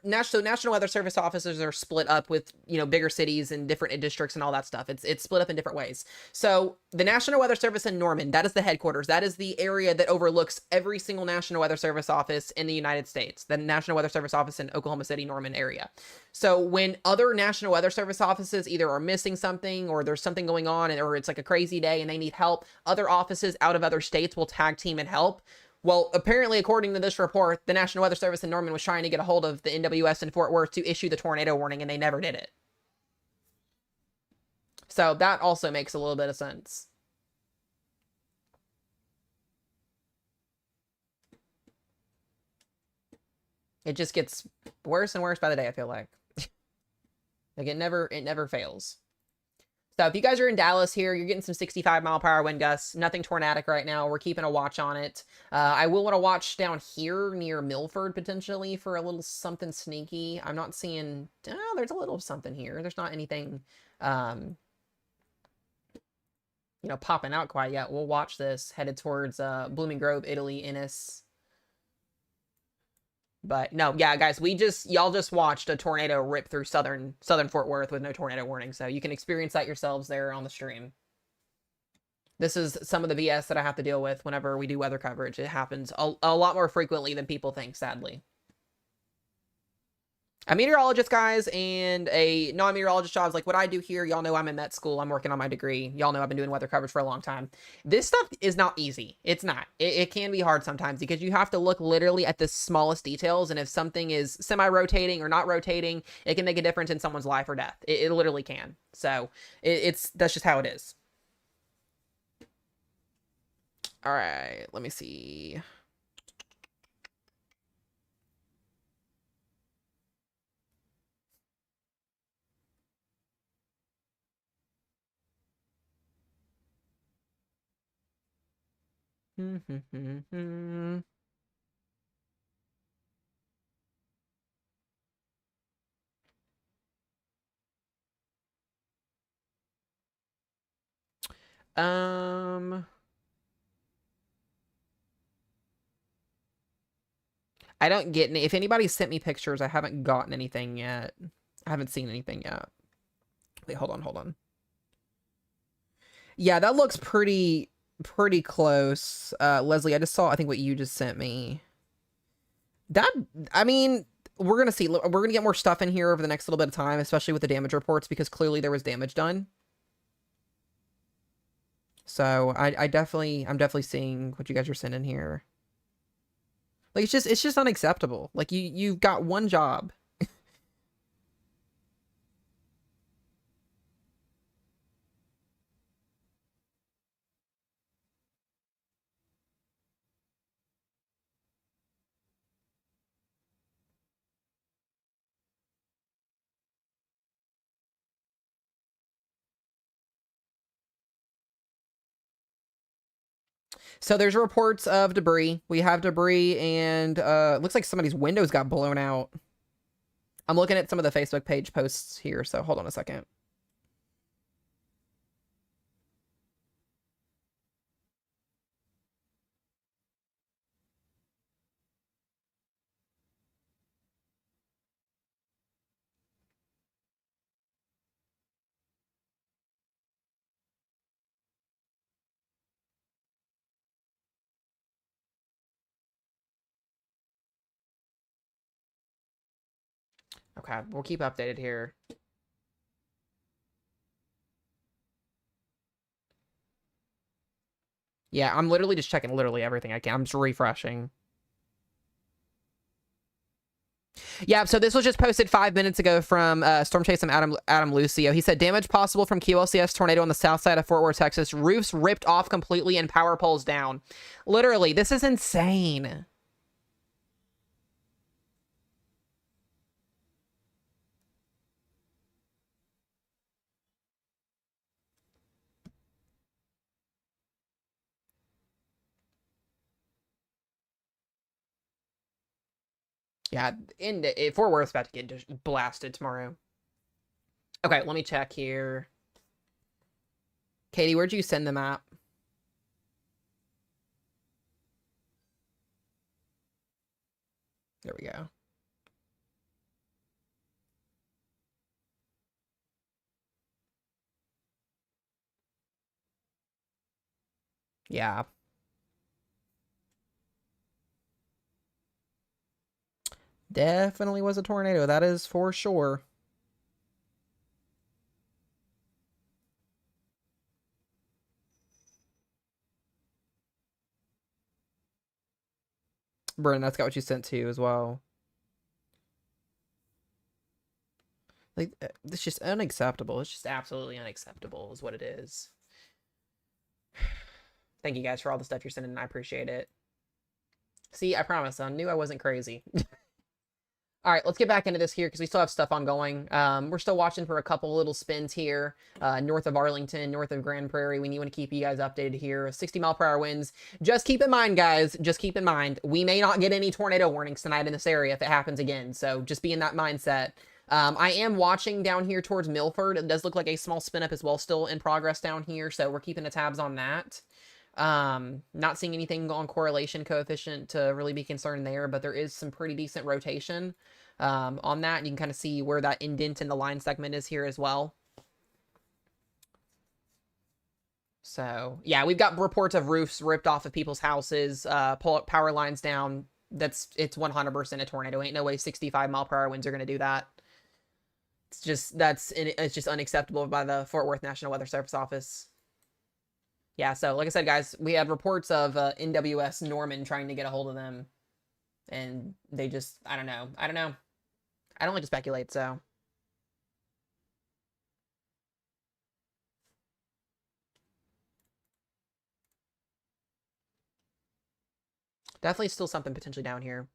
National Weather Service offices are split up with, bigger cities and different districts and all that stuff, it's split up in different ways. So the National Weather Service in Norman, that is the headquarters. That is the area that overlooks every single National Weather Service office in the United States. The National Weather Service office in Oklahoma City, Norman area. So when other National Weather Service offices either are missing something or there's something going on or it's like a crazy day and they need help, other offices out of other states will tag team and help. Well, apparently, according to this report, the National Weather Service in Norman was trying to get a hold of the NWS in Fort Worth to issue the tornado warning, and they never did it. So that also makes a little bit of sense. It just gets worse and worse by the day, I feel like. Like, it never fails. So if you guys are in Dallas here, you're getting some 65 mile per hour wind gusts. Nothing tornadic right now. We're keeping a watch on it. I will want to watch down here near Milford potentially for a little something sneaky. I'm not seeing... Oh, there's a little something here. There's not anything, popping out quite yet. We'll watch this headed towards Blooming Grove, Italy, Ennis. But no, yeah, guys, y'all just watched a tornado rip through southern Fort Worth with no tornado warning, so you can experience that yourselves there on the stream. This is some of the BS that I have to deal with whenever we do weather coverage. It happens a lot more frequently than people think, sadly. A meteorologist, guys, and a non-meteorologist job is like what I do here. Y'all know I'm in med school. I'm working on my degree. Y'all know I've been doing weather coverage for a long time. This stuff is not easy. It's not. It can be hard sometimes because you have to look literally at the smallest details. And if something is semi-rotating or not rotating, it can make a difference in someone's life or death. It literally can. So that's just how it is. All right, let me see. Um, I don't get any. If anybody sent me pictures, I haven't gotten anything yet. I haven't seen anything yet. Wait, hold on. Yeah, that looks pretty close. Leslie, I just saw, I think, what you just sent me. That, I mean, we're gonna see. We're gonna get more stuff in here over the next little bit of time, especially with the damage reports, because clearly there was damage done. So I'm definitely seeing what you guys are sending here. Like, it's just unacceptable. Like, you've got one job. So there's reports of debris. We have debris, and looks like somebody's windows got blown out. I'm looking at some of the Facebook page posts here, so hold on a second. Okay, we'll keep updated here. Yeah, I'm literally just checking literally everything I can. I'm just refreshing. Yeah, so this was just posted 5 minutes ago from Storm Chasing Adam Lucio. He said, damage possible from QLCS tornado on the south side of Fort Worth, Texas. Roofs ripped off completely and power poles down. Literally, this is insane. Yeah, Fort Worth's about to get just blasted tomorrow. Okay, let me check here. Katie, where'd you send the map? There we go. Yeah. Definitely was a tornado. That is for sure. Brennan, that's got what you sent to as well. Like, it's just unacceptable. It's just absolutely unacceptable is what it is. Thank you guys for all the stuff you're sending. I appreciate it. See, I promise. I knew I wasn't crazy. All right, let's get back into this here because we still have stuff ongoing. We're still watching for a couple little spins here north of Arlington, north of Grand Prairie. We want to keep you guys updated here. 60-mile-per-hour winds. Just keep in mind, guys, just keep in mind, we may not get any tornado warnings tonight in this area if it happens again. So just be in that mindset. I am watching down here towards Milford. It does look like a small spin up as well still in progress down here. So we're keeping the tabs on that. Not seeing anything on correlation coefficient to really be concerned there, but there is some pretty decent rotation on that. You can kind of see where that indent in the line segment is here as well. So yeah, we've got reports of roofs ripped off of people's houses, power lines down. It's 100% a tornado. Ain't no way 65-mile-per-hour winds are going to do that. It's just unacceptable by the Fort Worth National Weather Service Office. Yeah, so like I said, guys, we had reports of NWS Norman trying to get a hold of them. And they just, I don't know. I don't like to speculate, so. Definitely still something potentially down here.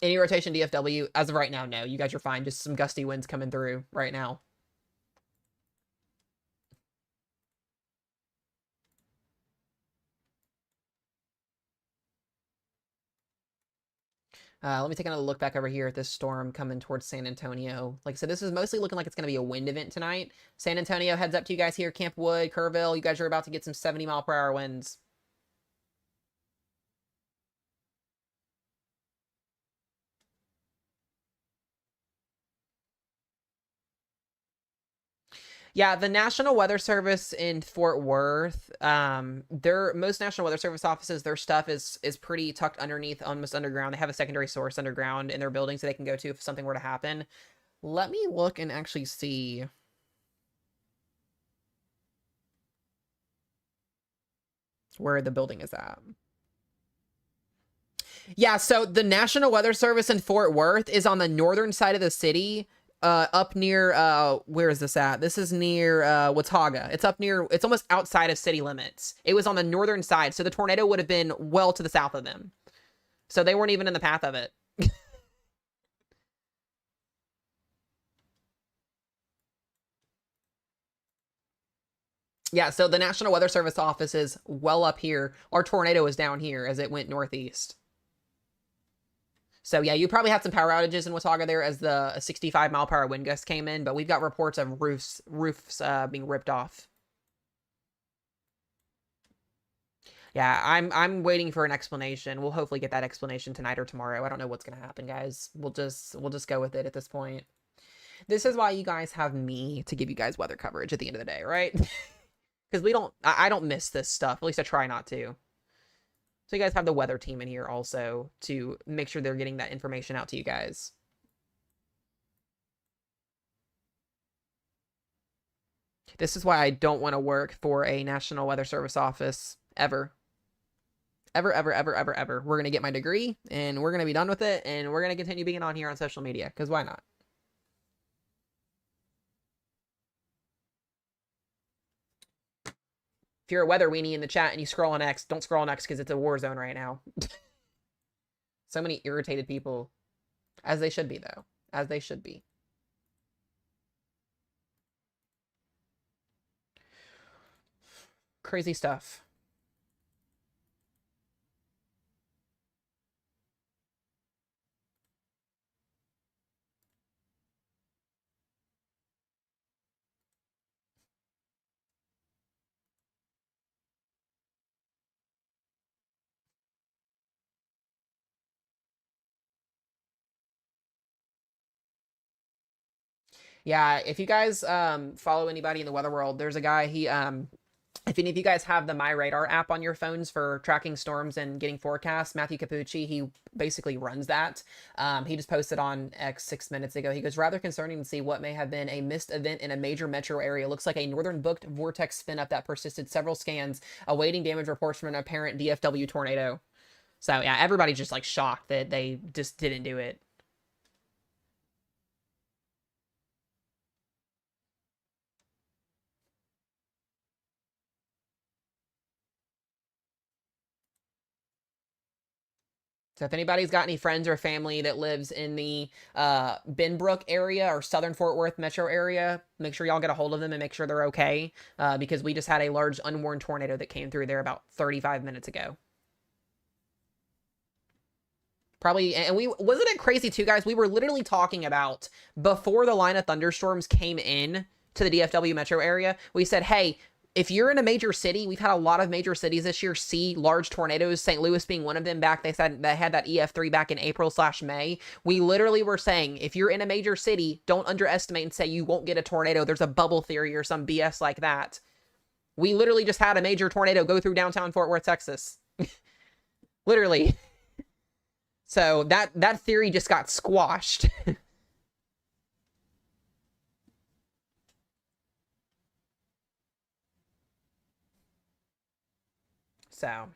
Any rotation DFW? As of right now, no. You guys are fine. Just some gusty winds coming through right now. Let me take another look back over here at this storm coming towards San Antonio. Like I said, this is mostly looking like it's going to be a wind event tonight. San Antonio, heads up to you guys here. Camp Wood, Kerrville, you guys are about to get some 70-mile-per-hour winds. Yeah, the National Weather Service in Fort Worth, most National Weather Service offices, their stuff is pretty tucked underneath, almost underground. They have a secondary source underground in their buildings that they can go to if something were to happen. Let me look and actually see. Where the building is at. Yeah, so the National Weather Service in Fort Worth is on the northern side of the city. Up near where is this at? This is near Watauga. It's up near, it's almost outside of city limits. It was on the northern side, so the tornado would have been well to the south of them. So they weren't even in the path of it. Yeah, so the National Weather Service office is well up here. Our tornado is down here as it went northeast. So yeah, you probably had some power outages in Watauga there as the 65-mile-per-hour wind gust came in, but we've got reports of roofs being ripped off. Yeah, I'm waiting for an explanation. We'll hopefully get that explanation tonight or tomorrow. I don't know what's gonna happen, guys. We'll just go with it at this point. This is why you guys have me to give you guys weather coverage at the end of the day, right? Because I don't miss this stuff. At least I try not to. So you guys have the weather team in here also to make sure they're getting that information out to you guys. This is why I don't want to work for a National Weather Service office ever. Ever, ever, ever, ever, ever. We're going to get my degree and we're going to be done with it and we're going to continue being on here on social media because why not? If you're a weather weenie in the chat and you scroll on X, don't scroll on X because it's a war zone right now. So many irritated people. As they should be, though. As they should be. Crazy stuff. Yeah, if you guys follow anybody in the weather world, there's a guy, if any of you guys have the My Radar app on your phones for tracking storms and getting forecasts, Matthew Capucci, he basically runs that. He just posted on X 6 minutes ago. He goes, rather concerning to see what may have been a missed event in a major metro area. Looks like a northern booked vortex spin up that persisted several scans, awaiting damage reports from an apparent DFW tornado. So yeah, everybody's just like shocked that they just didn't do it. So if anybody's got any friends or family that lives in the Benbrook area or southern Fort Worth metro area, make sure y'all get a hold of them and make sure they're okay because we just had a large unwarned tornado that came through there about 35 minutes ago. Probably, and wasn't it crazy too, guys? We were literally talking about before the line of thunderstorms came in to the DFW metro area. We said, hey, if you're in a major city, we've had a lot of major cities this year see large tornadoes, St. Louis being one of them back. They said they had that EF3 back in April/May. We literally were saying, if you're in a major city, don't underestimate and say you won't get a tornado. There's a bubble theory or some BS like that. We literally just had a major tornado go through downtown Fort Worth, Texas. Literally. So that theory just got squashed. So,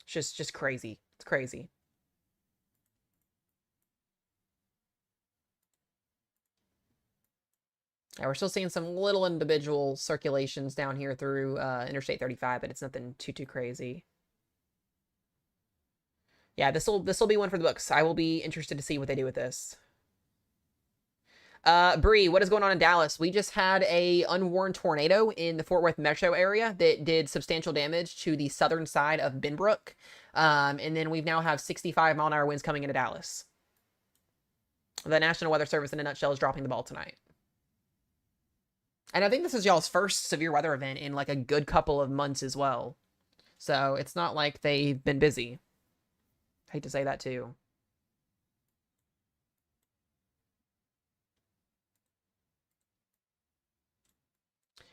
it's just crazy. It's crazy. Yeah, we're still seeing some little individual circulations down here through Interstate 35, but it's nothing too crazy. Yeah, this will be one for the books. I will be interested to see what they do with this. Bree, what is going on in Dallas? We just had a unwarned tornado in the Fort Worth metro area that did substantial damage to the southern side of Benbrook. And then we now have 65-mile-an-hour winds coming into Dallas. The National Weather Service, in a nutshell, is dropping the ball tonight. And I think this is y'all's first severe weather event in like a good couple of months as well. So it's not like they've been busy. I hate to say that too.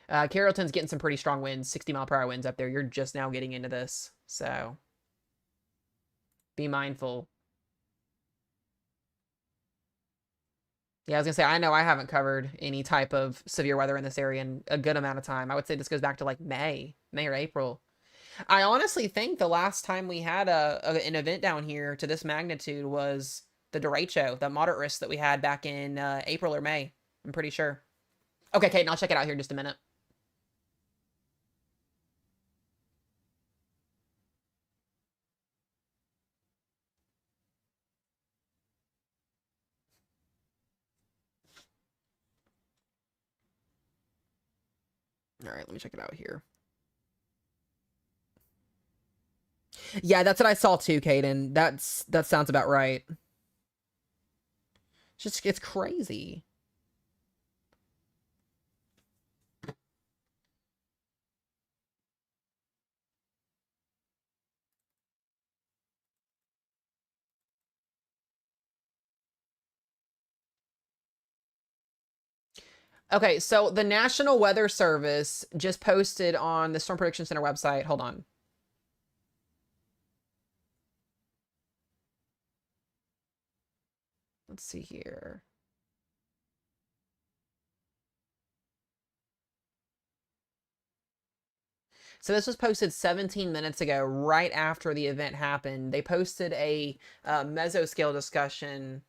Carrollton's getting some pretty strong winds, 60-mile-per-hour winds up there. You're just now getting into this, so be mindful. Yeah, I was gonna say, I know I haven't covered any type of severe weather in this area in a good amount of time. I would say this goes back to like May or April. I honestly think the last time we had an event down here to this magnitude was the derecho, the moderate risk that we had back in April or May. I'm pretty sure. Okay, Kate, I'll check it out here in just a minute. All right, let me check it out here. Yeah, that's what I saw too, Caden. That sounds about right. It's crazy. Okay, so the National Weather Service just posted on the Storm Prediction Center website. Hold on. Let's see here. So this was posted 17 minutes ago, right after the event happened. They posted a mesoscale discussion.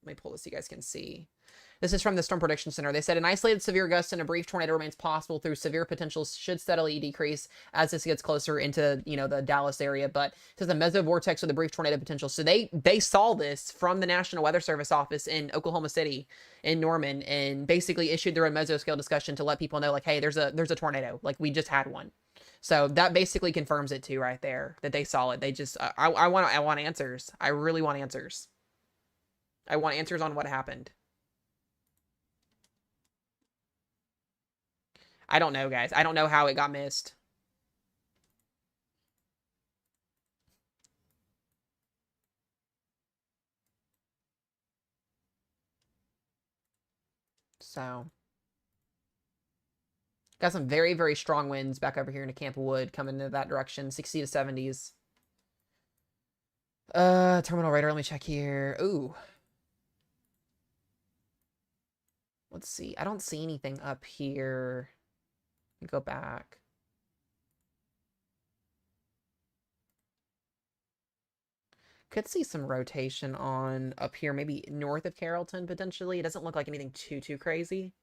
Let me pull this so you guys can see. This is from the Storm Prediction Center. They said an isolated severe gust and a brief tornado remains possible through severe potential should steadily decrease as this gets closer into, the Dallas area. But it says a mesovortex with a brief tornado potential. So they saw this from the National Weather Service office in Oklahoma City, in Norman, and basically issued their own mesoscale discussion to let people know, like, hey, there's a tornado. Like, we just had one. So that basically confirms it too, right there, that they saw it. They just, I want answers. I really want answers. I want answers on what happened. I don't know, guys. I don't know how it got missed. So, got some very, very strong winds back over here into Camp Wood coming into that direction, 60 to 70s. Terminal radar, let me check here. Ooh. Let's see. I don't see anything up here. Let me go back. Could see some rotation on up here, maybe north of Carrollton, potentially. It doesn't look like anything too crazy.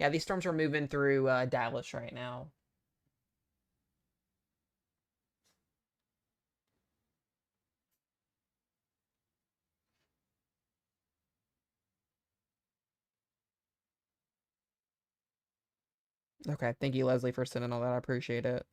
Yeah, these storms are moving through Dallas right now. Okay, thank you, Leslie, for sending all that. I appreciate it.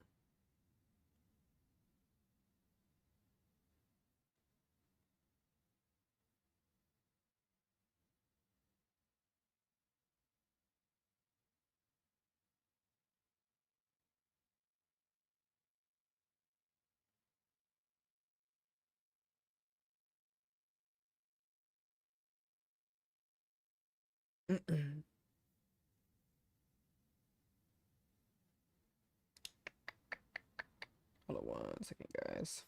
Hold on 1 second, guys.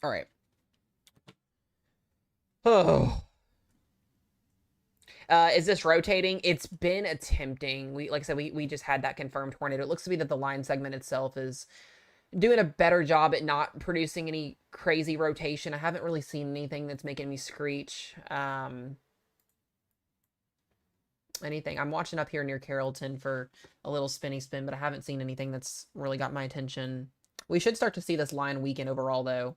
All right. Oh. Is this rotating? It's been attempting. Like I said, we just had that confirmed tornado. It looks to be that the line segment itself is doing a better job at not producing any crazy rotation. I haven't really seen anything that's making me screech. Anything. I'm watching up here near Carrollton for a little spinny spin, but I haven't seen anything that's really got my attention. We should start to see this line weaken overall, though,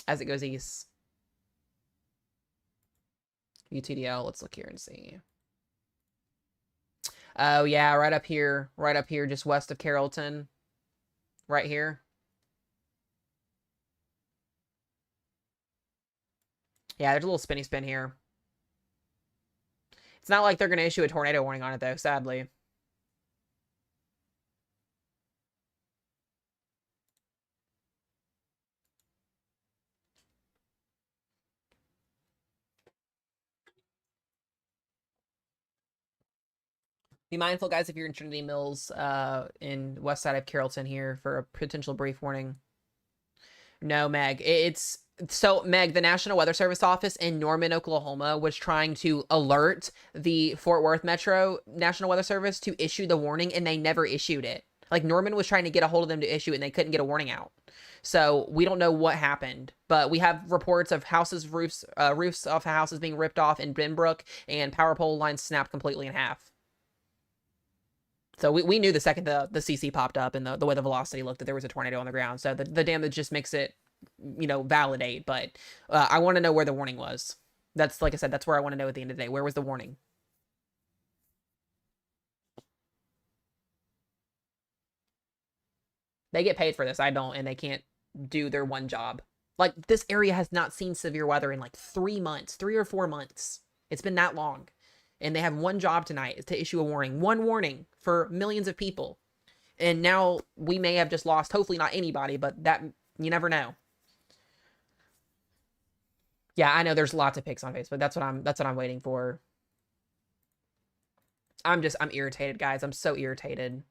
as it goes east. UTDL, let's look here and see. Oh, yeah, right up here, just west of Carrollton. Right here. Yeah, there's a little spinny spin here. It's not like they're going to issue a tornado warning on it, though, sadly. Be mindful, guys, if you're in Trinity Mills in west side of Carrollton here for a potential brief warning. No, Meg. It's so, Meg, the National Weather Service office in Norman, Oklahoma was trying to alert the Fort Worth Metro National Weather Service to issue the warning, and they never issued it. Like, Norman was trying to get a hold of them to issue it, and they couldn't get a warning out. So we don't know what happened, but we have reports of roofs off houses being ripped off in Benbrook, and power pole lines snapped completely in half. So we knew the second the CC popped up and the way the velocity looked that there was a tornado on the ground. So the damage just makes it, validate. But I want to know where the warning was. That's, like I said, that's where I want to know at the end of the day. Where was the warning? They get paid for this. I don't, and they can't do their one job. Like, this area has not seen severe weather in like 3 months, 3 or 4 months. It's been that long. And they have one job tonight is to issue a warning. One warning for millions of people. And now we may have just lost, hopefully not anybody, but that, you never know. Yeah, I know there's lots of pics on Facebook. That's what I'm waiting for. I'm irritated, guys. I'm so irritated.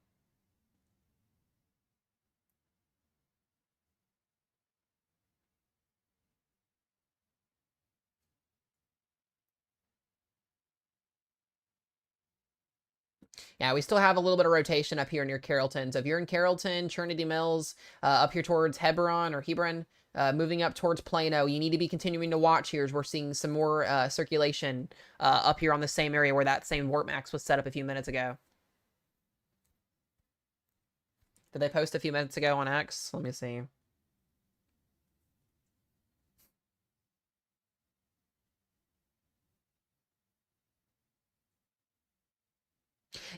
Yeah, we still have a little bit of rotation up here near Carrollton. So if you're in Carrollton, Trinity Mills, up here towards Hebron, moving up towards Plano, you need to be continuing to watch here as we're seeing some more circulation up here on the same area where that same warp max was set up a few minutes ago. Did they post a few minutes ago on X? Let me see.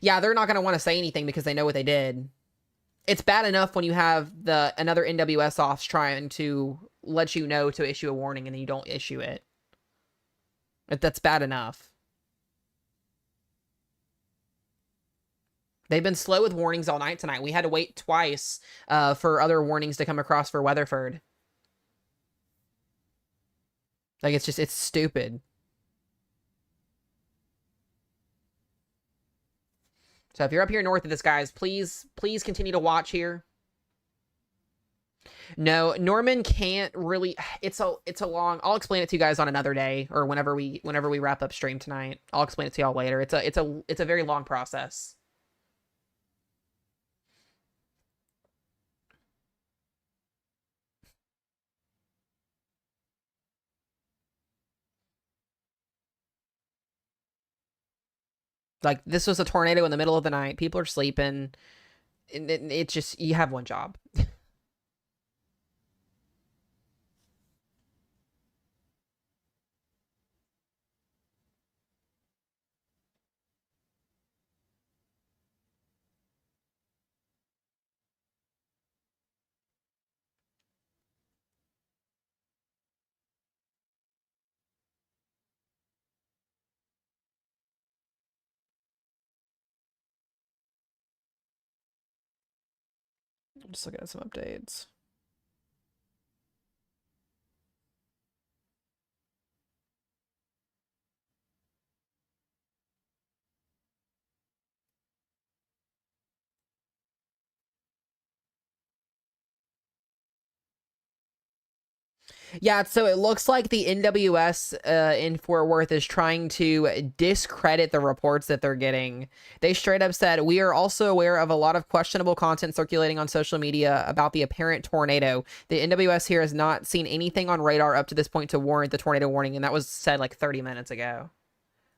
Yeah, they're not going to want to say anything because they know what they did. It's bad enough when you have another NWS offs trying to let you know to issue a warning and then you don't issue it. That's bad enough. They've been slow with warnings all night tonight. We had to wait twice for other warnings to come across for Weatherford. Like, it's stupid. So if you're up here north of this, guys, please continue to watch here. No, Norman can't really. It's a long. I'll explain it to you guys on another day or whenever we wrap up stream tonight. I'll explain it to y'all later. It's a very long process. Like, this was a tornado in the middle of the night. People are sleeping. It's just, you have one job. I'm just looking at some updates. Yeah, so it looks like the NWS in Fort Worth is trying to discredit the reports that they're getting. They straight up said, "We are also aware of a lot of questionable content circulating on social media about the apparent tornado. The NWS here has not seen anything on radar up to this point to warrant the tornado warning," and that was said like 30 minutes ago.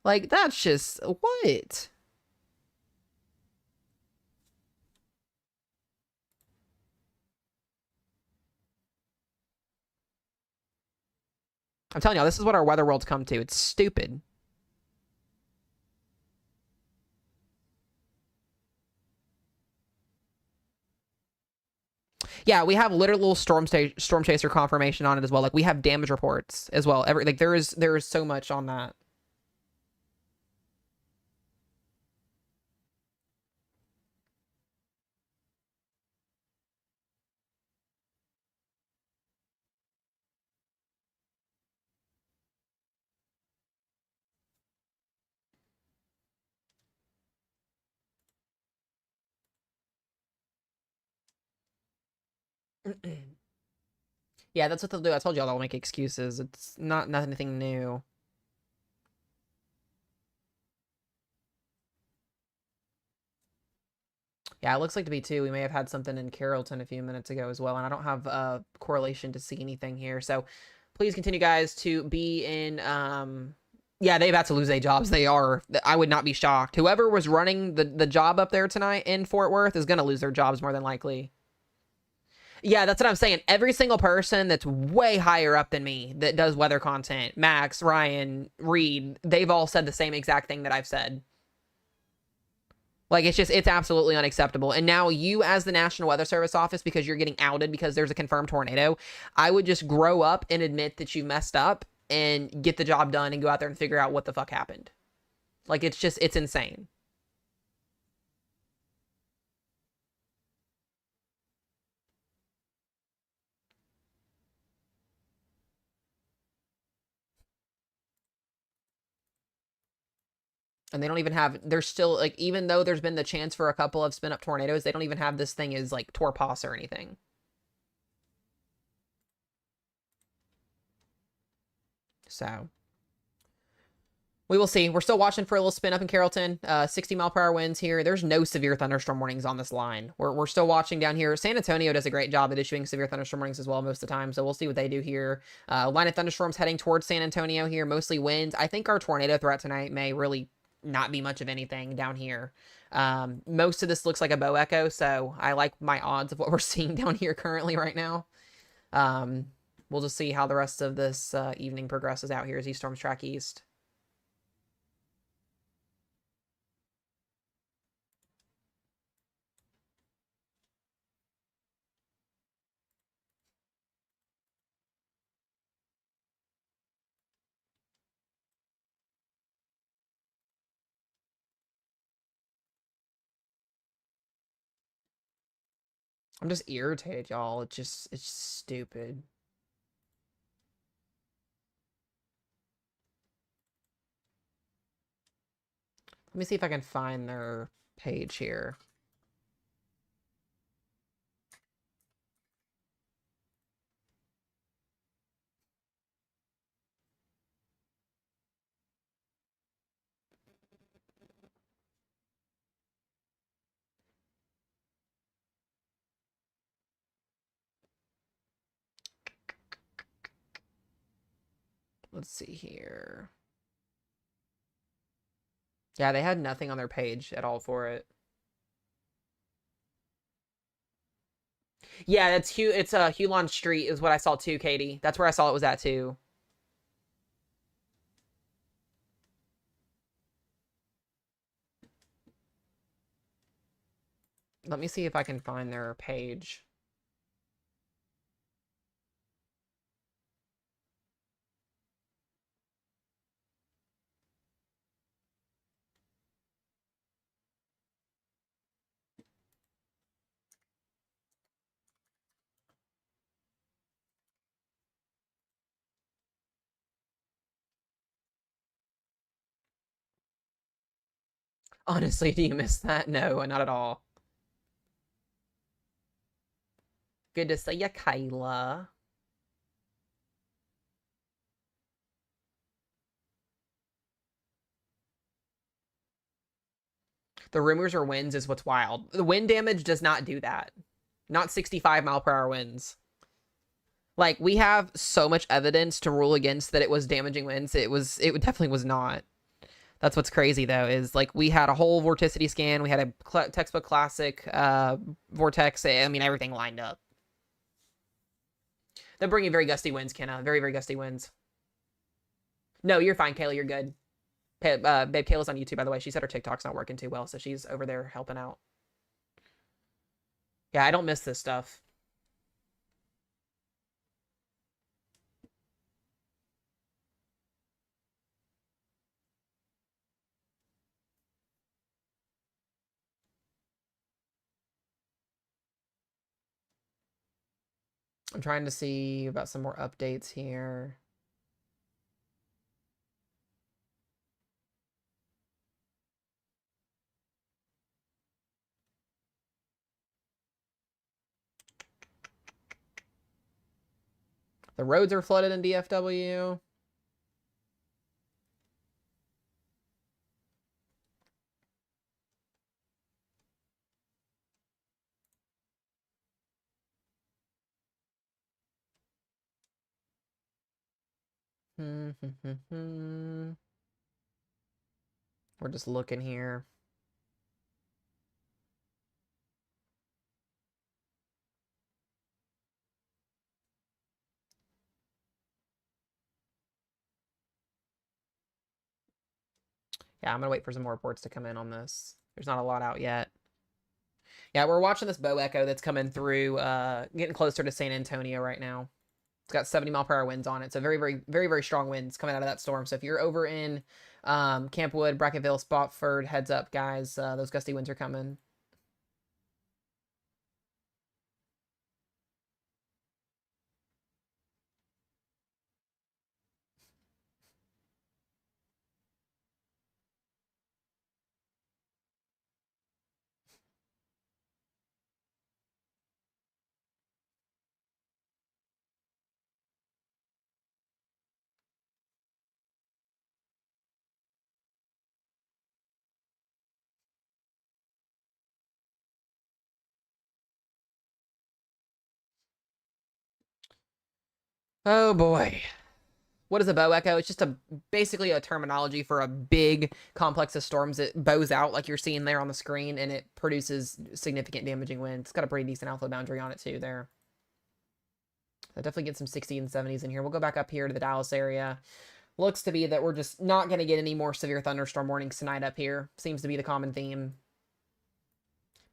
Like, that's just what? I'm telling y'all, this is what our weather world's come to. It's stupid. Yeah, we have literal storm chaser confirmation on it as well. Like, we have damage reports as well. Like, there is so much on that. Yeah, that's what they'll do. I told y'all they'll make excuses. It's not anything new. Yeah, it looks like to be too. We may have had something in Carrollton a few minutes ago as well, and I don't have a correlation to see anything here. So please continue, guys, to be in. Yeah, they about to lose their jobs. They are. I would not be shocked. Whoever was running the job up there tonight in Fort Worth is going to lose their jobs more than likely. Yeah, that's what I'm saying. Every single person that's way higher up than me that does weather content, Max, Ryan, Reed, they've all said the same exact thing that I've said. Like, it's absolutely unacceptable. And now you, as the National Weather Service office, because you're getting outed because there's a confirmed tornado, I would just grow up and admit that you messed up and get the job done and go out there and figure out what the fuck happened. Like, it's insane. And they don't even have, there's still, like, even though there's been the chance for a couple of spin up tornadoes, they don't even have this thing as, like, torpos or anything. So we will see. We're still watching for a little spin up in Carrollton. 60-mile-per-hour winds here. There's no severe thunderstorm warnings on this line. We're still watching down here. San Antonio does a great job at issuing severe thunderstorm warnings as well most of the time. So we'll see what they do here. Line of thunderstorms heading towards San Antonio here. Mostly winds. I think our tornado threat tonight may really not be much of anything down here. Most of this looks like a bow echo. So I like my odds of what we're seeing down here currently right now. We'll just see how the rest of this evening progresses out here as these storms track east. I'm just irritated, y'all. It's stupid. Let me see if I can find their page here. Let's see here. Yeah, they had nothing on their page at all for it. Yeah, it's Hulan Street is what I saw too, Katie. That's where I saw it was at too. Let me see if I can find their page. Honestly, do you miss that? No, not at all. Good to see ya, Kyla. The rumors are winds is what's wild. The wind damage does not do that. Not 65 mph winds. Like, we have so much evidence to rule against that it was damaging winds. It definitely was not. That's what's crazy, though, is like we had a whole vorticity scan. We had a textbook classic vortex. I mean, everything lined up. They're bringing very gusty winds, Kenna. Very, very gusty winds. No, you're fine, Kayla. You're good. Babe, Kayla's on YouTube, by the way. She said her TikTok's not working too well, so she's over there helping out. Yeah, I don't miss this stuff. I'm trying to see about some more updates here. The roads are flooded in DFW. We're just looking here. Yeah, I'm gonna wait for some more reports to come in on this. There's not a lot out yet. Yeah, we're watching this bow echo that's coming through, getting closer to San Antonio right now. It's got 70 mph winds on it. So very, very, very, very strong winds coming out of that storm. So if you're over in Camp Wood, Bracketville, Spofford, heads up, guys. Those gusty winds are coming. Oh boy. What is a bow echo? It's just basically a terminology for a big complex of storms that bows out like you're seeing there on the screen, and it produces significant damaging winds. It's got a pretty decent alpha boundary on it too there. I definitely get some 60s and 70s in here. We'll go back up here to the Dallas area. Looks to be that we're just not going to get any more severe thunderstorm warnings tonight up here. Seems to be the common theme.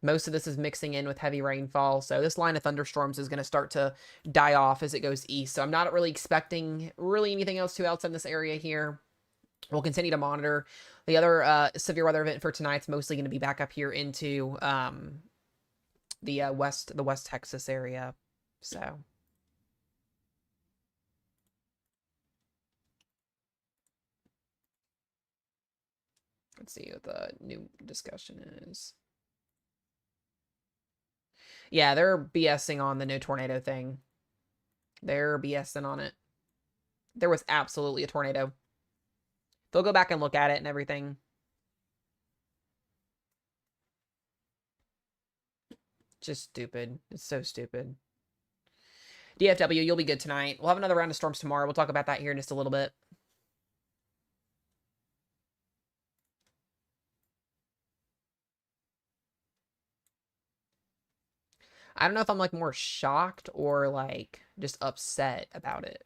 Most of this is mixing in with heavy rainfall, so this line of thunderstorms is going to start to die off as it goes east. So I'm not really expecting really anything else too else in this area here. We'll continue to monitor. The other severe weather event for tonight's mostly going to be back up here into the West Texas area. So let's see what the new discussion is. Yeah, they're BSing on the no tornado thing. They're BSing on it. There was absolutely a tornado. They'll go back and look at it and everything. Just stupid. It's so stupid. DFW, you'll be good tonight. We'll have another round of storms tomorrow. We'll talk about that here in just a little bit. I don't know if I'm like more shocked or like just upset about it.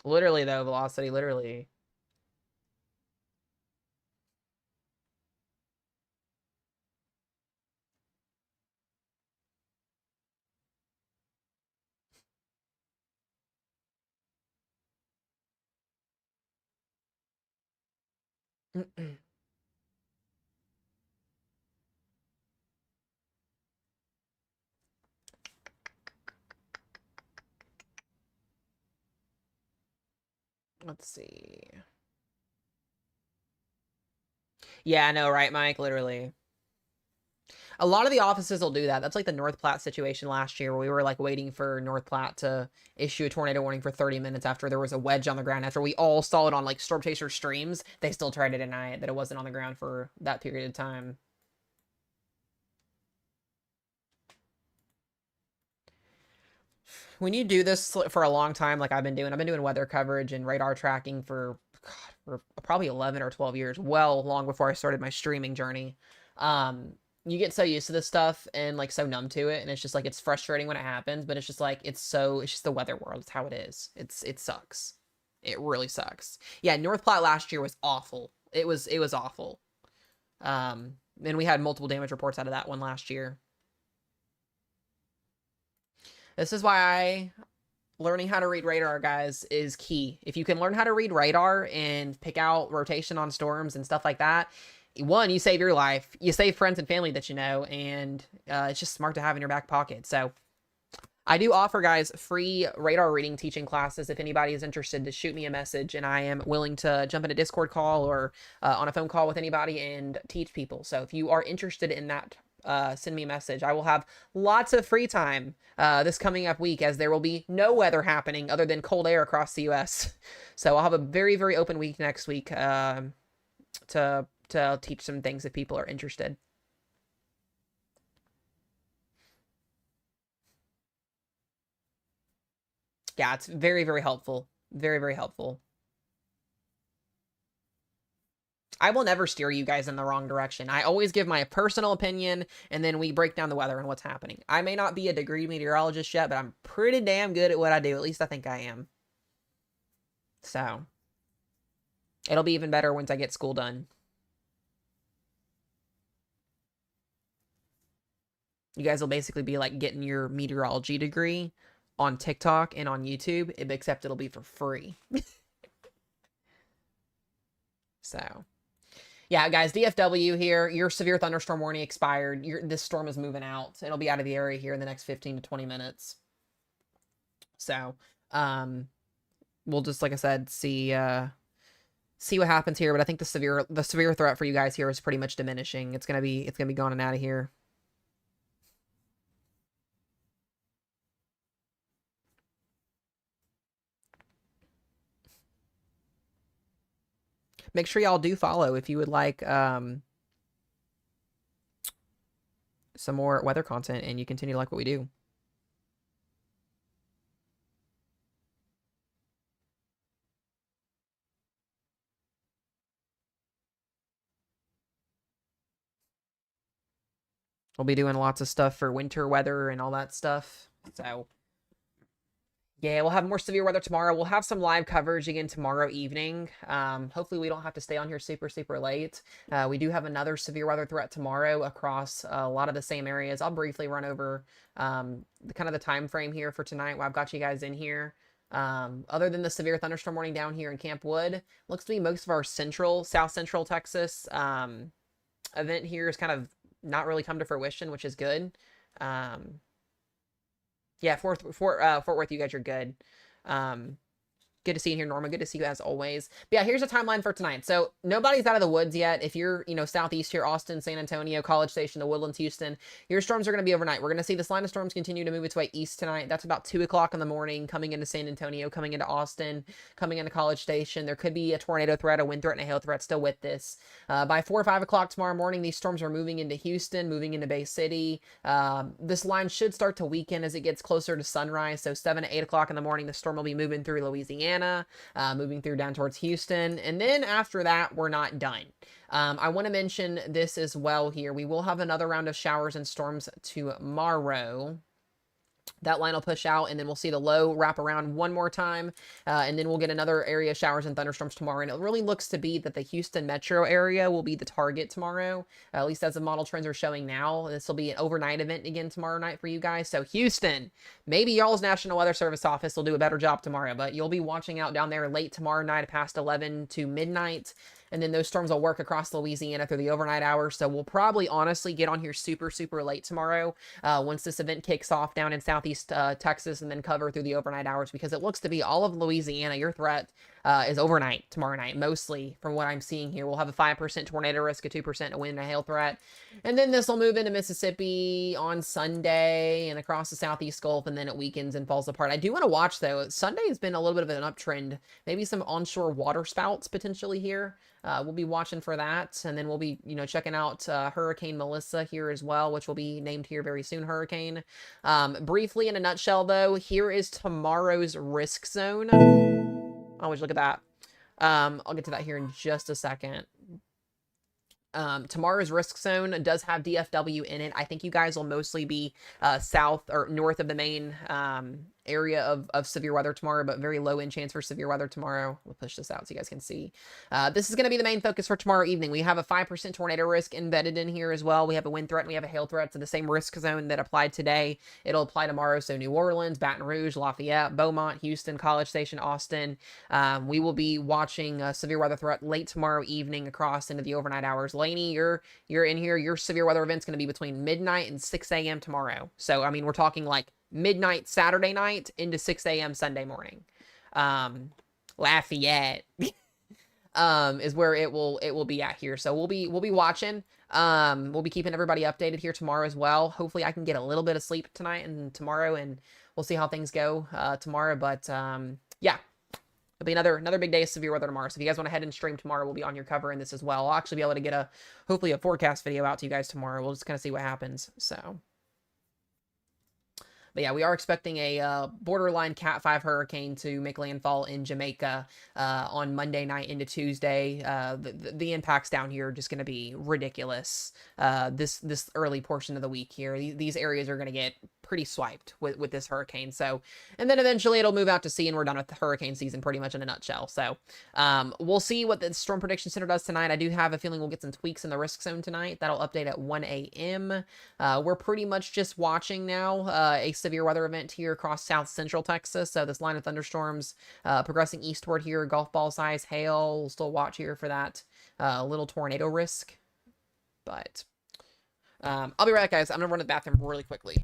Literally though, velocity, literally. Let's see. Yeah, I know, right, Mike? Literally. A lot of the offices will do that. That's like the North Platte situation last year where we were like waiting for North Platte to issue a tornado warning for 30 minutes after there was a wedge on the ground. After we all saw it on like Storm Chaser streams, they still tried to deny it that it wasn't on the ground for that period of time. When you do this for a long time, like I've been doing weather coverage and radar tracking for, God, for probably 11 or 12 years, well long before I started my streaming journey. You get so used to this stuff and like so numb to it, and it's just like it's frustrating when it happens, but it's just like it's just the weather world. It's how it is. It sucks. It really sucks. Yeah, North Platte last year was awful. It was awful. And we had multiple damage reports out of that one last year. This is why learning how to read radar, guys, is key. If you can learn how to read radar and pick out rotation on storms and stuff like that, one, you save your life, you save friends and family that you know, and it's just smart to have in your back pocket. So I do offer, guys, free radar reading teaching classes. If anybody is interested, to shoot me a message, and I am willing to jump in a Discord call or on a phone call with anybody and teach people. So if you are interested in that, send me a message. I will have lots of free time this coming up week, as there will be no weather happening other than cold air across the US. So I'll have a very, very open week next week to teach some things if people are interested. Yeah, it's very, very helpful. Very, very helpful. I will never steer you guys in the wrong direction. I always give my personal opinion, and then we break down the weather and what's happening. I may not be a degree meteorologist yet, but I'm pretty damn good at what I do. At least I think I am. So it'll be even better once I get school done. You guys will basically be like getting your meteorology degree on TikTok and on YouTube, except it'll be for free. So yeah, guys, DFW here. Your severe thunderstorm warning expired. This storm is moving out. It'll be out of the area here in the next 15 to 20 minutes. So, we'll just, like I said, see what happens here. But I think the severe threat for you guys here is pretty much diminishing. It's gonna be gone and out of here. Make sure y'all do follow if you would like some more weather content and you continue to like what we do. We'll be doing lots of stuff for winter weather and all that stuff. So yeah, we'll have more severe weather tomorrow. We'll have some live coverage again tomorrow evening. Hopefully we don't have to stay on here super, super late. We do have another severe weather threat tomorrow across a lot of the same areas. I'll briefly run over the time frame here for tonight while I've got you guys in here. Other than the severe thunderstorm warning down here in Camp Wood, looks to be most of our south central Texas event here is kind of not really come to fruition, which is good. Yeah, Fort Worth, you guys are good. Good to see you here, Norma. Good to see you as always. But yeah, here's a timeline for tonight. So nobody's out of the woods yet. If you're, southeast here, Austin, San Antonio, College Station, the Woodlands, Houston, your storms are going to be overnight. We're going to see this line of storms continue to move its way east tonight. That's about 2 o'clock in the morning, coming into San Antonio, coming into Austin, coming into College Station. There could be a tornado threat, a wind threat, and a hail threat still with this. By 4 or 5 o'clock tomorrow morning, these storms are moving into Houston, moving into Bay City. This line should start to weaken as it gets closer to sunrise. So 7 to 8 o'clock in the morning, the storm will be moving through Louisiana, moving through down towards Houston. And then after that, we're not done. I want to mention this as well here. We will have another round of showers and storms tomorrow. That line will push out, and then we'll see the low wrap around one more time, and then we'll get another area of showers and thunderstorms tomorrow. And it really looks to be that the Houston metro area will be the target tomorrow, at least as the model trends are showing now. This will be an overnight event again tomorrow night for you guys. So Houston, maybe y'all's National Weather Service office will do a better job tomorrow, but you'll be watching out down there late tomorrow night past 11 to midnight. And then those storms will work across Louisiana through the overnight hours. So we'll probably honestly get on here super, super late tomorrow once this event kicks off down in southeast Texas, and then cover through the overnight hours, because it looks to be all of Louisiana, your threat, is overnight tomorrow night. Mostly from what I'm seeing here, we'll have a 5% tornado risk, a 2% wind and a hail threat. And then this will move into Mississippi on Sunday and across the southeast Gulf, and then it weakens and falls apart. I do want to watch, though. Sunday has been a little bit of an uptrend. Maybe some onshore water spouts potentially here. We'll be watching for that, and then we'll be, checking out Hurricane Melissa here as well, which will be named here very soon, Hurricane. Briefly, in a nutshell, though, here is tomorrow's risk zone. Oh, would you look at that? I'll get to that here in just a second. Tomorrow's risk zone does have DFW in it. I think you guys will mostly be south or north of the main area of severe weather tomorrow, but very low in chance for severe weather tomorrow. We'll push this out so you guys can see. This is going to be the main focus for tomorrow evening. We have a 5% tornado risk embedded in here as well. We have a wind threat and we have a hail threat. So the same risk zone that applied today, it'll apply tomorrow. So New Orleans, Baton Rouge, Lafayette, Beaumont, Houston, College Station, Austin. We will be watching a severe weather threat late tomorrow evening across into the overnight hours. Laney, you're in here. Your severe weather event's going to be between midnight and 6 a.m. tomorrow. So, I mean, we're talking like midnight Saturday night into 6 a.m. Sunday morning. Lafayette is where it will be at here. So we'll be watching. We'll be keeping everybody updated here tomorrow as well. Hopefully I can get a little bit of sleep tonight and tomorrow, and we'll see how things go tomorrow. But yeah. It'll be another big day of severe weather tomorrow. So if you guys want to head and stream tomorrow, we'll be on your cover in this as well. I'll actually be able to get hopefully a forecast video out to you guys tomorrow. We'll just kind of see what happens. So, but yeah, we are expecting a borderline Cat 5 hurricane to make landfall in Jamaica on Monday night into Tuesday. The impacts down here are just going to be ridiculous. This early portion of the week here, these areas are going to get pretty swiped with this hurricane. So, and then eventually it'll move out to sea and we're done with the hurricane season pretty much in a nutshell. So, we'll see what the Storm Prediction Center does tonight. I do have a feeling we'll get some tweaks in the risk zone tonight. That'll update at 1 a.m. We're pretty much just watching now a severe weather event here across south central Texas. So this line of thunderstorms progressing eastward here, golf ball size hail. We'll still watch here for that little tornado risk. But I'll be right back, guys. I'm gonna run to the bathroom really quickly.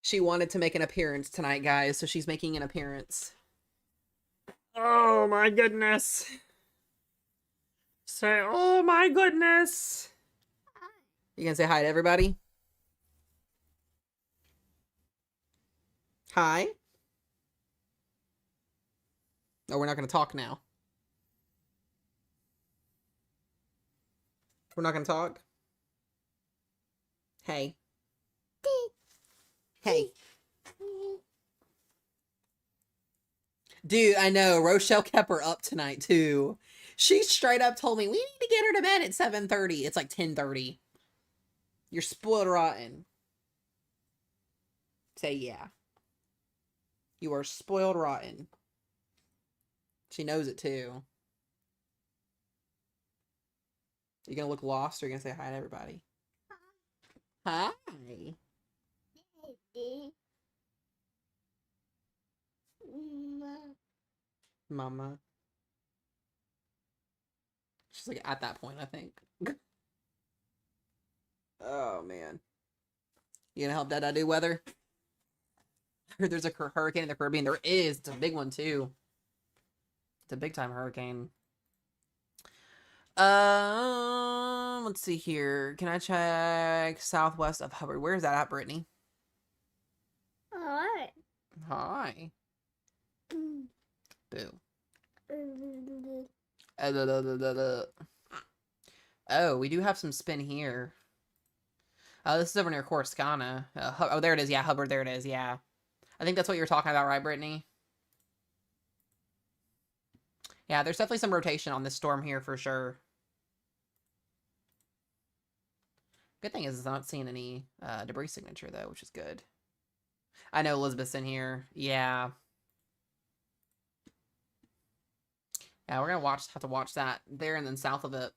She wanted to make an appearance tonight, guys, so she's making an appearance. Oh my goodness. Say, oh my goodness. You gonna say hi to everybody? Hi? Oh, we're not gonna talk now. We're not gonna talk? Hey. Hey. Dude, I know. Rochelle kept her up tonight, too. She straight up told me, we need to get her to bed at 7:30. It's like 10:30. You're spoiled rotten. Say yeah. You are spoiled rotten. She knows it, too. You gonna look lost or you gonna say hi to everybody? Hi. Mama. She's like at that point, I think. Oh, man. You gonna help Dada do weather? I heard there's a hurricane in the Caribbean. There is. It's a big one, too. It's a big time hurricane. Let's see here. Can I check southwest of Hubbard? Where's that at, Brittany? Alright. Hi. Boo. Oh, we do have some spin here. This is over near Coruscant. Oh, there it is. Yeah, Hubbard. There it is. Yeah. I think that's what you're talking about, right, Brittany? Yeah, there's definitely some rotation on this storm here for sure. Good thing is it's not seeing any debris signature, though, which is good. I know Elizabeth's in here. Yeah. Yeah, we're gonna have to watch that there and then south of it.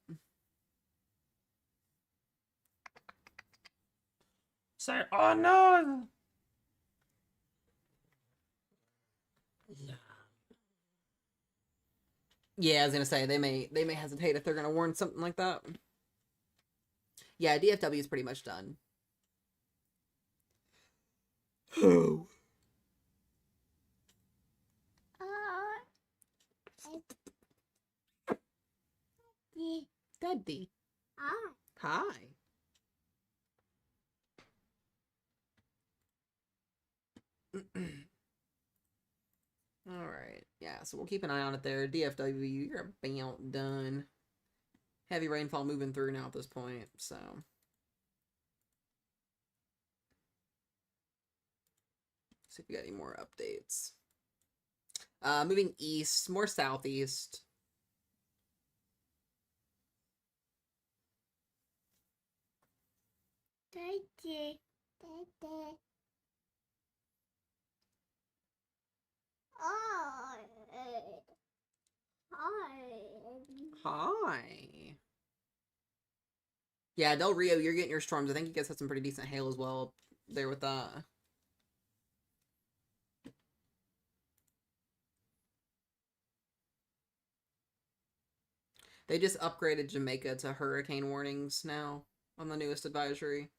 Say, oh no! Yeah, I was gonna say they may hesitate if they're gonna warn something like that. Yeah, DFW is pretty much done. Oh. Daddy. Hi. Alright. Yeah, so we'll keep an eye on it there. DFW, you're about done. Heavy rainfall moving through now at this point, so. See if we got any more updates. Moving east, more southeast. Daddy. Hi. Hi. Yeah, Del Rio, you're getting your storms. I think you guys had some pretty decent hail as well there with that. They just upgraded Jamaica to hurricane warnings now on the newest advisory.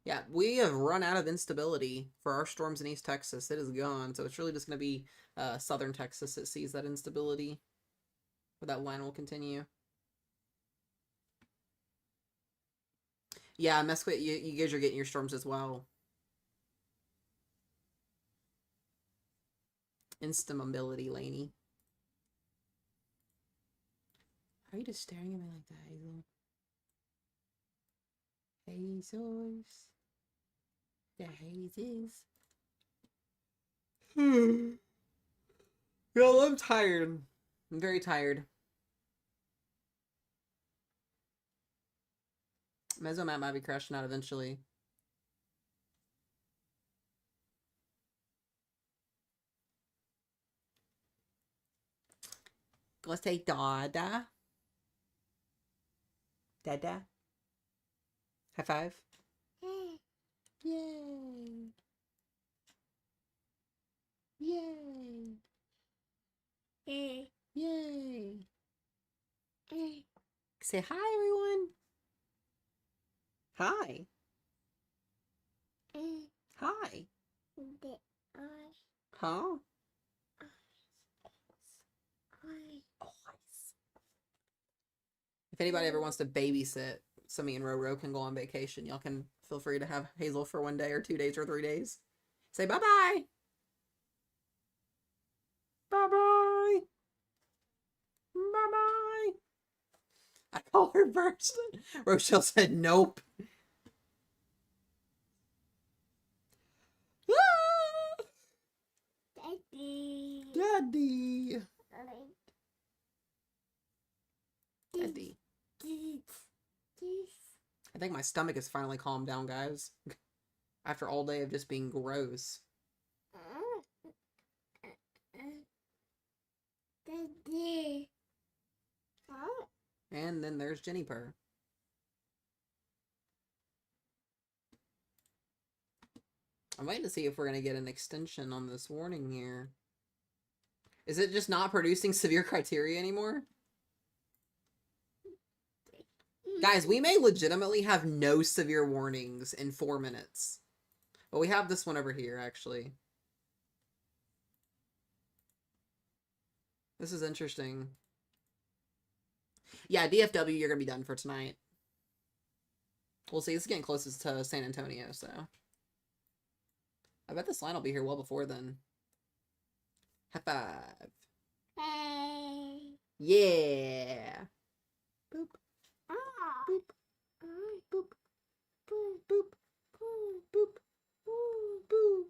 Yeah, we have run out of instability for our storms in East Texas. It is gone. So it's really just going to be southern Texas that sees that instability. But that line will continue. Yeah, Mesquite, you guys are getting your storms as well. Instability, Laney. Are you just staring at me like that, Hazel? Hazels. The hazes. Girl, I'm tired. I'm very tired. Mesomat might be crashing out eventually. Go say Dada. Dada. High five. Yay. Yay! Eh, Yay! eh, Say hi, everyone. Hi. eh, Hi. the eyes, Huh? eyes. If anybody ever wants to babysit, so me and Roro can go on vacation, y'all can feel free to have Hazel for 1 day or 2 days or 3 days. Say bye-bye. Bye-bye. Bye-bye. I call her first. Rochelle said nope. Ah! Daddy. Daddy. Like Daddy. this. I think my stomach has finally calmed down, guys. After all day of just being gross. Daddy. Oh, And then there's Jennifer. I'm waiting to see if we're going to get an extension on this warning here. Is it just not producing severe criteria anymore? Guys, we may legitimately have no severe warnings in 4 minutes. But we have this one over here, actually. This is interesting. Yeah, DFW, you're going to be done for tonight. We'll see. This is getting closest to San Antonio, so. I bet this line will be here well before then. High five. hey. Yeah. Boop, Ah. boop, boop, boop, boop, boop, boop, boop, boo.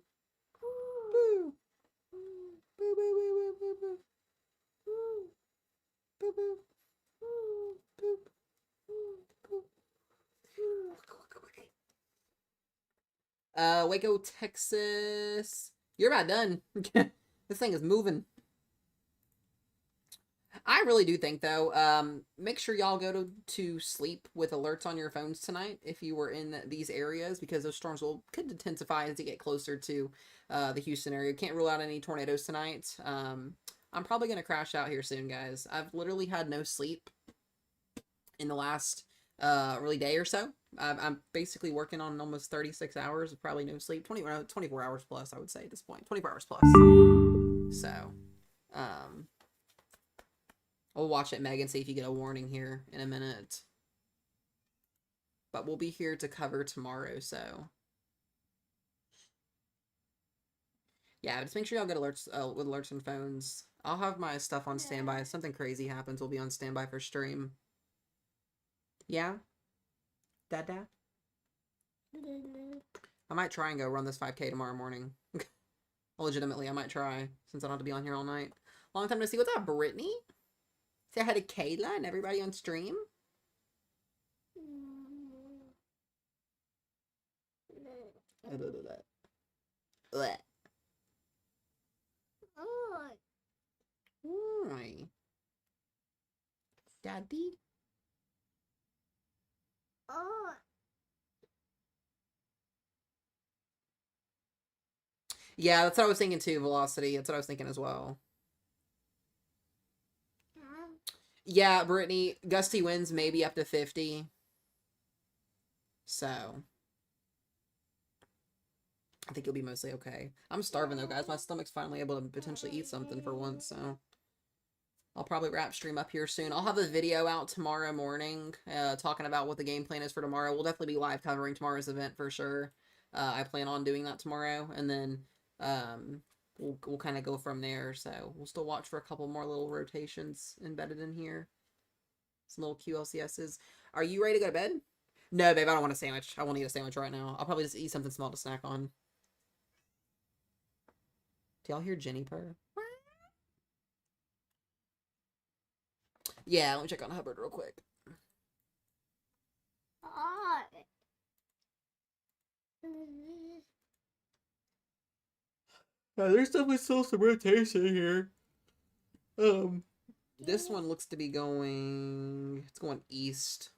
Boo, boo, boo, boo, boo, boo. Boo, boo. Boop, boop, boop. Waco, Texas. You're about done. This thing is moving. I really do think, though, make sure y'all go to sleep with alerts on your phones tonight if you were in these areas, because those storms could intensify as they get closer to the Houston area. Can't rule out any tornadoes tonight. I'm probably going to crash out here soon, guys. I've literally had no sleep in the last really day or so. I'm basically working on almost 36 hours of probably no sleep. 24 hours plus, I would say, at this point. 24 hours plus. So, we'll watch it, Megan, see if you get a warning here in a minute. But we'll be here to cover tomorrow, so. Yeah, just make sure y'all get alerts with alerts on phones. I'll have my stuff on standby. If something crazy happens, we'll be on standby for stream. Yeah? Dada? I might try and go run this 5K tomorrow morning. Legitimately, I might try, since I don't have to be on here all night. Long time to see. What's up, Brittany? Say hi to Kayla and everybody on stream. Blech. Oi. Daddy? Oh. Yeah, that's what I was thinking too, Velocity. That's what I was thinking as well. Yeah, Brittany, gusty winds maybe up to 50. So, I think you'll be mostly okay. I'm starving though, guys. My stomach's finally able to potentially eat something for once, so. I'll probably wrap stream up here soon. I'll have a video out tomorrow morning talking about what the game plan is for tomorrow. We'll definitely be live covering tomorrow's event for sure. I plan on doing that tomorrow, and then we'll kind of go from there. So we'll still watch for a couple more little rotations embedded in here. Some little QLCSs. Are you ready to go to bed? No, babe, I don't want a sandwich. I won't eat a sandwich right now. I'll probably just eat something small to snack on. Do y'all hear Jenny purr? Yeah, let me check on Hubbard real quick. Yeah, there's definitely still some rotation here. This one looks to be going... It's going east.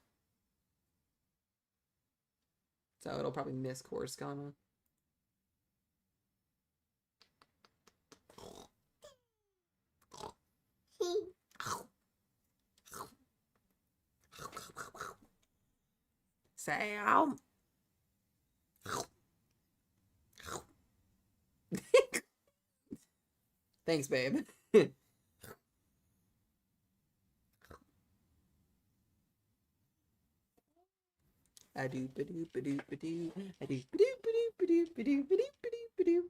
So it'll probably miss Coruscant. Sam. Thanks, babe. I do ba do ba do ba do. I do ba do ba do ba do ba do ba do ba do ba do.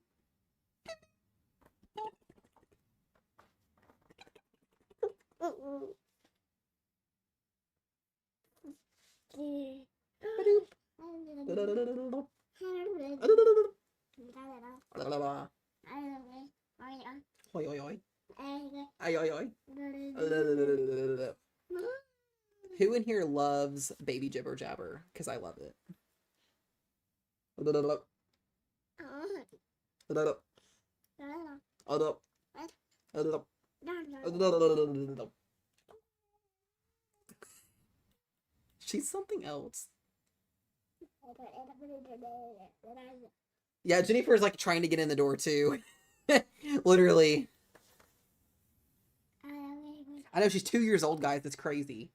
Oi, oi, oi. Ay, oi, oi. Who in here loves baby jibber jabber? Because I love it. She's something else. Yeah, Jennifer's like trying to get in the door too. Literally. I know she's 2 years old, guys. It's crazy.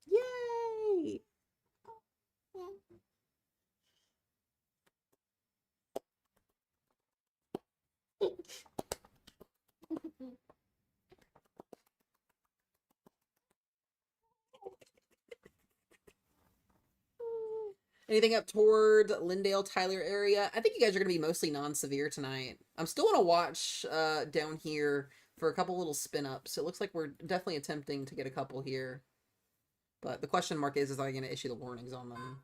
Yay! Anything up toward Lindale, Tyler area? I think you guys are going to be mostly non-severe tonight. I'm still going to watch down here for a couple little spin-ups. It looks like we're definitely attempting to get a couple here. But the question mark is I going to issue the warnings on them?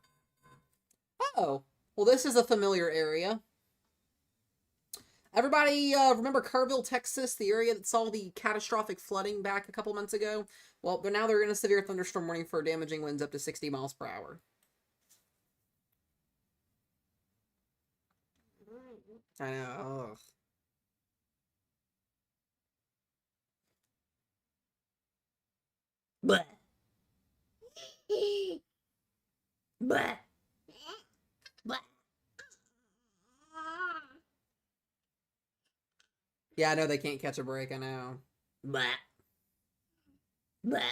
Oh, well, this is a familiar area. Everybody remember Kerrville, Texas, the area that saw the catastrophic flooding back a couple months ago? Well, they're in a severe thunderstorm warning for damaging winds up to 60 miles per hour. I know. Ugh. Bleh. Bleh. Bleh. Yeah, I know they can't catch a break. I know. Bleh. Bleh.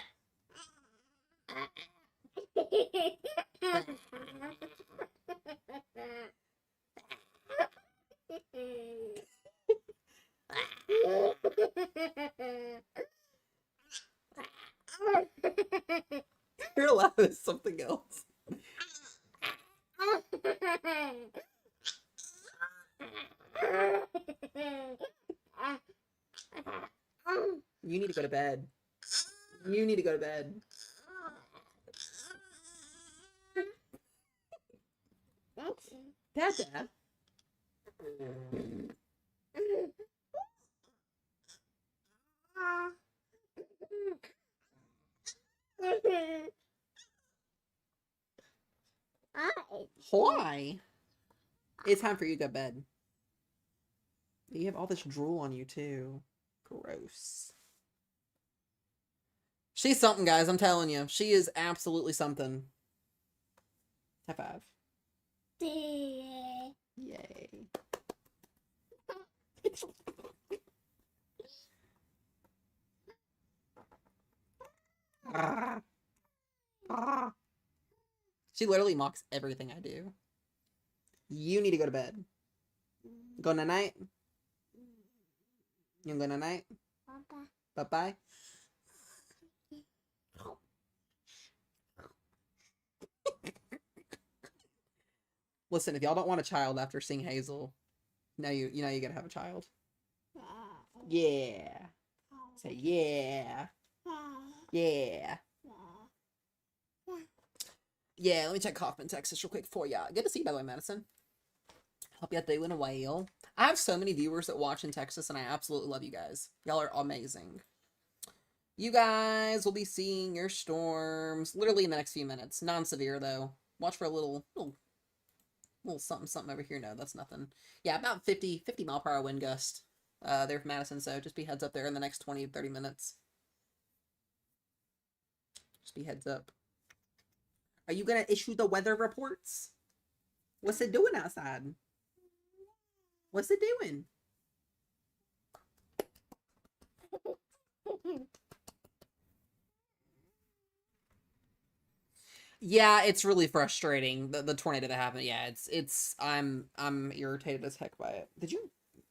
You're allowed is something else. You need to go to bed. You need to go to bed. Dada. Why? It's time for you to go to bed. You have all this drool on you too. Gross. She's something, guys. I'm telling you. She is absolutely something. High five. Yay. She literally mocks everything I do. You need to go to bed. Go night. You go night. Bye-bye. Listen, if y'all don't want a child after seeing Hazel, now you gotta have a child. Yeah. Say yeah. Yeah. Yeah, let me check Kaufman, Texas real quick for ya. Good to see you, by the way, Madison. Hope you're doing well. I have so many viewers that watch in Texas, and I absolutely love you guys. Y'all are amazing. You guys will be seeing your storms literally in the next few minutes. Non-severe, though. Watch for a little something over here. No, that's nothing. Yeah, about 50 mile per hour wind gust there for Madison, so just be heads up there in the next 20 to 30 minutes. Just be heads up. Are you gonna issue the weather reports? What's it doing outside? What's it doing? Yeah, it's really frustrating. The tornado that happened. Yeah, I'm irritated as heck by it.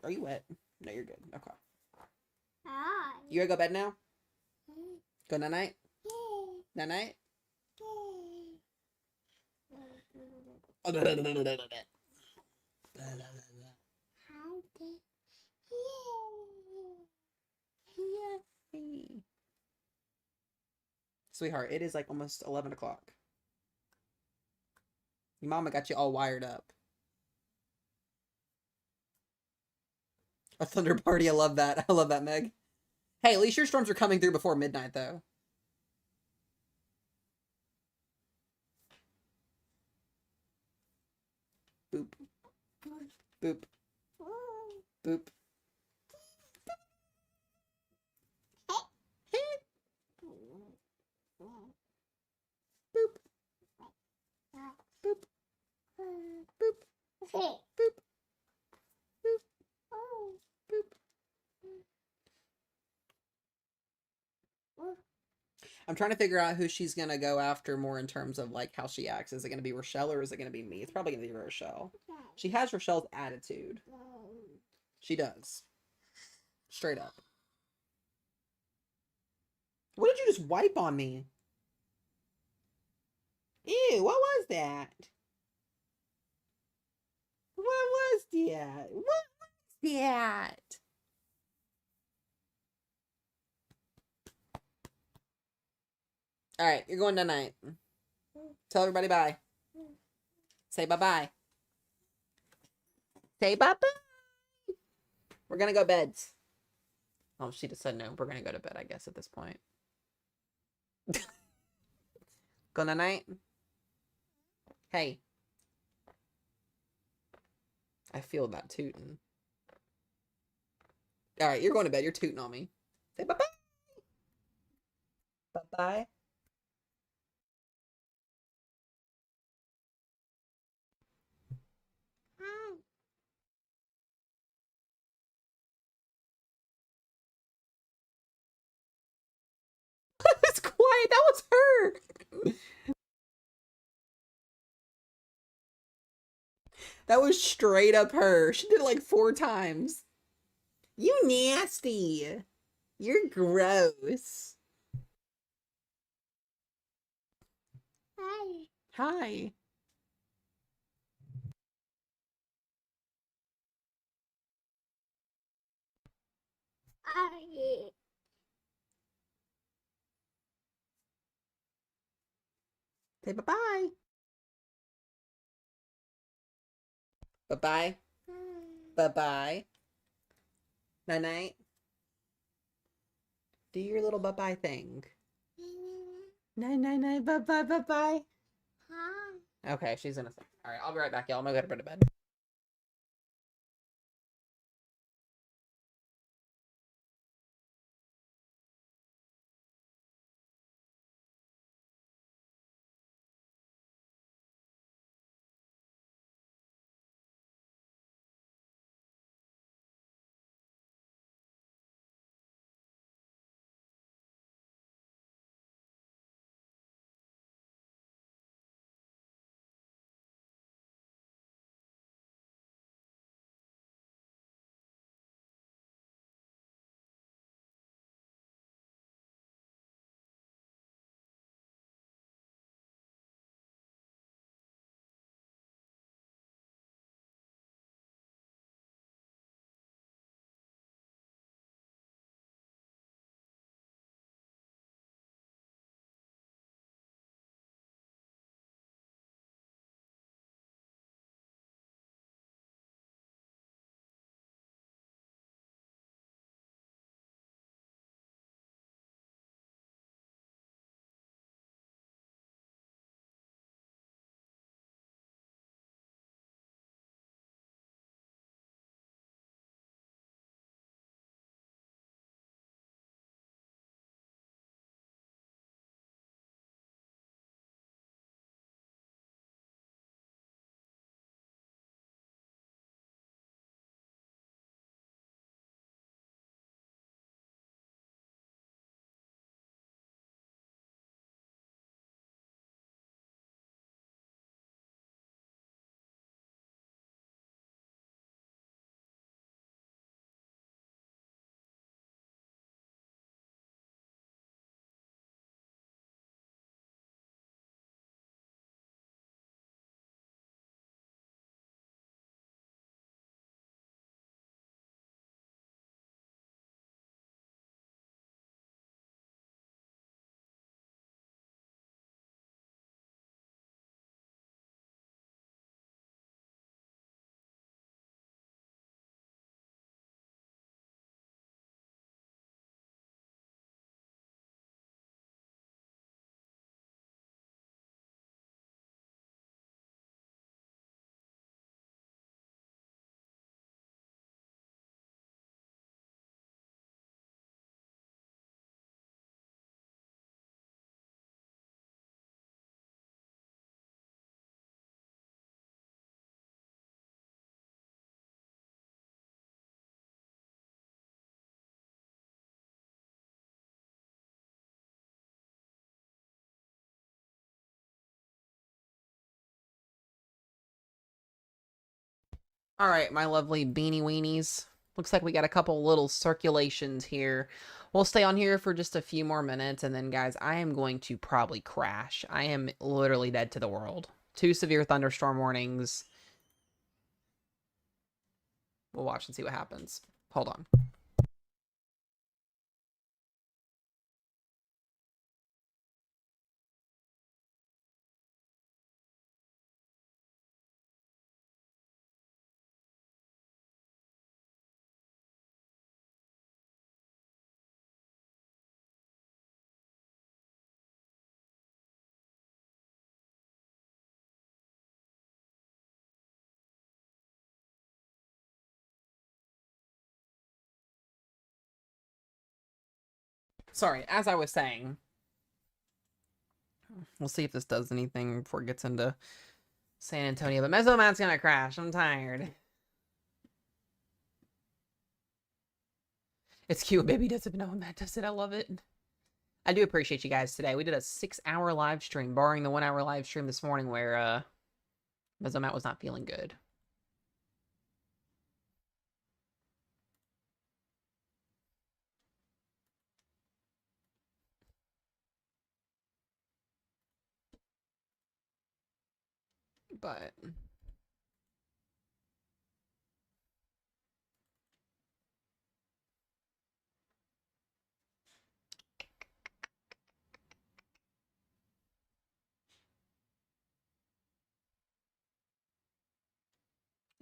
Are you wet? No, you're good. Okay. Hi. You gotta go to bed now? Go night night? Night night? Sweetheart, it is like almost 11 o'clock. Your mama got you all wired up. A thunder party, I love that. I love that, Meg. Hey, at least your storms are coming through before midnight, though. Boop. Boop. Boop. Boop. Boop. Boop. Boop. Boop. I'm trying to figure out who she's gonna go after more in terms of like how she acts. Is it gonna be Rochelle or is it gonna be me? It's probably gonna be Rochelle. She has Rochelle's attitude. She does. Straight up. What did you just wipe on me? Ew, what was that? What was that? What was that? Alright, you're going tonight. Tell everybody bye. Say bye-bye. Say bye-bye. We're gonna go beds. Oh, she just said no. We're gonna go to bed, I guess, at this point. Go night. Hey. I feel that tooting. Alright, you're going to bed. You're tooting on me. Say bye-bye. Bye-bye. It's quiet. That was her. That was straight up her. She did it like 4 times. You nasty. You're gross. Hi. Hi. Hi. Say bye-bye. Bye-bye. Bye-bye. Night-night. Do your little bye-bye thing. Night-night-night. Bye-bye. Bye-bye. Hi. Okay, she's in a second. All right, I'll be right back, y'all. I'm gonna go to bed. All right, my lovely beanie weenies. Looks like we got a couple little circulations here. We'll stay on here for just a few more minutes, and then, guys, I am going to probably crash. I am literally dead to the world. 2 severe thunderstorm warnings. We'll watch and see what happens. Hold on. Sorry, as I was saying, we'll see if this does anything before it gets into San Antonio. But Mesomat's gonna crash. I'm tired. It's cute. Baby doesn't know Matt does it. I love it. I do appreciate you guys today. We did a 6-hour live stream, barring the 1-hour live stream this morning where Mesomat was not feeling good. But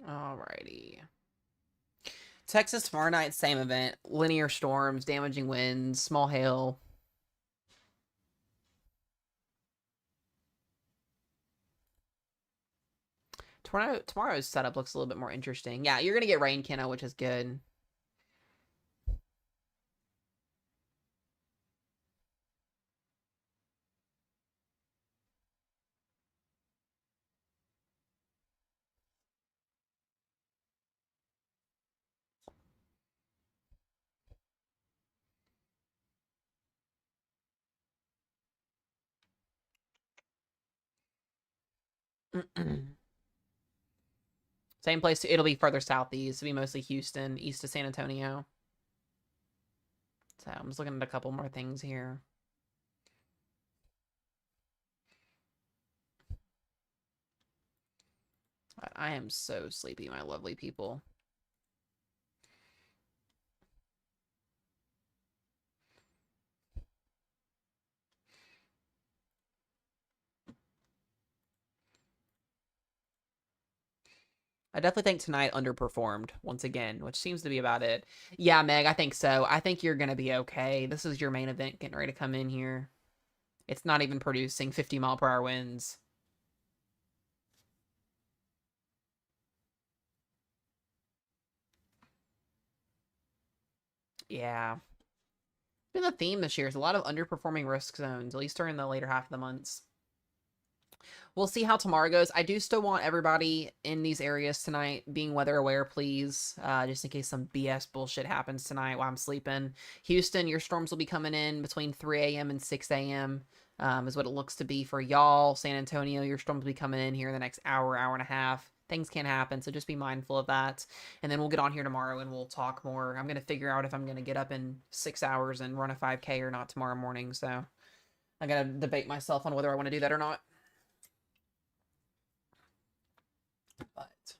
alrighty. Texas tomorrow night, same event. Linear storms, damaging winds, small hail. Tomorrow's setup looks a little bit more interesting. Yeah, you're gonna get rain, Kenna, which is good. Same place. It'll be further southeast. It'll be mostly Houston, east of San Antonio. So I'm just looking at a couple more things here. But I am so sleepy, my lovely people. I definitely think tonight underperformed once again, which seems to be about it. Yeah, Meg, I think so. I think you're going to be okay. This is your main event getting ready to come in here. It's not even producing 50-mile-per-hour winds. Yeah. It's been the theme this year. Is a lot of underperforming risk zones, at least during the later half of the months. We'll see how tomorrow goes. I do still want everybody in these areas tonight being weather aware, please. Just in case some BS bullshit happens tonight while I'm sleeping. Houston, your storms will be coming in between 3 a.m. and 6 a.m. Is what it looks to be for y'all. San Antonio, your storms will be coming in here in the next hour, hour and a half. Things can happen, so just be mindful of that. And then we'll get on here tomorrow and we'll talk more. I'm going to figure out if I'm going to get up in 6 hours and run a 5K or not tomorrow morning. So I got to debate myself on whether I want to do that or not. But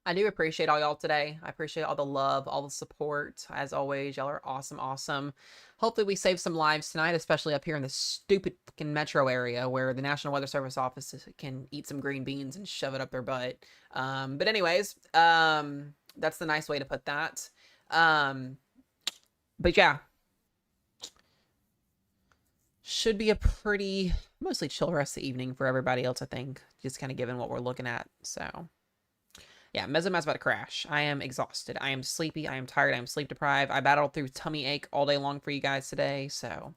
I do appreciate all y'all today. I appreciate all the love, all the support. As always, y'all are awesome, awesome. Hopefully we save some lives tonight, especially up here in the stupid fucking metro area where the National Weather Service office can eat some green beans and shove it up their butt. But anyways, that's the nice way to put that. But yeah. Should be a pretty, mostly chill rest of the evening for everybody else, I think. Just kind of given what we're looking at. So, yeah, Mesomat's about to crash. I am exhausted. I am sleepy. I am tired. I am sleep deprived. I battled through tummy ache all day long for you guys today. So,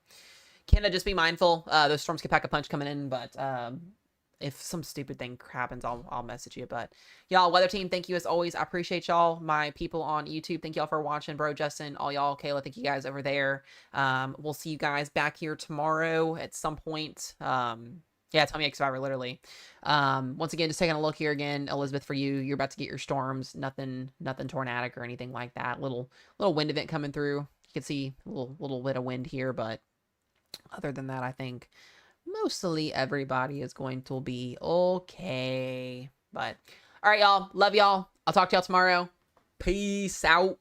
can I just be mindful? Those storms can pack a punch coming in, but if some stupid thing happens, I'll message you. But y'all, weather team, thank you as always. I appreciate y'all. My people on YouTube, thank y'all for watching. Bro, Justin, all y'all, Kayla, thank you guys over there. We'll see you guys back here tomorrow at some point. Yeah, tell me Survivor, literally. Once again, just taking a look here again, Elizabeth, for you, you're about to get your storms. Nothing tornadic or anything like that. Little wind event coming through. You can see a little bit of wind here, but other than that, I think mostly everybody is going to be okay. But all right, y'all. Love y'all. I'll talk to y'all tomorrow. Peace out.